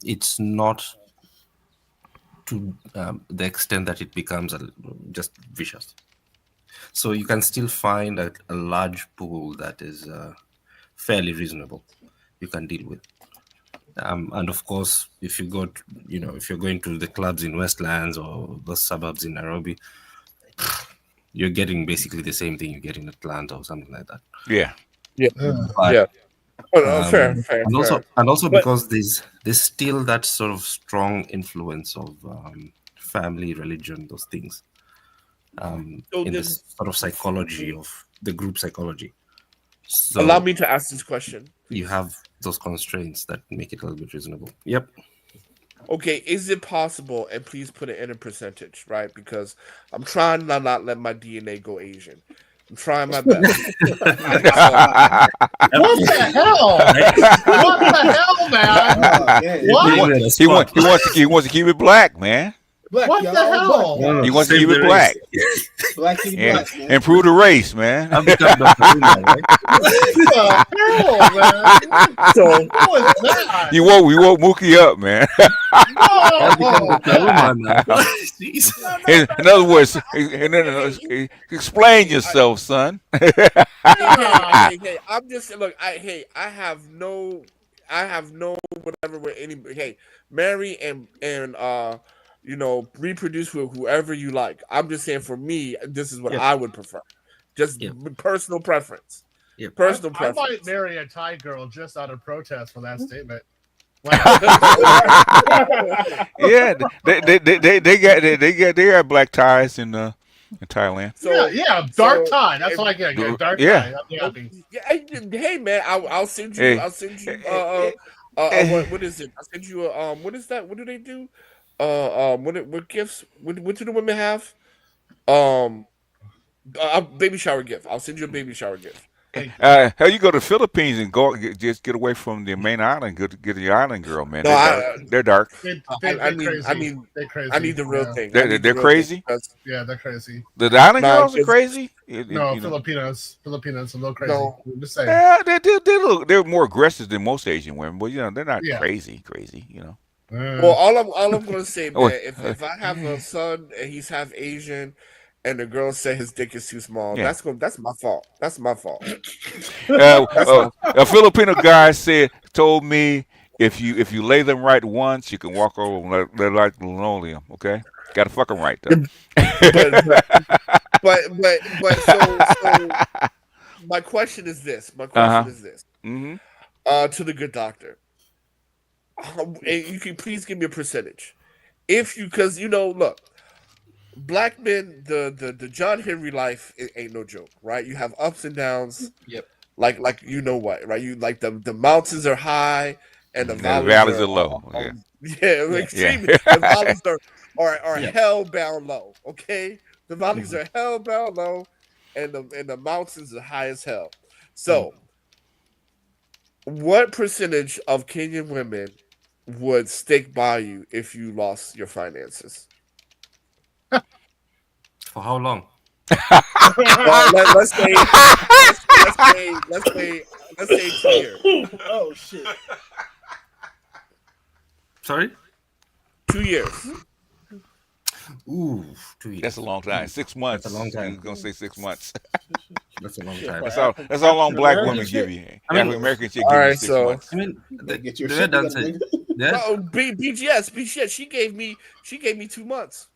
it's not to the extent that it becomes just vicious. So you can still find a large pool that is fairly reasonable you can deal with. And of course, if you go, if you're going to the clubs in Westlands or the suburbs in Nairobi, you're getting basically the same thing you get in Atlanta or something like that. Yeah. But, fair. And also because there's still that sort of strong influence of family, religion, those things. So in this sort of psychology of the group psychology. So allow me to ask this question. Please. You have those constraints that make it a little bit reasonable. Yep. Okay, is it possible, and please put it in a percentage, right? Because I'm trying to not let my DNA go Asian. I'm trying my best. What the hell? What the hell, man? What? He wants to keep it black, man. Black, what the hell? He wants to keep it black. Black is black, man. Improve the race, man. What the hell, man? So What is that? we woke Mookie up, man. In other words, explain yourself, son. hey, I'm just look. I have no whatever with any. Hey, marry and reproduce with whoever you like. I'm just saying, for me, this is what I would prefer. Just personal preference. Yeah. Personal I preference. might marry a Thai girl just out of protest for that statement. Yeah, they got black ties in Thailand. So, dark Thai. That's all I get. Dark Thai. I'm happy. Hey man, I'll send you. Hey. I'll send you. What is it? I'll send you a What is that? What do they do? What gifts? What do the women have? A baby shower gift. I'll send you a baby shower gift. How you go to the Philippines and just get away from the main island, get the island girl, man. They're dark. I need the real thing. They're crazy. Yeah, they're crazy. The island girls are crazy. No, Filipinos are a little crazy. No. I'm just saying. Yeah, they're more aggressive than most Asian women, but they're not crazy. Well, all I'm gonna say, man, if I have a son and he's half Asian, and the girl said his dick is too small, that's my fault. That's my fault. A Filipino guy told me if you lay them right once, you can walk over and let like linoleum. Okay, got to fuck them right though. but so my question is this. Mm-hmm. To the good doctor, and you can please give me a percentage, because look. Black men, the John Henry life, it ain't no joke, right? You have ups and downs. Yep. Like right? You like the mountains are high and the valleys are low. Extremely. The valleys are hell bound low. Okay, the valleys are hell bound low, and the mountains are high as hell. So, what percentage of Kenyan women would stick by you if you lost your finances? For how long? Let's say 2 years. Oh shit! Sorry? 2 years. Ooh, 2 years. That's a long time. 6 months. That's a long time. I was gonna say 6 months. That's a long time. That's how long black women give you. African American shit give you 6 months. I mean, Get your shit together. No, BGS, she gave me 2 months.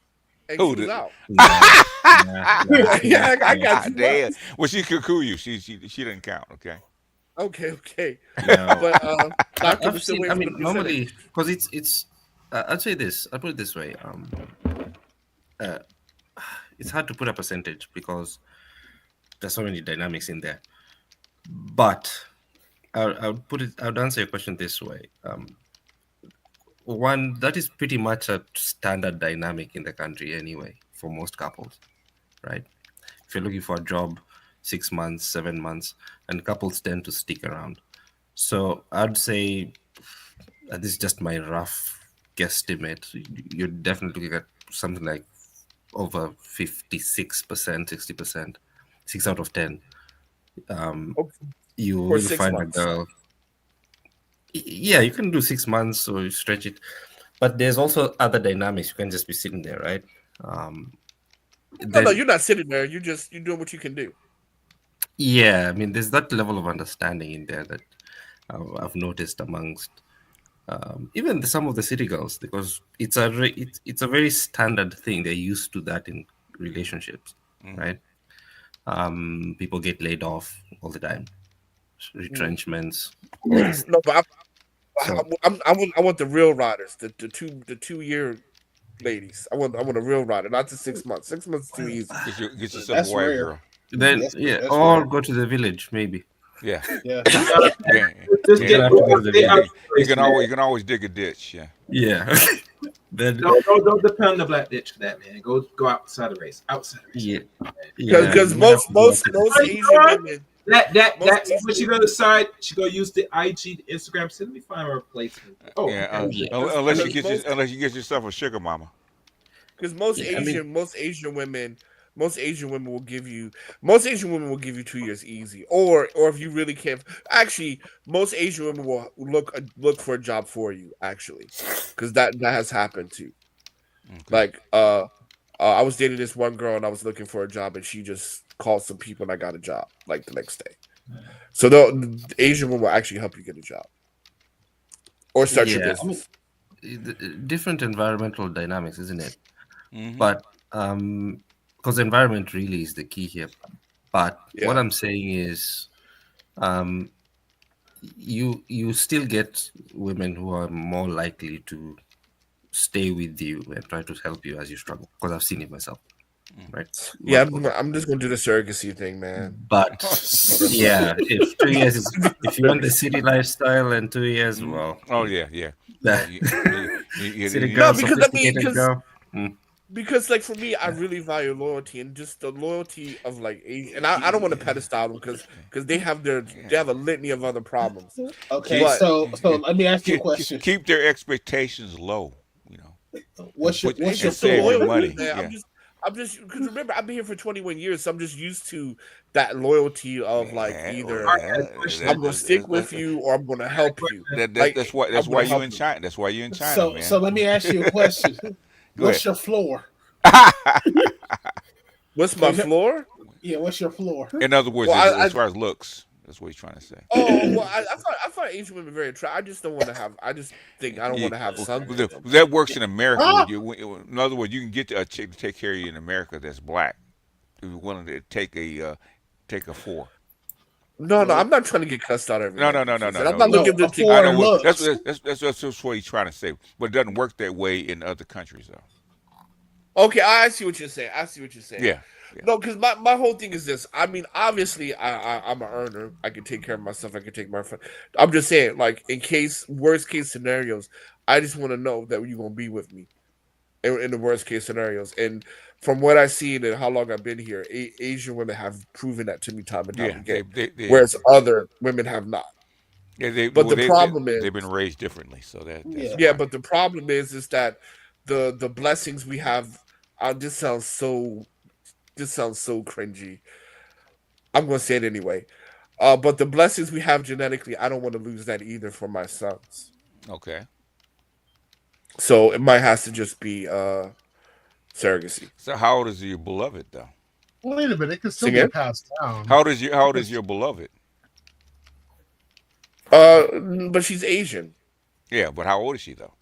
And Who she was did? out. Yeah, I got 2 damn. months. Well, she could cool you. She didn't count. Okay. Okay. No. But doctor, I've seen, normally, because it's I'll say this. I'll put it this way. It's hard to put a percentage because there's so many dynamics in there. But I would answer your question this way. One, that is pretty much a standard dynamic in the country anyway for most couples, right? If you're looking for a job, 6 months, 7 months, and couples tend to stick around. So I'd say, this is just my rough guesstimate, you're definitely looking at something like over 56%, 60%, 6 out of 10. You will find a girl. Yeah, you can do 6 months or you stretch it, but there's also other dynamics. You can just be sitting there, right? No, you're not sitting there. You're doing what you can do. Yeah, I mean, there's that level of understanding in there that I've noticed amongst even some of the city girls, because it's a very standard thing. They're used to that in relationships, right? People get laid off all the time. Retrenchments. No, but I want the real riders, the 2 year ladies. I want a real rider, not the 6 months. 6 months is too easy. Get yourself a white girl. Then or go to the village maybe. Yeah. You You can always dig a ditch. Yeah. Then don't depend on the black ditch for that, man. Go outside the race. Outside the race. Because most Asian women. That's when she go to the side. She go use the IG, the Instagram. So let me find her replacement. Unless you get yourself a sugar mama. Because most Asian women will give you 2 years easy. Or if you really can't, actually, most Asian women will look for a job for you. Actually, because that has happened too. Okay. Like I was dating this one girl and I was looking for a job and she just called some people and I got a job like the next day. So the Asian woman will actually help you get a job or start your business. Different environmental dynamics, isn't it? Mm-hmm. But because the environment really is the key here. But what I'm saying is, you still get women who are more likely to stay with you and try to help you as you struggle. Because I've seen it myself. Right? Yeah, I'm just gonna do the surrogacy thing, man. But if 2 years if you want the city lifestyle and 2 years, well. Oh yeah. Because like for me, I really value loyalty and just the loyalty of like, and I don't want to pedestal them because they have a litany of other problems. Okay, so let me ask you a question. Keep their expectations low. What's your money? I'm just because remember I've been here for 21 years, so I'm just used to that loyalty of like either I'm gonna stick with you or I'm gonna help you. That's why you're in China. That's why you're in China, man. So let me ask you a question. What's your floor? What's my floor? Yeah, what's your floor? In other words, as far as looks, that's what he's trying to say. Oh well, I find Asian women very attractive. I just don't want to have. I just think I don't want to have sons. That works in America. In other words, you can get a chick to take care of you in America that's black. If you're willing to take a 4. No, I'm not trying to get cussed out every No. I'm not looking to take. I know that's what he's trying to say, but it doesn't work that way in other countries, though. Okay, I see what you're saying. Yeah. No, because my whole thing is this. I mean, obviously, I'm an earner. I can take care of myself. I can take my friend. I'm just saying, like, worst case scenarios, I just want to know that you're gonna be with me in the worst case scenarios. And from what I've seen and how long I've been here, Asian women have proven that to me time and time again, whereas other women have not. Yeah, the problem is they've been raised differently. So but the problem is that the blessings we have. This sounds so cringy. I'm gonna say it anyway. But the blessings we have genetically, I don't want to lose that either for my sons. Okay. So it might have to just be surrogacy. So how old is your beloved though? Wait a minute, it could still be passed down. How old is your beloved? But she's Asian. Yeah, but how old is she though?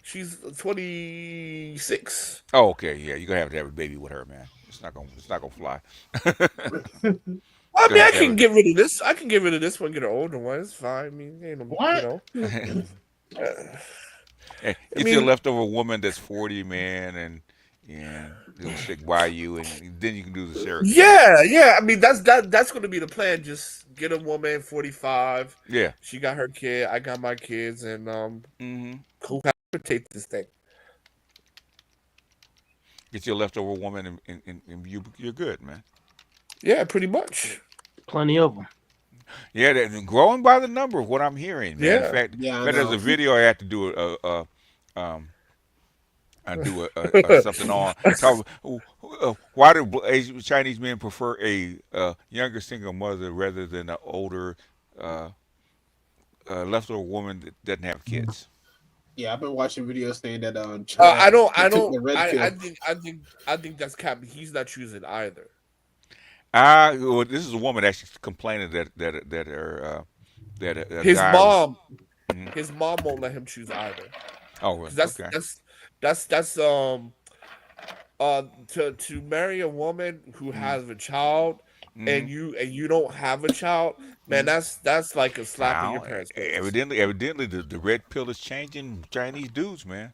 She's 26. Oh, okay. Yeah, you're gonna have to have a baby with her, man. It's not gonna fly. I mean, I can get rid of this. I can get rid of this one, get an older one. It's fine. I mean, Get your leftover woman that's 40, man, and they'll stick by you, and then you can do the surrogate. Yeah. I mean, that's going to be the plan. Just get a woman 45. Yeah, she got her kid. I got my kids, and take this thing. Get your leftover woman, and you're good, man. Yeah, pretty much. Plenty of them. Yeah, they're growing by the number of what I'm hearing, man. In fact, there's a video I had to do something on. Why do Chinese men prefer a younger single mother rather than an older leftover woman that doesn't have kids? Yeah, I've been watching videos saying that I think that's cap. He's not choosing either. Well, this is a woman actually complaining that his mom won't let him choose either. Oh, really? That's to marry a woman who has a child and you don't have a child, man. That's like a slap in your parents' face. Evidently, the red pill is changing Chinese dudes, man.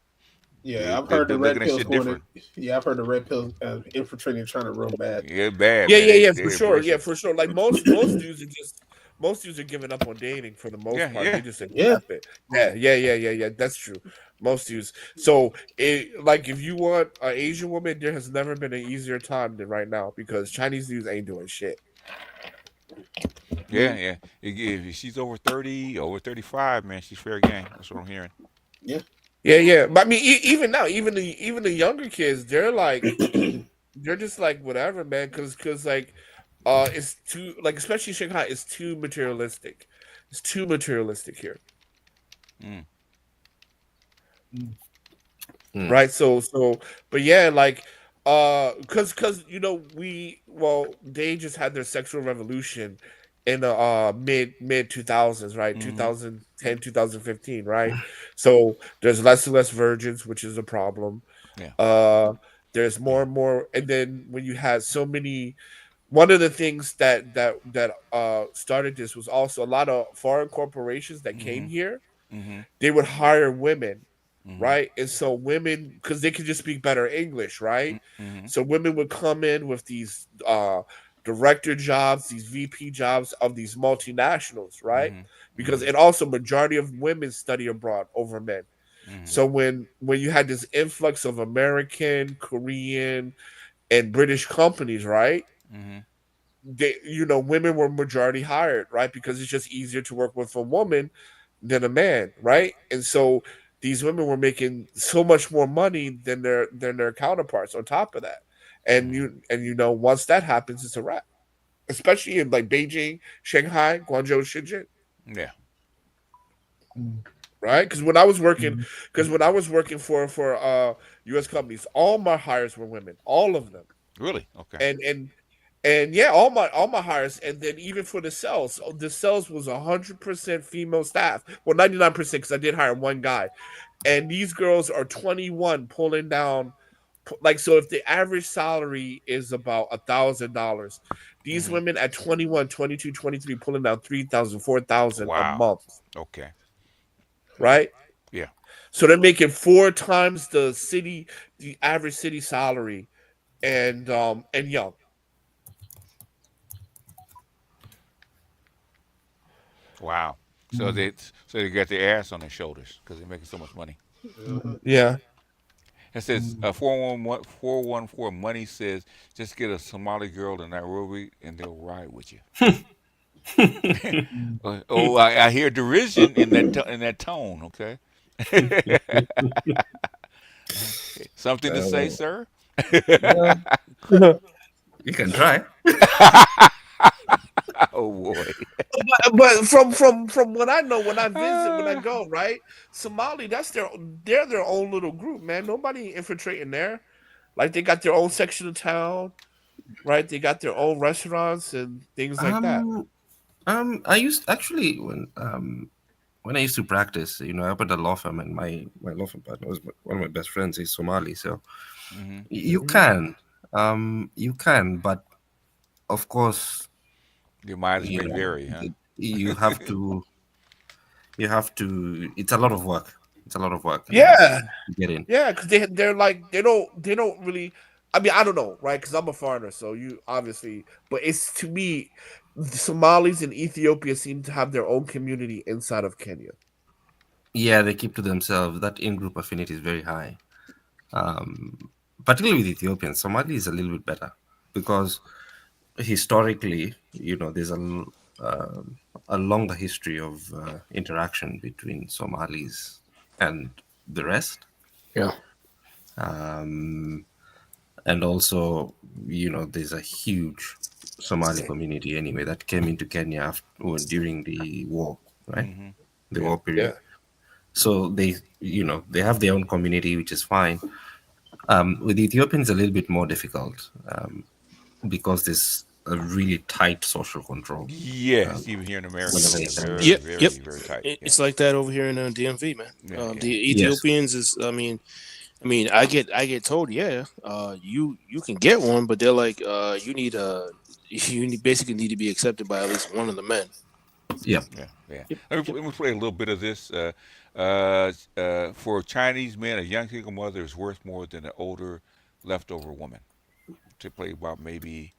Yeah, I've heard the red pills going. Yeah, I've heard the red pills infiltrating China real bad. Yeah, bad. Yeah, for sure. Yeah, for sure. Like most dudes are just giving up on dating for the most part. Yeah. They just accept it. Yeah. That's true. Most dudes. So, like, if you want an Asian woman, there has never been an easier time than right now because Chinese dudes ain't doing shit. Yeah. If she's over 30, over 35, man, she's fair game. That's what I'm hearing. Yeah. But I mean, even now, even the younger kids, they're like, they're just like whatever, man. Because like, it's too like, especially Shanghai, it's too materialistic. It's too materialistic here. Right. So, but yeah, like, because they just had their sexual revolution in the mid 2000s, right? 2010, 2015, right? So there's less and less virgins, which is a problem. Yeah. There's more and more, and then when you had so many, one of the things that started this was also a lot of foreign corporations that came here. They would hire women. Right. And so women, because they could just speak better English, right? So women would come in with these director jobs, these VP jobs of these multinationals, right? Because and also majority of women study abroad over men. So when you had this influx of American, Korean, and British companies, right? They, women were majority hired, right? Because it's just easier to work with a woman than a man, right? And so these women were making so much more money than their counterparts on top of that. And once that happens, it's a wrap. Especially in like Beijing, Shanghai, Guangzhou, Shenzhen. Yeah. Right? Because when I was working for US companies, all my hires were women. All of them. Really? Okay. And yeah, all my hires, and then even for the sales was 100% female staff. Well, 99% because I did hire one guy, and these girls are 21 pulling down, like, so if the average salary is about $1,000, these women at 21, 22, 23 pulling down $3,000, $4,000 a month. Okay. Right. Yeah. So they're making 4 times the average city salary, and young. Wow. So they got their ass on their shoulders because they're making so much money. Yeah. It says 414 money says just get a Somali girl in Nairobi and they'll ride with you. I hear derision in that tone. Okay. Something to say, sir? You can try. Oh boy! But from what I know, when I visit, when I go, right, Somali, they're their own little group, man. Nobody infiltrating there. Like, they got their own section of town, right? They got their own restaurants and things like that. I used actually when I used to practice, I opened a law firm, and my law firm partner was one of my best friends. He's Somali, so you can, but of course. Your mileage may vary, huh? You have to. It's a lot of work. Yeah. To get in. Yeah, because they're like they don't really. I mean, I don't know, right? Because I'm a foreigner, so you obviously. But it's, to me, the Somalis in Ethiopia seem to have their own community inside of Kenya. Yeah, they keep to themselves. That in-group affinity is very high. Particularly with Ethiopians, Somali is a little bit better because historically, there's a longer history of interaction between Somalis and the rest. Yeah. And also, there's a huge Somali community anyway that came into Kenya during the war, right? The war period. Yeah. So they have their own community, which is fine. With Ethiopians, a little bit more difficult because there's a really tight social control. Yes, even here in America. Very tight. It's like that over here in DMV, man. The Ethiopians is, I mean, I get told, you can get one, but they're like, you basically need to be accepted by at least one of the men. Yeah. Let me play a little bit of this. For Chinese men, a young single mother is worth more than an older leftover woman. To play about maybe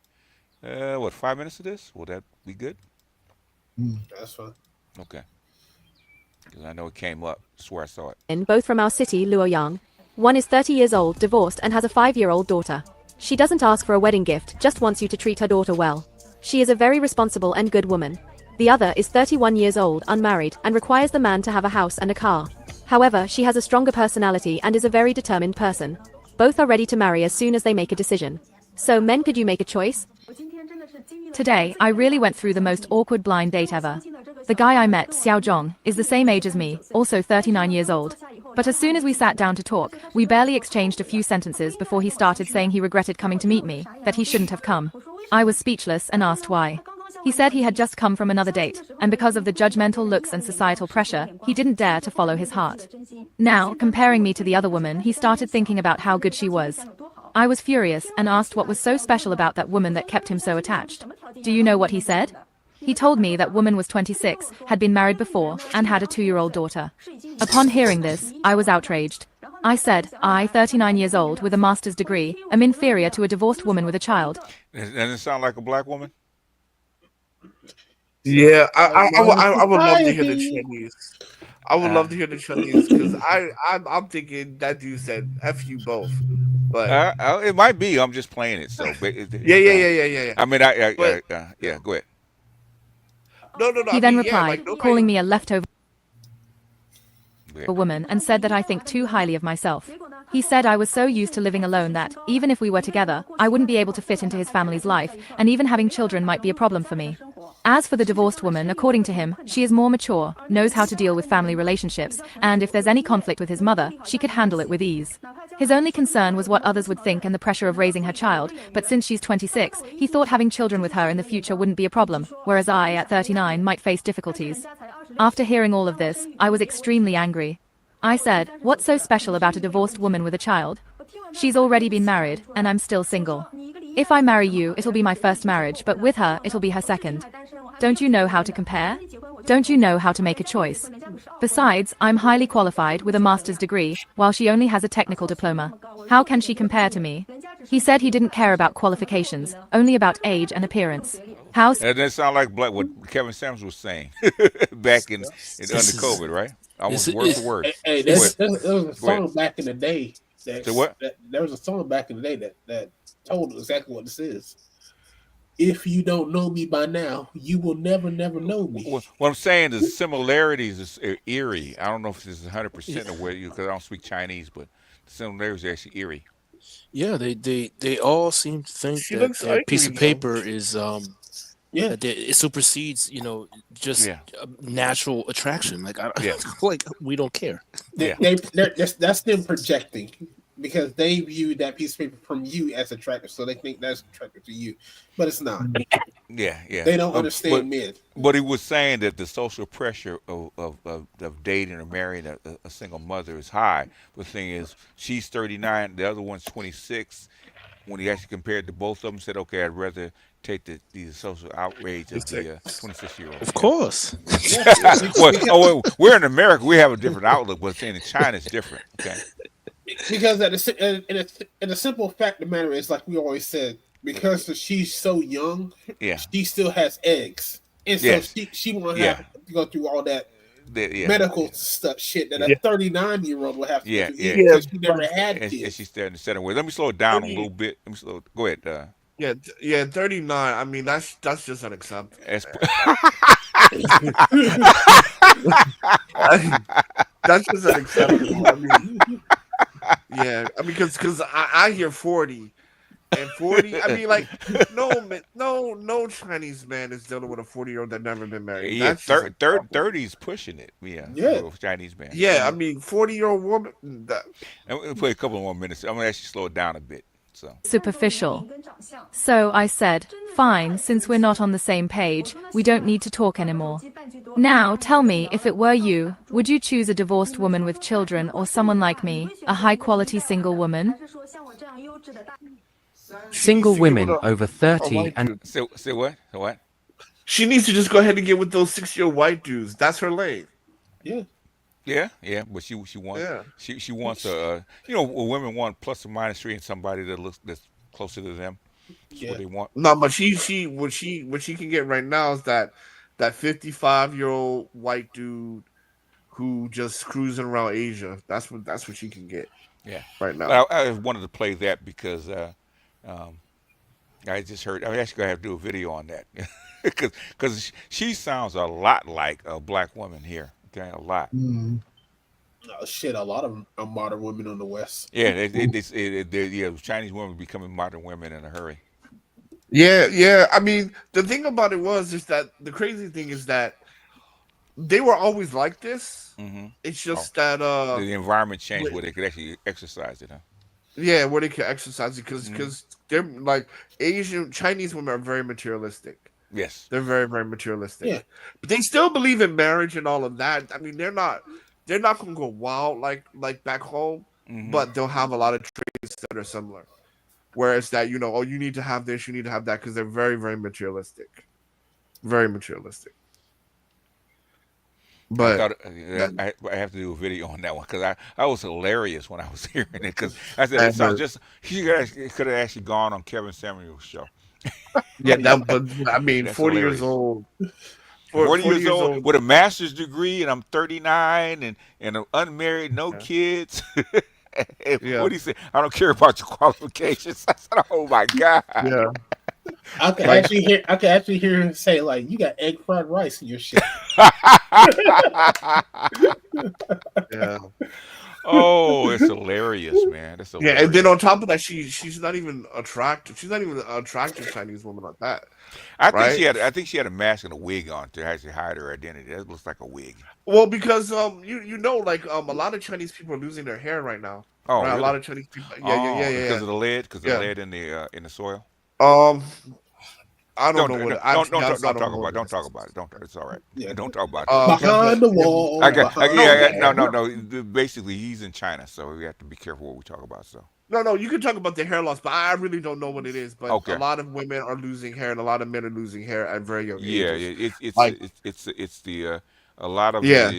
5 minutes of this? Will that be good? That's fine. Okay. Because I know it came up. I swear I saw it. Both from our city, Luoyang. One is 30 years old, divorced, and has a 5-year-old daughter. She doesn't ask for a wedding gift, just wants you to treat her daughter well. She is a very responsible and good woman. The other is 31 years old, unmarried, and requires the man to have a house and a car. However, she has a stronger personality and is a very determined person. Both are ready to marry as soon as they make a decision. So men, could you make a choice? Today, I really went through the most awkward blind date ever. The guy I met, Xiao Zhong, is the same age as me, also 39 years old. But as soon as we sat down to talk, we barely exchanged a few sentences before he started saying he regretted coming to meet me, that he shouldn't have come. I was speechless and asked why. He said he had just come from another date, and because of the judgmental looks and societal pressure, he didn't dare to follow his heart. Now, comparing me to the other woman, he started thinking about how good she was. I was furious and asked what was so special about that woman that kept him so attached. Do you know what he said? He told me that woman was 26, had been married before, and had a 2-year-old daughter. Upon hearing this, I was outraged. I said, I, 39 years old, with a master's degree, am inferior to a divorced woman with a child. Doesn't it sound like a black woman? Yeah, I would love to hear the Chinese. I would love to hear the Chinese because I'm thinking that dude said "F you both," but it might be. I'm just playing it. So yeah. I mean, yeah. Go ahead. No. He then replied, calling me a leftover woman, and said that I think too highly of myself. He said I was so used to living alone that, even if we were together, I wouldn't be able to fit into his family's life, and even having children might be a problem for me. As for the divorced woman, according to him, she is more mature, knows how to deal with family relationships, and if there's any conflict with his mother, she could handle it with ease. His only concern was what others would think and the pressure of raising her child, but since she's 26, he thought having children with her in the future wouldn't be a problem, whereas I, at 39, might face difficulties. After hearing all of this, I was extremely angry. I said, what's so special about a divorced woman with a child? She's already been married, and I'm still single. If I marry you, it'll be my first marriage, but with her, it'll be her second. Don't you know how to compare? Don't you know how to make a choice? Besides, I'm highly qualified with a master's degree, while she only has a technical diploma. How can she compare to me? He said he didn't care about qualifications, only about age and appearance. How? That doesn't sound like what Kevin Samuels was saying back in under COVID, right? Almost word for word. Hey, there was a song back in the day. There was a song back in the day that told exactly what this is. If you don't know me by now, you will never know me. What I'm saying is similarities is eerie. I don't know if this is 100% of where because I don't speak Chinese, but the similarities are actually eerie. Yeah, they all seem to think that piece of paper is that it supersedes just natural attraction. Like like we don't care. That's them projecting. Because they view that piece of paper from you as attractive, so they think that's attractive to you, but it's not. Yeah. They don't understand men. But he was saying that the social pressure of dating or marrying a single mother is high. But the thing is, she's 39, the other one's 26. When he actually compared to both of them, said, "Okay, I'd rather take the social outrage of the 26-year-old." Of course. We're in America. We have a different outlook, but in China, it's different. Okay. Because in a simple fact of the matter is, like we always said, because she's so young, she still has eggs, and so she won't have to go through all that medical stuff shit that a 39-year-old will have to do because she never had kids. And she's there in the center way. Let me slow it down a little bit. Go ahead. 39. I mean, that's just unacceptable. That's just unacceptable. I mean, because I hear 40, and 40. I mean, like no Chinese man is dealing with a 40-year-old that never been married. Yeah, 30's pushing it. Yeah. Chinese man. Yeah, I mean, 40-year-old woman. And we'll play a couple more minutes. I'm gonna actually slow it down a bit. Superficial. So I said, fine, since we're not on the same page, we don't need to talk anymore. Now tell me, if it were you, would you choose a divorced woman with children or someone like me, a high-quality single woman? Single women over 30 and... Say what? What? She needs to just go ahead and get with those 6-year-old white dudes. That's her lane. Yeah. Yeah, but she wants she wants women want plus or minus 3 and somebody that's closer to them. That's what they want. No, but what she can get right now is that 55-year-old white dude who just cruising around Asia. That's what she can get. Yeah, right now. But I wanted to play that because I just heard. I'm actually gonna have to do a video on that because she sounds a lot like a black woman here. Okay, a lot. Oh, shit, a lot of modern women on the West. Yeah, Chinese women becoming modern women in a hurry. Yeah. I mean, the thing about it is that the crazy thing is that they were always like this. Mm-hmm. It's just that the environment changed where they could actually exercise it, huh? Yeah, where they can exercise it because they're like Chinese women are very materialistic. Yes, they're very, very materialistic. Yeah, but they still believe in marriage and all of that. I mean, they're not gonna go wild like back home, but they'll have a lot of traits that are similar. Whereas that you need to have this, you need to have that because they're very, very materialistic, very materialistic. But I have to do a video on that one because I was hilarious when I was hearing it because I said it sounds just he could have actually gone on Kevin Samuel's show. Yeah, but I mean, 40 years old. 40 years old with a master's degree, and I'm 39 and I'm unmarried, no kids. What do you say? I don't care about your qualifications. I said, oh my God. Yeah. I can actually hear him say, like, you got egg fried rice in your shit. Yeah. Oh, it's hilarious, man. It's hilarious. Yeah, and then on top of that, she's not even attractive. She's not even an attractive Chinese woman like that. I think she had a mask and a wig on to actually hide her identity. That looks like a wig. Well, because a lot of Chinese people are losing their hair right now. Oh, right? really? A lot of Chinese people. Yeah. Because of the lead. Because of the lead in the soil. I don't know what. Don't talk about it. It's all right. Yeah, don't talk about it. Behind the wall. No. Basically, he's in China, so we have to be careful what we talk about. So. No. You can talk about the hair loss, but I really don't know what it is. But a lot of women are losing hair, and a lot of men are losing hair at very young ages. Yeah, a lot of it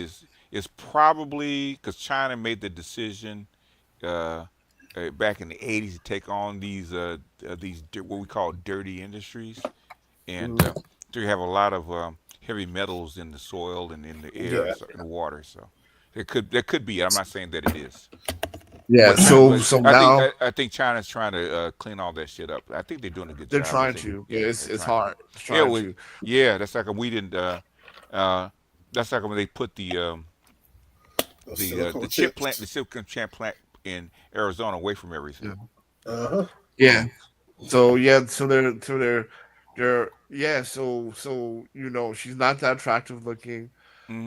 is probably because China made the decision back in the 80s to take on these what we call dirty industries, and to have a lot of heavy metals in the soil and in the air and the water. So there could be. I'm not saying that it is. Yeah. So now I think China's trying to clean all that shit up. I think they're doing a good job. They're trying to. Yeah, it's hard. That's like we didn't. That's like when they put the chip plant, the silicon chip plant in Arizona away from everything. Yeah. So she's not that attractive looking.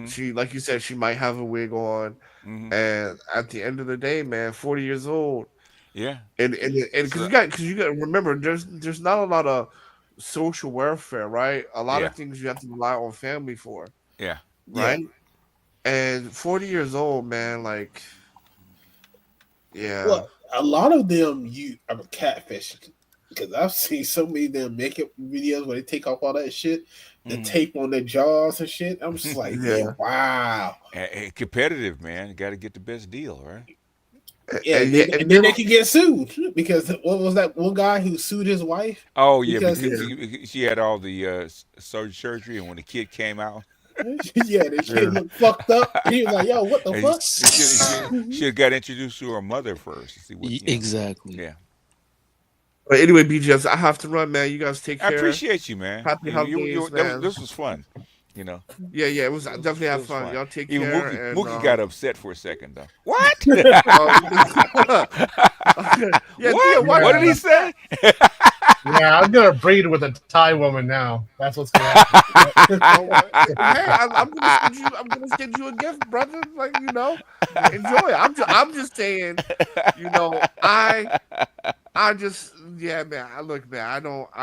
She, like you said, she might have a wig on, and at the end of the day, man, 40 years old. Yeah. And because you got to remember, there's not a lot of social welfare, right? A lot of things you have to rely on family for. Yeah. Right. Yeah. And 40 years old, man, like. Yeah. Well, a lot of them are catfish because I've seen so many of them makeup videos where they take off all that shit, the tape on their jaws and shit. I'm just like, wow. Competitive, man. You got to get the best deal, right? Yeah, and then they can get sued because what was that one guy who sued his wife? Oh yeah, because she had all the surgery, and when the kid came out. Yeah, the kid looked fucked up. He was like, "Yo, what the fuck?" She had got introduced to her mother first. To see what, exactly. Yeah. But anyway, BGS, I have to run, man. You guys take care. I appreciate you, man. Happy holidays, man. This was fun. Yeah, it was definitely have fun. Y'all take care. Mookie got upset for a second, though. What? What did he say? Yeah, I'm gonna breed with a Thai woman now. That's what's gonna happen. Hey, I'm gonna send you a gift, brother. Like, enjoy. I'm just saying, I just man. Look, man, I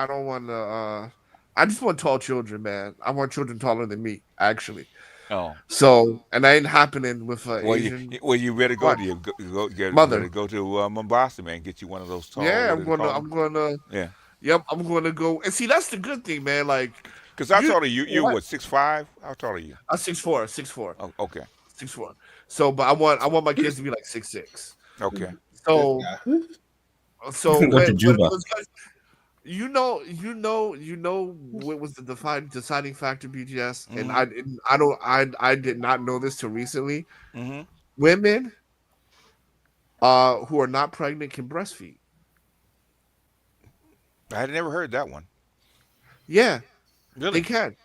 don't want to. I just want tall children, man. I want children taller than me, actually. Oh. So, and that ain't happening with Asian. You better go to mother. Go to Mombasa, man. Get you one of those tall. Yeah, I'm gonna. Yeah. Yep, I'm gonna go and see. That's the good thing, man. Like, because how tall are you? You're what, 6'5"? How tall are you? I'm 6'4". Oh, okay. 6'1". So, but I want my kids to be like 6'6". Okay. So Go to Juba. You know what was the deciding factor, BGS, and I did not know this till recently. Women who are not pregnant can breastfeed. I had never heard that one. Yeah, really, they can.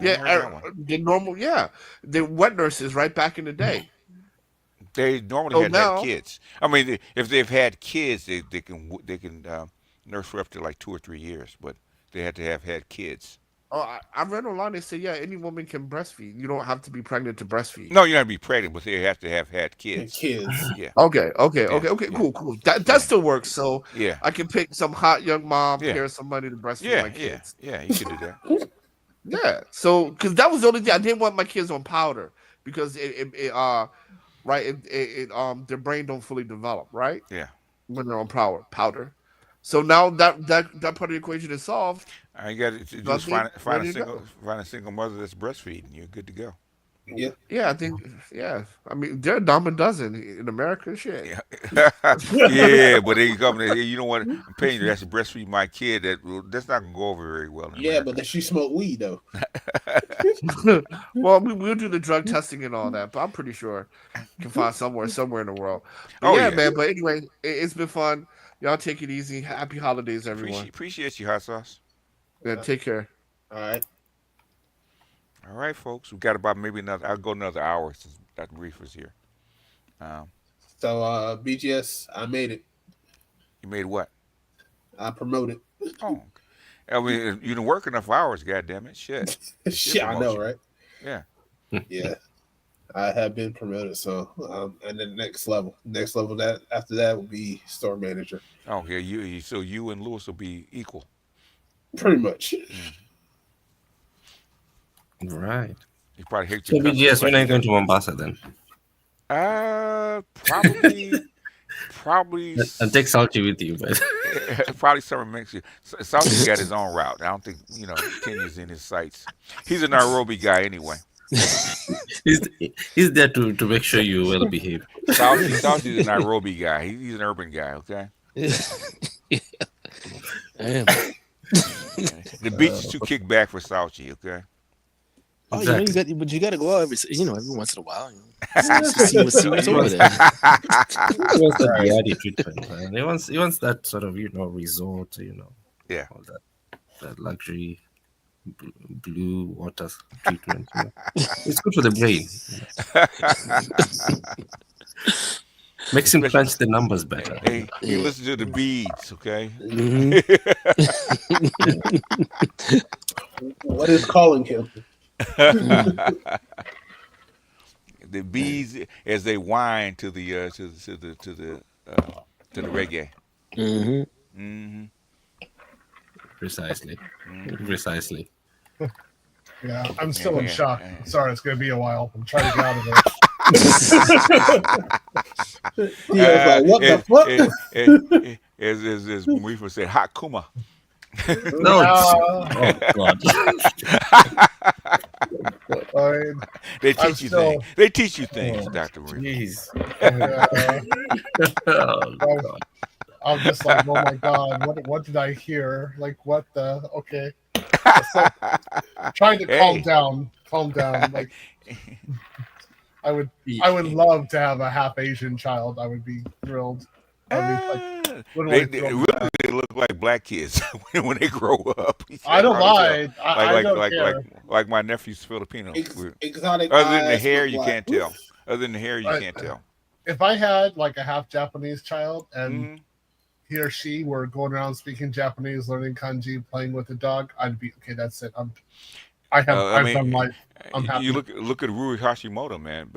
Yeah, the normal. Yeah, the wet nurses right back in the day. They normally had kids. I mean, if they've had kids, they can nurse for up to like 2 or 3 years, but they had to have had kids. Oh, I read online. They say any woman can breastfeed. You don't have to be pregnant to breastfeed. No, you don't have to be pregnant, but they have to have had kids. Yeah. Okay. Cool. That still works. So yeah, I can pick some hot young mom, pay some money to breastfeed my kids. Yeah, you can do that. Yeah. So because that was the only thing I didn't want my kids on powder because their brain don't fully develop, right? Yeah. When they're on powder. So now that part of the equation is solved. I got to just find a single mother that's breastfeeding. You're good to go. Yeah. I think. Yeah, I mean, they're a dime a dozen in America. Shit. Yeah, but they come there. You know what? I'm paying you. That's to breastfeed my kid. That's not gonna go over very well. Yeah, but she smoke weed though. Well, we'll do the drug testing and all that, but I'm pretty sure you can find somewhere in the world. But yeah, man. But anyway, it's been fun. Y'all take it easy. Happy holidays, everyone. Appreciate you, Hot Sauce. Yeah, take care. All right, folks. We got about maybe I'll go another hour since Dr. Reefer's here. So BGS, I made it. You made what? I promoted. Oh, I mean, you didn't work enough hours. Goddamn it, shit. Shit, I know, right? Yeah. Yeah. I have been promoted, so and then next level that after that will be store manager. Oh yeah, so you and Lewis will be equal. Pretty much. Right. You probably hate your BGS, when are you going to Mombasa then? Probably. And take Salchi with you, but probably summer next year. Salchi's got his own route. I don't think Kenya's in his sights. He's a Nairobi guy anyway. he's there to make sure you well behave. Salchi's a Nairobi guy. He's an urban guy. Okay. The beach is too kick back for Salchi. Okay. Oh, exactly. You got to go out every once in a while. See what's over there. He wants that Biadi treatment, man. He wants that sort of resort, yeah, all that luxury blue water treatment. It's good for the brain. Makes him crunch the numbers better. Hey, you listen to the beads, okay? What is calling him? The bees as they whine to the reggae. Precisely. Yeah, I'm still in shock. Sorry, it's gonna be a while. I'm trying to get out of there. Like, what the fuck? As Marifa said, hot kuma. No, oh God. They teach you things. They teach you things, Dr. Jeez. I'm just like, oh my God, what did I hear? Like, what the? Okay. Trying to calm down. Like, I would love to have a half Asian child. I would be thrilled. They look like black kids when they grow up. I don't lie. I don't care. Like my nephew's Filipino. Exotic. Other than the hair, you can't tell. Can't tell. If I had like a half Japanese child and he or she were going around speaking Japanese, learning kanji, playing with the dog, I'd be okay. That's it. I've done life. I'm happy. You look at Rui Hashimoto, man.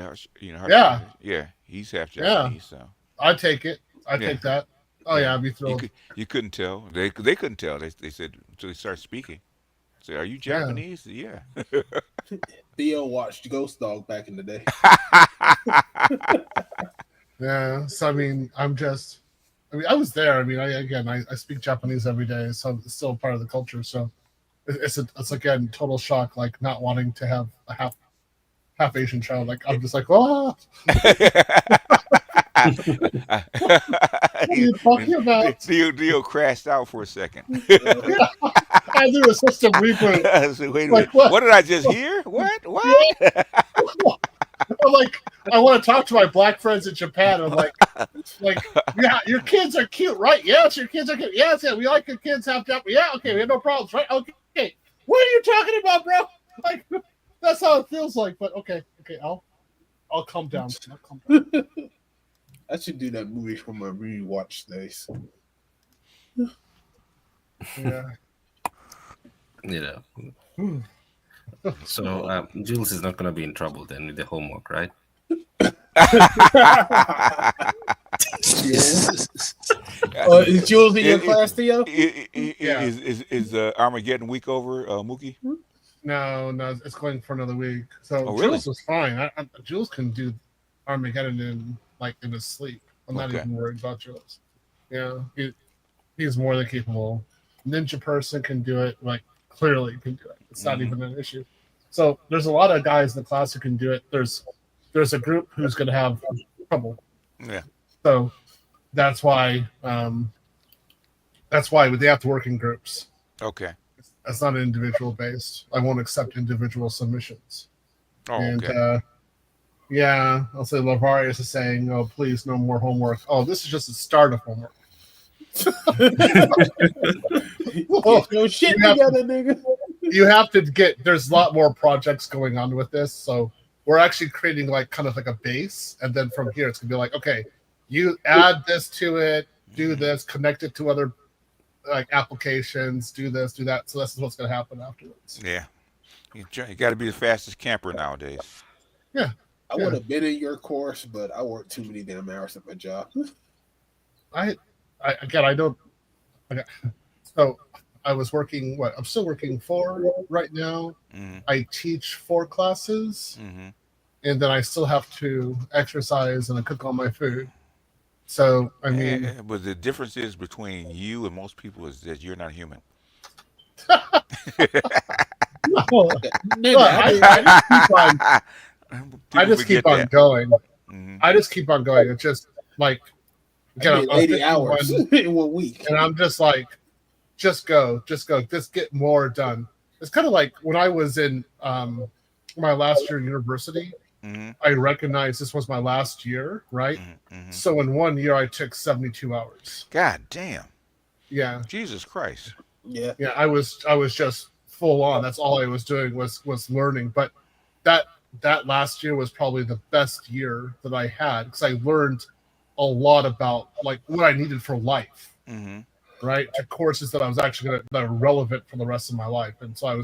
Yeah, he's half Japanese. Yeah. So I'd take it. I'd take that. Oh yeah, I'd be thrilled. You couldn't tell. They couldn't tell. They said until they start speaking. Say, are you Japanese? Yeah. Theo watched Ghost Dog back in the day. Yeah. So I was there. I speak Japanese every day, so it's still part of the culture. So it's again total shock, like not wanting to have a half half Asian child. Like I'm just like, oh. What are you talking about? Dio crashed out for a second. I do a system reboot. So wait a minute. What did I just hear? What? I'm like, I want to talk to my black friends in Japan. I'm like, yeah, your kids are cute, right? Yes, your kids are cute. Yes, yeah, we like your kids have job. Yeah, okay, we have no problems, right? Okay, what are you talking about, bro? Like, that's how it feels like. But okay, I'll calm down. I should do that movie for my rewatch days. Yeah. So Jules is not going to be in trouble then with the homework, right? Is Jules in your class, Theo? Is Armageddon week over, Mookie? No, it's going for another week. So really? Jules was fine. Jules can do Armageddon in his sleep. I'm not even worried about Jules. Yeah, he's more than capable. Ninja person can do it. Clearly can do it. It's not even an issue. So there's a lot of guys in the class who can do it. There's a group who's going to have trouble. Yeah. So that's why they have to work in groups. Okay. That's not individual based. I won't accept individual submissions. Oh, and, okay. Yeah, I'll say Lavarius is saying, "Oh, please, no more homework." Oh, this is just the start of homework. No shit together, nigga. You have to get. There's a lot more projects going on with this, so we're actually creating kind of a base, and then from here it's gonna be like, okay, you add this to it, do this, connect it to other applications, do this, do that. So this is what's gonna happen afterwards. Yeah, you got to be the fastest camper nowadays. Yeah. I would have been in your course, but I work too many damn hours at my job. I don't. Okay. So I was working. I'm still working 4 right now. Mm-hmm. I teach 4 classes, and then I still have to exercise and I cook all my food. So I mean, but the difference is between you and most people is that you're not human. I just keep on going. I just keep on going. It's just 80 hours in 1 week, and I'm just just go, just get more done. It's kind of like when I was in my last year of university. I recognized this was my last year, right? So in 1 year, I took 72 hours. God damn. Yeah. Jesus Christ. Yeah. I was just full on. That's all I was doing was learning. But that last year was probably the best year that I had because I learned a lot about what I needed for life, right? To courses that I was actually that are relevant for the rest of my life, and so that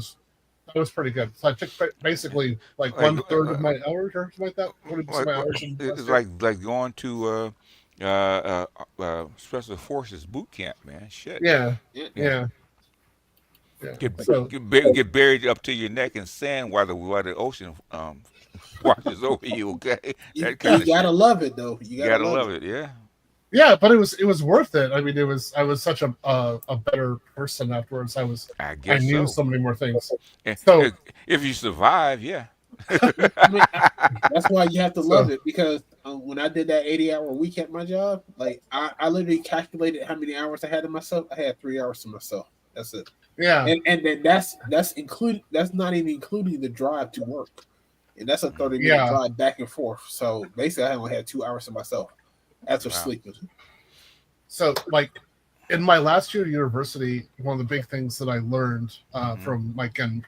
was pretty good. So I took basically 1/3 of my hours or something like that. It's like going to Special Forces boot camp, man. Shit. Yeah. Get buried up to your neck in sand while the ocean washes over you. Okay, you gotta love it though. You gotta love it. Yeah. Yeah, but it was worth it. I mean, I was such a better person afterwards. I knew so many more things. So if you survive, yeah. That's why you have to love it because when I did that 80-hour week at my job, I literally calculated how many hours I had to myself. I had 3 hours to myself. That's it. Yeah, and then that's included. That's not even including the drive to work, and that's a 30-minute drive back and forth. So basically, I only had 2 hours to myself after sleeping. So, in my last year at university, one of the big things that I learned from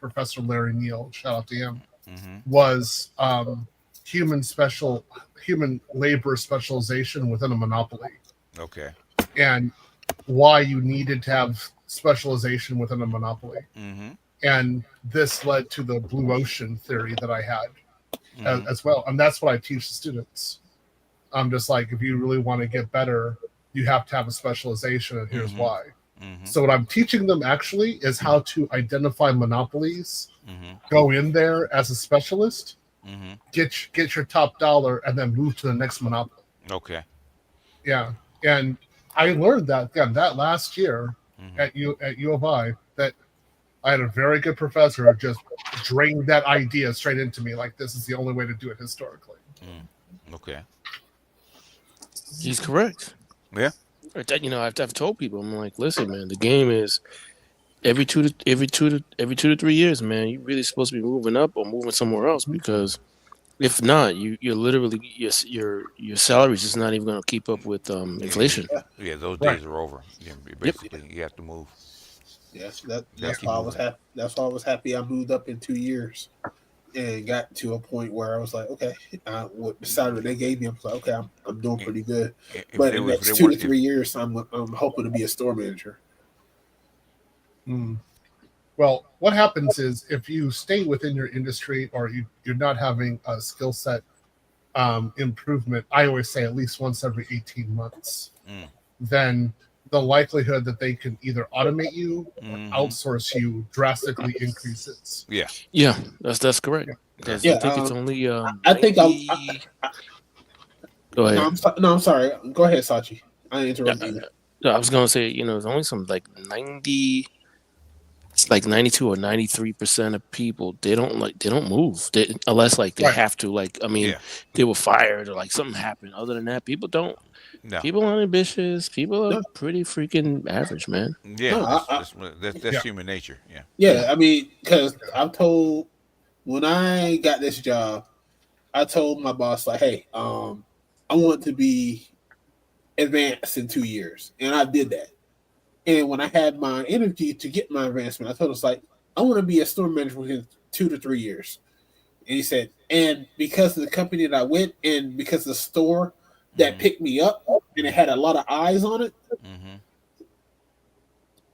Professor Larry Neal, shout out to him, was human labor specialization within a monopoly. Okay. And why you needed to have specialization within a monopoly. And this led to the blue ocean theory that I had as well. And that's what I teach the students. I'm just if you really want to get better, you have to have a specialization, and here's why. So what I'm teaching them actually is how to identify monopolies, go in there as a specialist, get your top dollar, and then move to the next monopoly. Okay. Yeah. And I learned that last year at U of I, that I had a very good professor who just drained that idea straight into me. Like this is the only way to do it historically. Okay. He's correct. Yeah. I've told people, I'm like, listen, man, the game is every two to 3 years, man. You're really supposed to be moving up or moving somewhere else, because if not, you're literally your salary's just not even going to keep up with inflation. Yeah, those days are over. You have to move. Yes, that's why I was happy. That's why I was happy I moved up in 2 years. And got to a point where I was like, okay, with the salary they gave me, I was like, okay, I'm doing pretty good. But in the next 2 to 3 years, I'm hoping to be a store manager. Well, what happens is if you stay within your industry or you're not having a skill set improvement, I always say at least once every 18 months, then the likelihood that they can either automate you or outsource you drastically increases. Yeah, that's correct. I think it's only. I think Go ahead. I'm sorry. Go ahead, Sachi. I interrupted you. No, I was gonna say, there's only some like 90. It's like 92 or 93% of people they don't move unless like they have to. Like they were fired or like something happened. Other than that, people don't. No. People aren't ambitious. People are pretty freaking average, man. Yeah, that's human nature. Yeah. I mean, because I'm told when I got this job, I told my boss like, "Hey, I want to be advanced in 2 years," and I did that. And when I had my interview to get my advancement, I told us like, "I want to be a store manager within 2 to 3 years." And he said, "And because of the company that I went, and because of the store that picked me up, and it had a lot of eyes on it,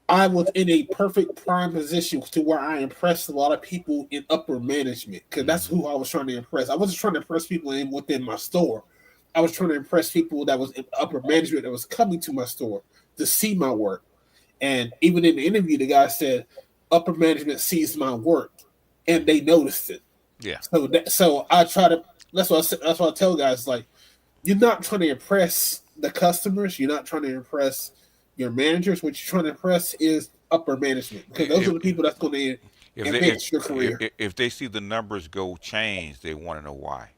I was in a perfect prime position to where I impressed a lot of people in upper management, because that's who I was trying to impress. I wasn't trying to impress people within my store. I was trying to impress people that was in upper management that was coming to my store to see my work. And even in the interview, the guy said, upper management sees my work, and they noticed it. Yeah. So I try to. That's what I tell guys, like, you're not trying to impress the customers. You're not trying to impress your managers. What you're trying to impress is upper management, because those are the people that's going to enhance your career. If they see the numbers go change, they want to know why.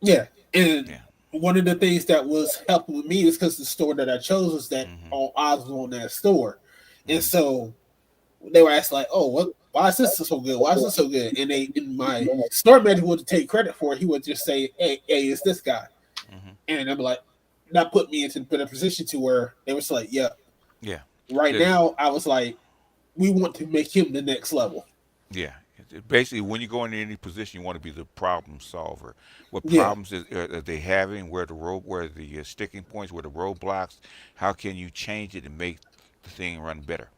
Yeah, and one of the things that was helping with me is because the store that I chose was that all eyes was on that store, and so they were asking like, "Oh, what? Why is this so good? Why is this so good?" And my store manager wouldn't take credit for it. He would just say, "Hey, it's this guy." And I'm like, that put me into a position to where they was like, yeah. Right now, I was like, we want to make him the next level. Yeah. Basically, when you go into any position, you want to be the problem solver. What problems are they having? Where the sticking points? Where the roadblocks? How can you change it and make the thing run better?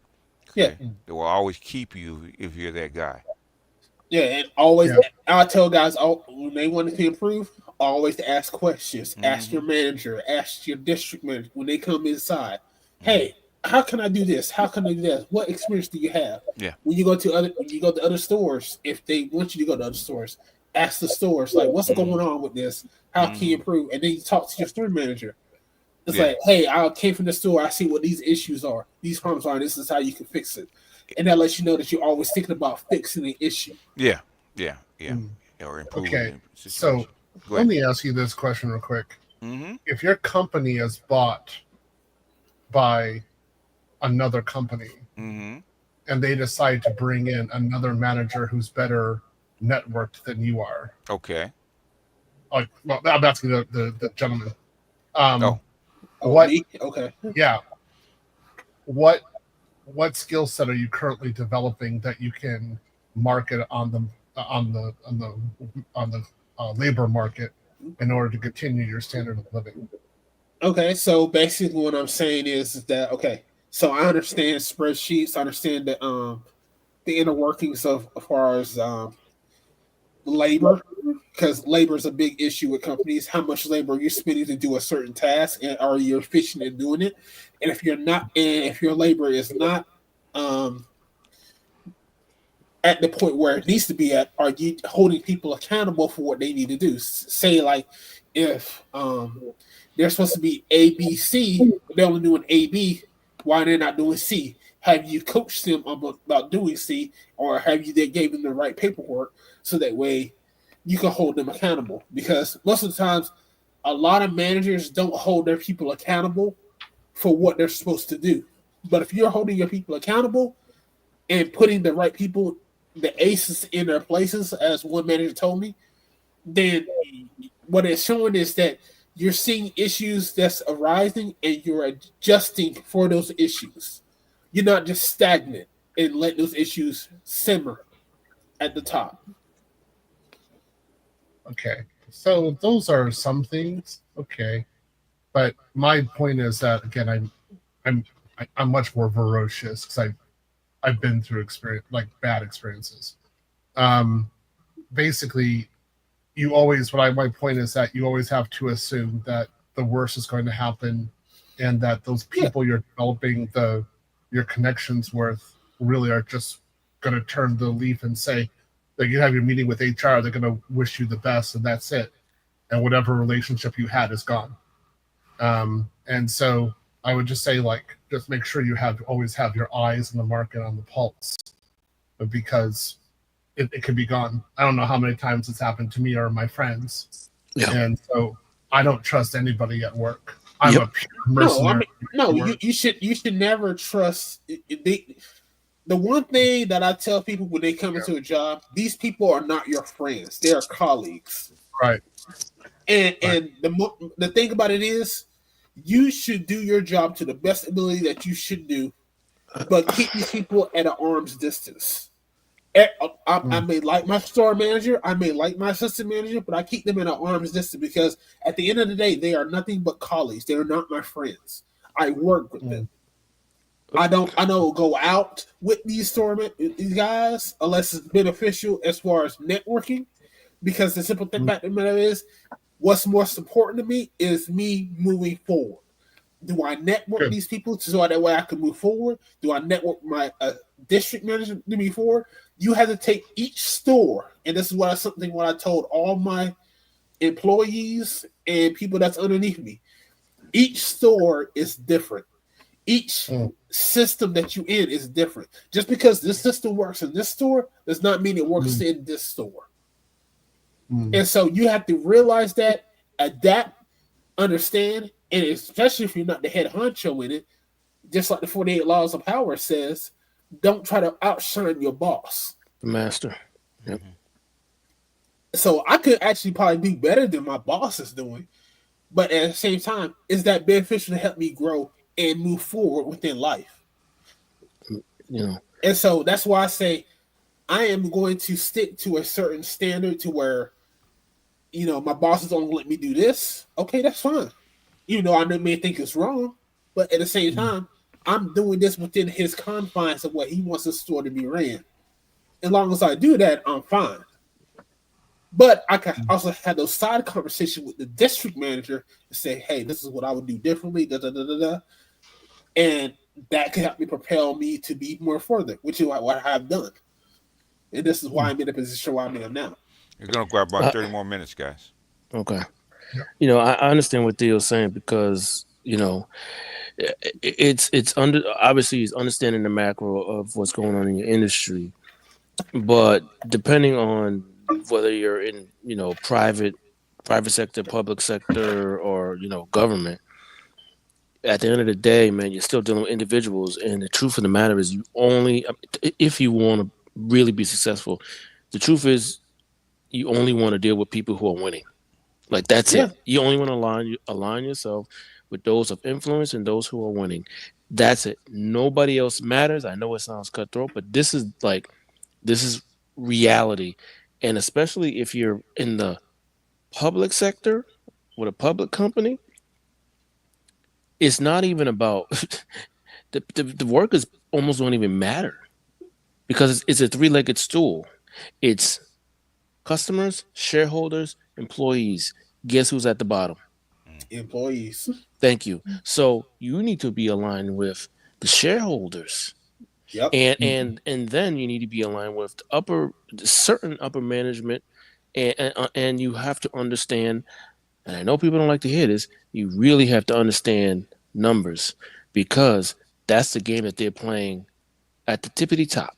Okay? Yeah. They will always keep you if you're that guy. Yeah, and always, I tell guys when they want to improve, always to ask questions. Ask your manager, ask your district manager when they come inside. Hey, how can I do this? How can I do that? What experience do you have? Yeah. When you go to other stores, if they want you to go to other stores, ask the stores like, what's going on with this? How can you improve? And then you talk to your store manager. It's like, hey, I came from the store. I see what these issues are. These problems are. And this is how you can fix it. And that lets you know that you're always thinking about fixing the issue. Yeah. Or improving. Okay, so let me ask you this question real quick. If your company is bought by another company and they decide to bring in another manager who's better networked than you are. Okay. Well, I'm asking the gentleman. What? Okay. Yeah. What skill set are you currently developing that you can market on the labor market in order to continue your standard of living? Okay, so basically what I'm saying is that so I understand spreadsheets, I understand the inner workings of as far as labor, because labor is a big issue with companies. How much labor are you spending to do a certain task, and are you efficient in doing it? And if you're not, and if your labor is not at the point where it needs to be at, are you holding people accountable for what they need to do? Say like if they're supposed to be A, B, C, they're only doing A, B, why they're not doing C? Have you coached them about doing C, or have you then gave them the right paperwork so that way you can hold them accountable? Because most of the times, a lot of managers don't hold their people accountable for what they're supposed to do. But if you're holding your people accountable and putting the right people, the aces in their places, as one manager told me, then what it's showing is that you're seeing issues that's arising and you're adjusting for those issues. You're not just stagnant and let those issues simmer at the top. Okay, so those are some things. Okay, but my point is that again, I'm much more ferocious because I've been through bad experiences. Basically, you always. My point is that you always have to assume that the worst is going to happen, and that those people you're developing your connections with really are just going to turn the leaf and say, like, you have your meeting with HR, they're going to wish you the best, and that's it. And whatever relationship you had is gone. And so I would just say, like, just make sure you always have your eyes on the market, on the pulse, because it could be gone. I don't know how many times it's happened to me or my friends. Yeah. And so I don't trust anybody at work. I'm a pure mercenary. You should never trust. The one thing that I tell people when they come into a job, these people are not your friends; they are colleagues. Right. And the thing about it is, you should do your job to the best ability that you should do, but keep these people at an arm's distance. I may like my store manager, I may like my assistant manager, but I keep them at an arm's distance because at the end of the day, they are nothing but colleagues. They are not my friends. I work with them. I don't go out with these guys unless it's beneficial as far as networking, because the simple thing about the matter is, what's most important to me is me moving forward. Do I network these people so that way I can move forward? Do I network my district manager to move forward? You have to take each store, and this is what I told all my employees and people that's underneath me. Each store is different. Each system that you in is different. Just because this system works in this store does not mean it works in this store. And so you have to realize that, adapt, understand, and especially if you're not the head honcho in it, just like the 48 Laws of Power says, don't try to outshine your boss. The master. Yep. So I could actually probably do better than my boss is doing, but at the same time, is that beneficial to help me grow and move forward within life? And so that's why I say I am going to stick to a certain standard to where, my boss is only let me do this. Okay, that's fine. Even though I may think it's wrong, but at the same time, I'm doing this within his confines of what he wants the store to be ran. As long as I do that, I'm fine. But I can also have those side conversations with the district manager and say, hey, this is what I would do differently, and that can help me propel me to be more further, which is what I have done. And this is why I'm in the position where I am now. You're going to grab about 30 more minutes, guys. Okay. I understand what Theo's saying because, it's obviously he's understanding the macro of what's going on in your industry. But depending on whether you're in, private sector, public sector, or, government, at the end of the day, man, you're still dealing with individuals. And the truth of the matter is if you want to really be successful, the truth is you only want to deal with people who are winning. Like, that's it. You only want to align yourself with those of influence and those who are winning. That's it. Nobody else matters. I know it sounds cutthroat, but this is reality. And especially if you're in the public sector with a public company, it's not even about the workers almost don't even matter because it's a three-legged stool. It's customers, shareholders, employees. Guess who's at the bottom? Employees. Thank you. So you need to be aligned with the shareholders. Yep. And then you need to be aligned with certain upper management, and you have to understand. And I know people don't like to hear this. You really have to understand numbers because that's the game that they're playing at the tippity top.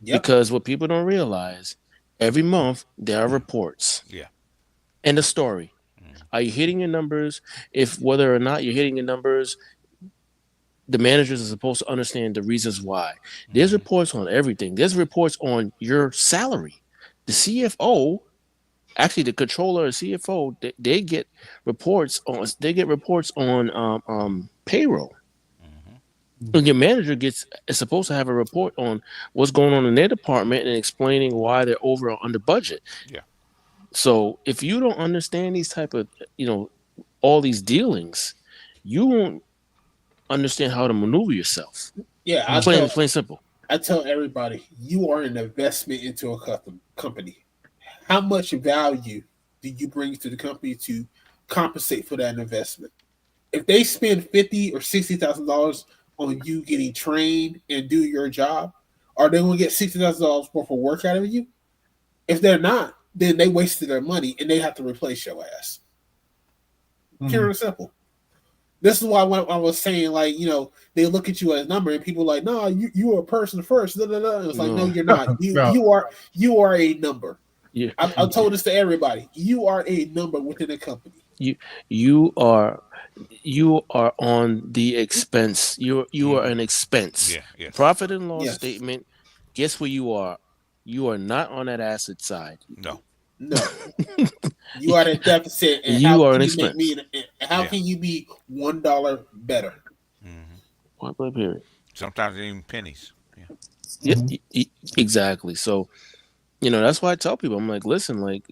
Yep. Because what people don't realize, every month there are reports. Yeah. And the story. Are you hitting your numbers? If whether or not you're hitting your numbers, the managers are supposed to understand the reasons why. There's reports on everything. There's reports on your salary. The CFO, actually the controller and CFO, they get reports on payroll. And your manager is supposed to have a report on what's going on in their department and explaining why they're over or under budget. Yeah. So if you don't understand these type of, all these dealings, you won't understand how to maneuver yourself. Yeah, plain simple. I tell everybody, you are an investment into a company. How much value do you bring to the company to compensate for that investment? If they spend $50,000 or $60,000 on you getting trained and do your job, are they going to get $60,000 worth of work out of you? If they're not, then they wasted their money and they have to replace your ass. Pure and simple. This is why when I was saying, like, they look at you as a number and people are like, no, you are a person first. It's like, no, you're not. You are a number. Yeah. I told this to everybody. You are a number within a company. You are on the expense. You are an expense. Yeah, yes. Profit and loss statement. Guess where you are? You are not on that asset side. No. You are at a deficit, and you are an expense. How can you be $1 better? Point period. Sometimes even pennies. Yeah, exactly. So, that's why I tell people, I'm like, listen, like,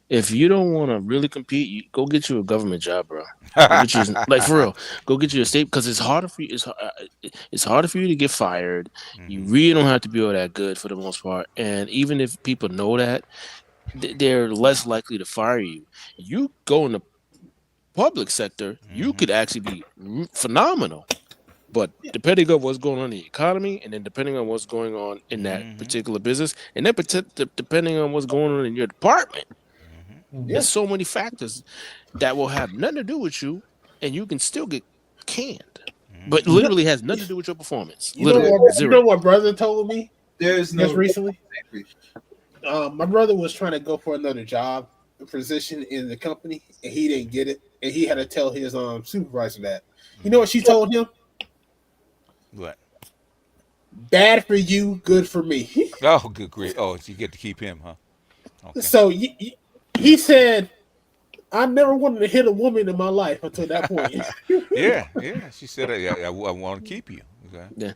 if you don't want to really compete, go get you a government job, bro. Like, for real, go get you a state, because it's harder for you. It's harder for you to get fired. You really don't have to be all that good for the most part. And even if people know that, they're less likely to fire you. You go in the public sector, you could actually be phenomenal. But depending on what's going on in the economy, and then depending on what's going on in that particular business, and then depending on what's going on in your department, there's so many factors that will have nothing to do with you, and you can still get canned. But literally has nothing to do with your performance. You know what brother told me? Just recently. My brother was trying to go for another job, a position in the company, and he didn't get it, and he had to tell his supervisor that. You know what she told him? What? Bad for you, good for me. Oh, good grief! Oh, so you get to keep him, huh? Okay. So he said, "I never wanted to hit a woman in my life until that point." yeah. She said, "I want to keep you." Okay. Yeah,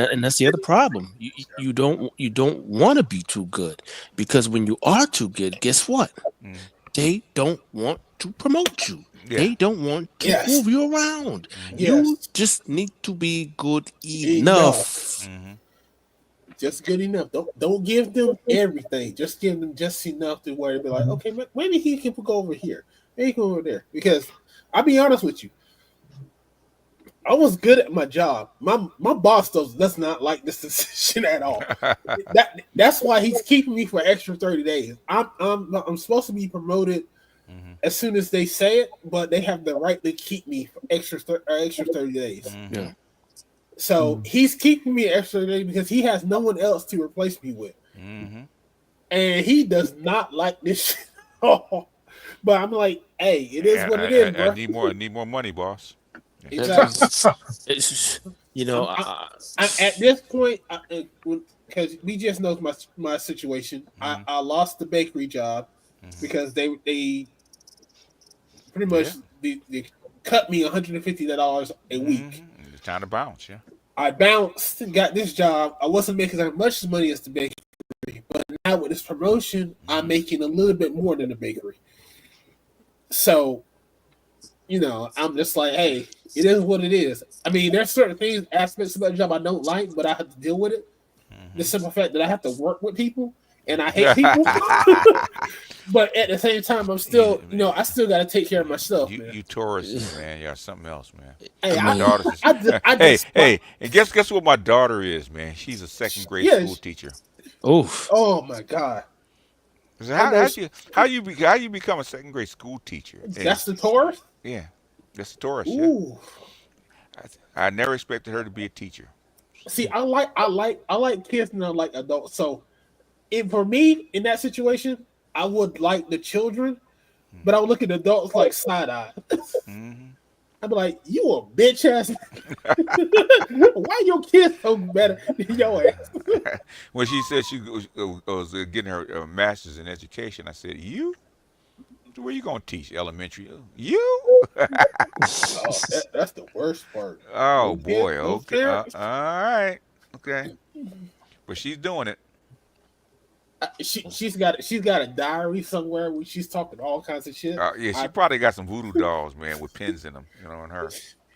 and that's the other problem. You don't want to be too good, because when you are too good, guess what? They don't want to promote you. Yeah. They don't want to move you around. You just need to be good enough. Just good enough. Don't give them everything. Just give them just enough to where they be like, okay, maybe he can go over here. Maybe he can go over there. Because I'll be honest with you, I was good at my job. My boss does not like this decision at all. That's why he's keeping me for extra 30 days. I'm supposed to be promoted as soon as they say it, but they have the right to keep me for extra 30 days. Yeah. So he's keeping me extra 30 days because he has no one else to replace me with. And he does not like this shit at all. But I'm like, hey, it is what it is, bro. I need more money, boss. Exactly. At this point, because we just know my situation, I lost the bakery job because they pretty much they cut me $150 a week. It's time to bounce, I bounced, got this job. I wasn't making as much money as the bakery, but now with this promotion, I'm making a little bit more than the bakery. So, I'm just like, hey, it is what it is. I mean, there's certain aspects of my job I don't like, but I have to deal with it. The simple fact that I have to work with people, and I hate people. But at the same time, I'm still, I still got to take care of myself. You Taurus, man, you're something else, man. Hey, hey, and guess what my daughter is, man? She's a second grade school teacher. Oof. Oh my God. So how you become a second grade school teacher? That's the Taurus? Yeah, that's the Taurus. Ooh. I never expected her to be a teacher. See, I like kids and I like adults. So, for me in that situation, I would like the children, but I would look at adults like side eye. I'd be like, "You a bitch ass? Why your kids so better than your ass?" When she said she was getting her master's in education, I said, "You? Where you gonna teach elementary? You?" That's the worst part. Oh boy. Okay. All right. Okay. But she's doing it. She's got a diary somewhere where she's talking all kinds of shit. Yeah, she probably got some voodoo dolls, man, with pins in them, on her.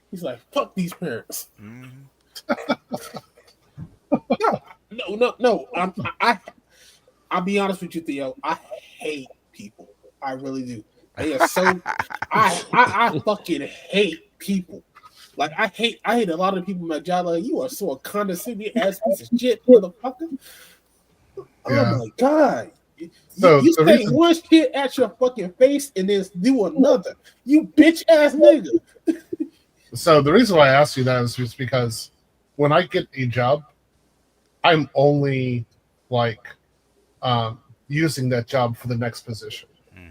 He's like, "Fuck these parents." No. I'll be honest with you, Theo. I hate people. I really do. They are so. I fucking hate people. Like I hate a lot of people in my job. Like, you are so a condescending ass piece of shit, motherfucker. Yeah. Oh my god! You say one shit at your fucking face and then do another. You bitch ass nigga. So the reason why I asked you that is just because when I get a job, I'm only like using that job for the next position.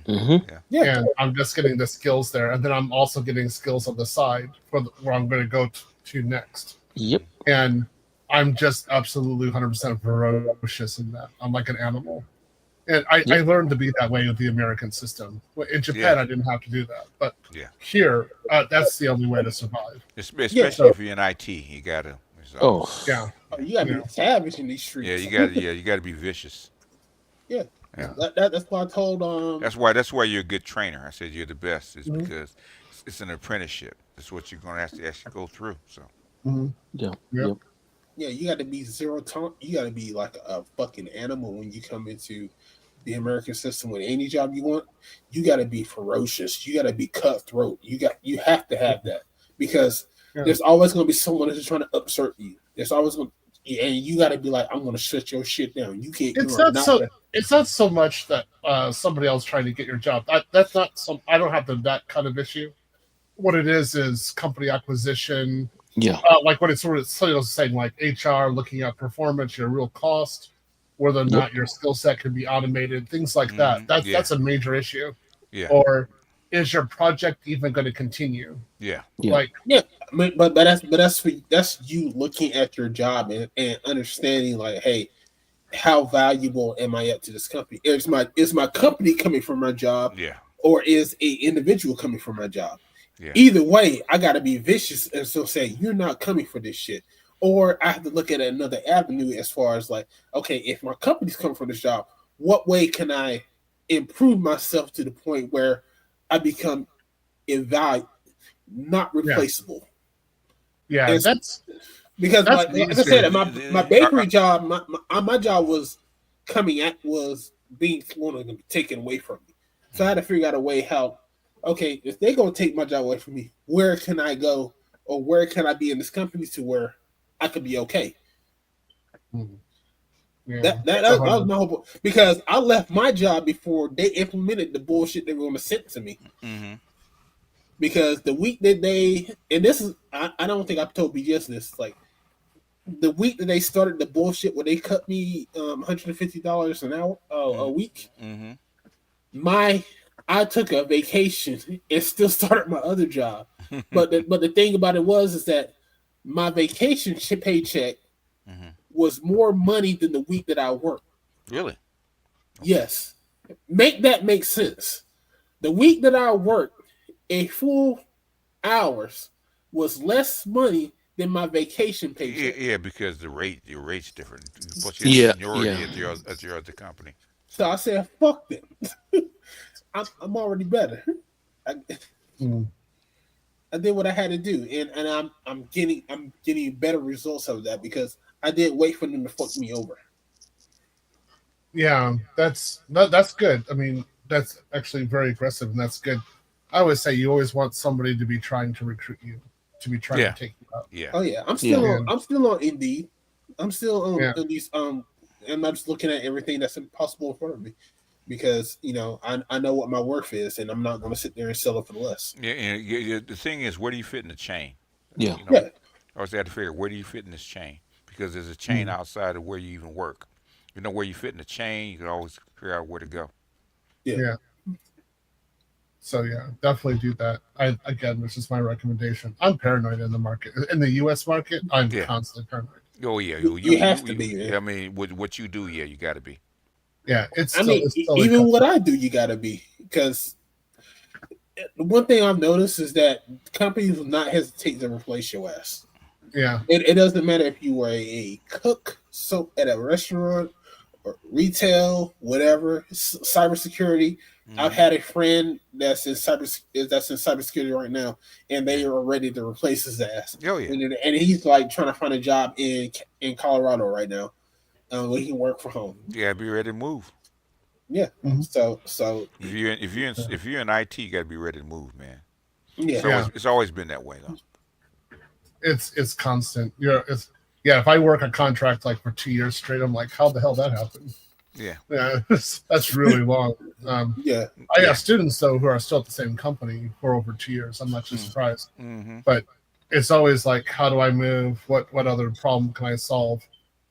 Yeah. And I'm just getting the skills there, and then I'm also getting skills on the side for where I'm going to go to next. Yep. And I'm just absolutely 100% ferocious in that. I'm like an animal. And I learned to be that way with the American system. In Japan, I didn't have to do that. But here, that's the only way to survive. Especially if you're in IT, you got to. Yeah. You got to be savage in these streets. Yeah, you got to be vicious. Yeah. That's why I told That's why you're a good trainer. I said you're the best. It's because it's an apprenticeship. That's what you're going to have to actually go through. So. Yeah, you got to be zero tolerance. You got to be like a fucking animal when you come into the American system with any job you want. You got to be ferocious. You got to be cutthroat. You have to have that because there's always going to be someone that's trying to upsert you. There's always going, and you got to be like, I'm going to shut your shit down. You can't. It's not so much that somebody else trying to get your job. That's not some. I don't have that kind of issue. What it is company acquisition. Yeah. Like what it's sort of saying, like HR looking at performance, your real cost, whether or not your skill set can be automated, things like that. That's a major issue. Yeah. Or is your project even going to continue? Yeah. But that's you looking at your job and understanding like, hey, how valuable am I up to this company? Is my company coming from my job? Yeah. Or is a individual coming from my job? Yeah. Either way, I got to be vicious and so say you're not coming for this shit, or I have to look at another avenue as far as like, okay, if my company's coming for this job, what way can I improve myself to the point where I become invaluable, not replaceable? Yeah, and that's because like I said, my bakery job, my job was being taken away from me, so I had to figure out a way how. Okay, if they're gonna take my job away from me, where can I go, or where can I be in this company to where I could be okay? Yeah. That was my whole, because I left my job before they implemented the bullshit they were gonna send to me. Because the week that I don't think I've told BGS this, like the week that they started the bullshit where they cut me $150 an hour a week. I took a vacation and still started my other job. But the thing about it is that my vacation paycheck was more money than the week that I worked. Really? Yes. Make sense. The week that I worked a full hours was less money than my vacation paycheck. Yeah, because your rate's different. But your seniority at your other company. So I said, fuck them. I'm already better. I did what I had to do, and I'm getting better results out of that because I didn't wait for them to fuck me over. Yeah, that's good. I mean, that's actually very aggressive, and that's good. I always say you always want somebody to be trying to recruit you, to be trying to take you out. Yeah. Oh yeah, I'm still on Indeed. I'm still on at least and I'm just looking at everything that's possible in front of me. Because I know what my worth is, and I'm not going to sit there and sell it for less. Yeah, the thing is, where do you fit in the chain? Yeah. You know, I always had to figure where do you fit in this chain, because there's a chain outside of where you even work. You know where you fit in the chain, you can always figure out where to go. Yeah. So yeah, definitely do that. Again, this is my recommendation. I'm paranoid in the market. In the U.S. market, I'm constantly paranoid. Oh yeah, you have to be. I mean, with what you do, you got to be. Yeah, it's. Even what I do, you got to be, because the one thing I've noticed is that companies will not hesitate to replace your ass. Yeah, it doesn't matter if you were a cook, so at a restaurant or retail, whatever, cybersecurity. I've had a friend that's in cybersecurity right now, and they are ready to replace his ass. Oh yeah, and he's like trying to find a job in Colorado right now, where he can work from home. Yeah, be ready to move. Yeah. So if you're in IT, you got to be ready to move, man. Yeah. It's always been that way though. It's constant. If I work a contract like for 2 years straight, I'm like, how the hell that happened? Yeah, that's really long. I got students though who are still at the same company for over 2 years. I'm not too surprised. But it's always like, how do I move? What other problem can I solve?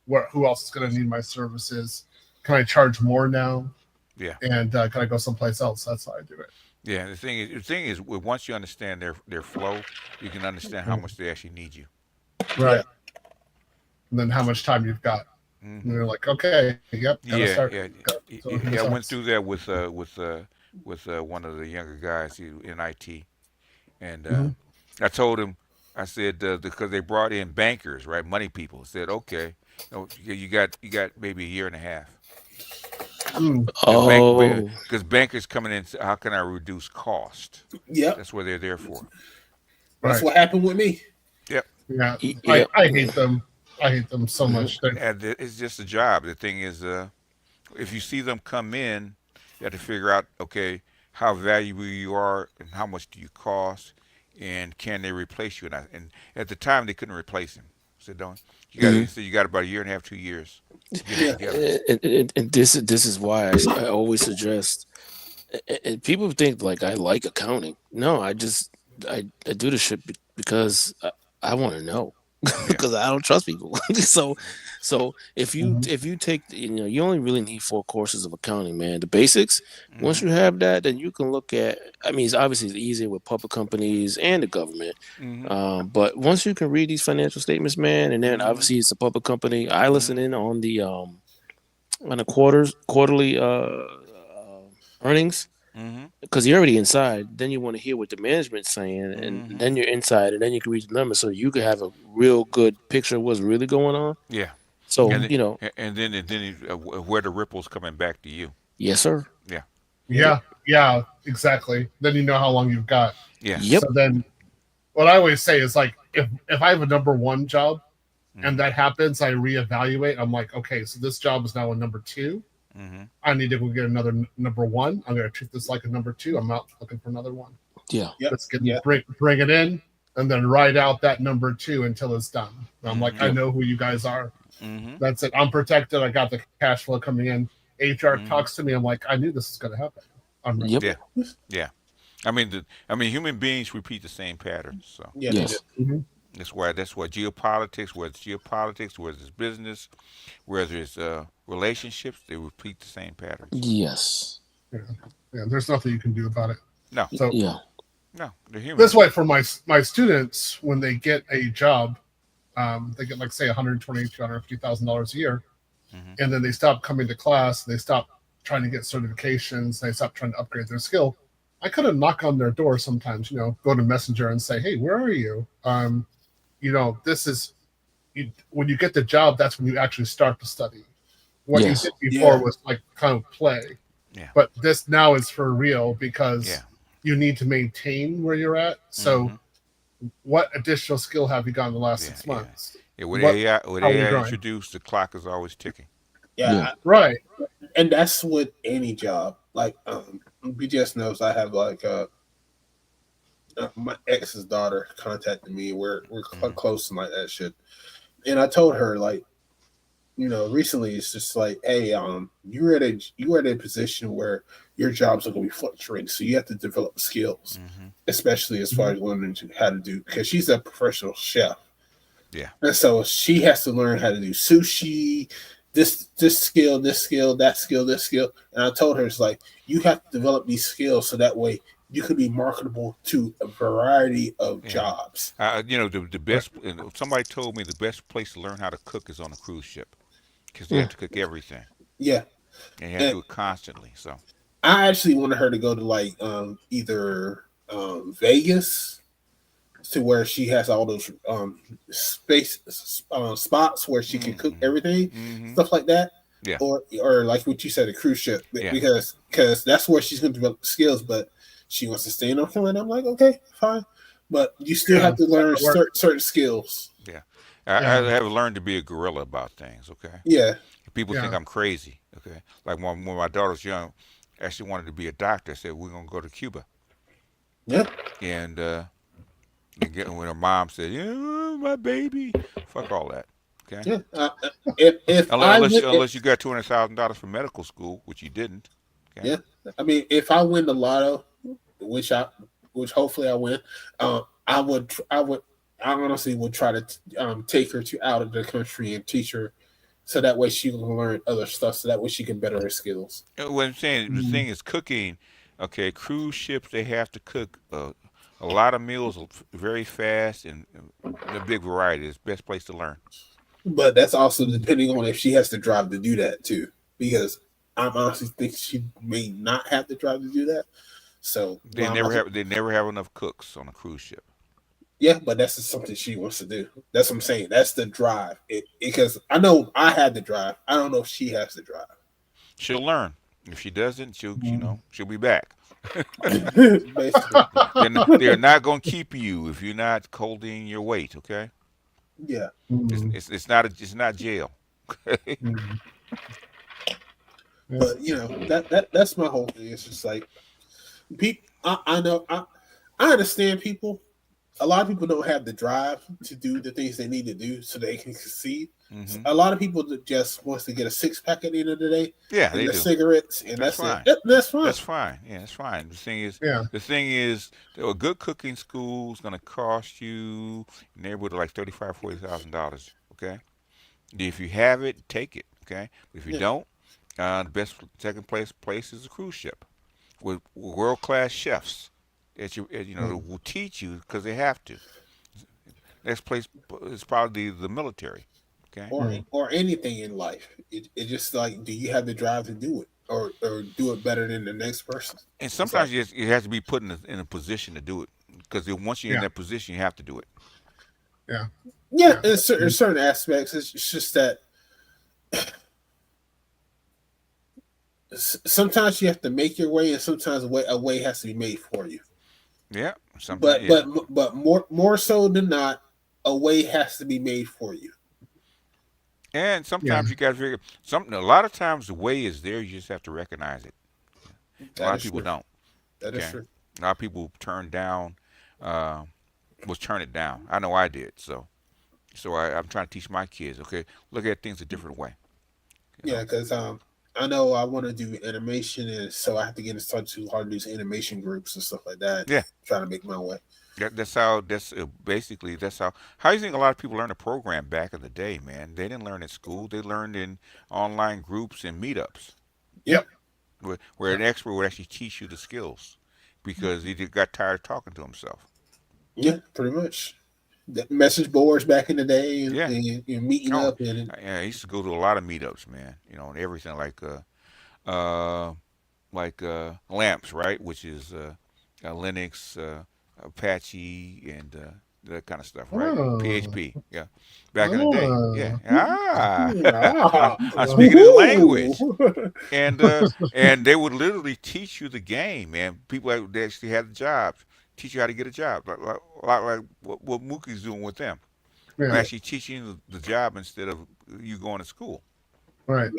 Who else is going to need my services? Can I charge more now? Yeah. And can I go someplace else? That's how I do it. Yeah. The thing is, once you understand their flow, you can understand how much they actually need you. Right. And then how much time you've got. And you're like, okay, yep. I went through that with one of the younger guys in IT, and I told him, I said, because they brought in bankers, right, money people. I said, okay, you got maybe a year and a half. Because bankers coming in, how can I reduce cost? Yeah, that's what they're there for. That's what happened with me. Yep. Yeah, I hate them. I hate them so much. It's just a job. The thing is, if you see them come in, you have to figure out, okay, how valuable you are and how much do you cost, and can they replace you? And at the time, they couldn't replace him. So you got about a year and a half, 2 years. And this is why I always suggest. And people think like I like accounting. No, I do this shit because I want to know. Because I don't trust people. so if you take, you only really need 4 courses of accounting, man. The basics. Once you have that, then you can look at. I mean, it's easier with public companies and the government. But once you can read these financial statements, man, and then obviously it's a public company. I listen in on the quarterly earnings. Because you're already inside, then you want to hear what the management's saying, and then you're inside, and then you can read the numbers, so you can have a real good picture of what's really going on. Yeah. So and then where the ripples coming back to you. Yes, sir. Yeah. Yeah, exactly. Then you know how long you've got. Yeah. Yep. So then, what I always say is like, if I have a number 1 job, and that happens, I reevaluate. I'm like, okay, so this job is now a number 2. I need to go get another number 1. I'm going to treat this like a number 2. I'm not looking for another one. Yeah. Let's bring it in, and then write out that number 2 until it's done. And I'm like, I know who you guys are. That's it. I'm protected. I got the cash flow coming in. HR talks to me. I'm like, I knew this was going to happen. I'm ready. Yeah. I mean, human beings repeat the same patterns. So yes. That's why geopolitics, whether it's business, whether it's relationships, they repeat the same patterns. Yes. Yeah. There's nothing you can do about it. No. So no, they're human. This way, for my students, when they get a job, they get like say $120,000-$150,000 a year, and then they stop coming to class. They stop trying to get certifications. They stop trying to upgrade their skill. I could have knocked on their door sometimes. Go to Messenger and say, "Hey, where are you?" This is when you get the job. That's when you actually start to study. What you did before was like kind of play. Yeah. But this now is for real because you need to maintain where you're at. So, what additional skill have you got in the last 6 months? Yeah, with AI introduced, the clock is always ticking. Right. And that's with any job. Like BGS knows, I have like my ex's daughter contacted me. We're close and like that shit. And I told her, like, recently it's just like, hey, you're at a position where your jobs are going to be fluctuating, so you have to develop skills, especially as far as learning how to do. Because she's a professional chef, and so she has to learn how to do sushi, this skill, that skill, this skill. And I told her, it's like, you have to develop these skills so that way you could be marketable to a variety of jobs. The best. Somebody told me the best place to learn how to cook is on a cruise ship, because you have to cook everything. Yeah, and you have to do it constantly. So I actually wanted her to go to like either Vegas, to where she has all those space spots where she can cook everything, stuff like that. Yeah. Or like what you said, a cruise ship, because that's where she's going to develop skills. But she wants to stay in North Carolina. I'm like, okay, fine, but you still have to learn certain skills. Yeah, I have learned to be a gorilla about things. Okay. Yeah. People think I'm crazy. Okay. Like when my daughter was young, actually wanted to be a doctor. I said, we're gonna go to Cuba. Yeah. And when her mom said, my baby, fuck all that. Okay. Yeah. Unless you got $200,000 for medical school, which you didn't. Okay? Yeah. I mean, if I win the lotto, which hopefully I win, I honestly would try to take her out of the country and teach her, so that way she can learn other stuff, so that way she can better her skills. What I'm saying, the thing is cooking. Okay, cruise ships, they have to cook a lot of meals very fast and a big variety. It's the best place to learn. But that's also depending on if she has to drive to do that too, because I honestly think she may not have to drive to do that. So they never have enough cooks on a cruise ship. Yeah, but that's just something she wants to do. That's what I'm saying. That's the drive. Because I know I had to drive. I don't know if she has to drive. She'll learn. If she doesn't, she'll be back. Basically. They're not going to keep you if you're not holding your weight. Okay. Yeah. It's not jail. But that's my whole thing. It's just like people. I know. I understand people. A lot of people don't have the drive to do the things they need to do so they can succeed. A lot of people just wants to get a 6-pack at the end of the day. Yeah, and they the do. cigarettes, and that's fine. It. That's fine. That's fine. Yeah, that's fine. The thing is, a good cooking school is going to cost you in the neighborhood of like $35,000-$40,000. Okay, if you have it, take it. Okay, if you don't, the best second place is a cruise ship with world-class chefs. That will teach you because they have to. Next place is probably the military, okay, or anything in life. It just like, do you have the drive to do it, or do it better than the next person? And sometimes you have to be put in a position to do it, because once you're in that position, you have to do it. Yeah. In certain aspects, it's just that sometimes you have to make your way, and sometimes a way has to be made for you. Yeah, but more so than not, a way has to be made for you. And sometimes you got to figure something. A lot of times the way is there. You just have to recognize it. A lot of people don't. That is true. A lot of people turn it down. I know I did. So I'm trying to teach my kids. Okay, look at things a different way. Yeah, because I know I want to do animation, and so I have to get in touch with a lot of these animation groups and stuff like that. Yeah, trying to make my way. That's how do you think a lot of people learned to program back in the day, man? They didn't learn at school. They learned in online groups and meetups. Yep. Where an expert would actually teach you the skills, because he got tired of talking to himself. Yeah, pretty much. The message boards back in the day, and meeting up. I used to go to a lot of meetups, man. And everything like LAMPS, right? Which is Linux, Apache, and that kind of stuff, right? PHP, yeah. Back in the day, I'm speaking the language, and they would literally teach you the game, man. People that actually had the jobs teach you how to get a job, like what Mookie's doing with them. Yeah. Actually teaching you the job instead of you going to school. Right.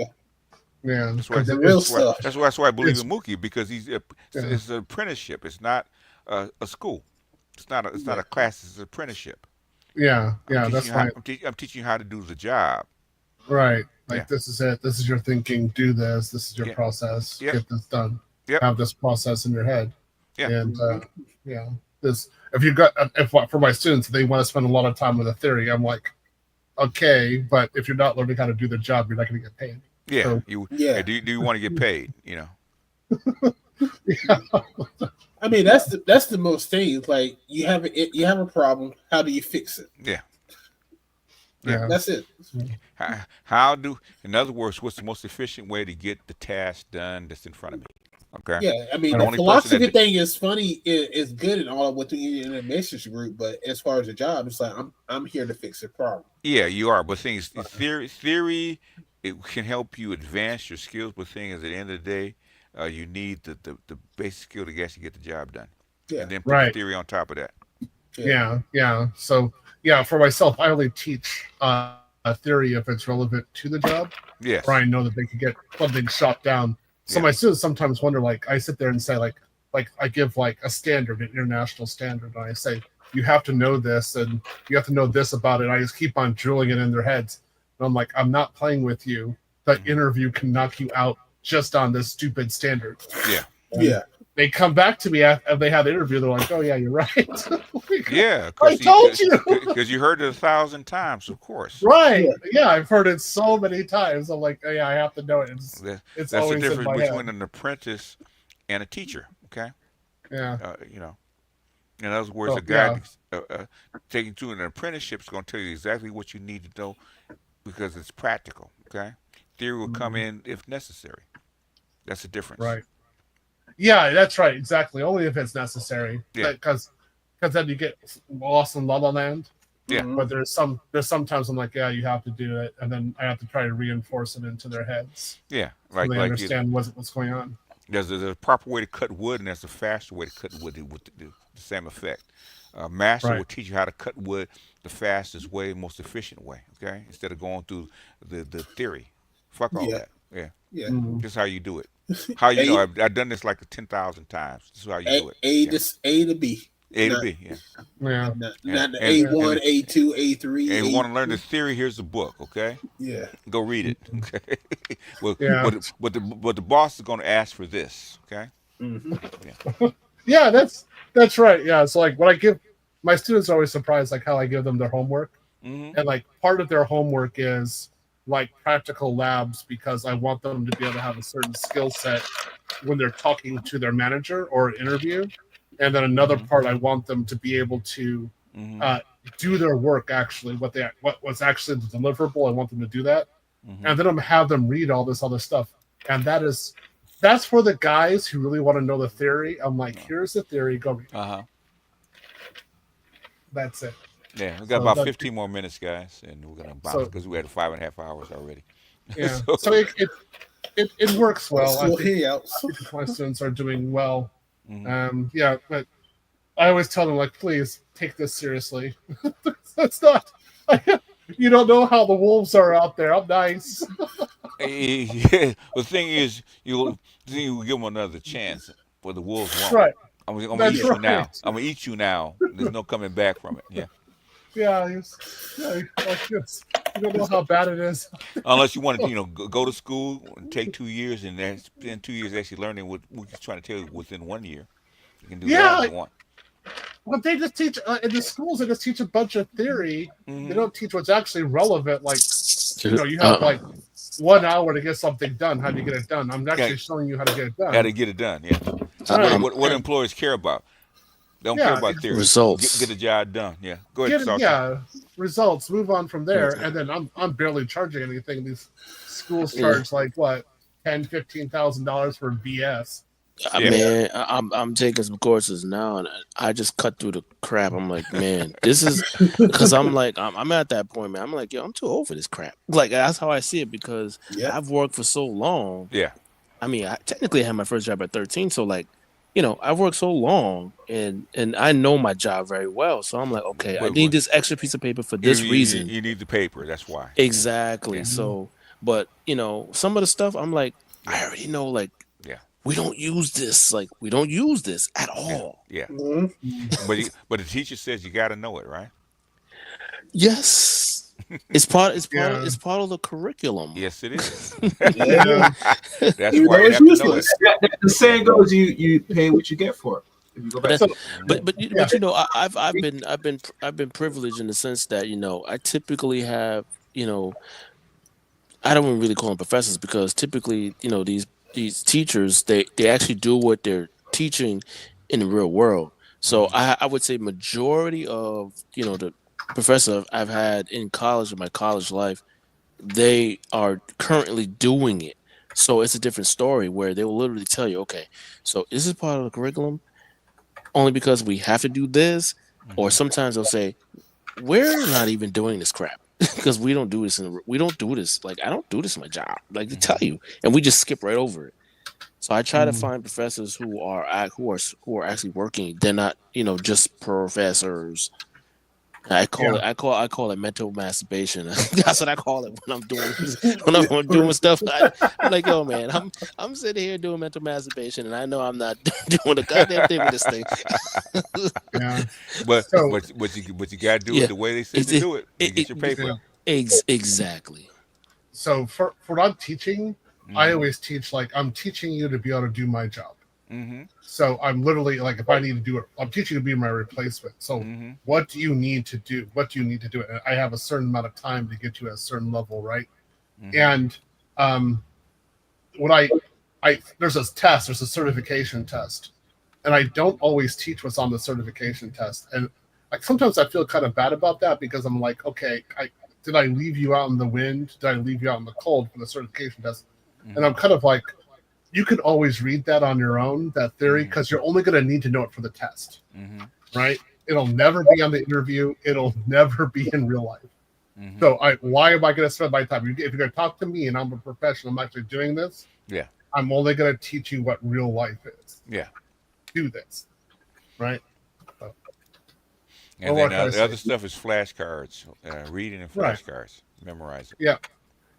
Yeah. That's why I believe in Mookie, because it's an apprenticeship. It's not a school. It's not a class. It's an apprenticeship. Yeah. That's right. I'm teaching you how to do the job. Right. Like this is it. This is your thinking. Do this. This is your process. Get this done. Have this process in your head. And this. If you got for my students, they want to spend a lot of time with a theory. I'm like, okay, but if you're not learning how to do the job, you're not going to get paid. Yeah. So, Do you want to get paid? You know. I mean, that's the most things. Like you have a problem. How do you fix it? Yeah. That's it. How do, in other words, what's the most efficient way to get the task done that's in front of me? Okay. Yeah, I mean, the philosophy thing is funny. Is good and all with the administration group, but as far as the job, it's like I'm here to fix the problem. Yeah, you are. But things theory it can help you advance your skills. But things at the end of the day, you need the basic skill to actually get the job done. Yeah. And then put the theory on top of that. Yeah. So for myself, I only teach a theory if it's relevant to the job. Yes. Or I know that they could get something shot down. So my students sometimes wonder, like, I sit there and say, like I give like a standard, an international standard, and I say, you have to know this, and you have to know this about it. I just keep on drilling it in their heads. And I'm like, I'm not playing with you. The interview can knock you out just on this stupid standard. Yeah. They come back to me after they have the interview. They're like, oh, yeah, you're right. Yeah. I told you. Because you heard it 1,000 times, of course. Right. Yeah, I've heard it so many times. I'm like, oh, yeah, I have to know it. It's that's always the difference in my between head. an apprentice and a teacher, okay? Yeah. You know, in other words, a guy taking to an apprenticeship is going to tell you exactly what you need to know because it's practical, okay? Theory will come in if necessary. That's the difference. Right. Yeah, that's right. Exactly. Only if it's necessary. Yeah. Because then you get lost in La La Land. Yeah. But there's sometimes I'm like, yeah, you have to do it, and then I have to try to reinforce it into their heads. Yeah. So they understand what's going on. There's a proper way to cut wood, and there's a faster way to cut wood with the same effect. Master will teach you how to cut wood the fastest way, most efficient way. Okay, instead of going through the theory. Fuck all that. Yeah. This is how you do it. How you know? I've done this like 10,000 times. This is how you do it. A to B. A to B. Yeah. Yeah. Not the A1, A2, A3. And you want to learn the theory? Here's the book. Okay. Yeah. Go read it. Okay. But the boss is going to ask for this. Okay. Mm-hmm. Yeah, that's right. Yeah. So like when I give my students are always surprised like how I give them their homework, and like part of their homework is like practical labs because I want them to be able to have a certain skill set when they're talking to their manager or an interview. And then another part, I want them to be able to do their work actually, what was actually the deliverable. I want them to do that. And then I'm have them read all this other stuff. And that's for the guys who really want to know the theory. I'm like, here's the theory, go read. That's it. Yeah, we got about 15 more minutes, guys, and we're gonna bounce because we had 5.5 hours already. Yeah, so it works well. I think my students are doing well. Yeah, but I always tell them like, please take this seriously. That's not. You don't know how the wolves are out there. I'm nice. The thing is, you give them another chance, but the wolves won't. Right. I'm gonna eat you now. I'm gonna eat you now. There's no coming back from it. Yeah. Yeah, you don't know how bad it is. Unless you want to, go to school and take 2 years and then spend 2 years actually learning what we're trying to tell you within 1 year. You can do that if you want. But they just teach in the schools. They just teach a bunch of theory. They don't teach what's actually relevant. Like, you have like 1 hour to get something done. How do you get it done? I'm actually showing you how to get it done. How to get it done? Yeah. What employers care about? They don't care about theory. Results. Get the job done. Yeah. Go ahead. Results. Move on from there. And then I'm barely charging anything. These schools charge like what, $10,000-$15,000 for BS. Man, I'm taking some courses now, and I just cut through the crap. I'm like, man, this is because I'm like, I'm at that point, man. I'm like, yo, I'm too old for this crap. Like that's how I see it because I've worked for so long. Yeah. I mean, I technically had my first job at 13, so like, I've worked so long, and I know my job very well. So I'm like, okay, I need this extra piece of paper for this reason. You need the paper. That's why. Exactly. Yeah. So, but some of the stuff, I'm like, I already know, like. We don't use this. Like, we don't use this at all. Yeah. But the teacher says you got to know it, right? Yes. It's part of the curriculum. Yes, it is. Yeah. That's why you have to know it. The saying goes, you pay what you get for it. If you go back But you know, I've been privileged in the sense that, you know, I typically have, you know, I don't really call them professors because typically, you know, these teachers they actually do what they're teaching in the real world. So I would say majority of, you know, the professor I've had in college in my college life, they are currently doing it. So it's a different story where they will literally tell you, okay, so this is part of the curriculum only because we have to do this, or sometimes they'll say, we're not even doing this crap because we don't do this like I don't do this in my job, like to tell you, and we just skip right over it. So I try to find professors who are actually working. They're not, you know, just professors. I call it mental masturbation. That's what I call it when I'm doing stuff. I'm like, yo, man, I'm sitting here doing mental masturbation, and I know I'm not doing a goddamn thing with this thing. Yeah. But you gotta do it the way they said to do it. You get your paper. Exactly. So for what I'm teaching, I always teach like I'm teaching you to be able to do my job. So I'm literally like, if I need to do it, I'm teaching you to be my replacement. So what do you need to do? What do you need to do? And I have a certain amount of time to get you at a certain level, right? And what I there's a test, there's a certification test, and I don't always teach what's on the certification test. And like sometimes I feel kind of bad about that because I'm like, okay, did I leave you out in the wind? Did I leave you out in the cold for the certification test? And I'm kind of like, you can always read that on your own, that theory, because you're only going to need to know it for the test, right? It'll never be on the interview. It'll never be in real life. So why am I going to spend my time? If you're going to talk to me and I'm a professional, I'm actually doing this, I'm only going to teach you what real life is. Do this, right? And then the other stuff is flashcards, reading and flashcards, memorize it. Yeah.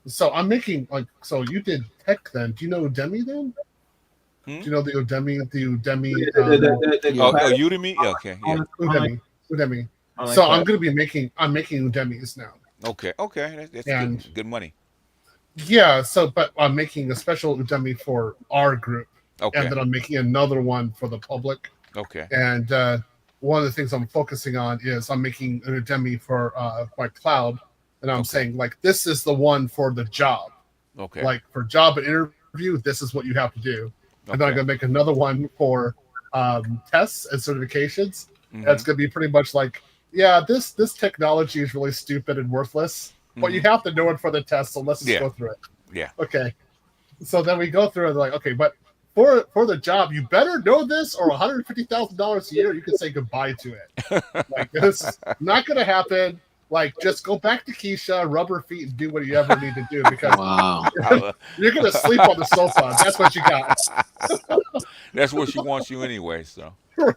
So I'm making so you did tech then. Do you know Udemy then? Do you know the Udemy? Udemy? Okay. Yeah. Udemy. Like so I'm making Udemy's now. Okay. That's good money. Yeah, but I'm making a special Udemy for our group. Okay. And then I'm making another one for the public. Okay. And one of the things I'm focusing on is I'm making an Udemy for my cloud. And I'm saying, like, this is the one for the job. Okay. Like, for job and interview, this is what you have to do. And then I'm going to make another one for tests and certifications. That's going to be pretty much like, yeah, this technology is really stupid and worthless, but you have to know it for the test, so let's just go through it. Yeah. Okay. So then we go through and like, okay, but for the job, you better know this, or $150,000 a year, you can say goodbye to it. Like, this is not going to happen. Like, just go back to Keisha, rub her feet, and do what you ever need to do because you're going to sleep on the sofa. That's what you got. That's what she wants you anyway, so. Right.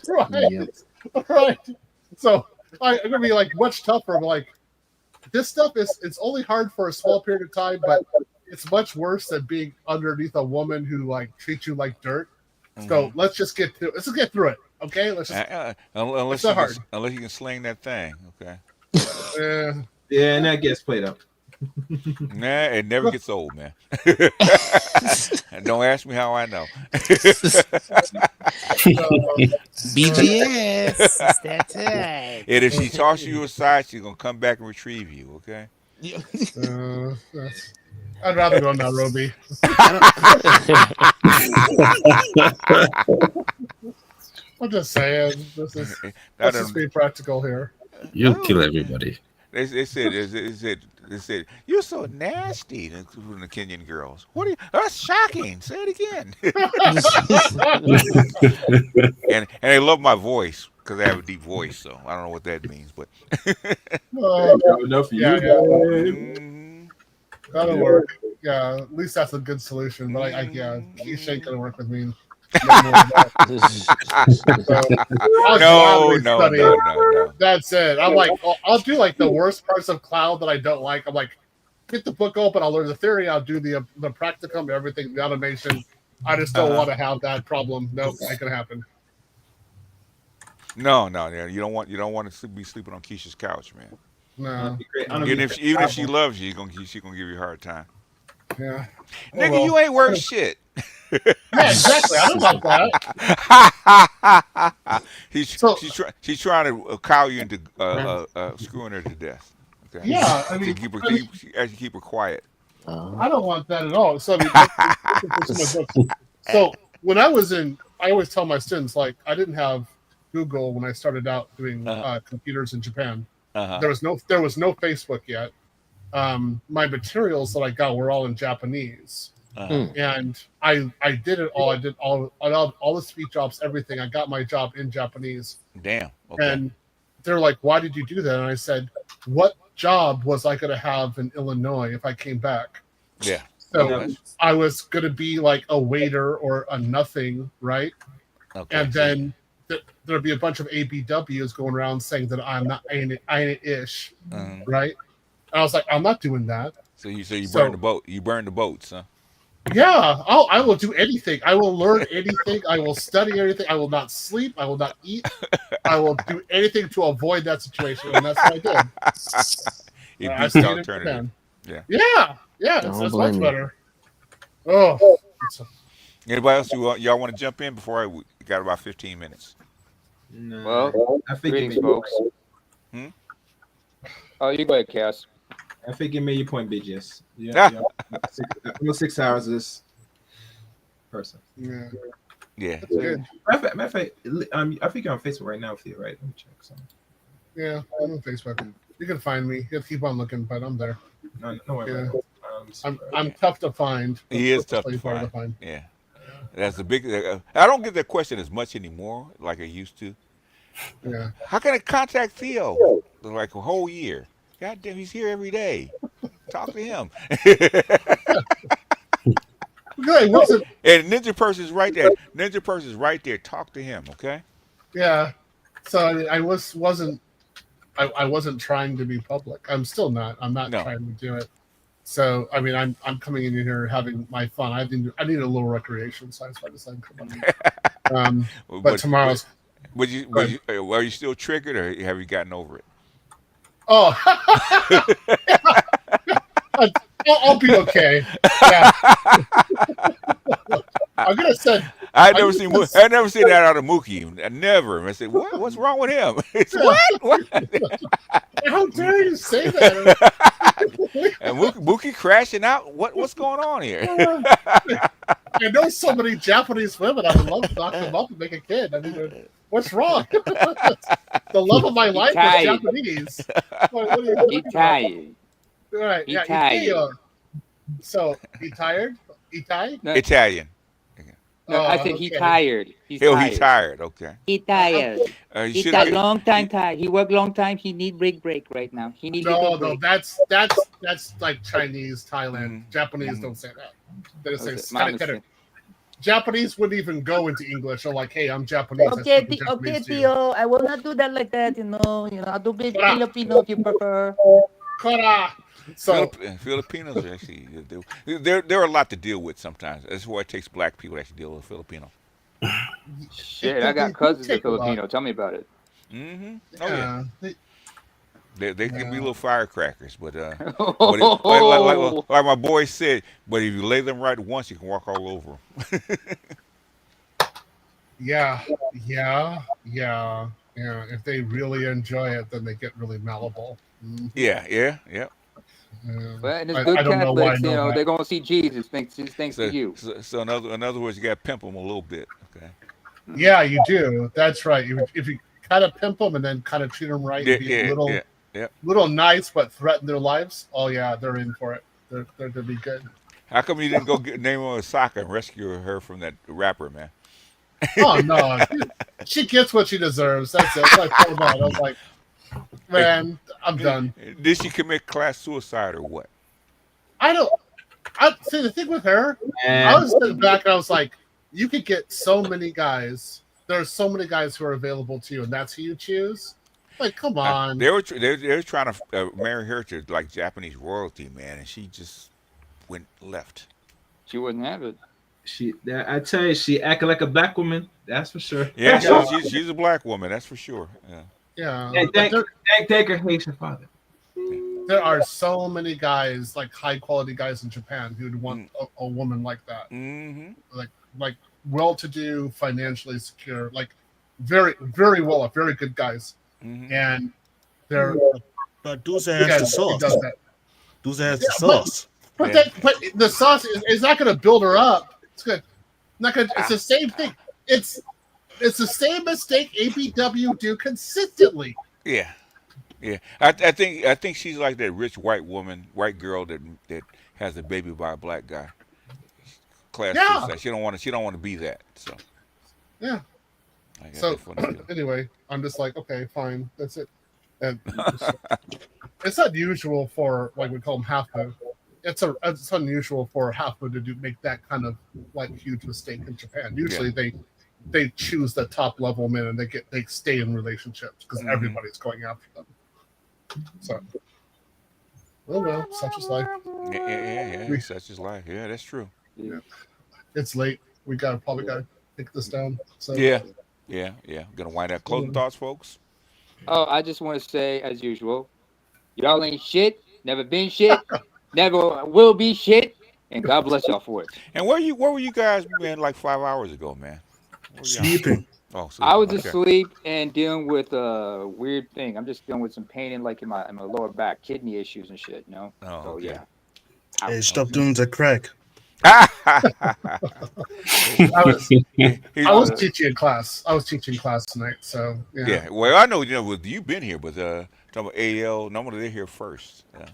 So I'm going to be like much tougher. Like, this stuff it's only hard for a small period of time, but it's much worse than being underneath a woman who like treats you like dirt. So let's just get through it. Okay. Let's just, unless you can sling that thing. Okay. Yeah, and that gets played up. Nah, it never gets old, man. Don't ask me how I know. BGS. It's that time. And if she tosses you aside, she's gonna come back and retrieve you. Okay. I'd rather go Nairobi. I'm just saying, let's just be practical here. You'll kill everybody. They said you're so nasty. From the Kenyan girls. What are you? That's shocking. Say it again. and they love my voice because I have a deep voice. So I don't know what that means, but that'll work. Yeah, at least that's a good solution. But Keisha ain't gonna work with me. No. That's it. I'm like, I'll do like the worst parts of cloud that I don't like. I'm like, get the book open. I'll learn the theory. I'll do the practicum, everything, the automation. I just don't want to have that problem. Nope, ain't gonna happen. No. You don't want to be sleeping on Keisha's couch, man. No. Even if she loves you, she gonna give you a hard time. Yeah. Nigga, you ain't worth shit. Yeah, exactly. I don't like that. She's trying to cow you into screwing her to death. Okay. Yeah, I mean, keep her quiet. I don't want that at all. So so when I always tell my students, like, I didn't have Google when I started out doing computers in Japan. There was no Facebook yet. My materials that I got were all in Japanese. And I did it all. I did all the speech jobs, everything. I got my job in Japanese. Damn. Okay. And they're like, "Why did you do that?" And I said, "What job was I going to have in Illinois if I came back?" Yeah. So I was going to be like a waiter or a nothing, right? Okay. And then there'd be a bunch of ABWs going around saying that I ain't ish, right? And I was like, I'm not doing that. So you burned the boat. You burned the boats, huh? Yeah. I will do anything. I will learn anything. I will study anything. I will not sleep. I will not eat. I will do anything to avoid that situation, and that's what I did. I stayed in Japan. Yeah. That's much better. Oh. Anybody else y'all want to jump in before we got about 15 minutes? No. Well, I think greetings, folks. Oh, you go ahead, Cass. I think you made your point, BGS. Yeah. Almost 6 hours of this person. Yeah. That's good. Matter of fact, I think you're on Facebook right now with you, right? Let me check something. Yeah, I'm on Facebook. You can find me. You have to keep on looking, but I'm there. No worry. I'm tough to find. He is tough to find. Yeah. That's the big. I don't get that question as much anymore, like I used to. Yeah. How can I contact Theo like a whole year? God damn, he's here every day. Talk to him. Good. And Ninja Person's right there. Ninja Person's right there. Talk to him, okay? Yeah. So I wasn't trying to be public. I'm still not. I'm not trying to do it. So I mean, I'm coming in here having my fun. I need a little recreation, so I decided to come on. But tomorrow's. Are you still triggered, or have you gotten over it? Oh, I'll be okay. Yeah. I'm gonna say I never seen that out of Mookie. I never. I said, what's wrong with him? It's what? How dare you say that? And Mookie crashing out. What's going on here? I know so many Japanese women. I would love to knock them up and make a kid. I mean, what's wrong? The love of my life is Japanese. Italian. Right. Yeah. Italian. So he tired? No. Italian. No, I said he tired. He tired. Okay. He tired. He a long time tired. He worked long time. He need break right now. He need no. That's like Chinese, Thailand. Japanese don't say that. They just say Japanese wouldn't even go into English. They're like, hey, I'm Japanese. Okay, Theo. I will not do that like that. I'll do Filipino if you prefer. So Filipinos actually there are a lot to deal with sometimes. That's why it takes black people to actually deal with Filipino. Shit, I got cousins that Filipino. Tell me about it. Mm-hmm. Oh yeah. They can be little firecrackers, but like my boy said, but if you lay them right once, you can walk all over them. Yeah. If they really enjoy it, then they get really malleable. Mm-hmm. Yeah. But and it's good Catholics, they're gonna see Jesus thanks to you. So in other words, you got to pimp them a little bit, okay? Yeah, you do. That's right. If you kind of pimp them and then kind of treat them right, and be a little nice, but threaten their lives. Oh yeah, they're in for it. They're to be good. How come you didn't go name her Osaka and rescue her from that rapper, man? Oh no, she gets what she deserves. That's it. I was like, man, I'm done. Did she commit class suicide or what? I see the thing with her. I was sitting back and I was like, you could get so many guys. There are so many guys who are available to you, and that's who you choose. Like, come on. They were trying to marry her to like Japanese royalty, man, and she just went left. She wouldn't have it. I tell you, she acted like a black woman. That's for sure. Yeah, she's a black woman. That's for sure. Yeah. Thank her Haitian father. there are so many guys, like high quality guys in Japan, who'd want a woman like that, like well-to-do, financially secure, like very, very well off, very good guys, and they're. But those has the sauce. Those has the sauce. But the sauce is not going to build her up. It's good. Not gonna. It's the same thing. It's the same mistake APW do consistently. Yeah. I think she's like that rich white girl that has a baby by a black guy. Class suicide. She don't want to be that. So. Yeah. So anyway, I'm just like, okay, fine, that's it. And it's unusual for, like, we call them half-mo. It's unusual for half-mo to make that kind of like huge mistake in Japan. Usually they choose the top level men and they stay in relationships because everybody's going after them. So, oh well, such is life. Yeah. Such is life. Yeah, that's true. Yeah. It's late. We probably gotta take this down. So yeah. Gonna wind up. Closing thoughts, folks. Oh, I just want to say, as usual, y'all ain't shit. Never been shit. Never will be shit. And God bless y'all for it. And where were you guys, man? Like 5 hours ago, man. Sleeping. Oh, I was asleep and dealing with a weird thing. I'm just dealing with some pain in my lower back, kidney issues and shit. You know. Oh, so yeah. Hey, stop doing the crack. I was teaching class. I was teaching class tonight. So yeah. Well, I know you've been here, but talking about AL, normally they're here first. Yeah.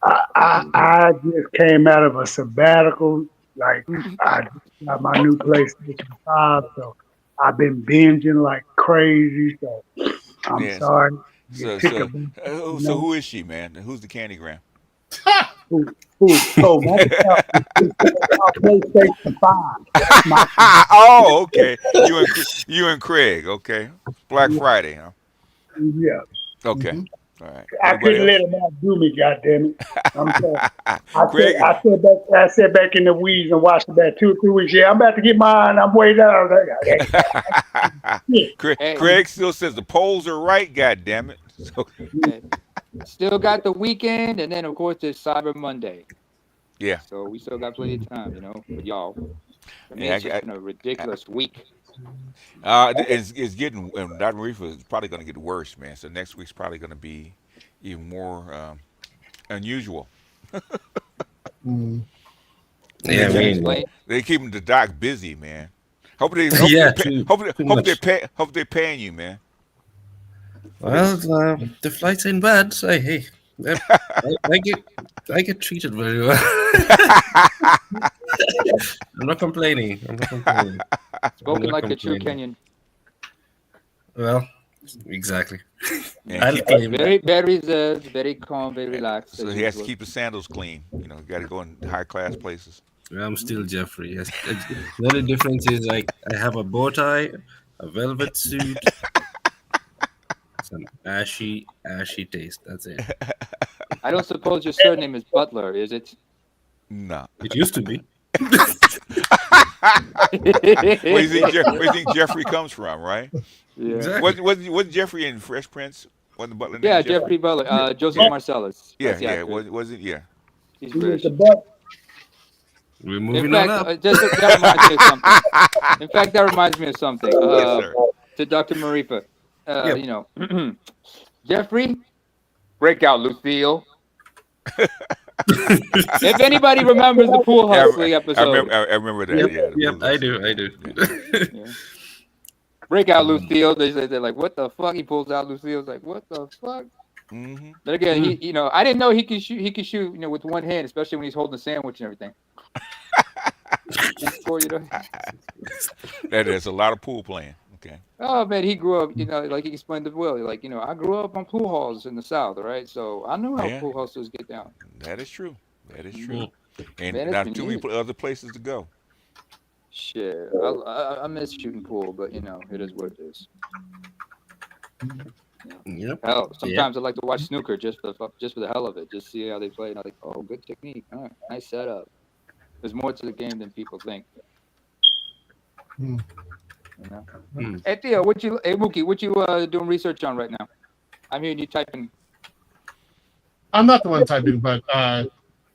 I just came out of a sabbatical. Like, I got my new PlayStation 5, so I've been binging like crazy. So I'm sorry. So who is she, man? Who's the Candygram? Oh, PlayStation 5. Oh, okay. You and Craig. Okay. Black Friday, huh? Yeah. Okay. All right. I couldn't let him outdo me, goddammit. I'm sorry. I sat back in the weeds and watched about 2 or 3 weeks. Yeah, I'm about to get mine. I'm way down. Craig still says the polls are right, goddammit. So. Still got the weekend, and then of course there's Cyber Monday. Yeah. So we still got plenty of time, with y'all. I mean, it's just been a ridiculous week. It's getting. Dr. Marifa is probably going to get worse, man. So next week's probably going to be even more unusual. Yeah, they keeping the doc busy, man. Hope they're paying you, man. Well, the flights ain't bad, so hey, I get treated very well. I'm not complaining. Spoken like a true Kenyan. Well, exactly. Very reserved, very calm, very relaxed. So he has to keep his sandals clean. Got to go in high class places. I'm still Jeffrey. Yes. The only difference is I have a bow tie, a velvet suit. An ashy taste. That's it. I don't suppose your surname is Butler, is it? No. It used to be. Where do you think Jeffrey comes from, right? Yeah. Exactly. Was Jeffrey in Fresh Prince? Wasn't the Butler? Yeah, Jeffrey Butler. Joseph Marcellus. Yeah. Was it? Yeah. He's British. We're moving on up. That reminds me of something. In fact, that reminds me of something. Yes, sir. To Dr. Marifa. Jeffrey, break out, Lucille. If anybody remembers the Pool Hustling episode. I remember that. Yep, I do. Yeah. Break out, Lucille. They're like, what the fuck? He pulls out Lucille's like, what the fuck? Mm-hmm. But again, I didn't know he could shoot. He could shoot, with one hand, especially when he's holding a sandwich and everything. That is a lot of pool playing. Okay. Oh man, he grew up, like he explained to Will, like, I grew up on pool halls in the South, right? So I know how pool hustlers get down. That is true. Mm-hmm. And man, not too many other places to go. Shit, I miss shooting pool, but it is what it is. Yep. Hell, sometimes I like to watch snooker just for the hell of it, just see how they play, and I'm like, oh, good technique, all right, nice setup. There's more to the game than people think. Hey Theo, Mookie, what you doing research on right now? I'm hearing you typing. I'm not the one typing, but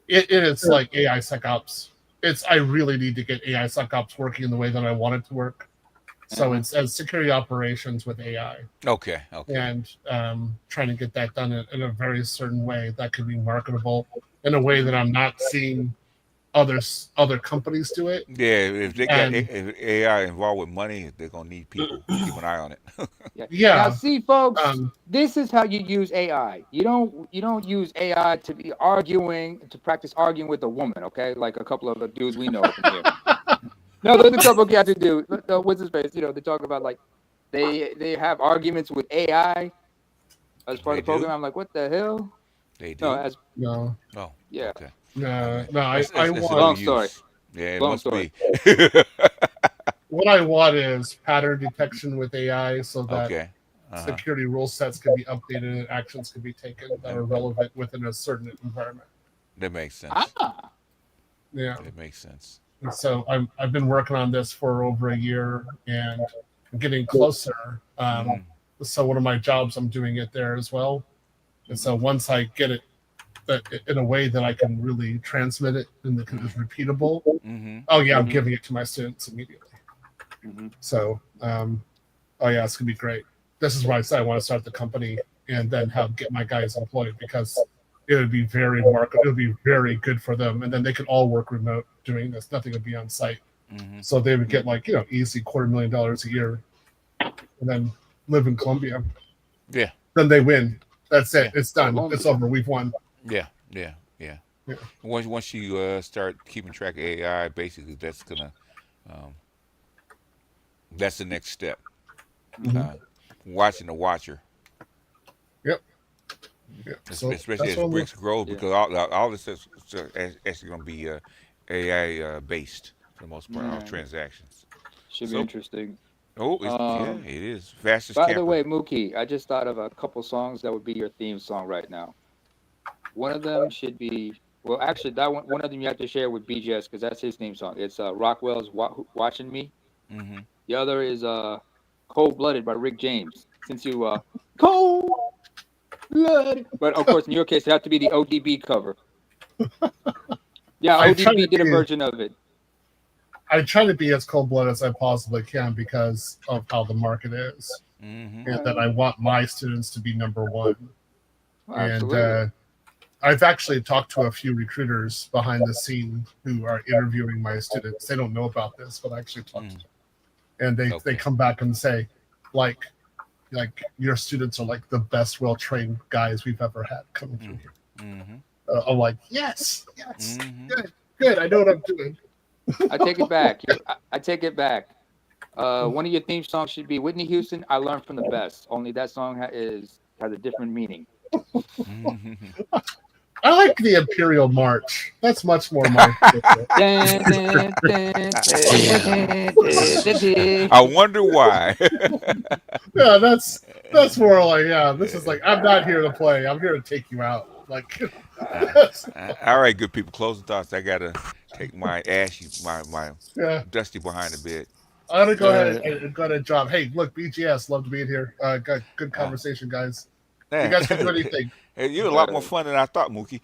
it's like AI SecOps. I really need to get AI SecOps working in the way that I want it to work. So it's as security operations with AI. Okay. And trying to get that done in a very certain way that could be marketable in a way that I'm not seeing other companies do it. Yeah, if they got if AI involved with money, they're gonna need people to keep an eye on it. Yeah. Now, see, folks, this is how you use AI. You don't use AI to be practice arguing with a woman, okay? Like a couple of the dudes we know from here. No, there's a couple of guys who do. What's his face? They talk about like they have arguments with AI as part of the program. I'm like, what the hell? They do. No. Oh. Yeah. Okay. No. I want long story. Yeah, it long must story. be. What I want is pattern detection with AI so that security rule sets can be updated and actions can be taken that are relevant within a certain environment. That makes sense. Yeah. That makes sense. And so I've been working on this for over a year and I'm getting closer. So one of my jobs, I'm doing it there as well. And so once I get it in a way that I can really transmit it and that is repeatable, I'm giving it to my students immediately. So, it's gonna be great. This is why I said I want to start the company and then get my guys employed because it would be very marketable. It would be very good for them, and then they could all work remote doing this. Nothing would be on site, so they would get easy $250,000 a year, and then live in Colombia. Yeah. Then they win. That's it. It's done. It's over. We've won. Yeah. Once you start keeping track of AI, basically that's gonna that's the next step. Watching the watcher. Yep. Especially as BRICS grows, because all this is actually going to be AI based for the most part, all transactions. Should be interesting. Oh, it is. Fastest By camper. the way, Mookie, I just thought of a couple songs that would be your theme song right now. One of them should be, well, actually, one of them you have to share with BGS because that's his theme song. It's Rockwell's Watching Me. The other is Cold Blooded by Rick James. Since you Cold Blooded, but of course in your case it have to be the ODB cover. Yeah, ODB did a version of it. I try to be as cold-blooded as I possibly can because of how the market is, and that I want my students to be number one. And I've actually talked to a few recruiters behind the scene who are interviewing my students. They don't know about this, but I actually talked to them. And they come back and say, like your students are like the best well-trained guys we've ever had coming through here. I'm like, yes, good. I know what I'm doing. I take it back. I take it back. One of your theme songs should be Whitney Houston, I Learned from the Best. Only that song has a different meaning. I like the Imperial March. That's much more my. I wonder why. Yeah, that's more like this is like I'm not here to play. I'm here to take you out. Like. All right, good people. Closing thoughts. I gotta take my dusty behind the bed. I'm gonna go ahead and drop. Hey, look, BGS, loved being here. Got good conversation, guys. You guys can do anything. Hey, you're a lot more fun than I thought, Mookie.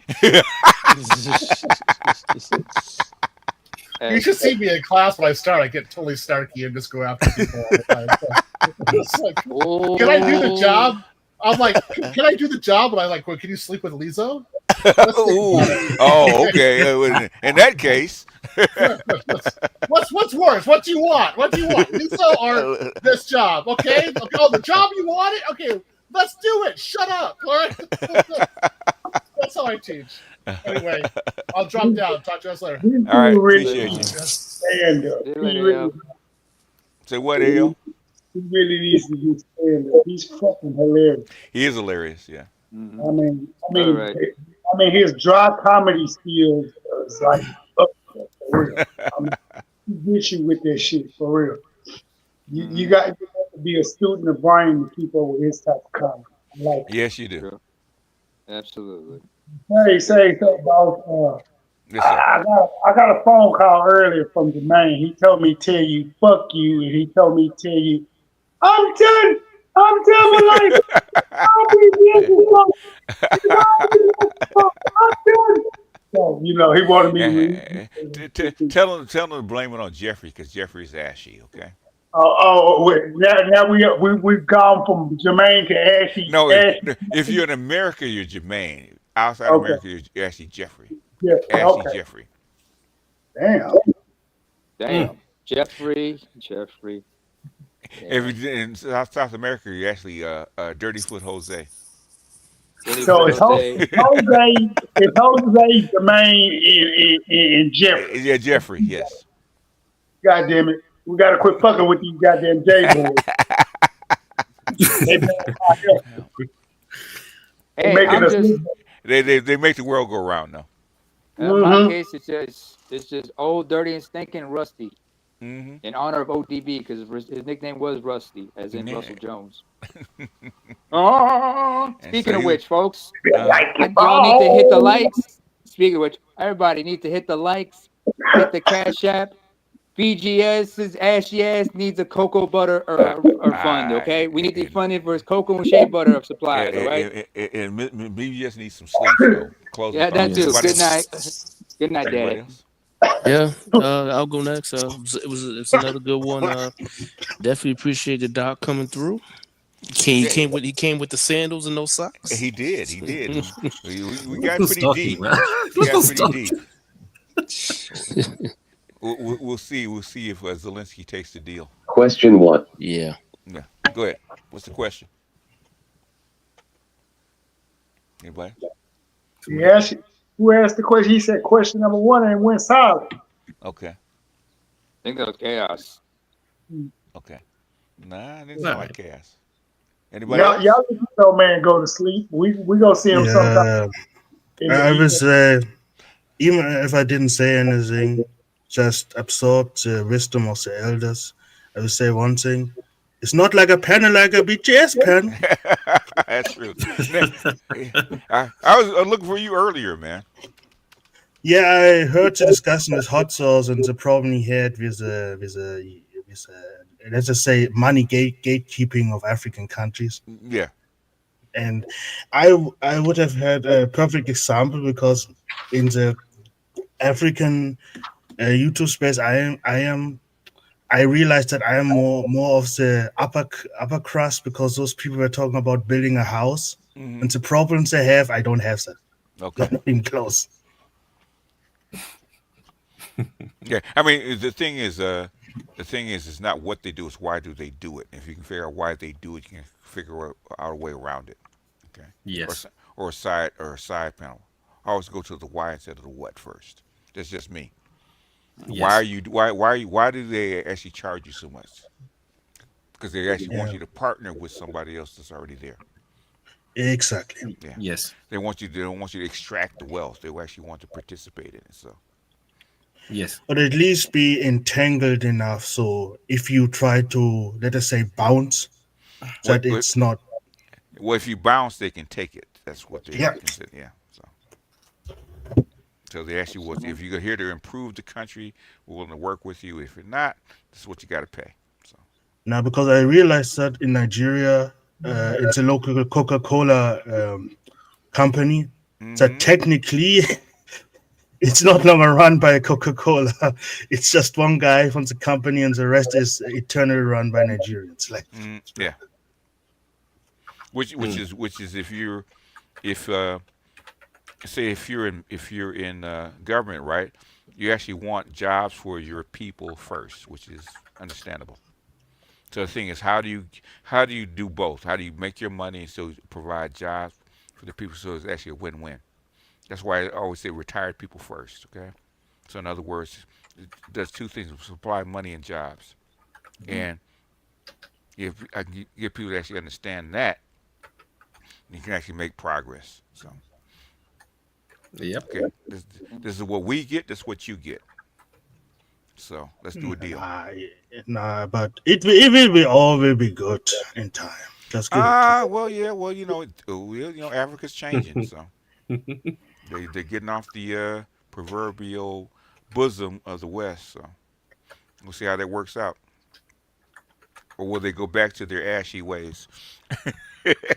You should see me in class when I start. I get totally snarky and just go after people all the time. It's like, can I do the job? I'm like, can I do the job? And I like, well, can you sleep with Lizzo? Oh, okay. In that case, what's worse? What do you want? Lizzo or this job? Okay. Oh, the job you wanted? Okay, let's do it. Shut up. All right. That's how I teach. Anyway, I'll drop down. Talk to us later. All right. Appreciate you. Say what, Ayo? He really needs to get stand up. He's fucking hilarious. He is hilarious, yeah. I mean, his dry comedy skills is like up there, for real. He gets you with that shit for real. You got to be a student of Brian to keep up with his type of comedy. Like, yes, you do. Absolutely. Hey, say something about. I got a phone call earlier from Jermaine. He told me tell you fuck you, and he told me tell you I'm done with life. I'll be busy. So, you know, he wanted me to Tell him to blame it on Jeffrey because Jeffrey's ashy. Okay. wait. Now we've gone from Jermaine to Ashy. No, Ashy. if you're in America, you're Jermaine. Outside Okay. America, you're Ashy Jeffrey. Yeah. Ashy Okay. Jeffrey. Damn. Jeffrey. If you're in South America, you're actually Dirty Foot Jose. So it's Jose, Jermaine, and Jeffrey. Yeah, Jeffrey. Yes. God damn it. We got to quit fucking with these goddamn J boys. They make the world go round now. In my case, it's just old, dirty, and stinking, Rusty. In honor of ODB, because his nickname was Rusty, as in Russell Jones. Speaking of which, folks, y'all need to hit the likes. Speaking of which, everybody needs to hit the likes, hit the Cash App. BGS's ashy ass needs a cocoa butter or fund, okay? We need to fund it for his cocoa and shea butter supplies, all right? And BGS needs some sleep. So close. Yeah, that too. Good night. Good night, Daddy. Yeah, I'll go next. It's another good one. Definitely appreciate the doc coming through. He came with the sandals and no socks. He did. We got pretty deep. We got pretty deep. We'll see if Zelensky takes the deal. Question 1. Yeah. Go ahead. What's the question? Anybody? Yes. Who asked the question? He said question number 1 and went silent. Okay. I think that was Chaos. Okay. Nah, it didn't sound like Chaos. Anybody? Y'all let this old man go to sleep. We gonna see him sometime. I was even if I didn't say anything, just absorb the wisdom of the elders. I will say one thing. It's not like a pen, like a BGS pen. That's true. I was looking for you earlier, man. Yeah, I heard the discussion with Hot Sauce and the problem he had with let's just say money gatekeeping of African countries. Yeah. And I would have had a perfect example because in the African YouTube space, I realized that I am more of the upper crust because those people were talking about building a house and the problems they have, I don't have that. Okay. Not even close. Yeah, I mean the thing is, it's not what they do; it's why do they do it. If you can figure out why they do it, you can figure out a way around it. Okay. Yes. Or a side panel. I always go to the why instead of the what first. That's just me. Yes. Why do they actually charge you so much? Because they actually want you to partner with somebody else that's already there. Exactly. Yeah. Yes. They don't want you to extract the wealth. They actually want to participate in it. So. Yes. But at least be entangled enough so if you try to, let us say, bounce, that it's not. Well, if you bounce, they can take it. That's what they consider. Yeah. So they actually will. If you're here to improve the country, we're willing to work with you. If you're not, this is what you got to pay. So. Now, because I realized that in Nigeria, it's a local Coca-Cola company that technically it's not longer run by Coca-Cola. It's just one guy from the company, and the rest is eternally run by Nigerians. Like, yeah. Which is if you're in government, right? You actually want jobs for your people first, which is understandable. So the thing is, how do you do both? How do you make your money and still provide jobs for the people? So it's actually a win-win. That's why I always say retired people first. Okay. So in other words, it does two things: supply money and jobs. And if I can get people to actually understand that, you can actually make progress. So. Yep. Okay. This is what we get. This is what you get. So let's do a deal. But it will be good in time. Just give it time. Well, yeah. Well, Africa's changing, so they're getting off the proverbial bosom of the West. So we'll see how that works out. Or will they go back to their ashy ways?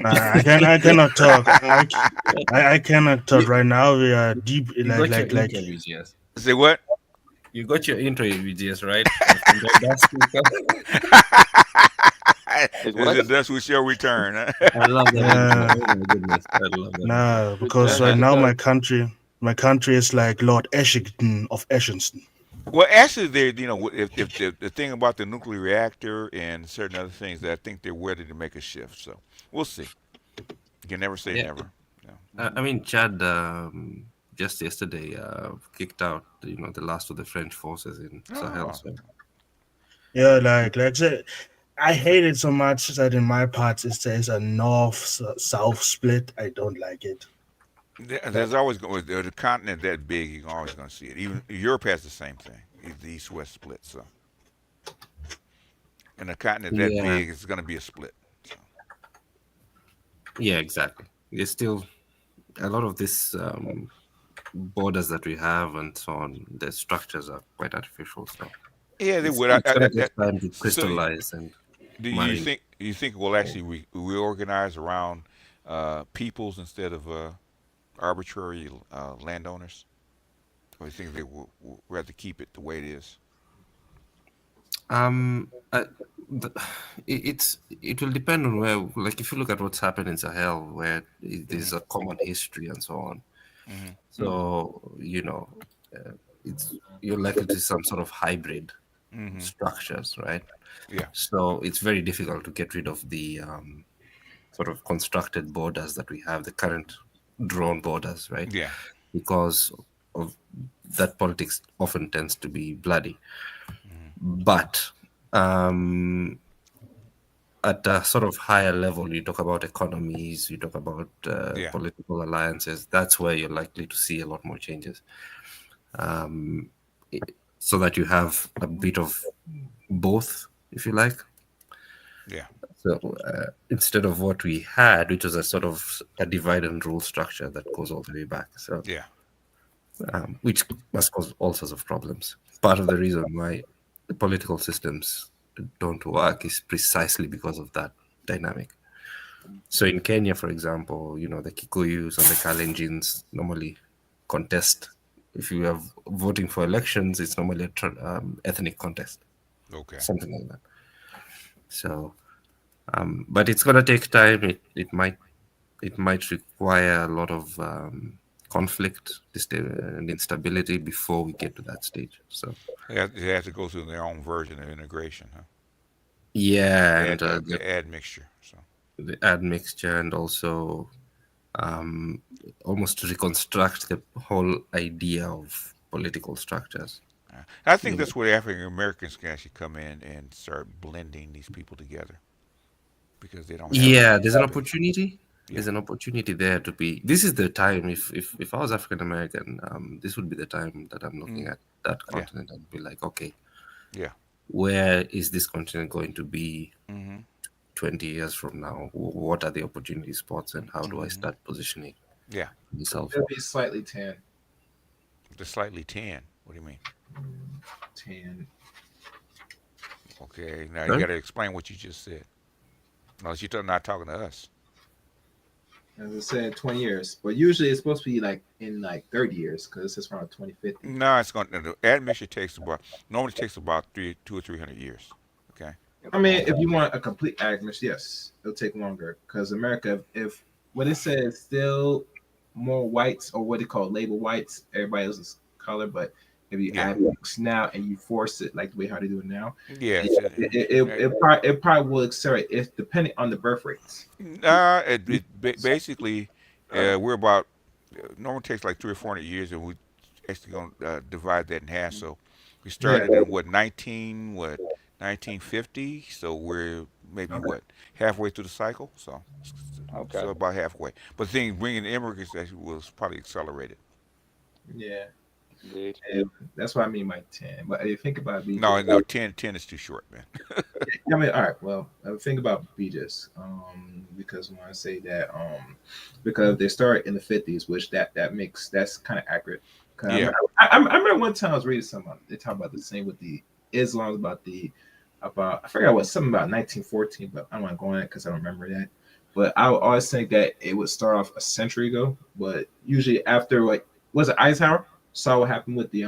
I cannot talk. I cannot talk right now. We are deep, like. Say what? You got your intro, VGS, right? That's we shall return. I love that. Oh my goodness, I love that. No, because right now my country is like Lord Ashington of Ashington. Well, actually, if the thing about the nuclear reactor and certain other things, that I think they're ready to make a shift. So we'll see. You can never say never. Yeah. I mean, Chad just yesterday kicked out, the last of the French forces in Sahel. So. Yeah, like I hate it so much that in my parts it says a north-south split. I don't like it. There's always going the continent that big. You're always going to see it. Even Europe has the same thing. The east-west split. So, and a continent that big is going to be a split. So. Yeah, exactly. There's still a lot of this borders that we have and so on. The structures are quite artificial. So yeah, they would. It's going to take time to crystallize. So, do you think we'll actually reorganize around peoples instead of arbitrary landowners, or do you think they will rather keep it the way it is? It will depend on where. Like if you look at what's happened in Sahel, where there's a common history and so on. Mm-hmm. So you're likely to see some sort of hybrid structures, right? Yeah. So it's very difficult to get rid of the sort of constructed borders that we have, the current drawn borders, right? Yeah. Because of that, politics often tends to be bloody. But at a sort of higher level, you talk about economies, you talk about political alliances. That's where you're likely to see a lot more changes. So that you have a bit of both, if you like. Yeah. So instead of what we had, which was a sort of a divide and rule structure that goes all the way back. So yeah, which must cause all sorts of problems. Part of the reason why the political systems don't work is precisely because of that dynamic. So in Kenya, for example, the Kikuyus and the Kalenjins normally contest. If you are voting for elections, it's normally an ethnic contest. Okay. Something like that. So, but it's gonna take time. It might require a lot of conflict and instability before we get to that stage. So they have to go through their own version of integration, huh? Yeah, and the admixture. So the admixture, and also almost to reconstruct the whole idea of political structures. I think that's where African Americans can actually come in and start blending these people together, because they don't. There's an opportunity. Yeah. There's an opportunity there to be. This is the time. If I was African American, this would be the time that I'm looking at that continent and be like, okay, where is this continent going to be 20 years from now? What are the opportunity spots, and how do I start positioning? Yeah, myself. It'll be slightly tan. The slightly tan. What do you mean? Tan. Okay, now you got to explain what you just said. Unless you're not talking to us. As I said, 20 years, but usually it's supposed to be like in 30 years, because it's around 2050. No, it's going. The admixture normally takes about 200 or 300 years. Okay. I mean, if you want a complete admixture, yes, it'll take longer, because America, if what it says, still more whites, or what they call label whites, everybody else's color, but if you admix now and you force it like the way how they do it now, it probably will accelerate, if depending on the birth rates. Basically, we're about normally takes like 300 or 400 years, and we actually going to divide that in half. So we started in 1950. So we're maybe halfway through the cycle. So so about halfway. But the thing, bringing the immigrants actually was probably accelerated. Yeah. And that's what I mean by 10. But if you think about BJ's, no, 10 is too short, man. I mean, all right. Well, think about BJ's, because when I say that, because they started in the 50s, which that's kind of accurate. I remember one time I was reading something. They talk about the same with the Islam, about I forgot something about 1914, but I don't want to go on it because I don't remember that. But I would always think that it would start off a century ago. But usually after, like, was it Eisenhower saw what happened with the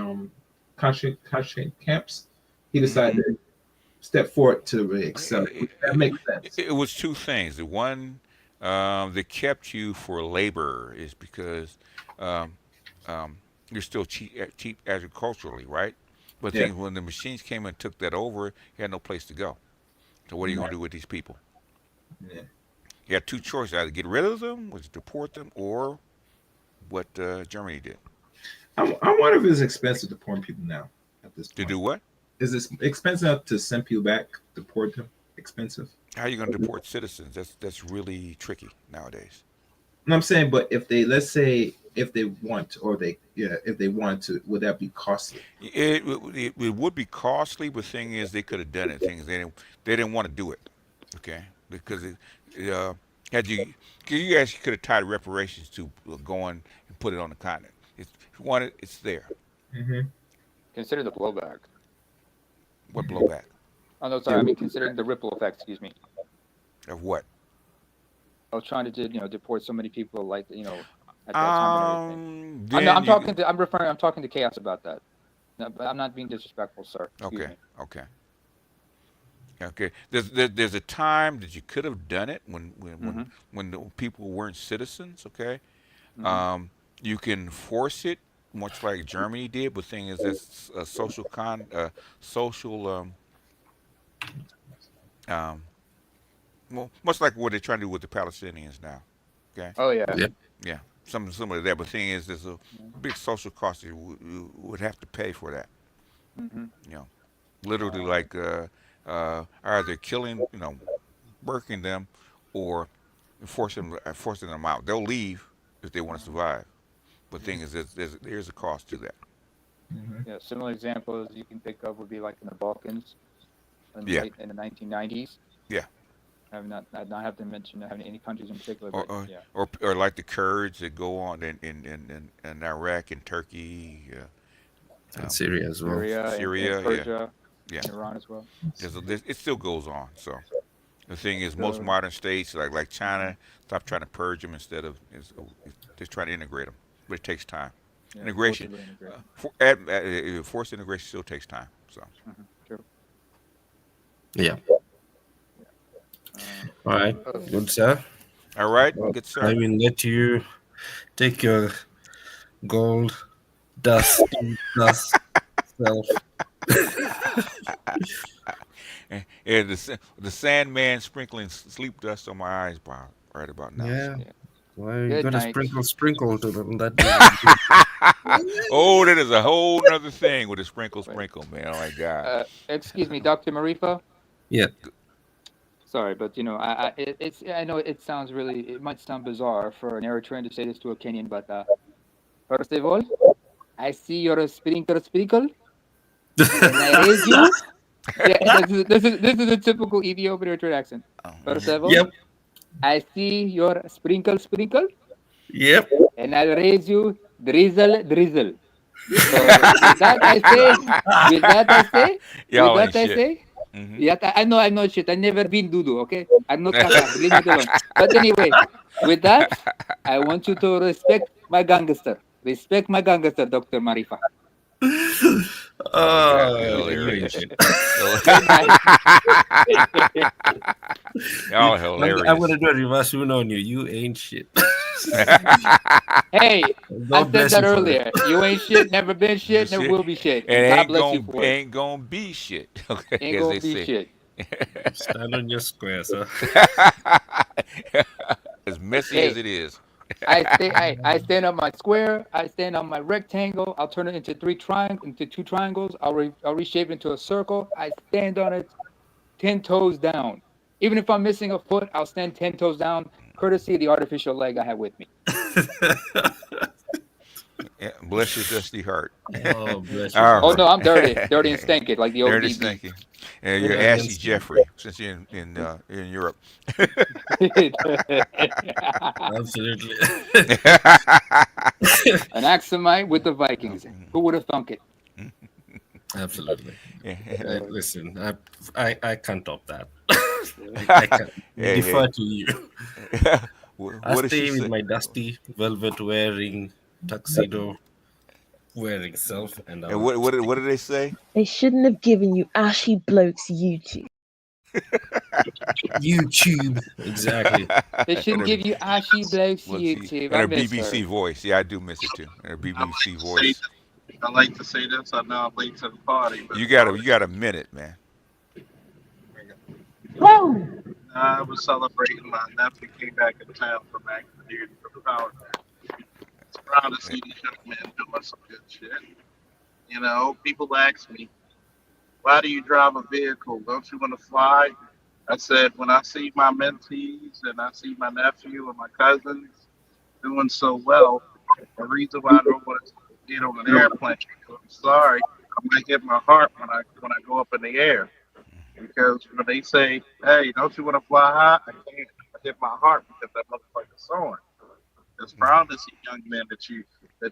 concentration camps, he decided to step forward to really excel. That makes sense. It was two things. The one that kept you for labor is because you're still cheap agriculturally, right? But things, when the machines came and took that over, you had no place to go. So what are you going to do with these people? Yeah. You had two choices: either get rid of them, which is deport them, or what Germany did. I wonder if it's expensive to deport people now at this point. To do what? Is it expensive enough to send people back, deport them? Expensive? How are you going to deport citizens? That's really tricky nowadays. No, I'm saying, but if they, let's say, if they want, or if they want to, would that be costly? It would be costly, but the thing is, they could have done it. Things they didn't want to do it, okay? Because you actually could have tied reparations to going and put it on the continent. If you want it, it's there. Mm-hmm. Consider the blowback. What blowback? Oh no, sorry. I mean, considering the ripple effect. Excuse me. Of what? I was trying to deport so many people, like at that time. And everything. I'm talking to Chaos about that. No, but I'm not being disrespectful, sir. Excuse me. Okay. There's a time that you could have done it when the people weren't citizens. Okay. Mm-hmm. You can force it, much like Germany did. But the thing is, that's a well, much like what they're trying to do with the Palestinians now. Okay. Oh yeah. Yeah. Some of that. But the thing is, there's a big social cost you would have to pay for that. Mm-hmm. Literally, like either killing, working them, or forcing them out. They'll leave if they want to survive. But the thing is, there's a cost to that. Mm-hmm. Yeah. Similar examples you can think of would be like in the Balkans, in the 1990s. Yeah. I not have to mention any countries in particular, but or like the Kurds that go on in Iraq and Turkey, and Syria as well. Syria, and Persia, yeah, Iran as well. It still goes on. So the thing is, most modern states like China stop trying to purge them instead of just trying to integrate them, but it takes time. Yeah, Integration, forced integration still takes time. So. True. Yeah. All right, good sir. All right, good sir. I will let you take your gold dust self. And the Sandman sprinkling sleep dust on my eyes right about now. Yeah. Why are you gonna sprinkle to them? That oh, that is a whole other thing with a sprinkle, man. Oh my God. Excuse me, Dr. Marifa. Yeah. Sorry, but I know it might sound bizarre for an Eritrean to say this to a Kenyan, but first of all, I see your sprinkle, and I raise you. Yeah, this is a typical Ethiopian Eritrean accent. First of all, yep. I see your sprinkle, yep, and I raise you drizzle. So with that I say, Mm-hmm. Yeah, I know shit. I never been Dudu, okay? I'm not Kaka, leave me alone. But anyway, with that, I want you to respect my gangster. Respect my gangster, Dr. Marifa. Hilarious. Y'all hilarious. I'm gonna do a reverse Uno on you. You ain't shit. Hey, I said that earlier. You ain't shit, never been shit, never will be shit. And God bless you for it. Ain't gonna be shit. Okay, ain't gonna be shit. Stand on your square, sir. As messy as it is. I stand on my square. I stand on my rectangle. I'll turn it into two triangles. I'll reshape it into a circle. I stand on it 10 toes down. Even if I'm missing a foot, I'll stand 10 toes down, courtesy of the artificial leg I have with me. Yeah, bless your dusty heart. Oh, bless you. Oh no, I'm dirty and stinky, like the old dirty, stinky. And you're Ashy Jeffrey, since you're in Europe. Absolutely. An Axumite with the Vikings. Who would have thunk it? Absolutely. Listen, I can't top that. I can Hey, defer hey. to you. What I did she stay with say? my dusty velvet wearing tuxedo wearing self, and And I'm out. what did they say? They shouldn't have given you Ashy Blokes YouTube. YouTube, exactly. They shouldn't give you Ashy Blokes Well, she YouTube. and I her miss her. BBC voice. Yeah, I do miss it too. And her BBC voice. I like to say this. I know I'm late to the party, but You got a minute, man. I was celebrating my nephew came back in town from active duty for the power. It's proud to see these young men doing some good shit. You know, people ask me, why do you drive a vehicle? Don't you want to fly? I said, when I see my mentees and I see my nephew and my cousins doing so well, the reason why I don't want to get on an airplane, I'm sorry, I might hit my heart when I go up in the air. Because when they say, hey, don't you want to fly high? I can't. I hit my heart because that motherfucker's soaring. It's proud to see young men that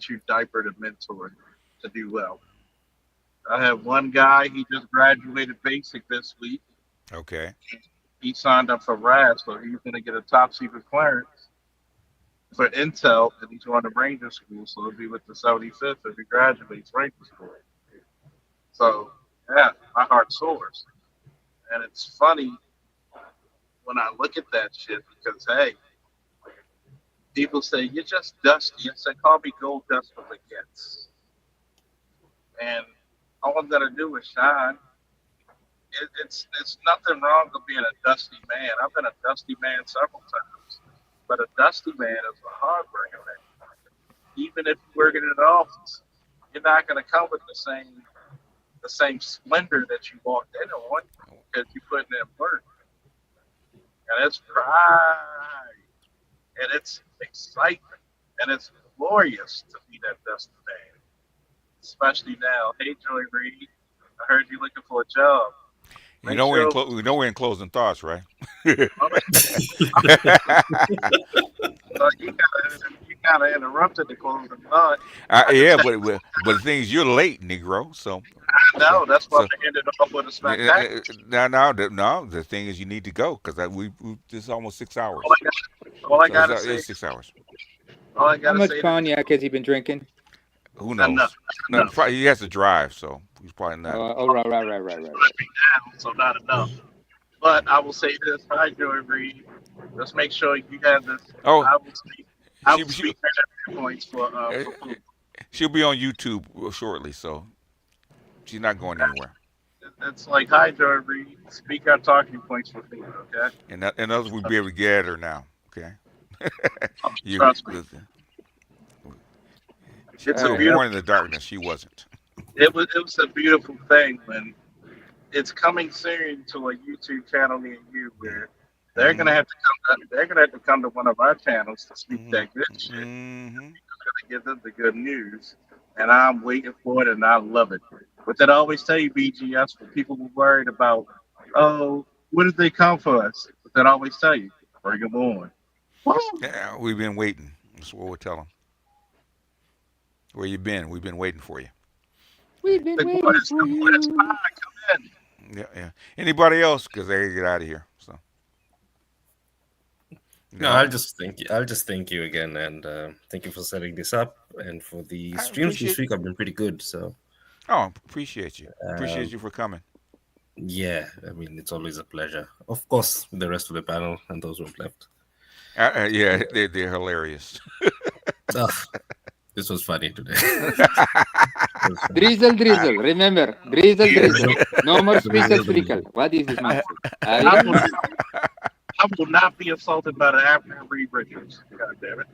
you diapered and mentored to do well. I have one guy, he just graduated basic this week. Okay. He signed up for RAS, so he's going to get a top secret clearance for Intel, and he's going to Ranger School, so he'll be with the 75th if he graduates Ranger School. So, yeah, my heart soars. And it's funny when I look at that shit because, hey, people say, you're just dusty. I say, call me gold dust for the gets. And all I'm going to do is shine. It's nothing wrong with being a dusty man. I've been a dusty man several times. But a dusty man is a hard-working man. Even if you're working in an office, you're not going to come with the same splendor that you walked in on because you're putting in work. And it's pride. And it's excitement. And it's glorious to be that dusty man. Especially now. Hey, Joy Reid, I heard you looking for a job. We know we're in closing thoughts, right? You kind of interrupted the closing thought. Yeah, but the thing is, you're late, Negro. So I know that's why I ended up with a spectacular. No. The thing is, you need to go because this is almost 6 hours. All I gotta say is 6 hours. All I How gotta much say cognac has he been drinking? Who knows? No, he has to drive, so he's probably not. Right. So not enough. But I will say this: hi, Joy Reid. Let's make sure you have this. Oh, I will speak at points for food. She'll be on YouTube shortly, so she's not going anywhere. It's like, hi, Joy Reid. Speak our talking points for food, okay? And others will be able to get her now, okay? Trust me. It's a born in the darkness. She wasn't. It was a beautiful thing when it's coming soon to a YouTube channel near you where they're gonna have to come to one of our channels to speak that good shit. We're gonna give them the good news, and I'm waiting for it, and I love it. But that I always tell you, BGS, when people were worried about, oh, when did they come for us? But that I always tell you, bring them on. Yeah, we've been waiting. That's what we'll tell them. Where you been? We've been waiting for you. We've been waiting for you. Come in. Yeah. Anybody else? Because they gotta get out of here. So. No, I'll just thank you again, and thank you for setting this up and for the streams this week. Have been pretty good. So. Oh, appreciate you. Appreciate you for coming. Yeah, I mean it's always a pleasure. Of course, the rest of the panel and those who have left. Yeah, they're hilarious. This was funny today. Drizzle. Remember, drizzle. No more sprinkle. What is this nonsense? I will not be assaulted by the African Reed Richards. God damn it.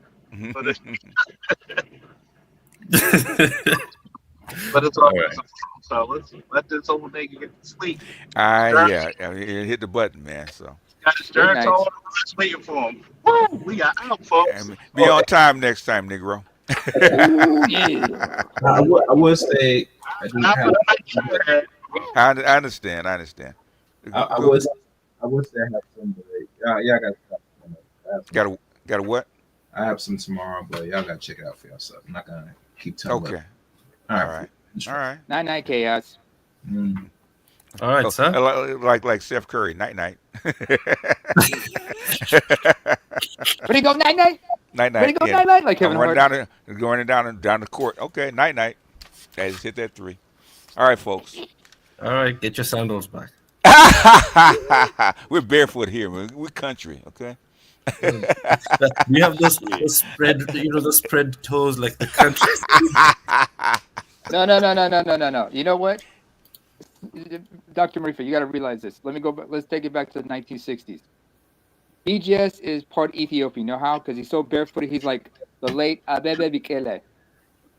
But it's all right. So let's let this old nigga get to sleep. Yeah. I mean, hit the button, man. So. Got his jerks all over us waiting for him. Woo, we are out, folks. Be on time next time, Negro. Yeah. I would say I understand. I would say I have some today. Y'all got got a what? I have some tomorrow, but y'all gotta check it out for yourself. I'm not gonna keep telling you. Okay. All right. Night, chaos. All right, sir. Like Steph Curry, night night. Ready to go night night? Night night. Ready to go night night? Like Kevin Hart. Going down the court. Okay, night night. I just hit that 3. All right, folks. All right, get your sandals back. We're barefoot here, man. We're country, okay? We have those spread, the spread toes like the country. No. You know what? Dr. Marifa, you got to realize this. Let me go back. Let's take it back to the 1960s. BGS is part Ethiopian. You know how? Because he's so barefooted. He's like the late Abebe Bikele.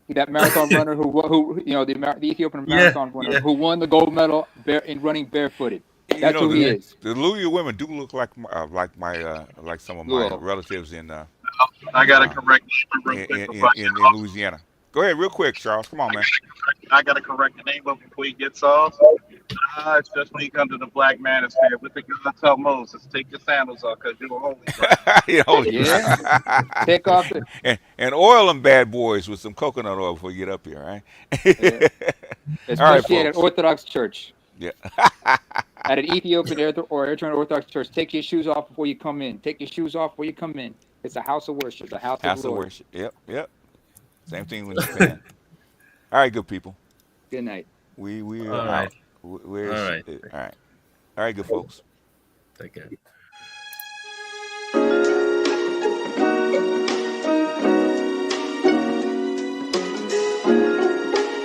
That marathon runner who the Ethiopian marathon runner who won the gold medal in running barefooted. That's who he is. The Luya women do look like some of my relatives in I gotta correct in Louisiana. Go ahead, real quick, Charles. Come on, man. I gotta correct the name of before he gets off. It's just when you come to the Black Manosphere with the God tell Moses, take your sandals off because you're holy. Yeah. Take off it. And oil them bad boys with some coconut oil before you get up here, right? Yeah. Especially at an Orthodox church. Yeah. At an Ethiopian or Eritrean Orthodox church, take your shoes off before you come in. Take your shoes off before you come in. It's a house of worship. It's a house of Lord. Worship. Yep. Same thing with Japan. All right, good people. Good night. We all right. We're all right. All right, good folks. Take care.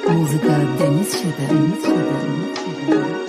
Музыка Денис Шедер.